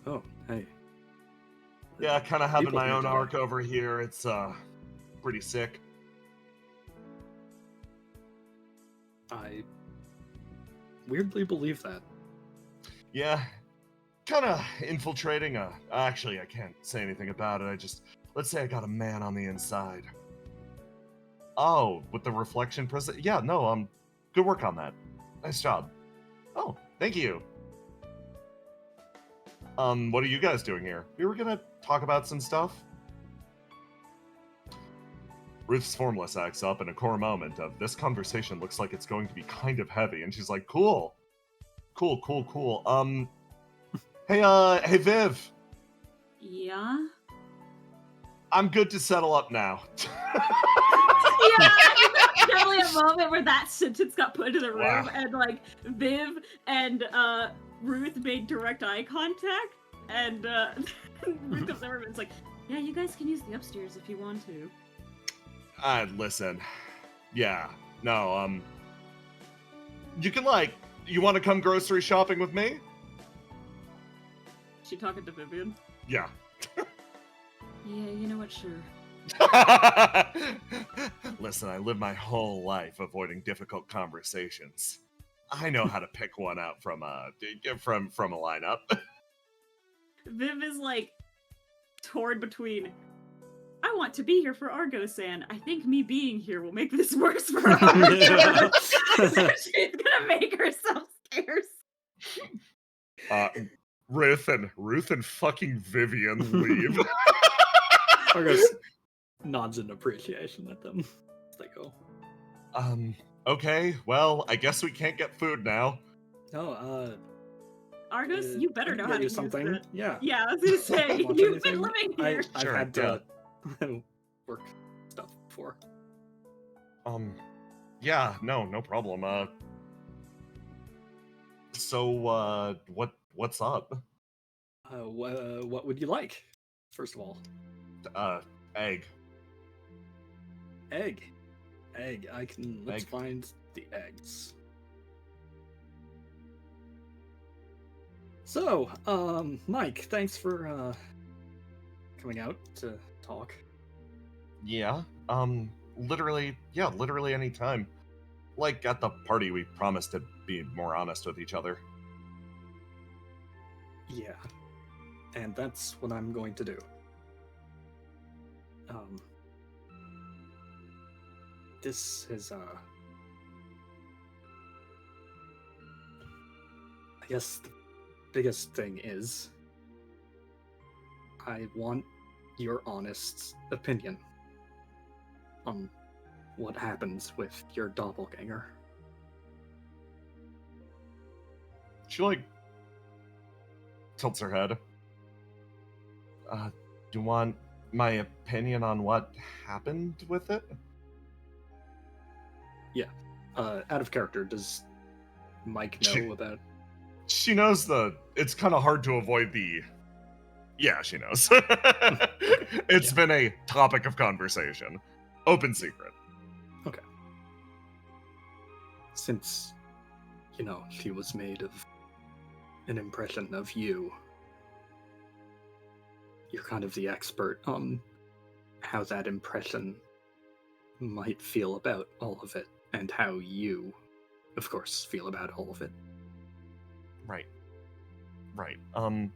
Oh, hey. Yeah, kind of having People my here own today. arc over here. It's pretty sick. I weirdly believe that. Yeah, kind of infiltrating actually, I can't say anything about it. Let's say I got a man on the inside. Oh, with the reflection prism? Yeah, no, good work on that. Nice job. Oh, thank you. What are you guys doing here? We were gonna talk about some stuff. Ruth's formless acts up in a core moment of this conversation looks like it's going to be kind of heavy, and she's like, cool. Hey Viv. Yeah. I'm good to settle up now. Yeah, there's definitely a moment where that sentence got put into the room, Wow. and like Viv and Ruth made direct eye contact, and Ruth comes over and it's like, "Yeah, you guys can use the upstairs if you want to." Listen. Yeah. No, you can, you want to come grocery shopping with me? She talking to Vivian. Yeah. Yeah, you know what? Sure. Listen, I live my whole life avoiding difficult conversations. I know how to pick one out from a lineup. Viv is like torn between. I want to be here for Argo-san. I think me being here will make this worse for Argo. So she's gonna make herself scarce. Ruth and fucking Vivian leave. Argos nods in appreciation at them as they go. Okay, well, I guess we can't get food now. Oh, Argos, you better know how to use something. it. Yeah. Yeah, I was gonna say, Want you've been anything? living here. I've Sure, had yeah. work stuff before. Yeah, no problem. So, what's up? What would you like? First of all, Egg. egg. I can. Let's Egg. find the eggs. So, Mike, thanks for coming out to talk. Yeah, literally any time. Like, at the party, we promised to be more honest with each other. Yeah, and that's what I'm going to do. This is I guess the biggest thing is I want your honest opinion on what happens with your doppelganger. She, tilts her head. Do you want my opinion on what happened with it? Out of character, does Mike know about? She knows it's kind of hard to avoid the... Yeah, she knows. It's been a topic of conversation. Open secret. Okay. Since, she was made of an impression of you, you're kind of the expert on how that impression might feel about all of it, and how you, of course, feel about all of it. Right. Well,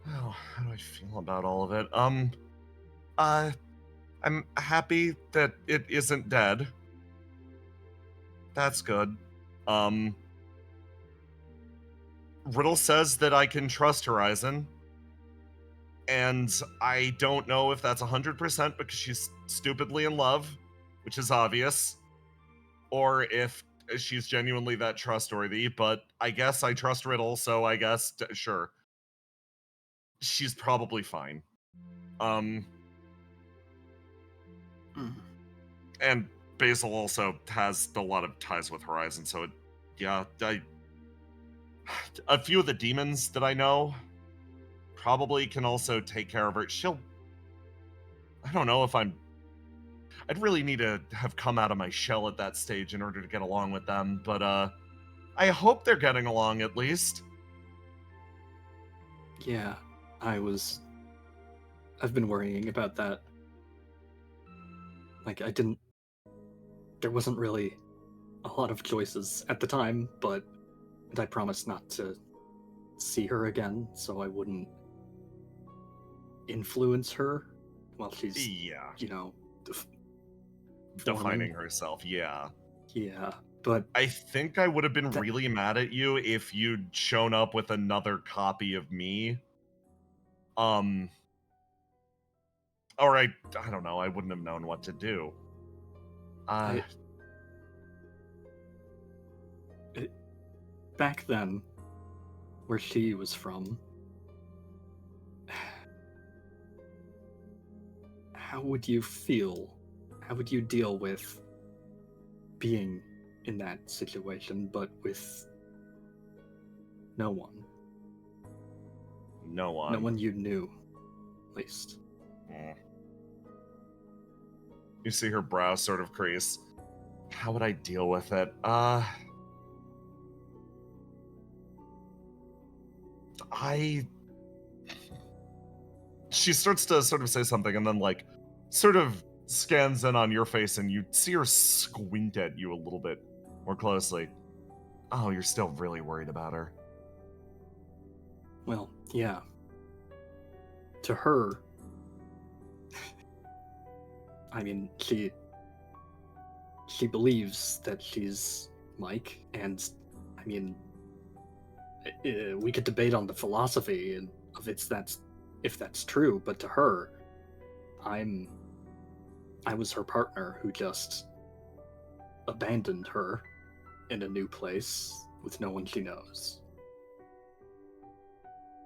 how do I feel about all of it? I'm happy that it isn't dead. That's good. Riddle says that I can trust Horizon. And I don't know if that's 100% because she's stupidly in love, which is obvious, or if she's genuinely that trustworthy, but I guess I trust Riddle, so I guess, sure. She's probably fine. And Basil also has a lot of ties with Horizon, so a few of the demons that I know probably can also take care of her. I don't know if I'd really need to have come out of my shell at that stage in order to get along with them, but I hope they're getting along at least. Yeah, I've been worrying about that. There wasn't really a lot of choices at the time, but I promised not to see her again, so I wouldn't influence her while she's, Yeah. defining Defining herself, yeah. Yeah, But I think I would have been really mad at you if you'd shown up with another copy of me. Or I don't know, I wouldn't have known what to do. Back then, where she was from, how would you feel? How would you deal with being in that situation, but with no one? No one. No one you knew, at least. You see her brow sort of crease. How would I deal with it? She starts to sort of say something and then, like, sort of scans in on your face and you see her squint at you a little bit more closely. Oh, you're still really worried about her. Well, yeah. To her, I mean, she believes that she's Mike, and I mean, we could debate on the philosophy and of if that's true, but to her, I was her partner who just abandoned her in a new place with no one she knows.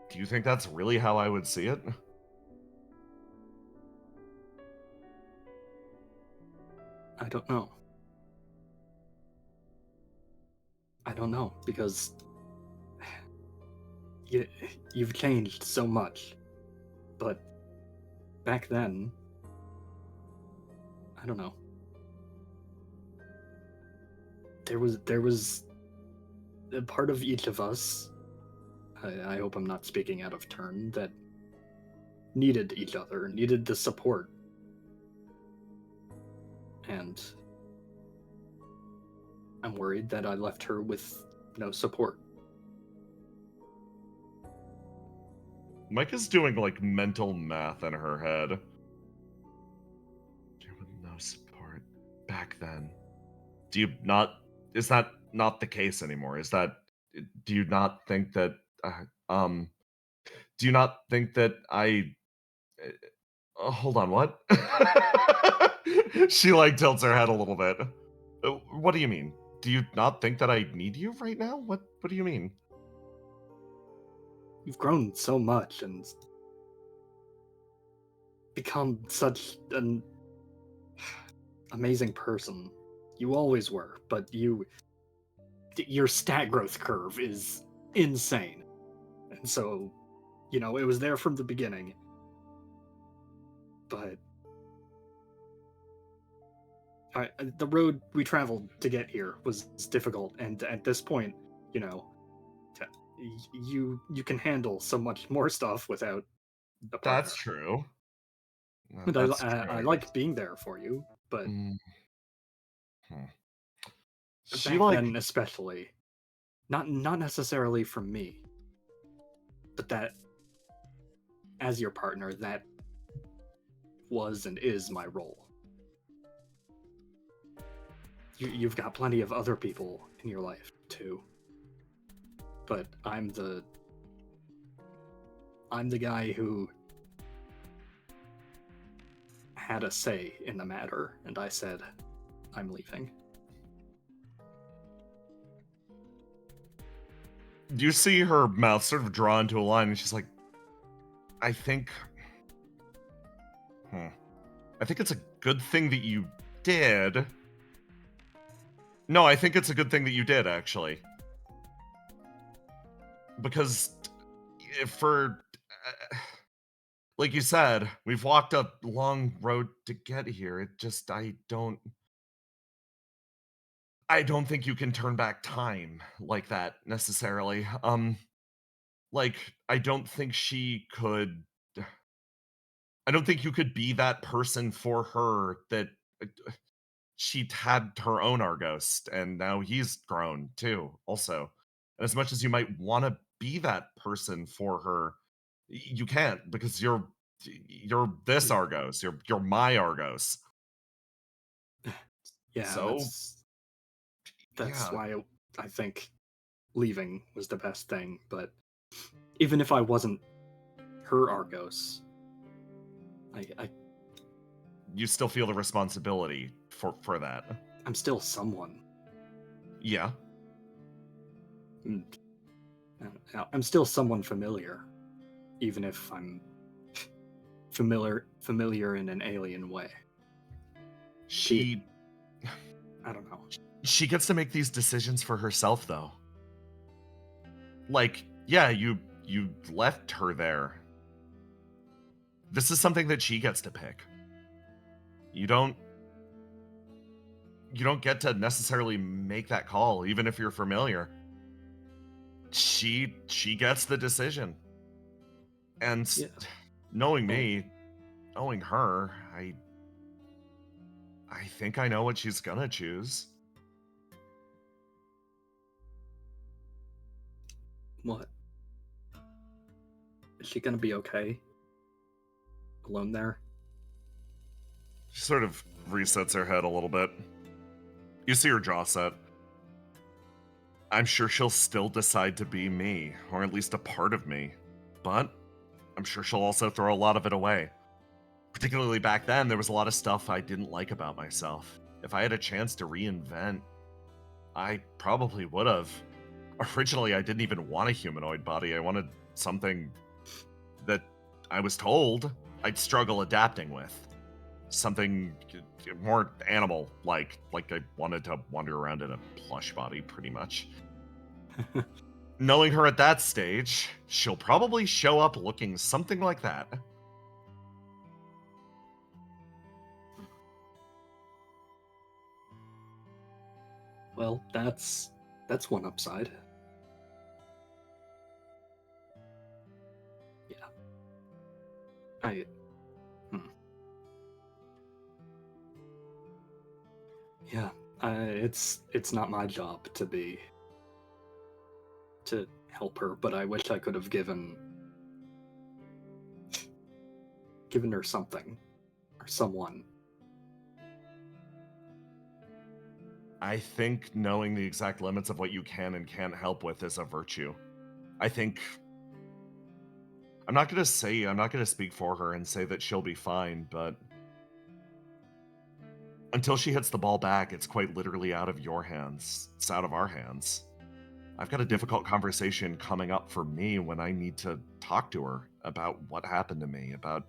Do you think that's really how I would see it? I don't know. I don't know, because you've changed so much. But back then, I don't know. There was a part of each of us, I hope I'm not speaking out of turn, that needed each other, needed the support. And I'm worried that I left her with no support. Micah's doing, like, mental math in her head. With no support back then. Do you not... Is that not the case anymore? Is that... Do you not think that... Do you not think that I... hold on, what? She, like, tilts her head a little bit. What do you mean? Do you not think that I need you right now? What do you mean? You've grown so much and become such an amazing person. You always were, but your stat growth curve is insane. And so, you know, it was there from the beginning. But the road we traveled to get here was difficult, and at this point, you know, you can handle so much more stuff without a partner. That's true. And I like being there for you, but She back then especially, not necessarily from me, but that as your partner, that was and is my role. You've got plenty of other people in your life too, but I'm the guy who had a say in the matter, and I said, I'm leaving. You see her mouth sort of draw into a line, and she's like, I think it's a good thing that you did. No, I think it's a good thing that you did, actually. Because like you said, we've walked a long road to get here. It just, I don't think you can turn back time like that, necessarily. Like, I don't think you could be that person for her that she'd had her own Argos, and now he's grown too, also. And as much as you might want to be that person for her, you can't, because you're this Argos. You're my Argos. Yeah, So That's Yeah. why I think leaving was the best thing. But even if I wasn't her Argos, You still feel the responsibility for that. I'm still someone. Yeah. Mm. I'm still someone familiar, even if I'm familiar in an alien way. She I don't know. she gets to make these decisions for herself though. Like, yeah, you left her there. This is something that she gets to pick. You don't get to necessarily make that call even if you're familiar. She gets the decision. And Yeah. knowing me, knowing her, I think I know what she's gonna choose. What? Is she gonna be okay? Alone there? She sort of resets her head a little bit. You see her jaw set. I'm sure she'll still decide to be me, or at least a part of me. But I'm sure she'll also throw a lot of it away. Particularly back then, there was a lot of stuff I didn't like about myself. If I had a chance to reinvent, I probably would have. Originally, I didn't even want a humanoid body. I wanted something that I was told I'd struggle adapting with. Something more animal-like. Like I wanted to wander around in a plush body, pretty much. Knowing her at that stage, she'll probably show up looking something like that. Well, that's one upside. Yeah. Yeah, it's not my job to help her, but I wish I could have given her something or someone. I think knowing the exact limits of what you can and can't help with is a virtue. I think I'm not going to speak for her and say that she'll be fine, but until she hits the ball back, it's quite literally out of your hands. It's out of our hands. I've got a difficult conversation coming up for me when I need to talk to her about what happened to me, about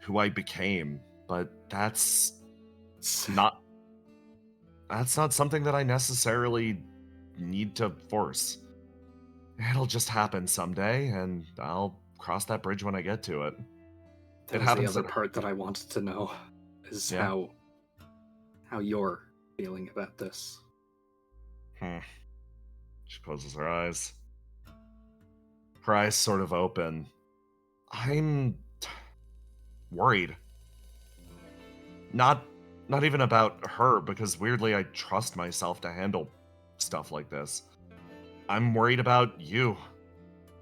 who I became, but that's not something that I necessarily need to force. It'll just happen someday, and I'll cross that bridge when I get to it. That was the other part that I wanted to know, is how you're feeling about this. She closes her eyes. Her eyes sort of open. I'm worried. Not even about her, because weirdly I trust myself to handle stuff like this. I'm worried about you.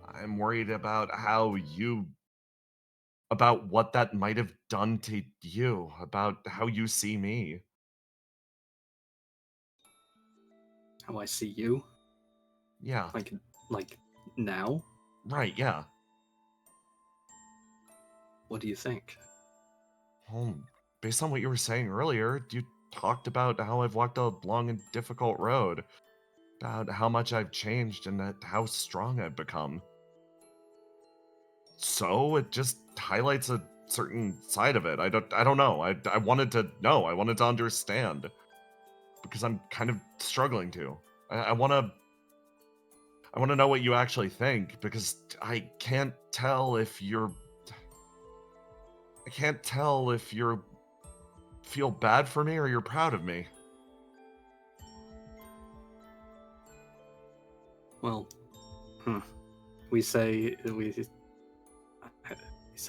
I'm worried about about what that might have done to you, about how you see me. How I see you? Yeah. Like now? Right, yeah. What do you think? Well, based on what you were saying earlier, you talked about how I've walked a long and difficult road, about how much I've changed and how strong I've become. So it just highlights a certain side of it. I don't know. I wanted to know. I wanted to understand, because I'm kind of struggling to. I want to know what you actually think, because I can't tell if you feel bad for me or you're proud of me. Well, we said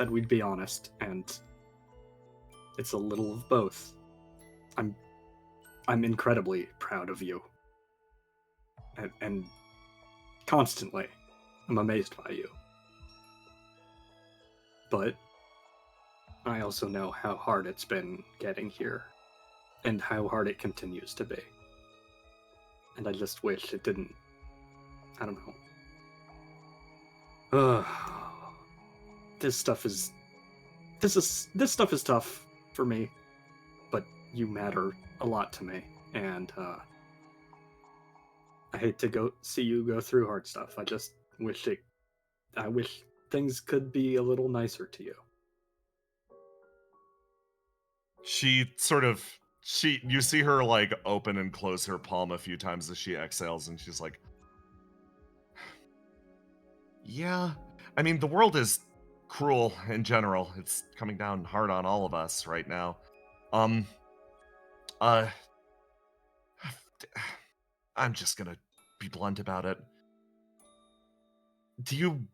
we'd be honest, and it's a little of both. I'm incredibly proud of you, and constantly I'm amazed by you. But I also know how hard it's been getting here, and how hard it continues to be. And I just wish it didn't. I don't know. This stuff is tough for me, but you matter a lot to me, and I hate to see you go through hard stuff. I wish things could be a little nicer to you. You see her like open and close her palm a few times as she exhales, and she's like, yeah, I mean, the world is cruel in general. It's coming down hard on all of us right now. I'm just gonna be blunt about it. Do you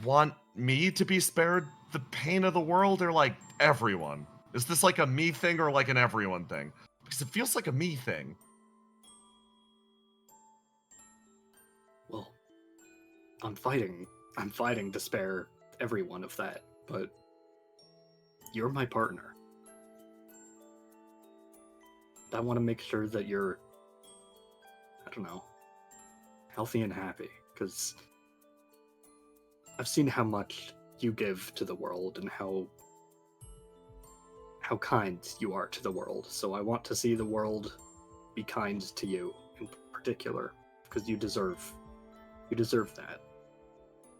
want me to be spared the pain of the world, or like everyone? Is this like a me thing or like an everyone thing? Because it feels like a me thing. Well, I'm fighting to spare everyone of that, but you're my partner. I want to make sure that you're, I don't know, healthy and happy, because I've seen how much you give to the world and how kind you are to the world. So I want to see the world be kind to you in particular, because you deserve that.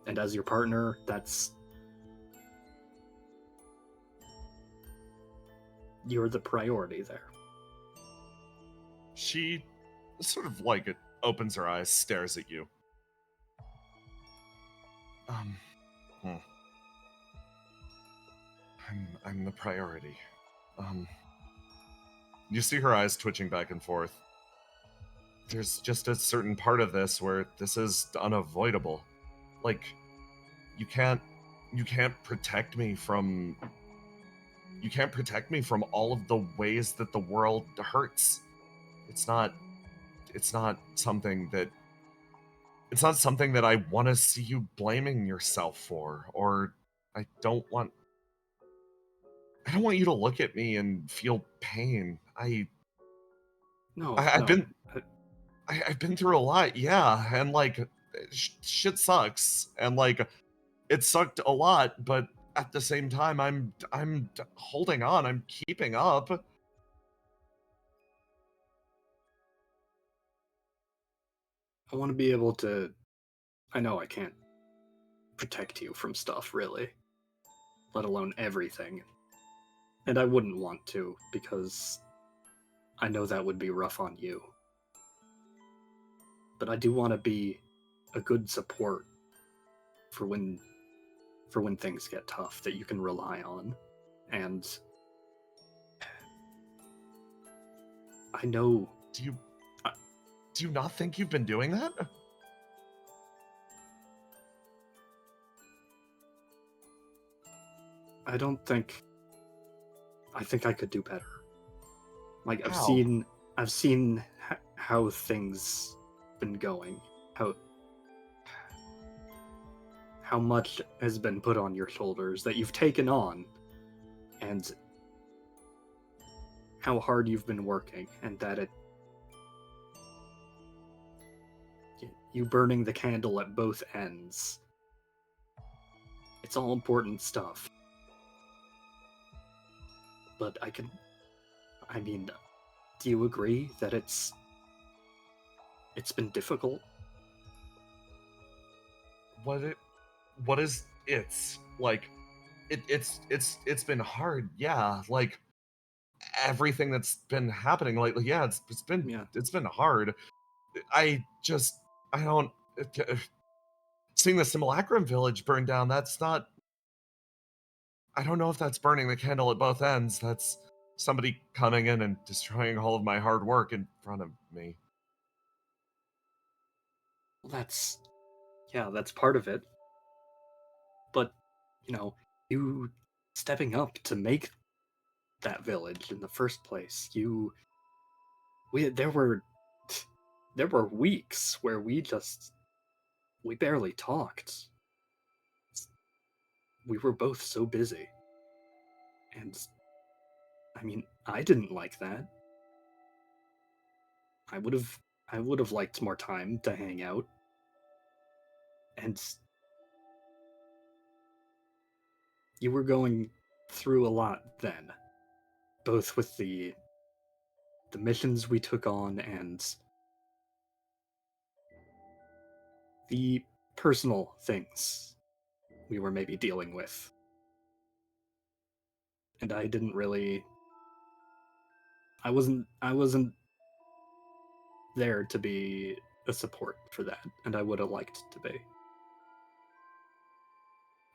And as your partner, you're the priority there. She sort of like opens her eyes, stares at you. I'm the priority. You see her eyes twitching back and forth. There's just a certain part of this where this is unavoidable. Like, you can't protect me from all of the ways that the world hurts. It's not something that I want to see you blaming yourself for, or I don't want you to look at me and feel pain. I've been through a lot, yeah, and like shit sucks, and like it sucked a lot, but at the same time, I'm holding on. I'm keeping up. I want to be able to. I know I can't protect you from stuff, really, let alone everything. And I wouldn't want to, because I know that would be rough on you. But I do want to be a good support for when things get tough, that you can rely on. And I know. Do you not think you've been doing that? I think I could do better. Like, I've seen how things been going, how much has been put on your shoulders that you've taken on, and how hard you've been working, and that you burning the candle at both ends. It's all important stuff. But do you agree that it's been difficult? What is it's like it's been hard, yeah, like everything that's been happening lately, yeah, it's been hard. I don't seeing the Simulacrum village burn down, that's not, I don't know if that's burning the candle at both ends. That's somebody coming in and destroying all of my hard work in front of me. Well, that's part of it. But, you stepping up to make that village in the first place, there were weeks where we barely talked. We were both so busy. And, I mean, I didn't like that. I would I would have liked more time to hang out. And you were going through a lot then, both with the missions we took on and the personal things we were maybe dealing with. And I didn't really... I wasn't there to be a support for that, and I would have liked to be.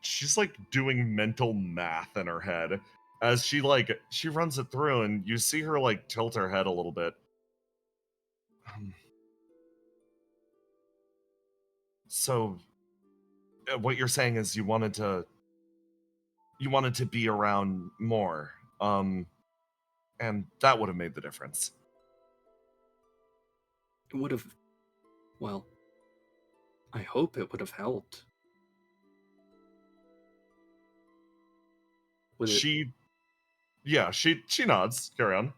She's like doing mental math in her head as she runs it through, and you see her like tilt her head a little bit. So what you're saying is you wanted to be around more, and that would have made the difference. It would have... Well, I hope it would have helped. Would it... She nods. Carry on.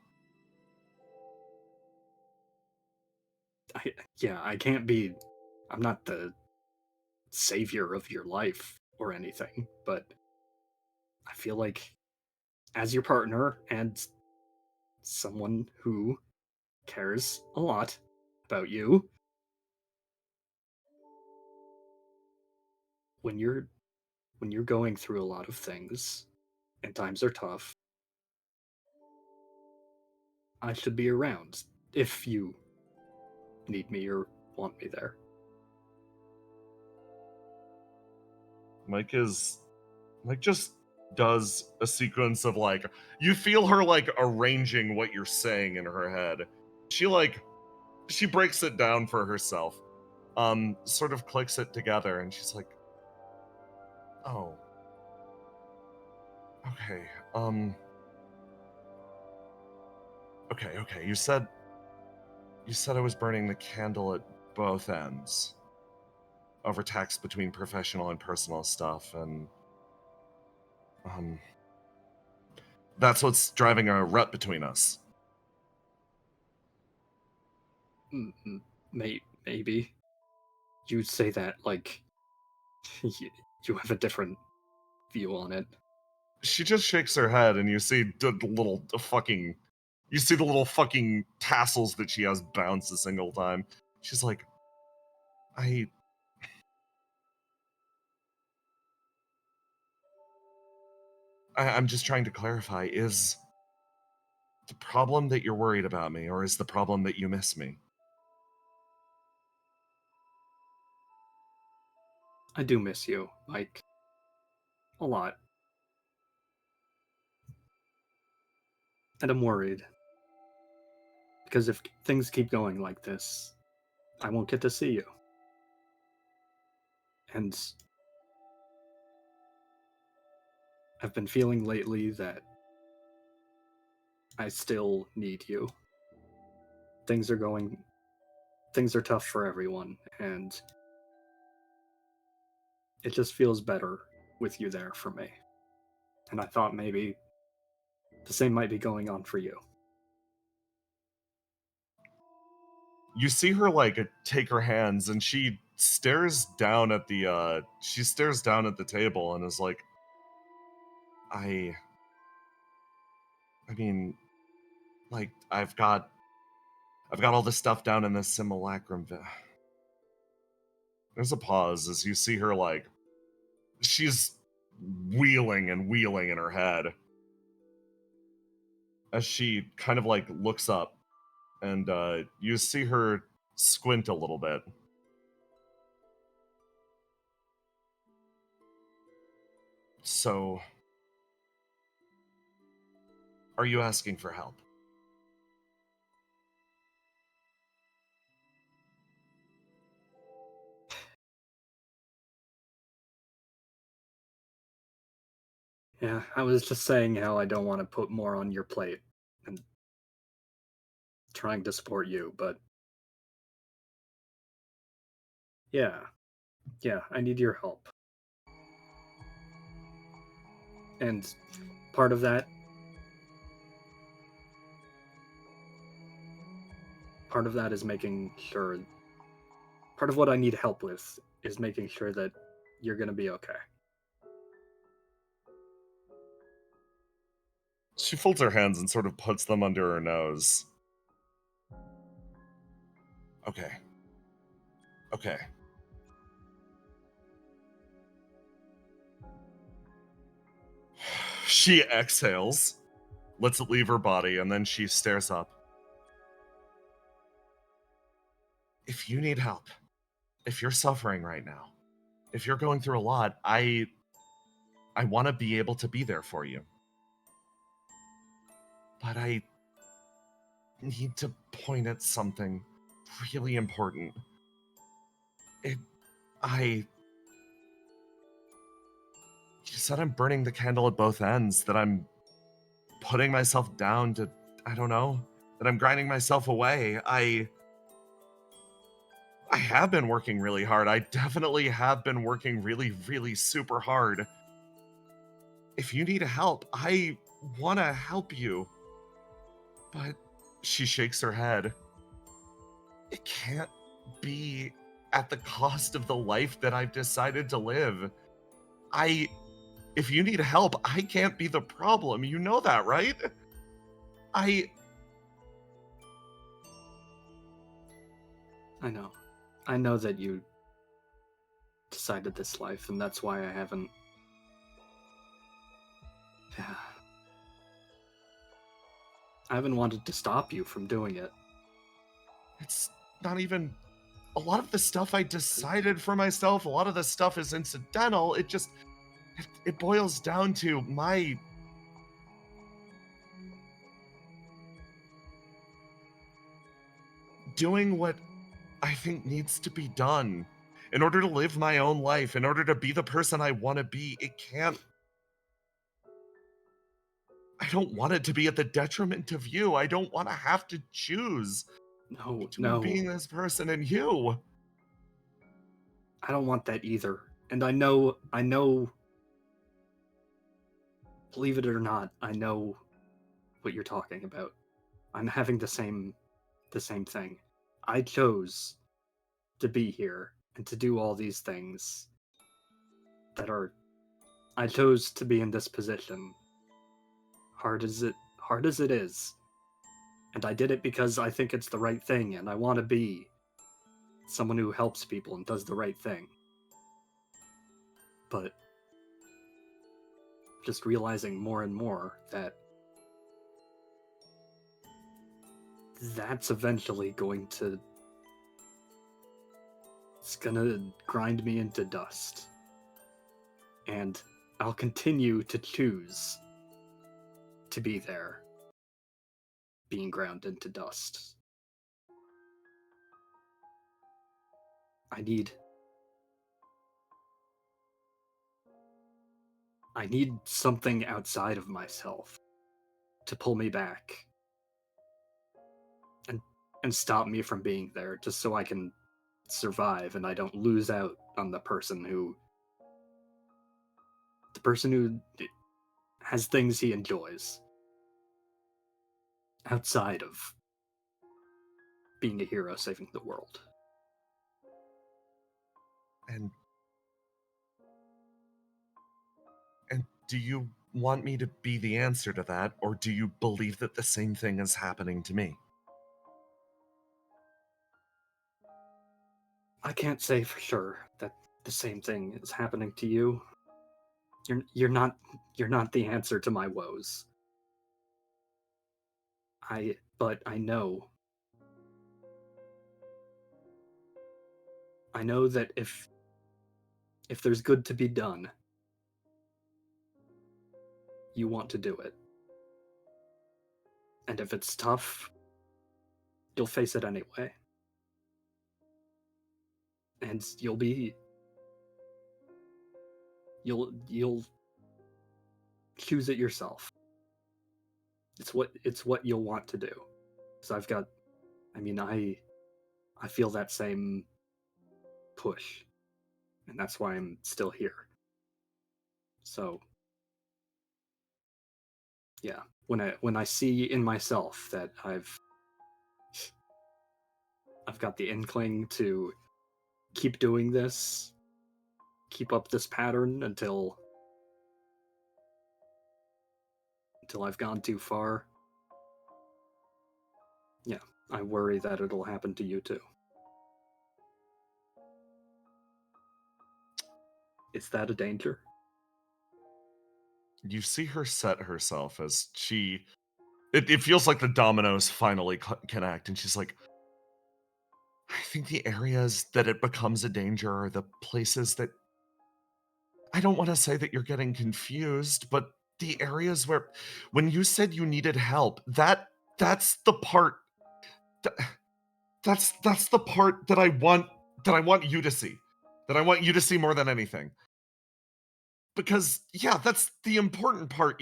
I can't be... I'm not the savior of your life or anything, but I feel like as your partner and someone who cares a lot about you, when you're going through a lot of things and times are tough, I should be around if you need me or want me there. Mike just does a sequence of like, you feel her like arranging what you're saying in her head. She breaks it down for herself, sort of clicks it together, and she's like, oh, okay, okay, you said I was burning the candle at both ends, overtaxed between professional and personal stuff, and that's what's driving a rut between us. Maybe. You say that like you have a different view on it. She just shakes her head, and you see the little fucking tassels that she has bounce a single time. She's like, I'm just trying to clarify, is the problem that you're worried about me, or is the problem that you miss me? I do miss you, like, a lot. And I'm worried. Because if things keep going like this, I won't get to see you. And I've been feeling lately that I still need you. Things are tough for everyone, and it just feels better with you there for me. And I thought maybe the same might be going on for you. You see her like take her hands, and she stares down at the table and is like, I mean, like, I've got all this stuff down in this simulacrum. There's a pause as you see her like, she's wheeling and wheeling in her head as she kind of like looks up, and you see her squint a little bit. So, are you asking for help? Yeah, I was just saying how I don't want to put more on your plate and trying to support you, but yeah, I need your help. And part of that part of that is making sure. Part of what I need help with is making sure that you're gonna be okay. She folds her hands and sort of puts them under her nose. Okay. Okay. She exhales, lets it leave her body, and then she stares up. If you need help, if you're suffering right now, if you're going through a lot, I want to be able to be there for you. But I need to point at something really important. You said I'm burning the candle at both ends, that I'm putting myself down to, I don't know, that I'm grinding myself away. I have been working really hard. I definitely have been working really, really super hard. If you need help, I want to help you. But she shakes her head. It can't be at the cost of the life that I've decided to live. If you need help, I can't be the problem. You know that, right? I know. I know that you decided this life, and that's why I haven't... I haven't wanted to stop you from doing it. It's not even... A lot of the stuff I decided for myself, a lot of the stuff is incidental. It just... It boils down to my... doing what I think needs to be done. In order to live my own life, in order to be the person I want to be, it can't... I don't want it to be at the detriment of you. I don't want to have to choose No, between no. being this person and you. I don't want that either. And I know, believe it or not, I know what you're talking about. I'm having the same thing. I chose to be here and to do all these things I chose to be in this position. Hard as it is. And I did it because I think it's the right thing, and I want to be someone who helps people and does the right thing. But just realizing more and more that that's eventually it's gonna grind me into dust. And I'll continue to choose to be there, being ground into dust. I need something outside of myself to pull me back and stop me from being there, just so I can survive and I don't lose out on the person who has things he enjoys outside of being a hero saving the world. And do you want me to be the answer to that, or do you believe that the same thing is happening to me? I can't say for sure that the same thing is happening to you. You're not the answer to my woes. But I know that if there's good to be done, you want to do it. And if it's tough, you'll face it anyway. And you'll choose it yourself. It's what you'll want to do. Because I feel that same push. And that's why I'm still here. So yeah, when I see in myself that I've I've got the inkling to keep doing this, keep up this pattern until I've gone too far. Yeah, I worry that it'll happen to you too. Is that a danger? You see her set herself as it feels like the dominoes finally connect, and she's like, I think the areas that it becomes a danger are the places that, I don't want to say that you're getting confused, but the areas where, when you said you needed help, that's the part that's the part that I want you to see. That I want you to see more than anything. Because yeah, that's the important part.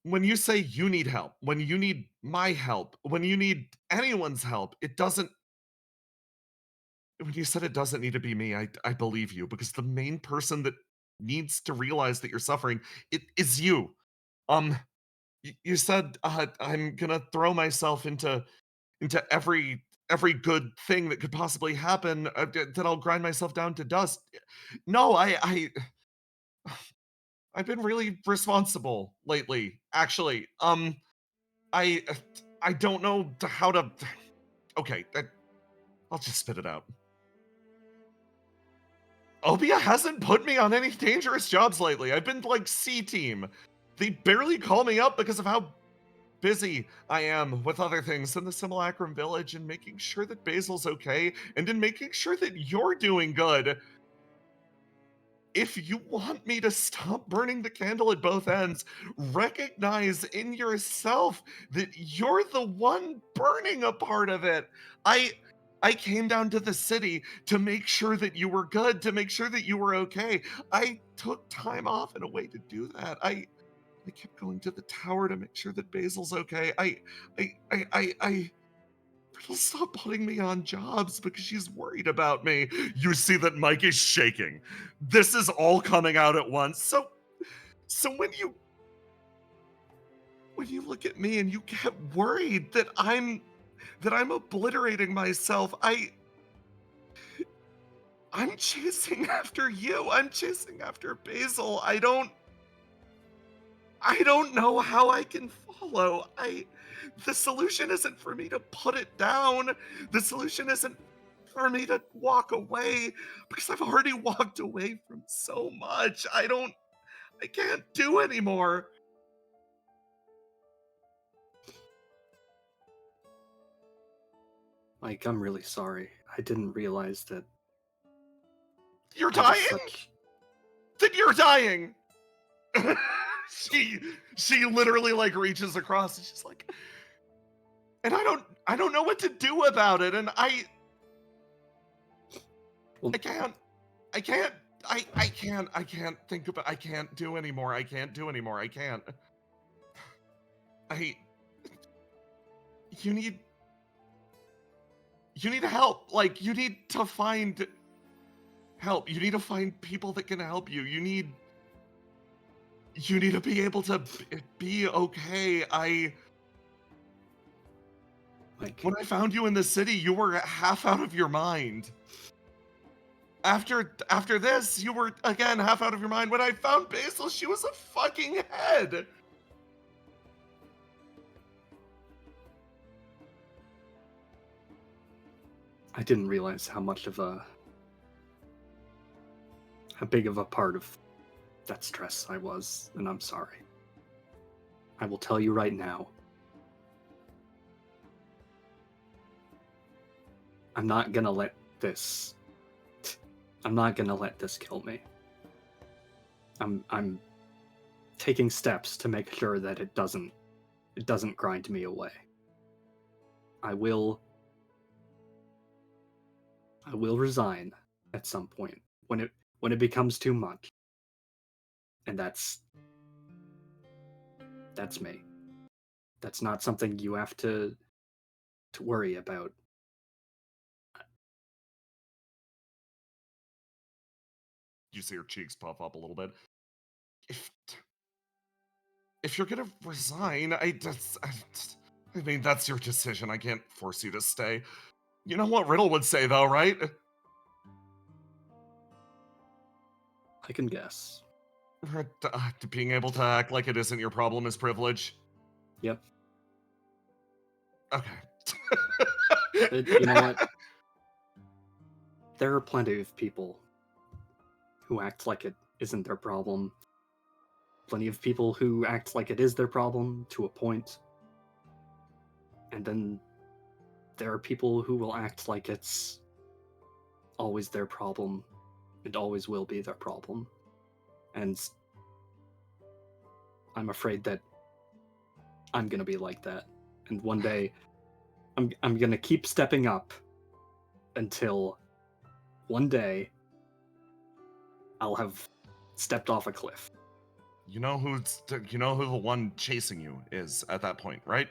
When you say you need help, when you need my help, when you need anyone's help, it doesn't, when you said it doesn't need to be me, I believe you, because the main person that needs to realize that you're suffering, it is you. You said I'm gonna throw myself into every good thing that could possibly happen, that I'll grind myself down to dust. No, I've been really responsible lately, actually. I I don't know how to. Okay, I'll just spit it out. Obia hasn't put me on any dangerous jobs lately. I've been like C team. They barely call me up because of how busy I am with other things in the Simulacrum Village, and making sure that Basil's okay, and in making sure that you're doing good. If you want me to stop burning the candle at both ends, recognize in yourself that you're the one burning a part of it. I came down to the city to make sure that you were good, to make sure that you were okay. I took time off in a way to do that. I kept going to the tower to make sure that Basil's okay. She'll stop putting me on jobs because she's worried about me. You see that Mike is shaking. This is all coming out at once. So when you look at me and you get worried that I'm obliterating myself, I'm chasing after you. I'm chasing after Basil. I don't know how I can follow. The solution isn't for me to put it down. The solution isn't for me to walk away, because I've already walked away from so much. I can't do anymore. Mike, I'm really sorry. I didn't realize that You're I was dying? Then you're dying. she literally like reaches across and she's like, and I don't know what to do about it, and I can't think about, I can't do anymore. I can't. You need help. Like, you need to find help. You need to find people that can help you. You need to be able to be okay. Mike, when I found you in the city, you were half out of your mind. After this, you were again half out of your mind. When I found Basil, she was a fucking head. I didn't realize how big of a part of that stress I was, and I'm sorry. I will tell you right now, I'm not gonna let this kill me. I'm taking steps to make sure that it doesn't grind me away. I will resign at some point when it becomes too much. And that's me. That's not something you have to worry about. You see her cheeks puff up a little bit. If you're gonna resign, I mean, that's your decision. I can't force you to stay. You know what Riddle would say, though, right? I can guess. Being able to act like it isn't your problem is privilege. Yep. Okay. You know what? There are plenty of people who act like it isn't their problem. Plenty of people who act like it is their problem to a point. And then there are people who will act like it's always their problem and always will be their problem. And I'm afraid that I'm gonna be like that. And one day I'm gonna keep stepping up until one day I'll have stepped off a cliff. You know who the one chasing you is at that point, right?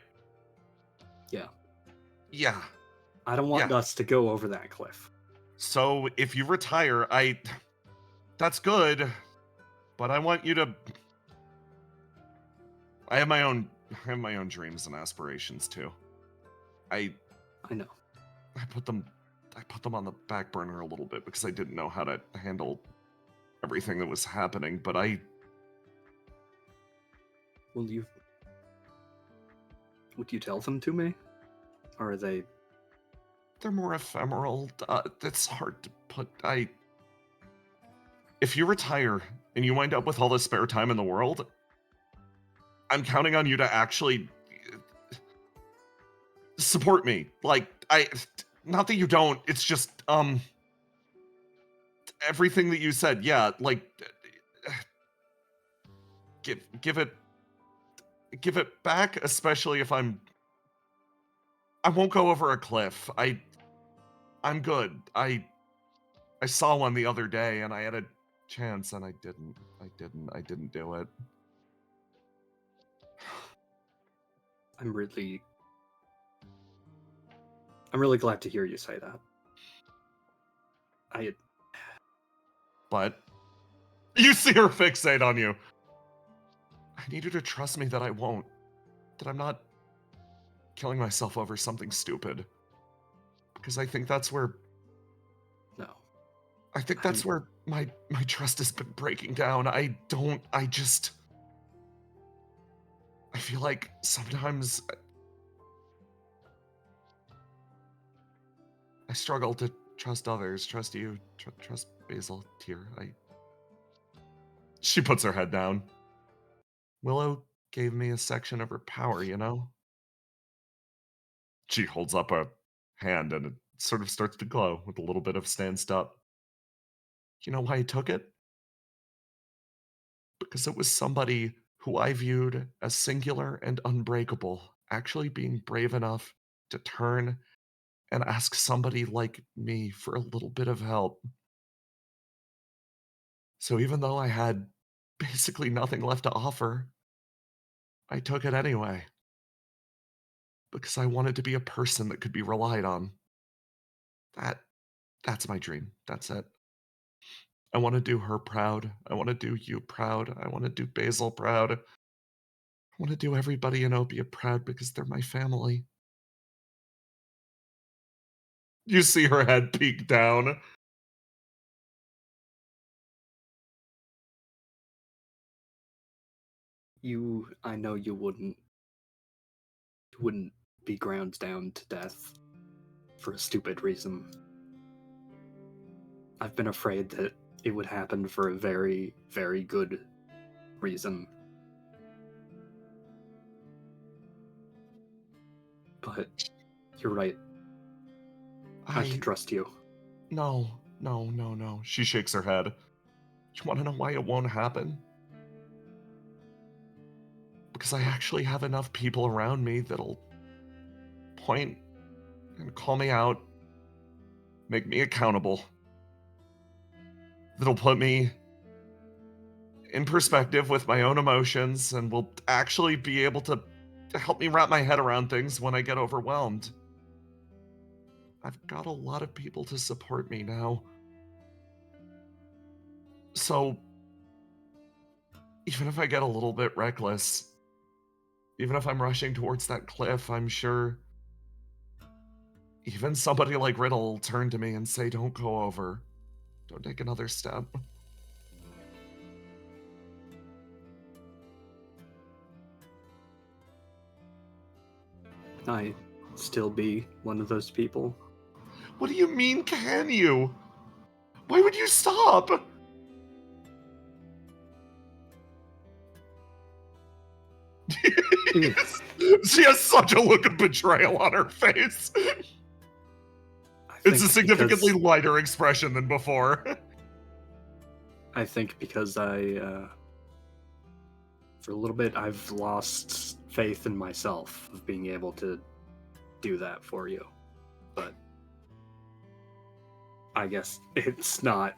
Yeah. Yeah. I don't want us to go over that cliff. So if you retire, that's good, but I want you to. I have my own dreams and aspirations too. I know. I put them on the back burner a little bit because I didn't know how to handle everything that was happening, but would you tell them to me? Or are they... They're more ephemeral. It's hard to put. If you retire and you wind up with all the spare time in the world, I'm counting on you to actually support me. Like, not that you don't, it's just, everything that you said, yeah, like, give it back, especially if I won't go over a cliff. I'm good. I saw one the other day and I had a chance and I didn't do it. I'm really glad to hear you say that. But you see her fixate on you. I need you to trust me that I won't. That I'm not killing myself over something stupid. Because I think that's where... No. I think that's where my trust has been breaking down. I feel like sometimes I struggle to trust others, trust you, trust Basil, Tyr. She puts her head down. Willow gave me a section of her power, you know? She holds up a hand and it sort of starts to glow with a little bit of stand up. You know why I took it? Because it was somebody who I viewed as singular and unbreakable, actually being brave enough to turn and ask somebody like me for a little bit of help. So even though I had basically nothing left to offer, I took it anyway. Because I wanted to be a person that could be relied on. That's my dream. That's it. I want to do her proud. I want to do you proud. I want to do Basil proud. I want to do everybody in Opia proud because they're my family. You see her head peek down. I know you wouldn't be ground down to death for a stupid reason. I've been afraid that it would happen for a very, very good reason. But you're right. I can trust you. No. She shakes her head. You want to know why it won't happen? Because I actually have enough people around me that'll point and call me out, make me accountable, that'll put me in perspective with my own emotions and will actually be able to help me wrap my head around things when I get overwhelmed. I've got a lot of people to support me now. So, even if I get a little bit reckless, even if I'm rushing towards that cliff, I'm sure Even somebody like Riddle will turn to me and say, don't go over. Don't take another step. I still be one of those people. What do you mean, can you? Why would you stop? She has such a look of betrayal on her face. It's a significantly lighter expression than before. I think because for a little bit, I've lost faith in myself of being able to do that for you. But I guess it's not.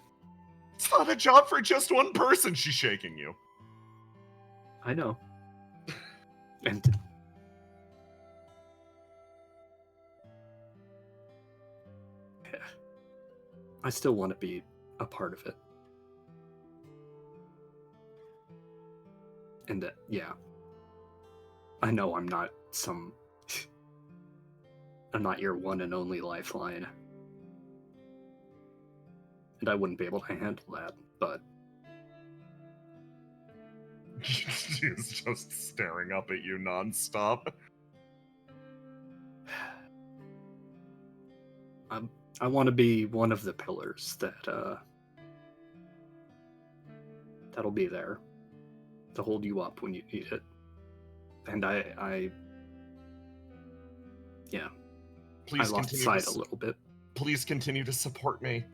It's not a job for just one person. She's shaking you. I know. And yeah, I still want to be a part of it. And yeah, I know I'm not I'm not your one and only lifeline. And I wouldn't be able to handle that, but She's just staring up at you nonstop. I want to be one of the pillars that'll be there to hold you up when you need it. And yeah, Please I lost sight a little bit. Please continue to support me.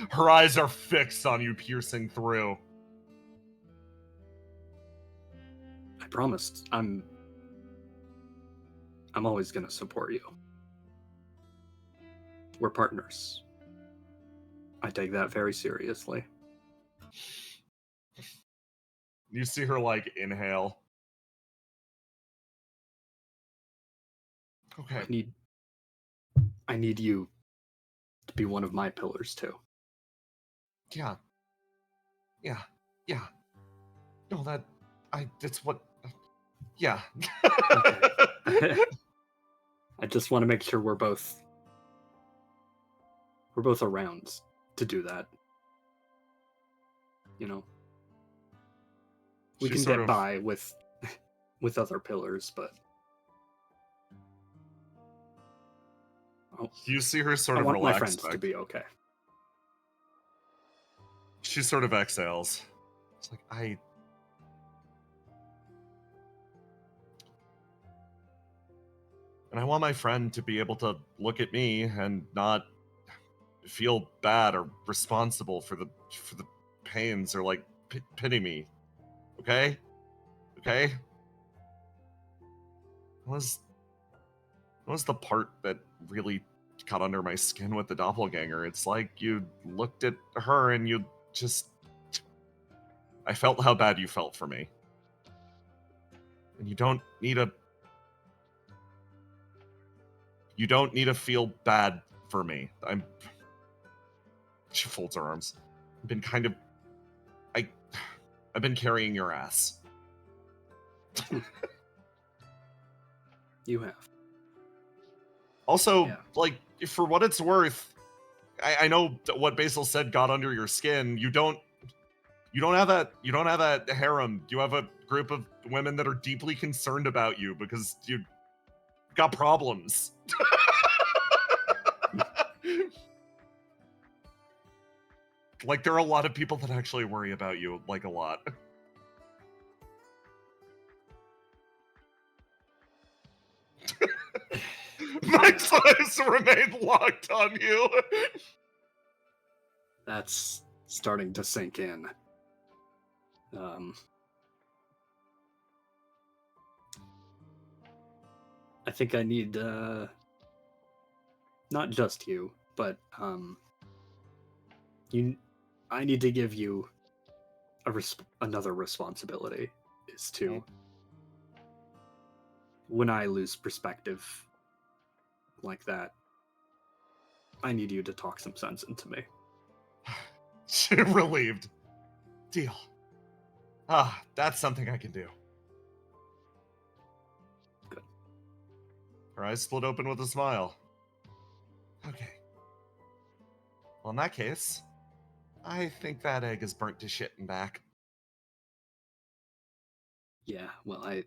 Her eyes are fixed on you, piercing through. I promised. I'm always gonna support you. We're partners. I take that very seriously. You see her, like, inhale. Okay. I need you to be one of my pillars, too. Yeah. No, that's what... Yeah. I just want to make sure we're both around to do that. You know, we can get by with other pillars, but you see her sort I of want relax my friends back. to be okay. She sort of exhales. It's like, and I want my friend to be able to look at me and not feel bad or responsible for the pains or like pity me. Okay? What was the part that really got under my skin with the doppelganger? It's like you looked at her and you just... I felt how bad you felt for me. And you don't need to feel bad for me. She folds her arms. I've been carrying your ass. You have. Also, Yeah. like, for what it's worth, I know what Basil said got under your skin. You don't have that harem. You have a group of women that are deeply concerned about you because you got problems. Like, there are a lot of people that actually worry about you, like, a lot. Mike's eyes remain locked on you. That's starting to sink in. I think I need not just you, but I need to give you another responsibility, is to when I lose perspective like that, I need you to talk some sense into me. Relieved. Deal. That's something I can do. Good. Her eyes split open with a smile. Okay. Well, in that case, I think that egg is burnt to shit and back. Yeah, well, I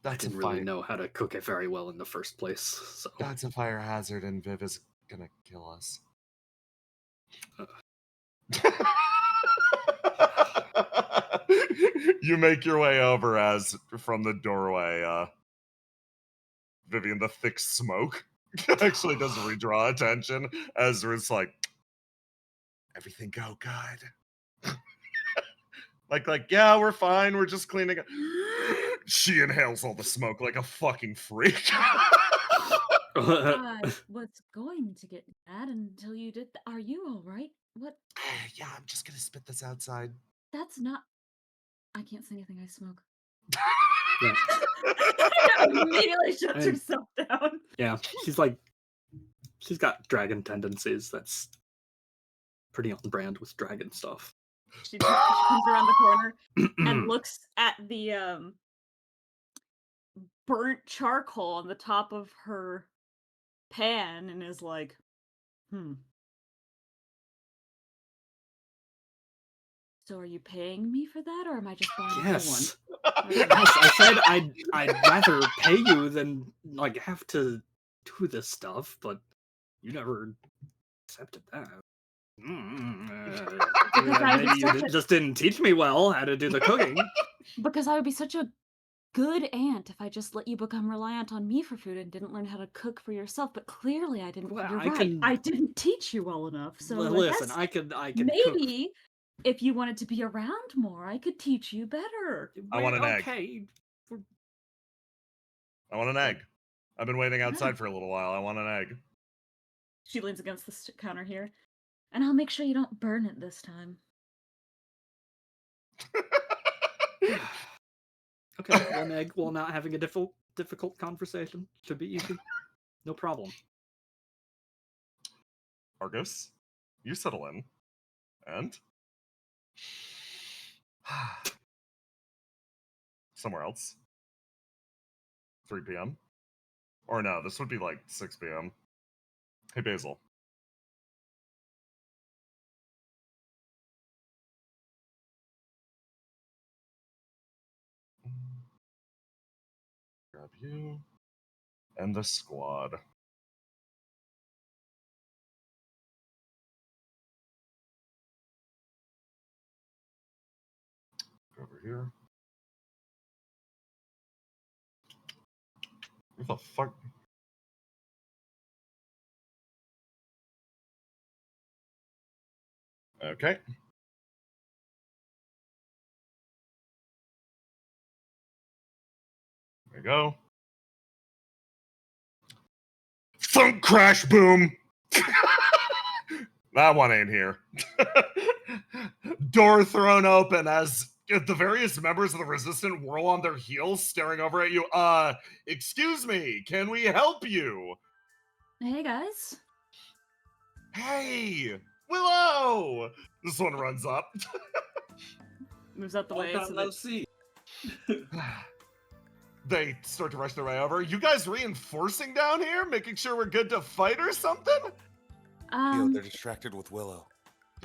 That's didn't a really fire. know how to cook it very well in the first place, so. That's a fire hazard, and Viv is gonna kill us. You make your way over as from the doorway, Vivian, the thick smoke actually does redraw attention as it's like, everything go good. like, yeah, we're fine. We're just cleaning up. She inhales all the smoke like a fucking freak. I was going to get mad until you did. Are you all right? What? Yeah, I'm just gonna spit this outside. That's not. I can't say anything. I smoke. Yeah. Immediately shuts And- herself down. Yeah, she's got dragon tendencies. That's pretty on brand with dragon stuff. She comes around the corner and looks at the burnt charcoal on the top of her pan and is like, So are you paying me for that, or am I just buying Yes. a new one? Yes, I said I'd rather pay you than like have to do this stuff, but you never accepted that. Maybe you just didn't teach me well how to do the cooking. Because I would be such a good aunt if I just let you become reliant on me for food and didn't learn how to cook for yourself. But clearly, I didn't. Well, You're I right. can- I didn't teach you well enough. So Well, I listen, guess I could maybe if you wanted to be around more, I could teach you better. I want an egg. Okay. I want an egg. I've been waiting outside for a little while. I want an egg. She leans against the counter here, and I'll make sure you don't burn it this time. Okay, one egg while not having a difficult conversation. Should be easy. No problem. Argus, you settle in. And? Somewhere else. 3 p.m. Or no, this would be like 6 p.m. Hey, Basil. Grab you. And the squad. Go over here. What the fuck? Okay. There we go. Thunk, crash, boom! That one ain't here. Door thrown open as the various members of the Resistant whirl on their heels, staring over at you. Excuse me, can we help you? Hey guys. Hey, Willow! This one runs up. Moves out the way. Long So time no that... see. They start to rush their way over. You guys reinforcing down here? Making sure we're good to fight or something? They're distracted with Willow.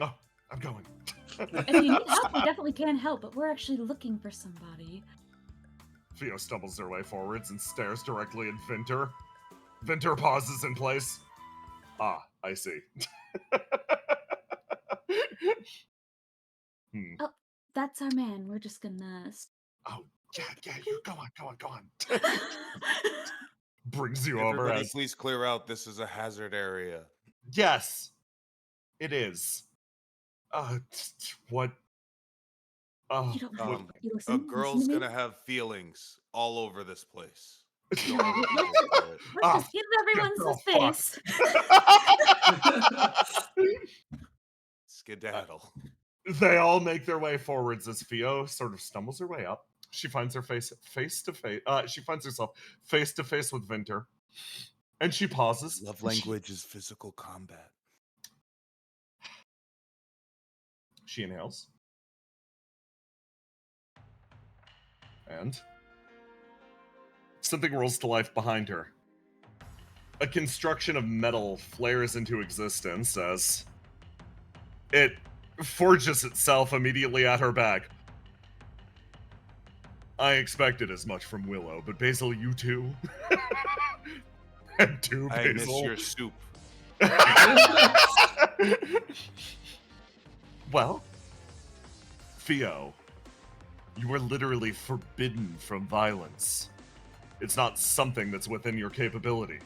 Oh, I'm going. If you need help, we definitely can help, but we're actually looking for somebody. Theo stumbles their way forwards and stares directly at Vinter. Vinter pauses in place. Ah, I see. Oh, that's our man. We're just gonna... Oh, yeah, you go on. Brings you over Everybody, as... please clear out. This is a hazard area. Yes, it is. What? You don't have to listen. A girl's listen to me. gonna have feelings all over this place. You No, don't need to let's go for it. just give everyone some space. Skedaddle. They all make their way forwards as Theo sort of stumbles her way up. She finds her face to face. She finds herself face to face with Vinter, and she pauses. Love language is physical combat. She inhales, and something rolls to life behind her. a construction of metal flares into existence as it forges itself immediately at her back. I expected as much from Willow, but Basil, you too? And two, I miss Basil. your soup. Well, Theo, you are literally forbidden from violence. It's not something that's within your capability.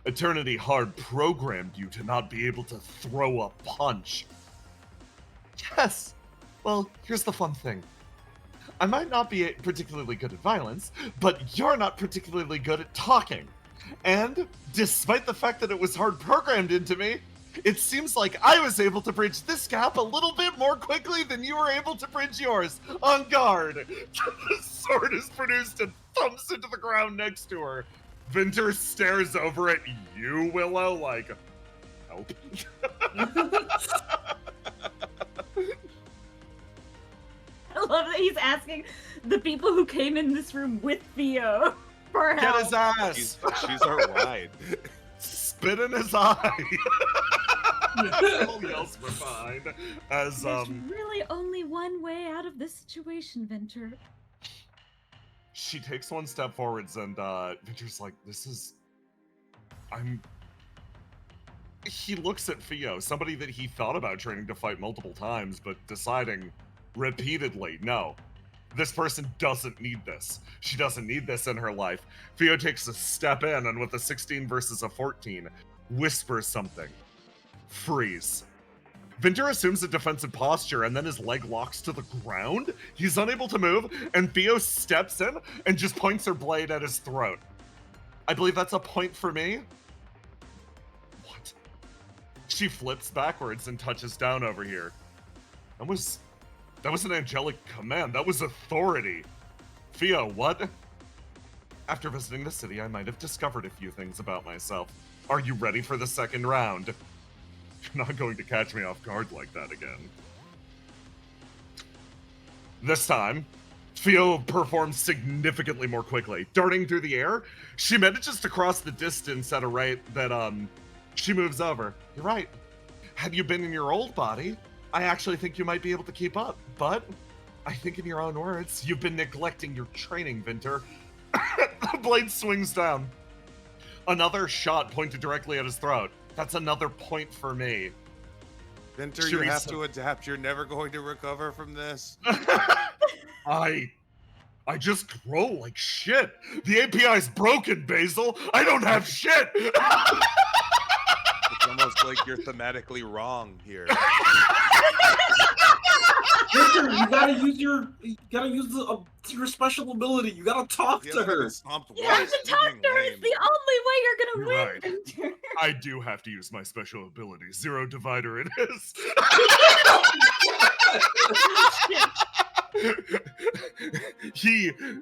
Eternity hard programmed you to not be able to throw a punch. Yes. Well, here's the fun thing. I might not be particularly good at violence, but you're not particularly good at talking. And despite the fact that it was hard programmed into me, it seems like I was able to bridge this gap a little bit more quickly than you were able to bridge yours. On guard. The sword is produced and thumps into the ground next to her. Vinter stares over at you, Willow, like, help. I love that he's asking the people who came in this room with Theo for Get help. his ass. She's our ride. Spit in his eye. Everybody else were fine. As There's really only one way out of this situation, Vinter. she takes one step forwards and Vinter's like, this is he looks at Theo, somebody that he thought about training to fight multiple times, but deciding repeatedly, no, this person doesn't need this. She doesn't need this in her life. Theo takes a step in and with a 16 versus a 14, whispers something. Freeze. Vinter assumes a defensive posture and then his leg locks to the ground. He's unable to move, and Theo steps in and just points her blade at his throat. I believe that's a point for me. What? She flips backwards and touches down over here. That was an angelic command. That was authority. Theo, what? After visiting the city, I might have discovered a few things about myself. Are you ready for the second round? You're not going to catch me off guard like that again. This time, Theo performs significantly more quickly. Darting through the air, she manages to cross the distance at a rate that, she moves over. You're right. Had you been in your old body, I actually think you might be able to keep up, but I think in your own words, you've been neglecting your training, Vinter. The blade swings down. Another shot pointed directly at his throat. That's another point for me. Vinter, you have to adapt. You're never going to recover from this. I just grow like shit. The API's broken, Basil. I don't have shit. It's almost like you're thematically wrong here. Victor, you gotta use your special ability. You gotta talk to her. You have to talk to her. It's the only way you're gonna You're win, right. Vinter. I do have to use my special ability. Zero divider it is.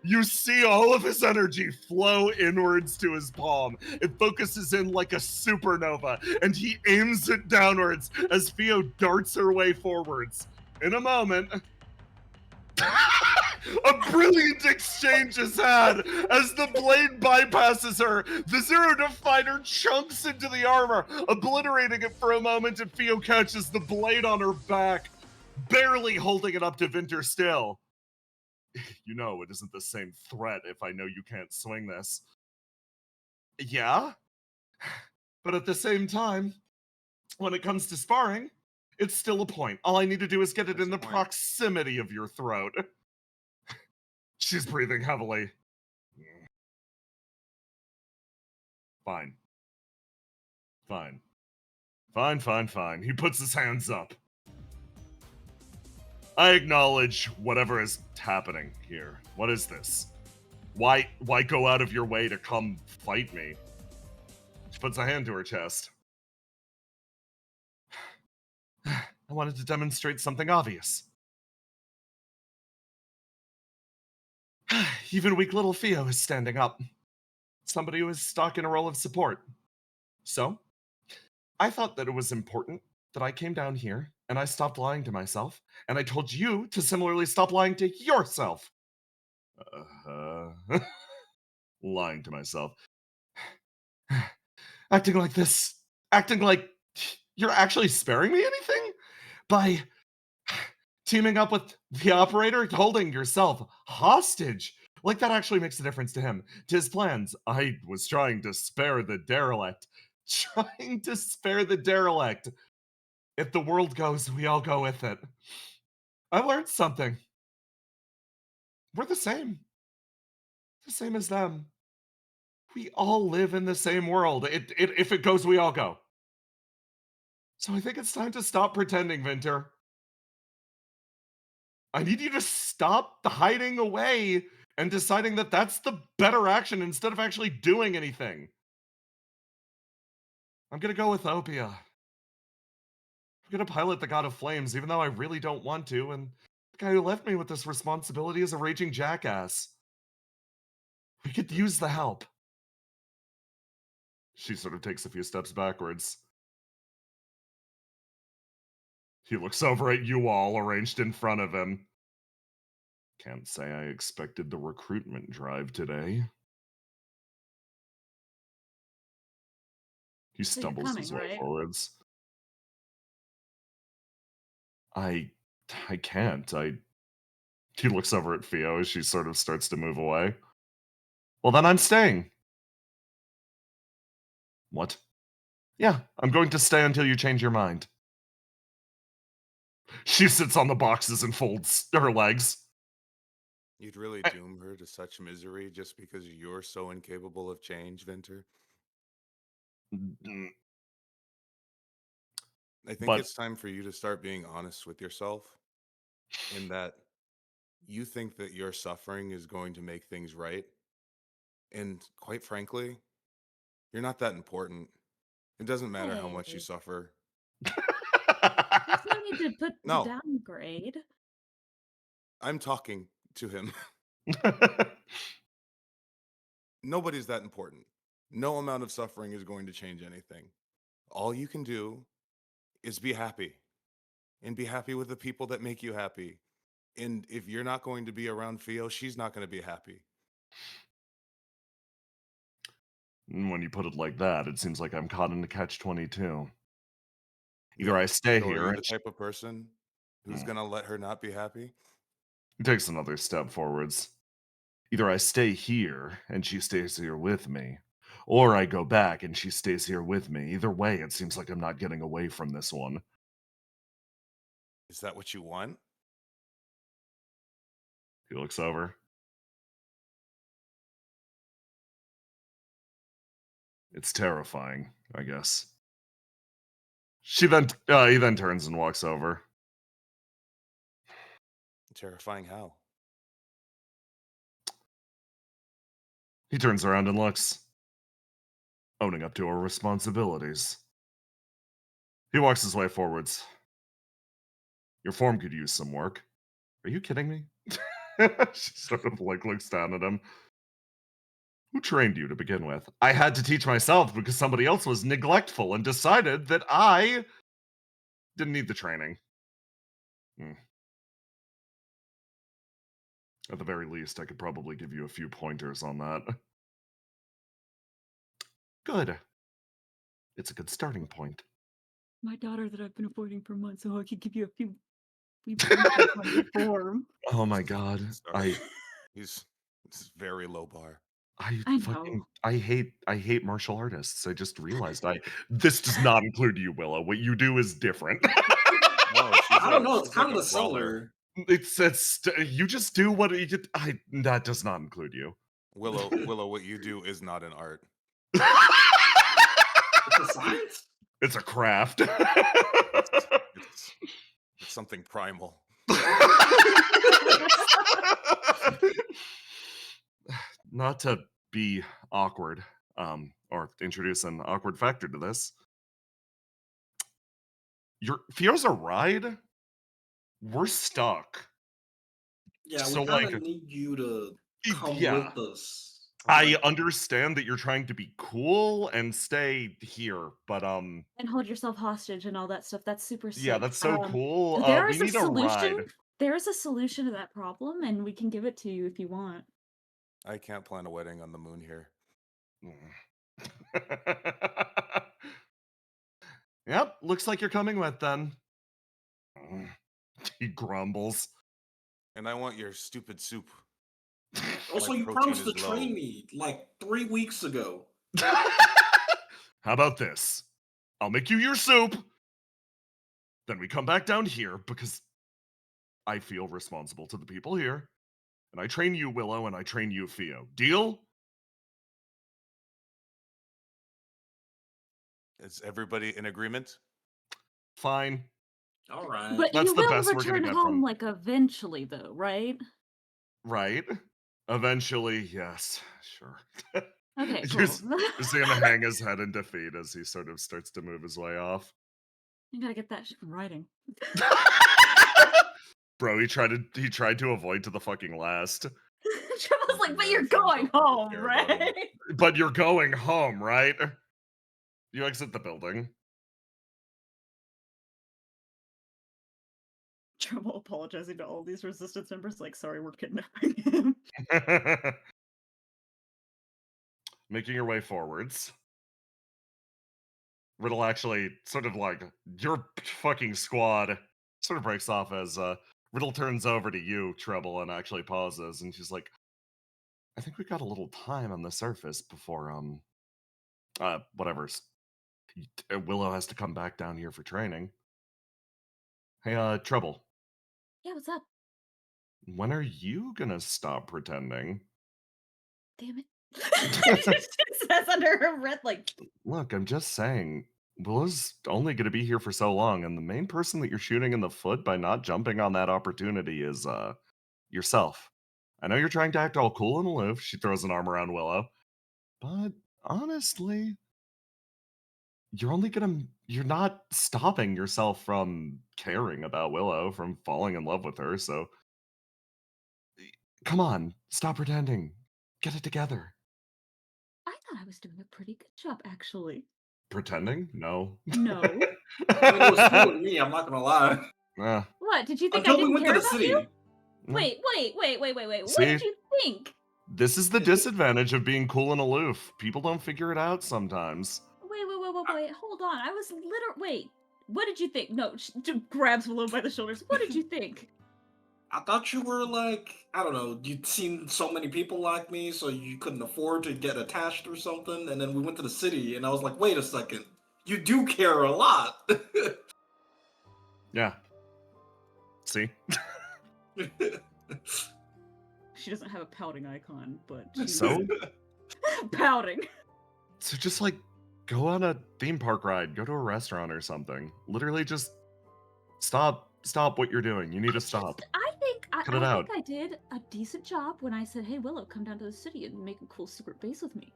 You see all of his energy flow inwards to his palm. It focuses in like a supernova, and he aims it downwards as Theo darts her way forwards. In a moment, a brilliant exchange is had as the blade bypasses her. The Zero Divider chunks into the armor, obliterating it for a moment, and Theo catches the blade on her back, barely holding it up to Vinter still. You know it isn't the same threat if I know you can't swing this. Yeah? But at the same time, when it comes to sparring, it's still a point. All I need to do is get it in the proximity of your throat. She's breathing heavily. Fine. Fine. Fine. He puts his hands up. I acknowledge whatever is happening here. What is this? Why go out of your way to come fight me? She puts a hand to her chest. I wanted to demonstrate something obvious. Even weak little Theo is standing up. Somebody who is stuck in a role of support. So, I thought that it was important that I came down here and I stopped lying to myself, and I told you to similarly stop lying to yourself. Lying to myself. acting like this, acting like you're actually sparing me anything by teaming up with the operator, holding yourself hostage. Like that actually makes a difference to him, to his plans. I was trying to spare the derelict. Trying to spare the derelict. If the world goes, we all go with it. I learned something. We're the same. The same as them. We all live in the same world. If it goes, we all go. So I think it's time to stop pretending, Vinter. I need you to stop hiding away and deciding that that's the better action instead of actually doing anything. I'm gonna go with Opia. I'm gonna pilot the God of Flames, even though I really don't want to, and the guy who left me with this responsibility is a raging jackass. We could use the help. She sort of takes a few steps backwards. He looks over at you all arranged in front of him. Can't say I expected the recruitment drive today. He So you're stumbles his coming, way right? forwards. I can't. He looks over at Theo as she sort of starts to move away. Well, then I'm staying. What? Yeah, I'm going to stay until you change your mind. She sits on the boxes and folds her legs. You'd really doom her to such misery just because you're so incapable of change, Vinter? I think But it's time for you to start being honest with yourself in that you think that your suffering is going to make things right. And quite frankly, you're not that important. It doesn't matter how much you Hey, suffer. there's no need to put the No, downgrade. I'm talking to him. Nobody's that important. No amount of suffering is going to change anything. All you can do is be happy and be happy with the people that make you happy. And if you're not going to be around Theo, she's not going to be happy. when you put it like that, it seems like I'm caught in a catch-22. Either Yeah. I stay So are here you and the type of person who's going to let her not be happy? he takes another step forwards. Either I stay here and she stays here with me, or I go back and she stays here with me. Either way, it seems like I'm not getting away from this one. Is that what you want? He looks over. It's terrifying, I guess. He then turns and walks over. Terrifying how? He turns around and looks, owning up to our responsibilities. He walks his way forwards. Your form could use some work. Are you kidding me? She sort of looks down at him. Who trained you to begin with? I had to teach myself because somebody else was neglectful and decided that I didn't need the training. At the very least, I could probably give you a few pointers on that. Good. It's a good starting point. My daughter that I've been avoiding for months, so I could give you a few pointers on your form. Oh my god. Sorry. He's very low bar. I know. I hate martial artists. I just realized this does not include you, Willow. What you do is different. No, I don't know. It's she's kind like of a brawler. similar. It's you just do what you did. That does not include you. Willow, what you do is not an art. It's a science. It's a craft. It's something primal. Not to be awkward, or introduce an awkward factor to this. Theo's a ride. We're stuck. Yeah, So, we kind like, of need you to come yeah. with us. I understand that you're trying to be cool and stay here, but And hold yourself hostage and all that stuff. That's super sick. yeah, that's so cool. There We is a need a solution. ride. There is a solution to that problem, and we can give it to you if you want. I can't plan a wedding on the moon here. Yep, looks like you're coming with then. He grumbles. And I want your stupid soup. Also, My you protein promised to is low. train me like 3 weeks ago. How about this? I'll make you your soup. Then we come back down here because I feel responsible to the people here. And I train you, Willow, and I train you, Theo. Deal? Is everybody in agreement? Fine. All right. But That's you the will best we're gonna return get home from- like eventually, though, right? Right? Eventually, yes. Sure. Okay, You cool. see him hang his head in defeat as he sort of starts to move his way off. You gotta get that shit from writing. Bro, he tried to avoid to the fucking last. Trevor's like, but you're Friends don't going home, care about him. right? But you're going home, right? You exit the building. Trevor apologizing to all these resistance members, like, sorry, we're kidnapping him. Making your way forwards. Riddle actually sort of like, your fucking squad sort of breaks off as Riddle turns over to you, Treble, and actually pauses, and she's like, I think we got a little time on the surface before, whatever's. Willow has to come back down here for training. Hey, Treble, Yeah, what's up? when are you gonna stop pretending? Damn it. She says under her breath, like, Look, I'm just saying, Willow's only gonna be here for so long, and the main person that you're shooting in the foot by not jumping on that opportunity is, yourself. I know you're trying to act all cool and aloof. She throws an arm around Willow. But honestly, you're not stopping yourself from caring about Willow, from falling in love with her, so come on, stop pretending. Get it together. I thought I was doing a pretty good job, actually. Pretending? No. No. I mean, it was fooling me, I'm not gonna lie. Eh, What? Did you think I Until we didn't went care to the about city. you? no. Wait. What See? did you think? This is the disadvantage of being cool and aloof. People don't figure it out sometimes. Wait. Hold on. I was wait. What did you think? No, she grabs Willow by the shoulders. What did you think? I thought you were like, I don't know, you'd seen so many people like me, so you couldn't afford to get attached or something. And then we went to the city, and I was like, wait a second, you do care a lot. Yeah. See? She doesn't have a pouting icon, but she's So? pouting. So just like go on a theme park ride, go to a restaurant or something. Literally just stop what you're doing. You need to stop. I think Cut it out. I did a decent job when I said, "Hey, Willow, come down to the city and make a cool secret base with me."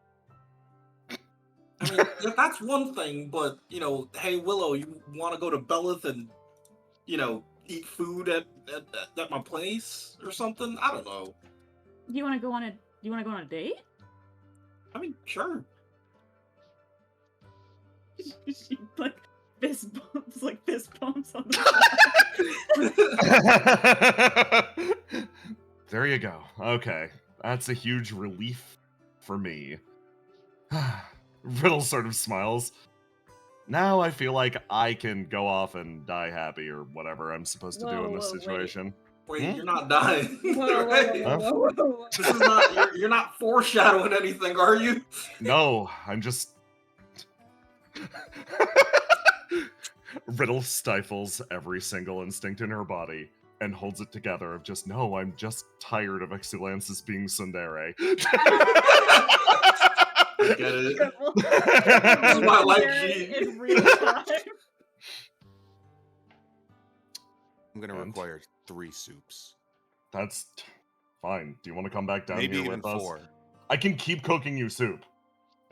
I mean, yeah, that's one thing, but, you know, hey, Willow, you want to go to Belith and, you know, eat food at my place or something? I don't know. You want to go on a date? I mean, sure. She like fist bumps on the There you go. Okay. That's a huge relief for me. Riddle sort of smiles. Now I feel like I can go off and die happy or whatever I'm supposed to do in this Whoa, wait. situation. Wait, Hmm? you're not dying. Whoa, right? whoa. This is not, you're not foreshadowing anything, are you? No, I'm just. Riddle stifles every single instinct in her body and holds it together of just, no, I'm just tired of Exulance's being tsundere. I get it. This is why I like G. In real time. I'm gonna And? require 3 soups. That's fine. Do you want to come back down Maybe here even with us? 4. I can keep cooking you soup.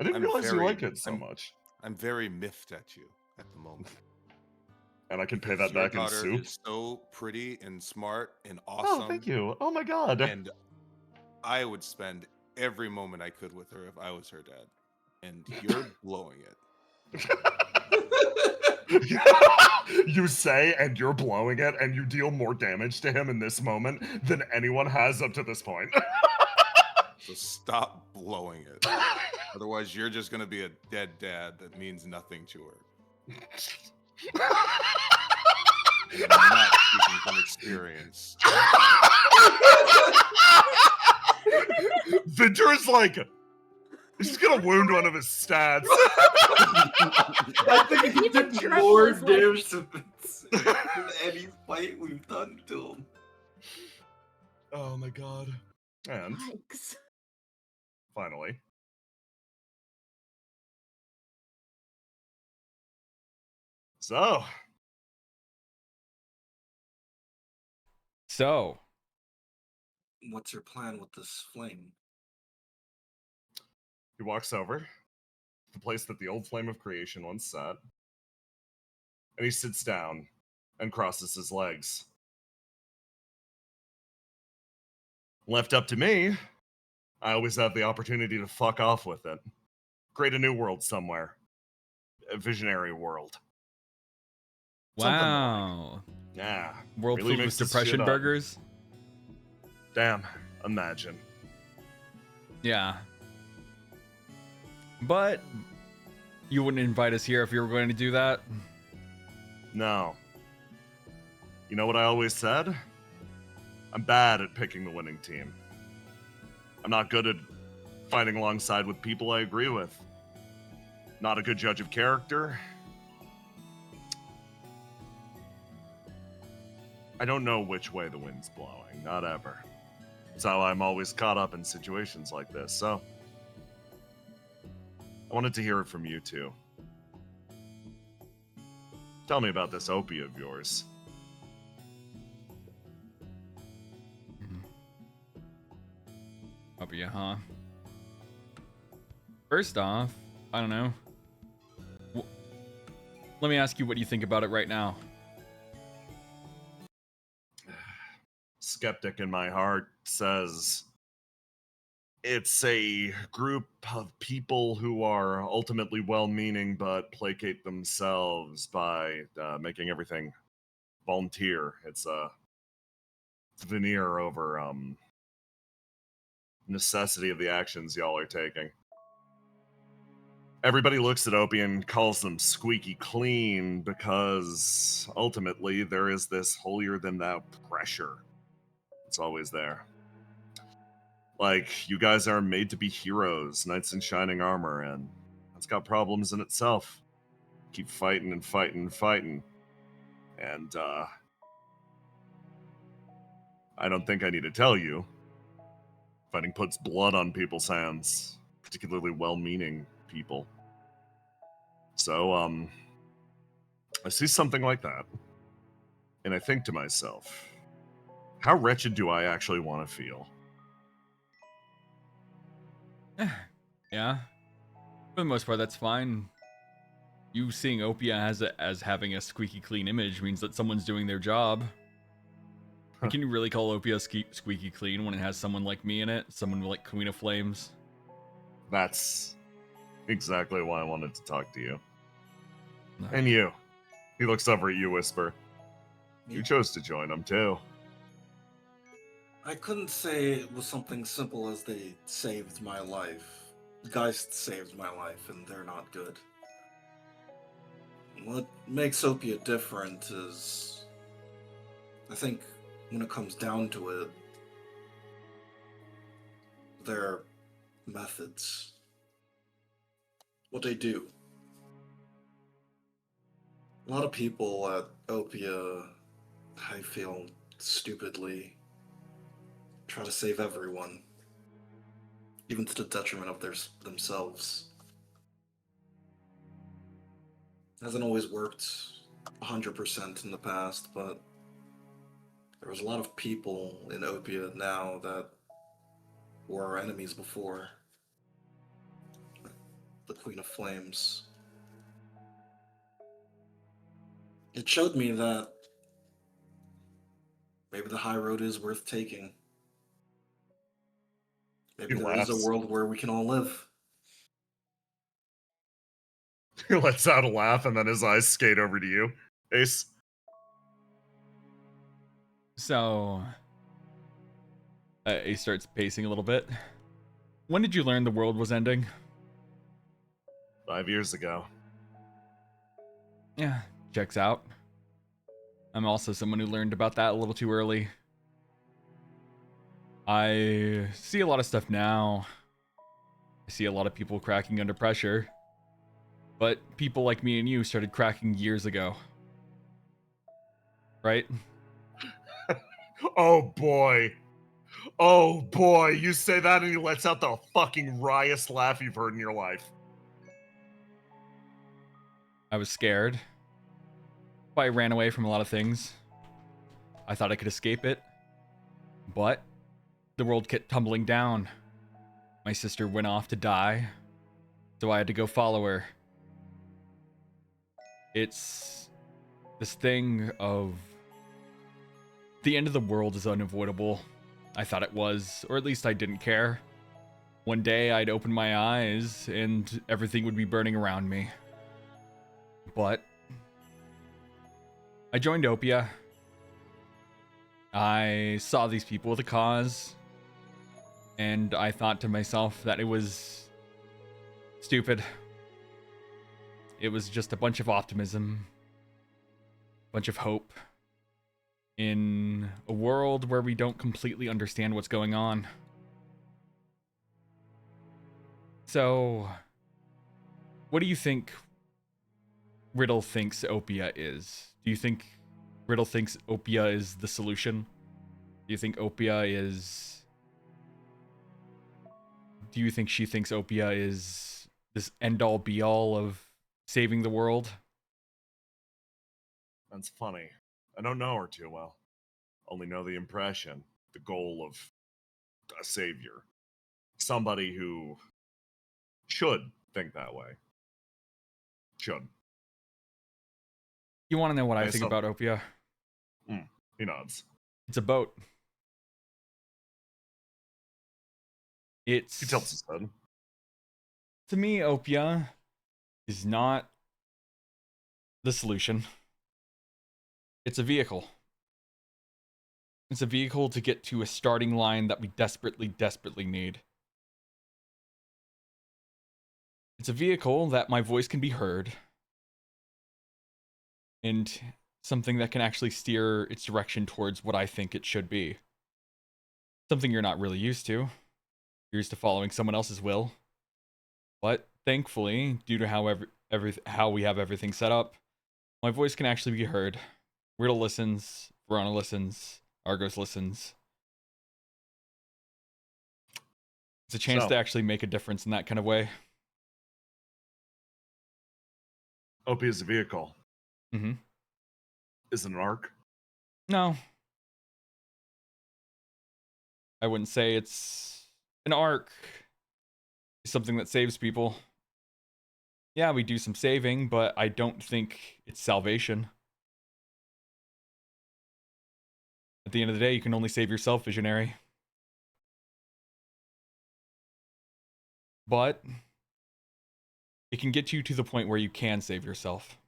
I didn't I'm realize you very- like it so I'm- much. I'm very miffed at you at the moment. And I can pay that Your back in daughter soup. is so pretty and smart and Oh, awesome. thank you. Oh my god. And I would spend every moment I could with her if I was her dad. And you're blowing it. You say, and you're blowing it, and you deal more damage to him in this moment than anyone has up to this point. So stop blowing it. Otherwise, you're just gonna be a dead dad that means nothing to her. And I'm not speaking from experience. Vinter's like, he's gonna wound one of his stats. I think he Even did Trevor more was like- damage to Vince than any fight we've done to him. Oh my god. And Yikes. finally, so What's your plan with this flame? he walks over to the place that the old flame of creation once sat, and he sits down and crosses his legs. Left up to me, I always have the opportunity to fuck off with it. Create a new world somewhere. A visionary world. Something Wow. Yeah. World really filled with makes this depression shit up. burgers. Damn. Imagine. Yeah. But you wouldn't invite us here if you were going to do that. No. You know what I always said? I'm bad at picking the winning team. I'm not good at fighting alongside with people I agree with. Not a good judge of character. I don't know which way the wind's blowing, not ever. So I'm always caught up in situations like this, so I wanted to hear it from you two. Tell me about this Opie of yours. Up, yeah, huh? First off, I don't know. Let me ask you what you think about it right now. Skeptic in my heart says it's a group of people who are ultimately well-meaning but placate themselves by making everything volunteer. It's a veneer over necessity of the actions y'all are taking. Everybody looks at Opie and calls them squeaky clean because ultimately there is this holier-than-thou pressure. It's always there. Like, you guys are made to be heroes, knights in shining armor, and that's got problems in itself. Keep fighting and fighting and fighting. And, I don't think I need to tell you. Fighting puts blood on people's hands, particularly well-meaning people. So, I see something like that, and I think to myself, how wretched do I actually want to feel? Yeah. For the most part, that's fine. You seeing Opia as having a squeaky clean image means that someone's doing their job. Can you really call Opia squeaky clean when it has someone like me in it? Someone like Queen of Flames? That's exactly why I wanted to talk to you. No. And you. He looks over at you, Whisper. You chose to join him, too. I couldn't say it was something simple as they saved my life. The guys saved my life, and they're not good. What makes Opia different is, I think, when it comes down to it, their methods. What they do. A lot of people at Opia, I feel, stupidly try to save everyone, even to the detriment of themselves. Hasn't always worked 100% in the past, but there was a lot of people in Opia now that were our enemies before. The Queen of Flames. It showed me that maybe the high road is worth taking. Maybe He there is laughs. a world where we can all live. He lets out a laugh, and then his eyes skate over to you. Ace. So, he starts pacing a little bit. When did you learn the world was ending? 5 years ago. Yeah, checks out. I'm also someone who learned about that a little too early. I see a lot of stuff now. I see a lot of people cracking under pressure. But people like me and you started cracking years ago. Right? Oh boy. Oh boy, you say that and he lets out the fucking wryest laugh you've heard in your life. I was scared. I ran away from a lot of things. I thought I could escape it. But the world kept tumbling down. My sister went off to die, so I had to go follow her. It's this thing of the end of the world is unavoidable. I thought it was, or at least I didn't care. One day I'd open my eyes and everything would be burning around me. But I joined Opia. I saw these people with a cause, and I thought to myself that it was stupid. It was just a bunch of optimism, a bunch of hope in a world where we don't completely understand what's going on. So, what do you think Riddle thinks Opia is? Do you think Riddle thinks Opia is the solution? Do you think Opia is... Do you think she thinks Opia is this end-all be-all of saving the world? That's funny. I don't know her too well. Only know the impression, the goal of a savior. Somebody who should think that way. Should. You want to know what I Based think on- about Opia? He nods. It's a boat. It's... He tilts his head. To me, Opia is not the solution. It's a vehicle. It's a vehicle to get to a starting line that we desperately, desperately need. It's a vehicle that my voice can be heard, and something that can actually steer its direction towards what I think it should be. Something you're not really used to. You're used to following someone else's will. But thankfully, due to how we have everything set up, my voice can actually be heard. Riddle listens, Verona listens, Argos listens. It's a chance So- to actually make a difference in that kind of way. Opie is a vehicle. Mm-hmm. Is it an arc? No. I wouldn't say it's an arc. It's something that saves people. Yeah, we do some saving, but I don't think it's salvation. At the end of the day, you can only save yourself, Visionary. But it can get you to the point where you can save yourself.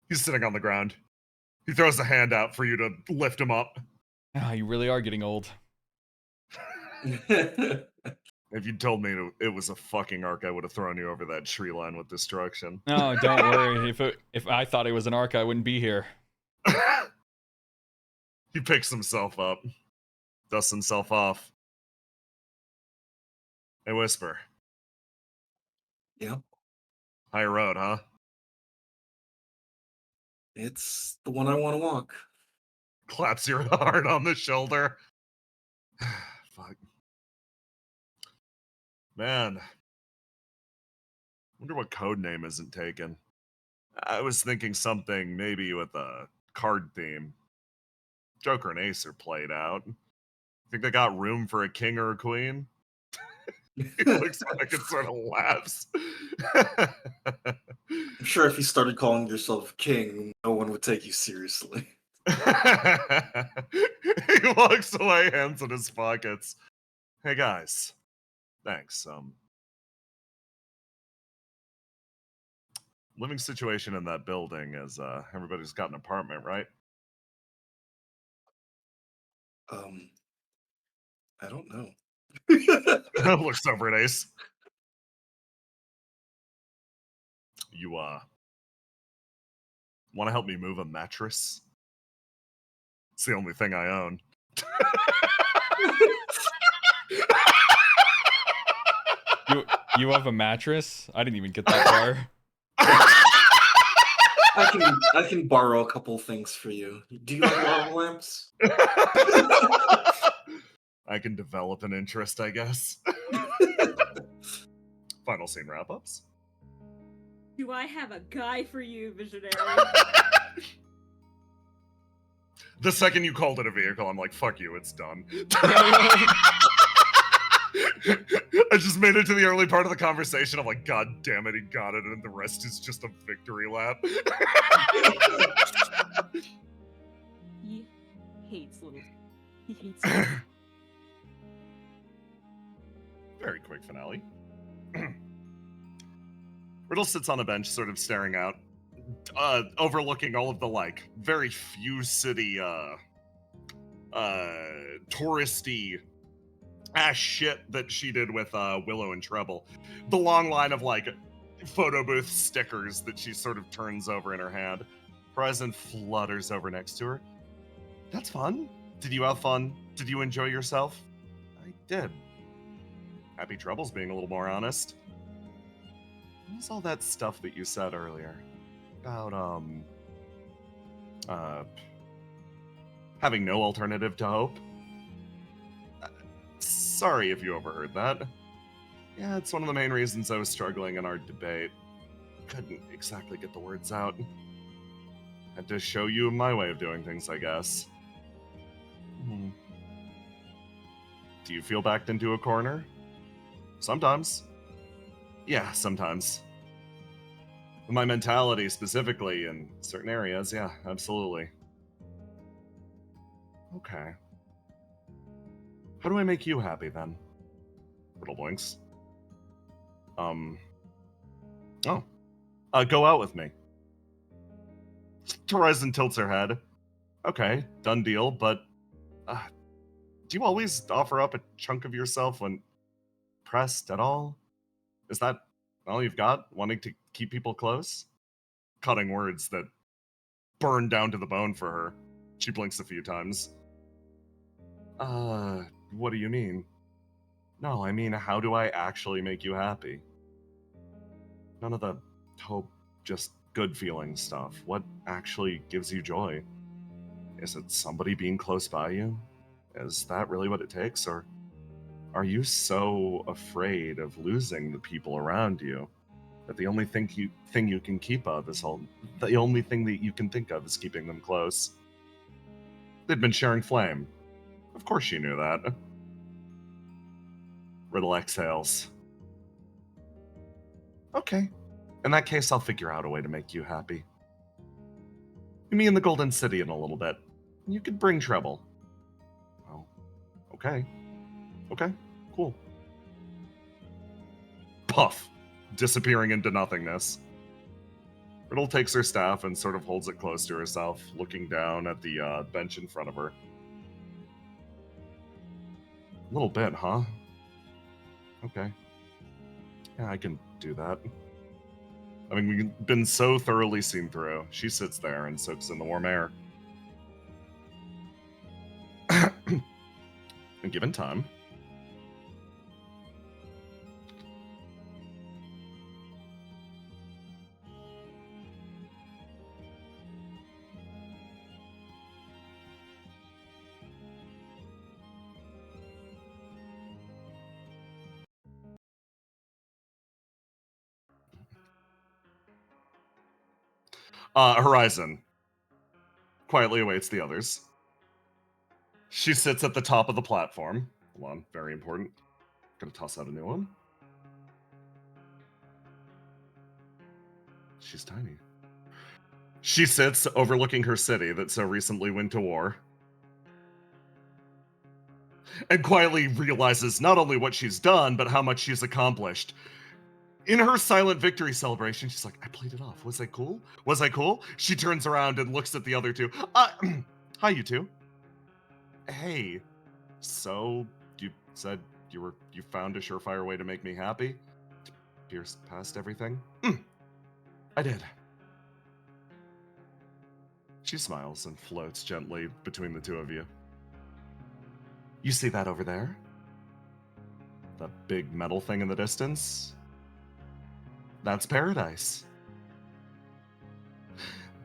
He's sitting on the ground. He throws a hand out for you to lift him up. Ah, you really are getting old. If you told me it was a fucking arc, I would have thrown you over that tree line with destruction. No, don't worry. If I thought it was an arc, I wouldn't be here. He picks himself up, dusts himself off. Hey, Whisper. Yeah, Higher road, huh? it's the one I want to walk. Claps your heart on the shoulder. Fuck. Man. Wonder what code name isn't taken. I was thinking something maybe with a card theme. Joker and Ace are played out. Think they got room for a king or a queen? He looks like it sort of laughs. I'm sure if you started calling yourself king, no one would take you seriously. He walks away, hands in his pockets. Hey guys, thanks. Living situation in that building is everybody's got an apartment, right? I don't know. Looks over at Ace. You, want to help me move a mattress? It's the only thing I own. You have a mattress? I didn't even get that far. I can borrow a couple things for you. Do you have lava lamps? I can develop an interest, I guess. Final scene wrap-ups. Do I have a guy for you, Visionary? The second you called it a vehicle, I'm like, fuck you, it's done. I just made it to the early part of the conversation. I'm like, God damn it, he got it, and the rest is just a victory lap. He hates little. He hates little. Very quick finale. Riddle sits on a bench, sort of staring out, overlooking all of the, like, very few city, touristy ass shit that she did with Willow and Treble. The long line of, like, photo booth stickers that she sort of turns over in her hand. Horizon flutters over next to her. That's fun. Did you have fun? Did you enjoy yourself? I did. Happy Treble's being a little more honest. What was all that stuff that you said earlier? About, having no alternative to hope? Sorry if you overheard that. Yeah, it's one of the main reasons I was struggling in our debate. Couldn't exactly get the words out. Had to show you my way of doing things, I guess. Do you feel backed into a corner? Sometimes. Yeah, sometimes. My mentality, specifically, in certain areas, yeah, absolutely. Okay. How do I make you happy, then? Little blinks. Go out with me. Horizon tilts her head. Okay, done deal, but, do you always offer up a chunk of yourself when pressed at all? Is that all you've got, wanting to keep people close? Cutting words that burn down to the bone for her. She blinks a few times. What do you mean? No, I mean, how do I actually make you happy? None of the hope, just good feeling stuff. What actually gives you joy? Is it somebody being close by you? Is that really what it takes, or are you so afraid of losing the people around you that the only thing you can keep of is the only thing that you can think of is keeping them close? They'd been sharing flame. Of course you knew that. Riddle exhales. Okay. In that case, I'll figure out a way to make you happy. Meet me in the Golden City in a little bit. You could bring Treble. Oh, okay. Okay, cool. Puff, disappearing into nothingness. Riddle takes her staff and sort of holds it close to herself, looking down at the bench in front of her. A little bit, huh? Okay. Yeah, I can do that. I mean, we've been so thoroughly seen through. She sits there and soaks in the warm air. And given time, Horizon quietly awaits the others. She sits at the top of the platform. Hold on, very important. Gonna toss out a new one. She's tiny. She sits overlooking her city that so recently went to war. And quietly realizes not only what she's done, but how much she's accomplished. In her silent victory celebration, she's like, I played it off. Was I cool? Was I cool? She turns around and looks at the other two. Hi, you two. Hey, so you said you found a surefire way to make me happy, to pierce past everything. I did. She smiles and floats gently between the two of you. You see that over there? That big metal thing in the distance? That's paradise.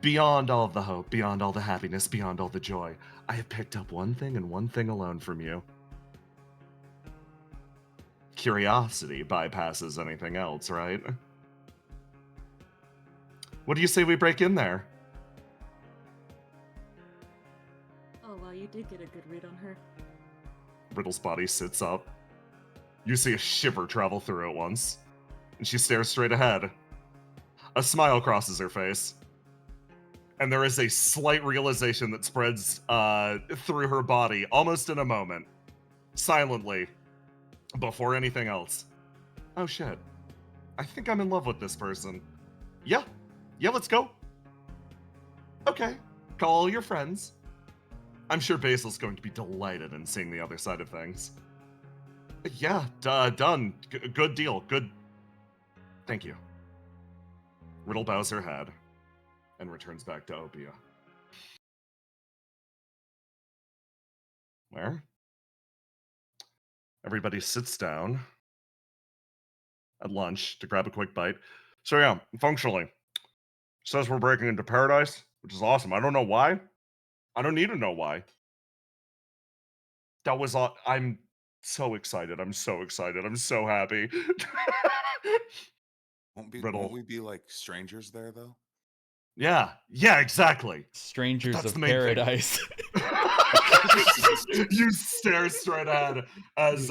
Beyond all of the hope, beyond all the happiness, beyond all the joy, I have picked up one thing and one thing alone from you. Curiosity bypasses anything else, right? What do you say we break in there? Oh, wow, you did get a good read on her. Riddle's body sits up. You see a shiver travel through it once, and she stares straight ahead. A smile crosses her face, and there is a slight realization that spreads through her body almost in a moment, silently, before anything else. Oh shit. I think I'm in love with this person. Yeah, let's go. Okay, call all your friends. I'm sure Basil's going to be delighted in seeing the other side of things. Yeah, done. Good deal. Good. Thank you. Riddle bows her head and returns back to Opia. Where? Everybody sits down at lunch to grab a quick bite. So yeah, functionally, says we're breaking into paradise, which is awesome. I don't know why. I don't need to know why. That was all. I'm so excited. I'm so excited. I'm so happy. Won't we be like strangers there though? Yeah, exactly. Strangers That's of the main thing. paradise. You stare straight ahead as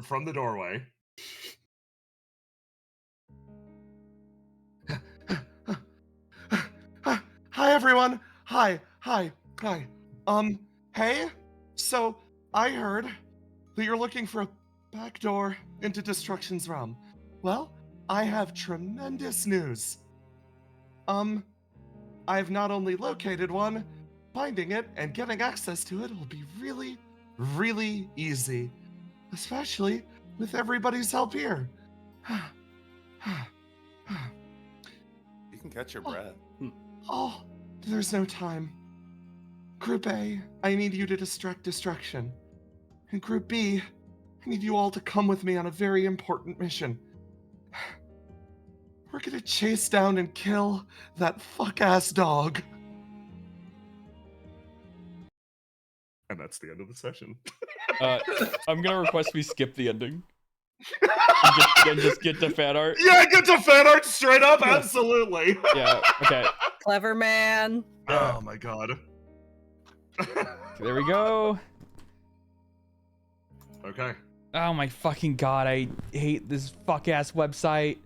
from the doorway. Hi everyone. Hi. Hey. So I heard that you're looking for a back door into Destruction's realm. Well, I have tremendous news. I've not only located one, finding it and getting access to it will be really, really easy. Especially with everybody's help here. You can catch your breath. Oh, there's no time. Group A, I need you to distract Destruction. And Group B, I need you all to come with me on a very important mission. We're gonna chase down and kill that fuck-ass dog. And that's the end of the session. I'm gonna request we skip the ending. And just get to fan art. Yeah, get to fan art straight up, absolutely. Yeah, okay. Clever man. Oh my god. There we go. Okay. Oh my fucking god, I hate this fuck-ass website.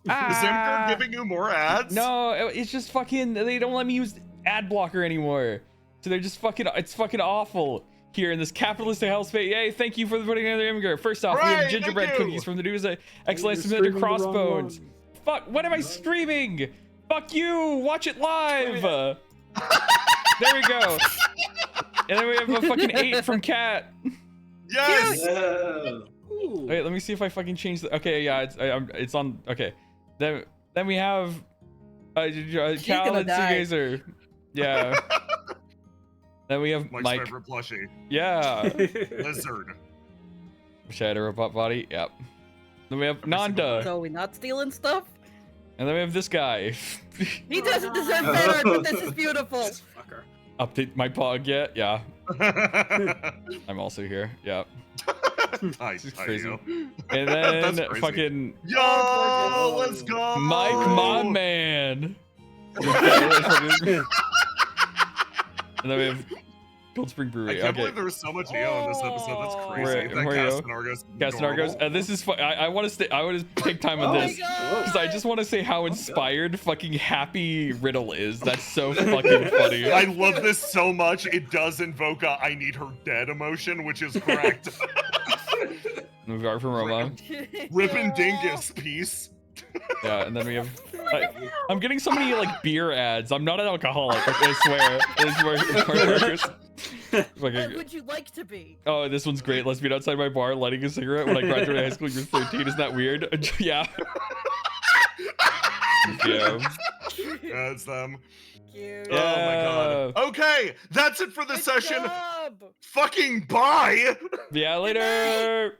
Is Zimker giving you more ads? No, it's just fucking, they don't let me use ad blocker anymore. So they're just fucking, it's fucking awful here in this capitalistic hellspace. Yay, thank you for putting another immigrant. First off, we have gingerbread cookies from the news Excellent Submitted Crossbones. Fuck, what am I streaming? Fuck you, watch it live. There we go. And then we have a fucking 8 from Cat. Yes! Yeah. Wait, let me see if I fucking change the, okay, yeah, it's on, okay. Then we have Cal and Seagazer. Yeah. Then we have Mike's Mike. favorite plushie. Yeah. Lizard. Shadow Robot Body. Yep. Then we have Nanda. So we not stealing stuff? And then we have this guy. He doesn't deserve fan art, but this is beautiful. Update my pog yet? Yeah. I'm also here. Yeah. Nice. It's crazy. You. And then That's crazy. Fucking yo, let's go, Mike, my man. And then we have Cold Spring Brewery. I can't believe there was so much EO in this episode. That's crazy. Castanargos. This is I want to stay. I want to take time on this because I just want to say how inspired fucking happy Riddle is. That's so fucking funny. I love this so much. It does invoke a "I need her dead" emotion, which is correct. We are from Roma. Rip and Dingus piece. Yeah, and then we have. I'm getting so many like beer ads. I'm not an alcoholic. I swear. Would you like to be? Oh, this one's great. Lesbian outside my bar, lighting a cigarette when I graduated high school. You're 13. Isn't that weird? Yeah. Yeah. That's them. Cute. Oh my god. Okay, that's it for the Good session. job! Fucking bye. Yeah, later.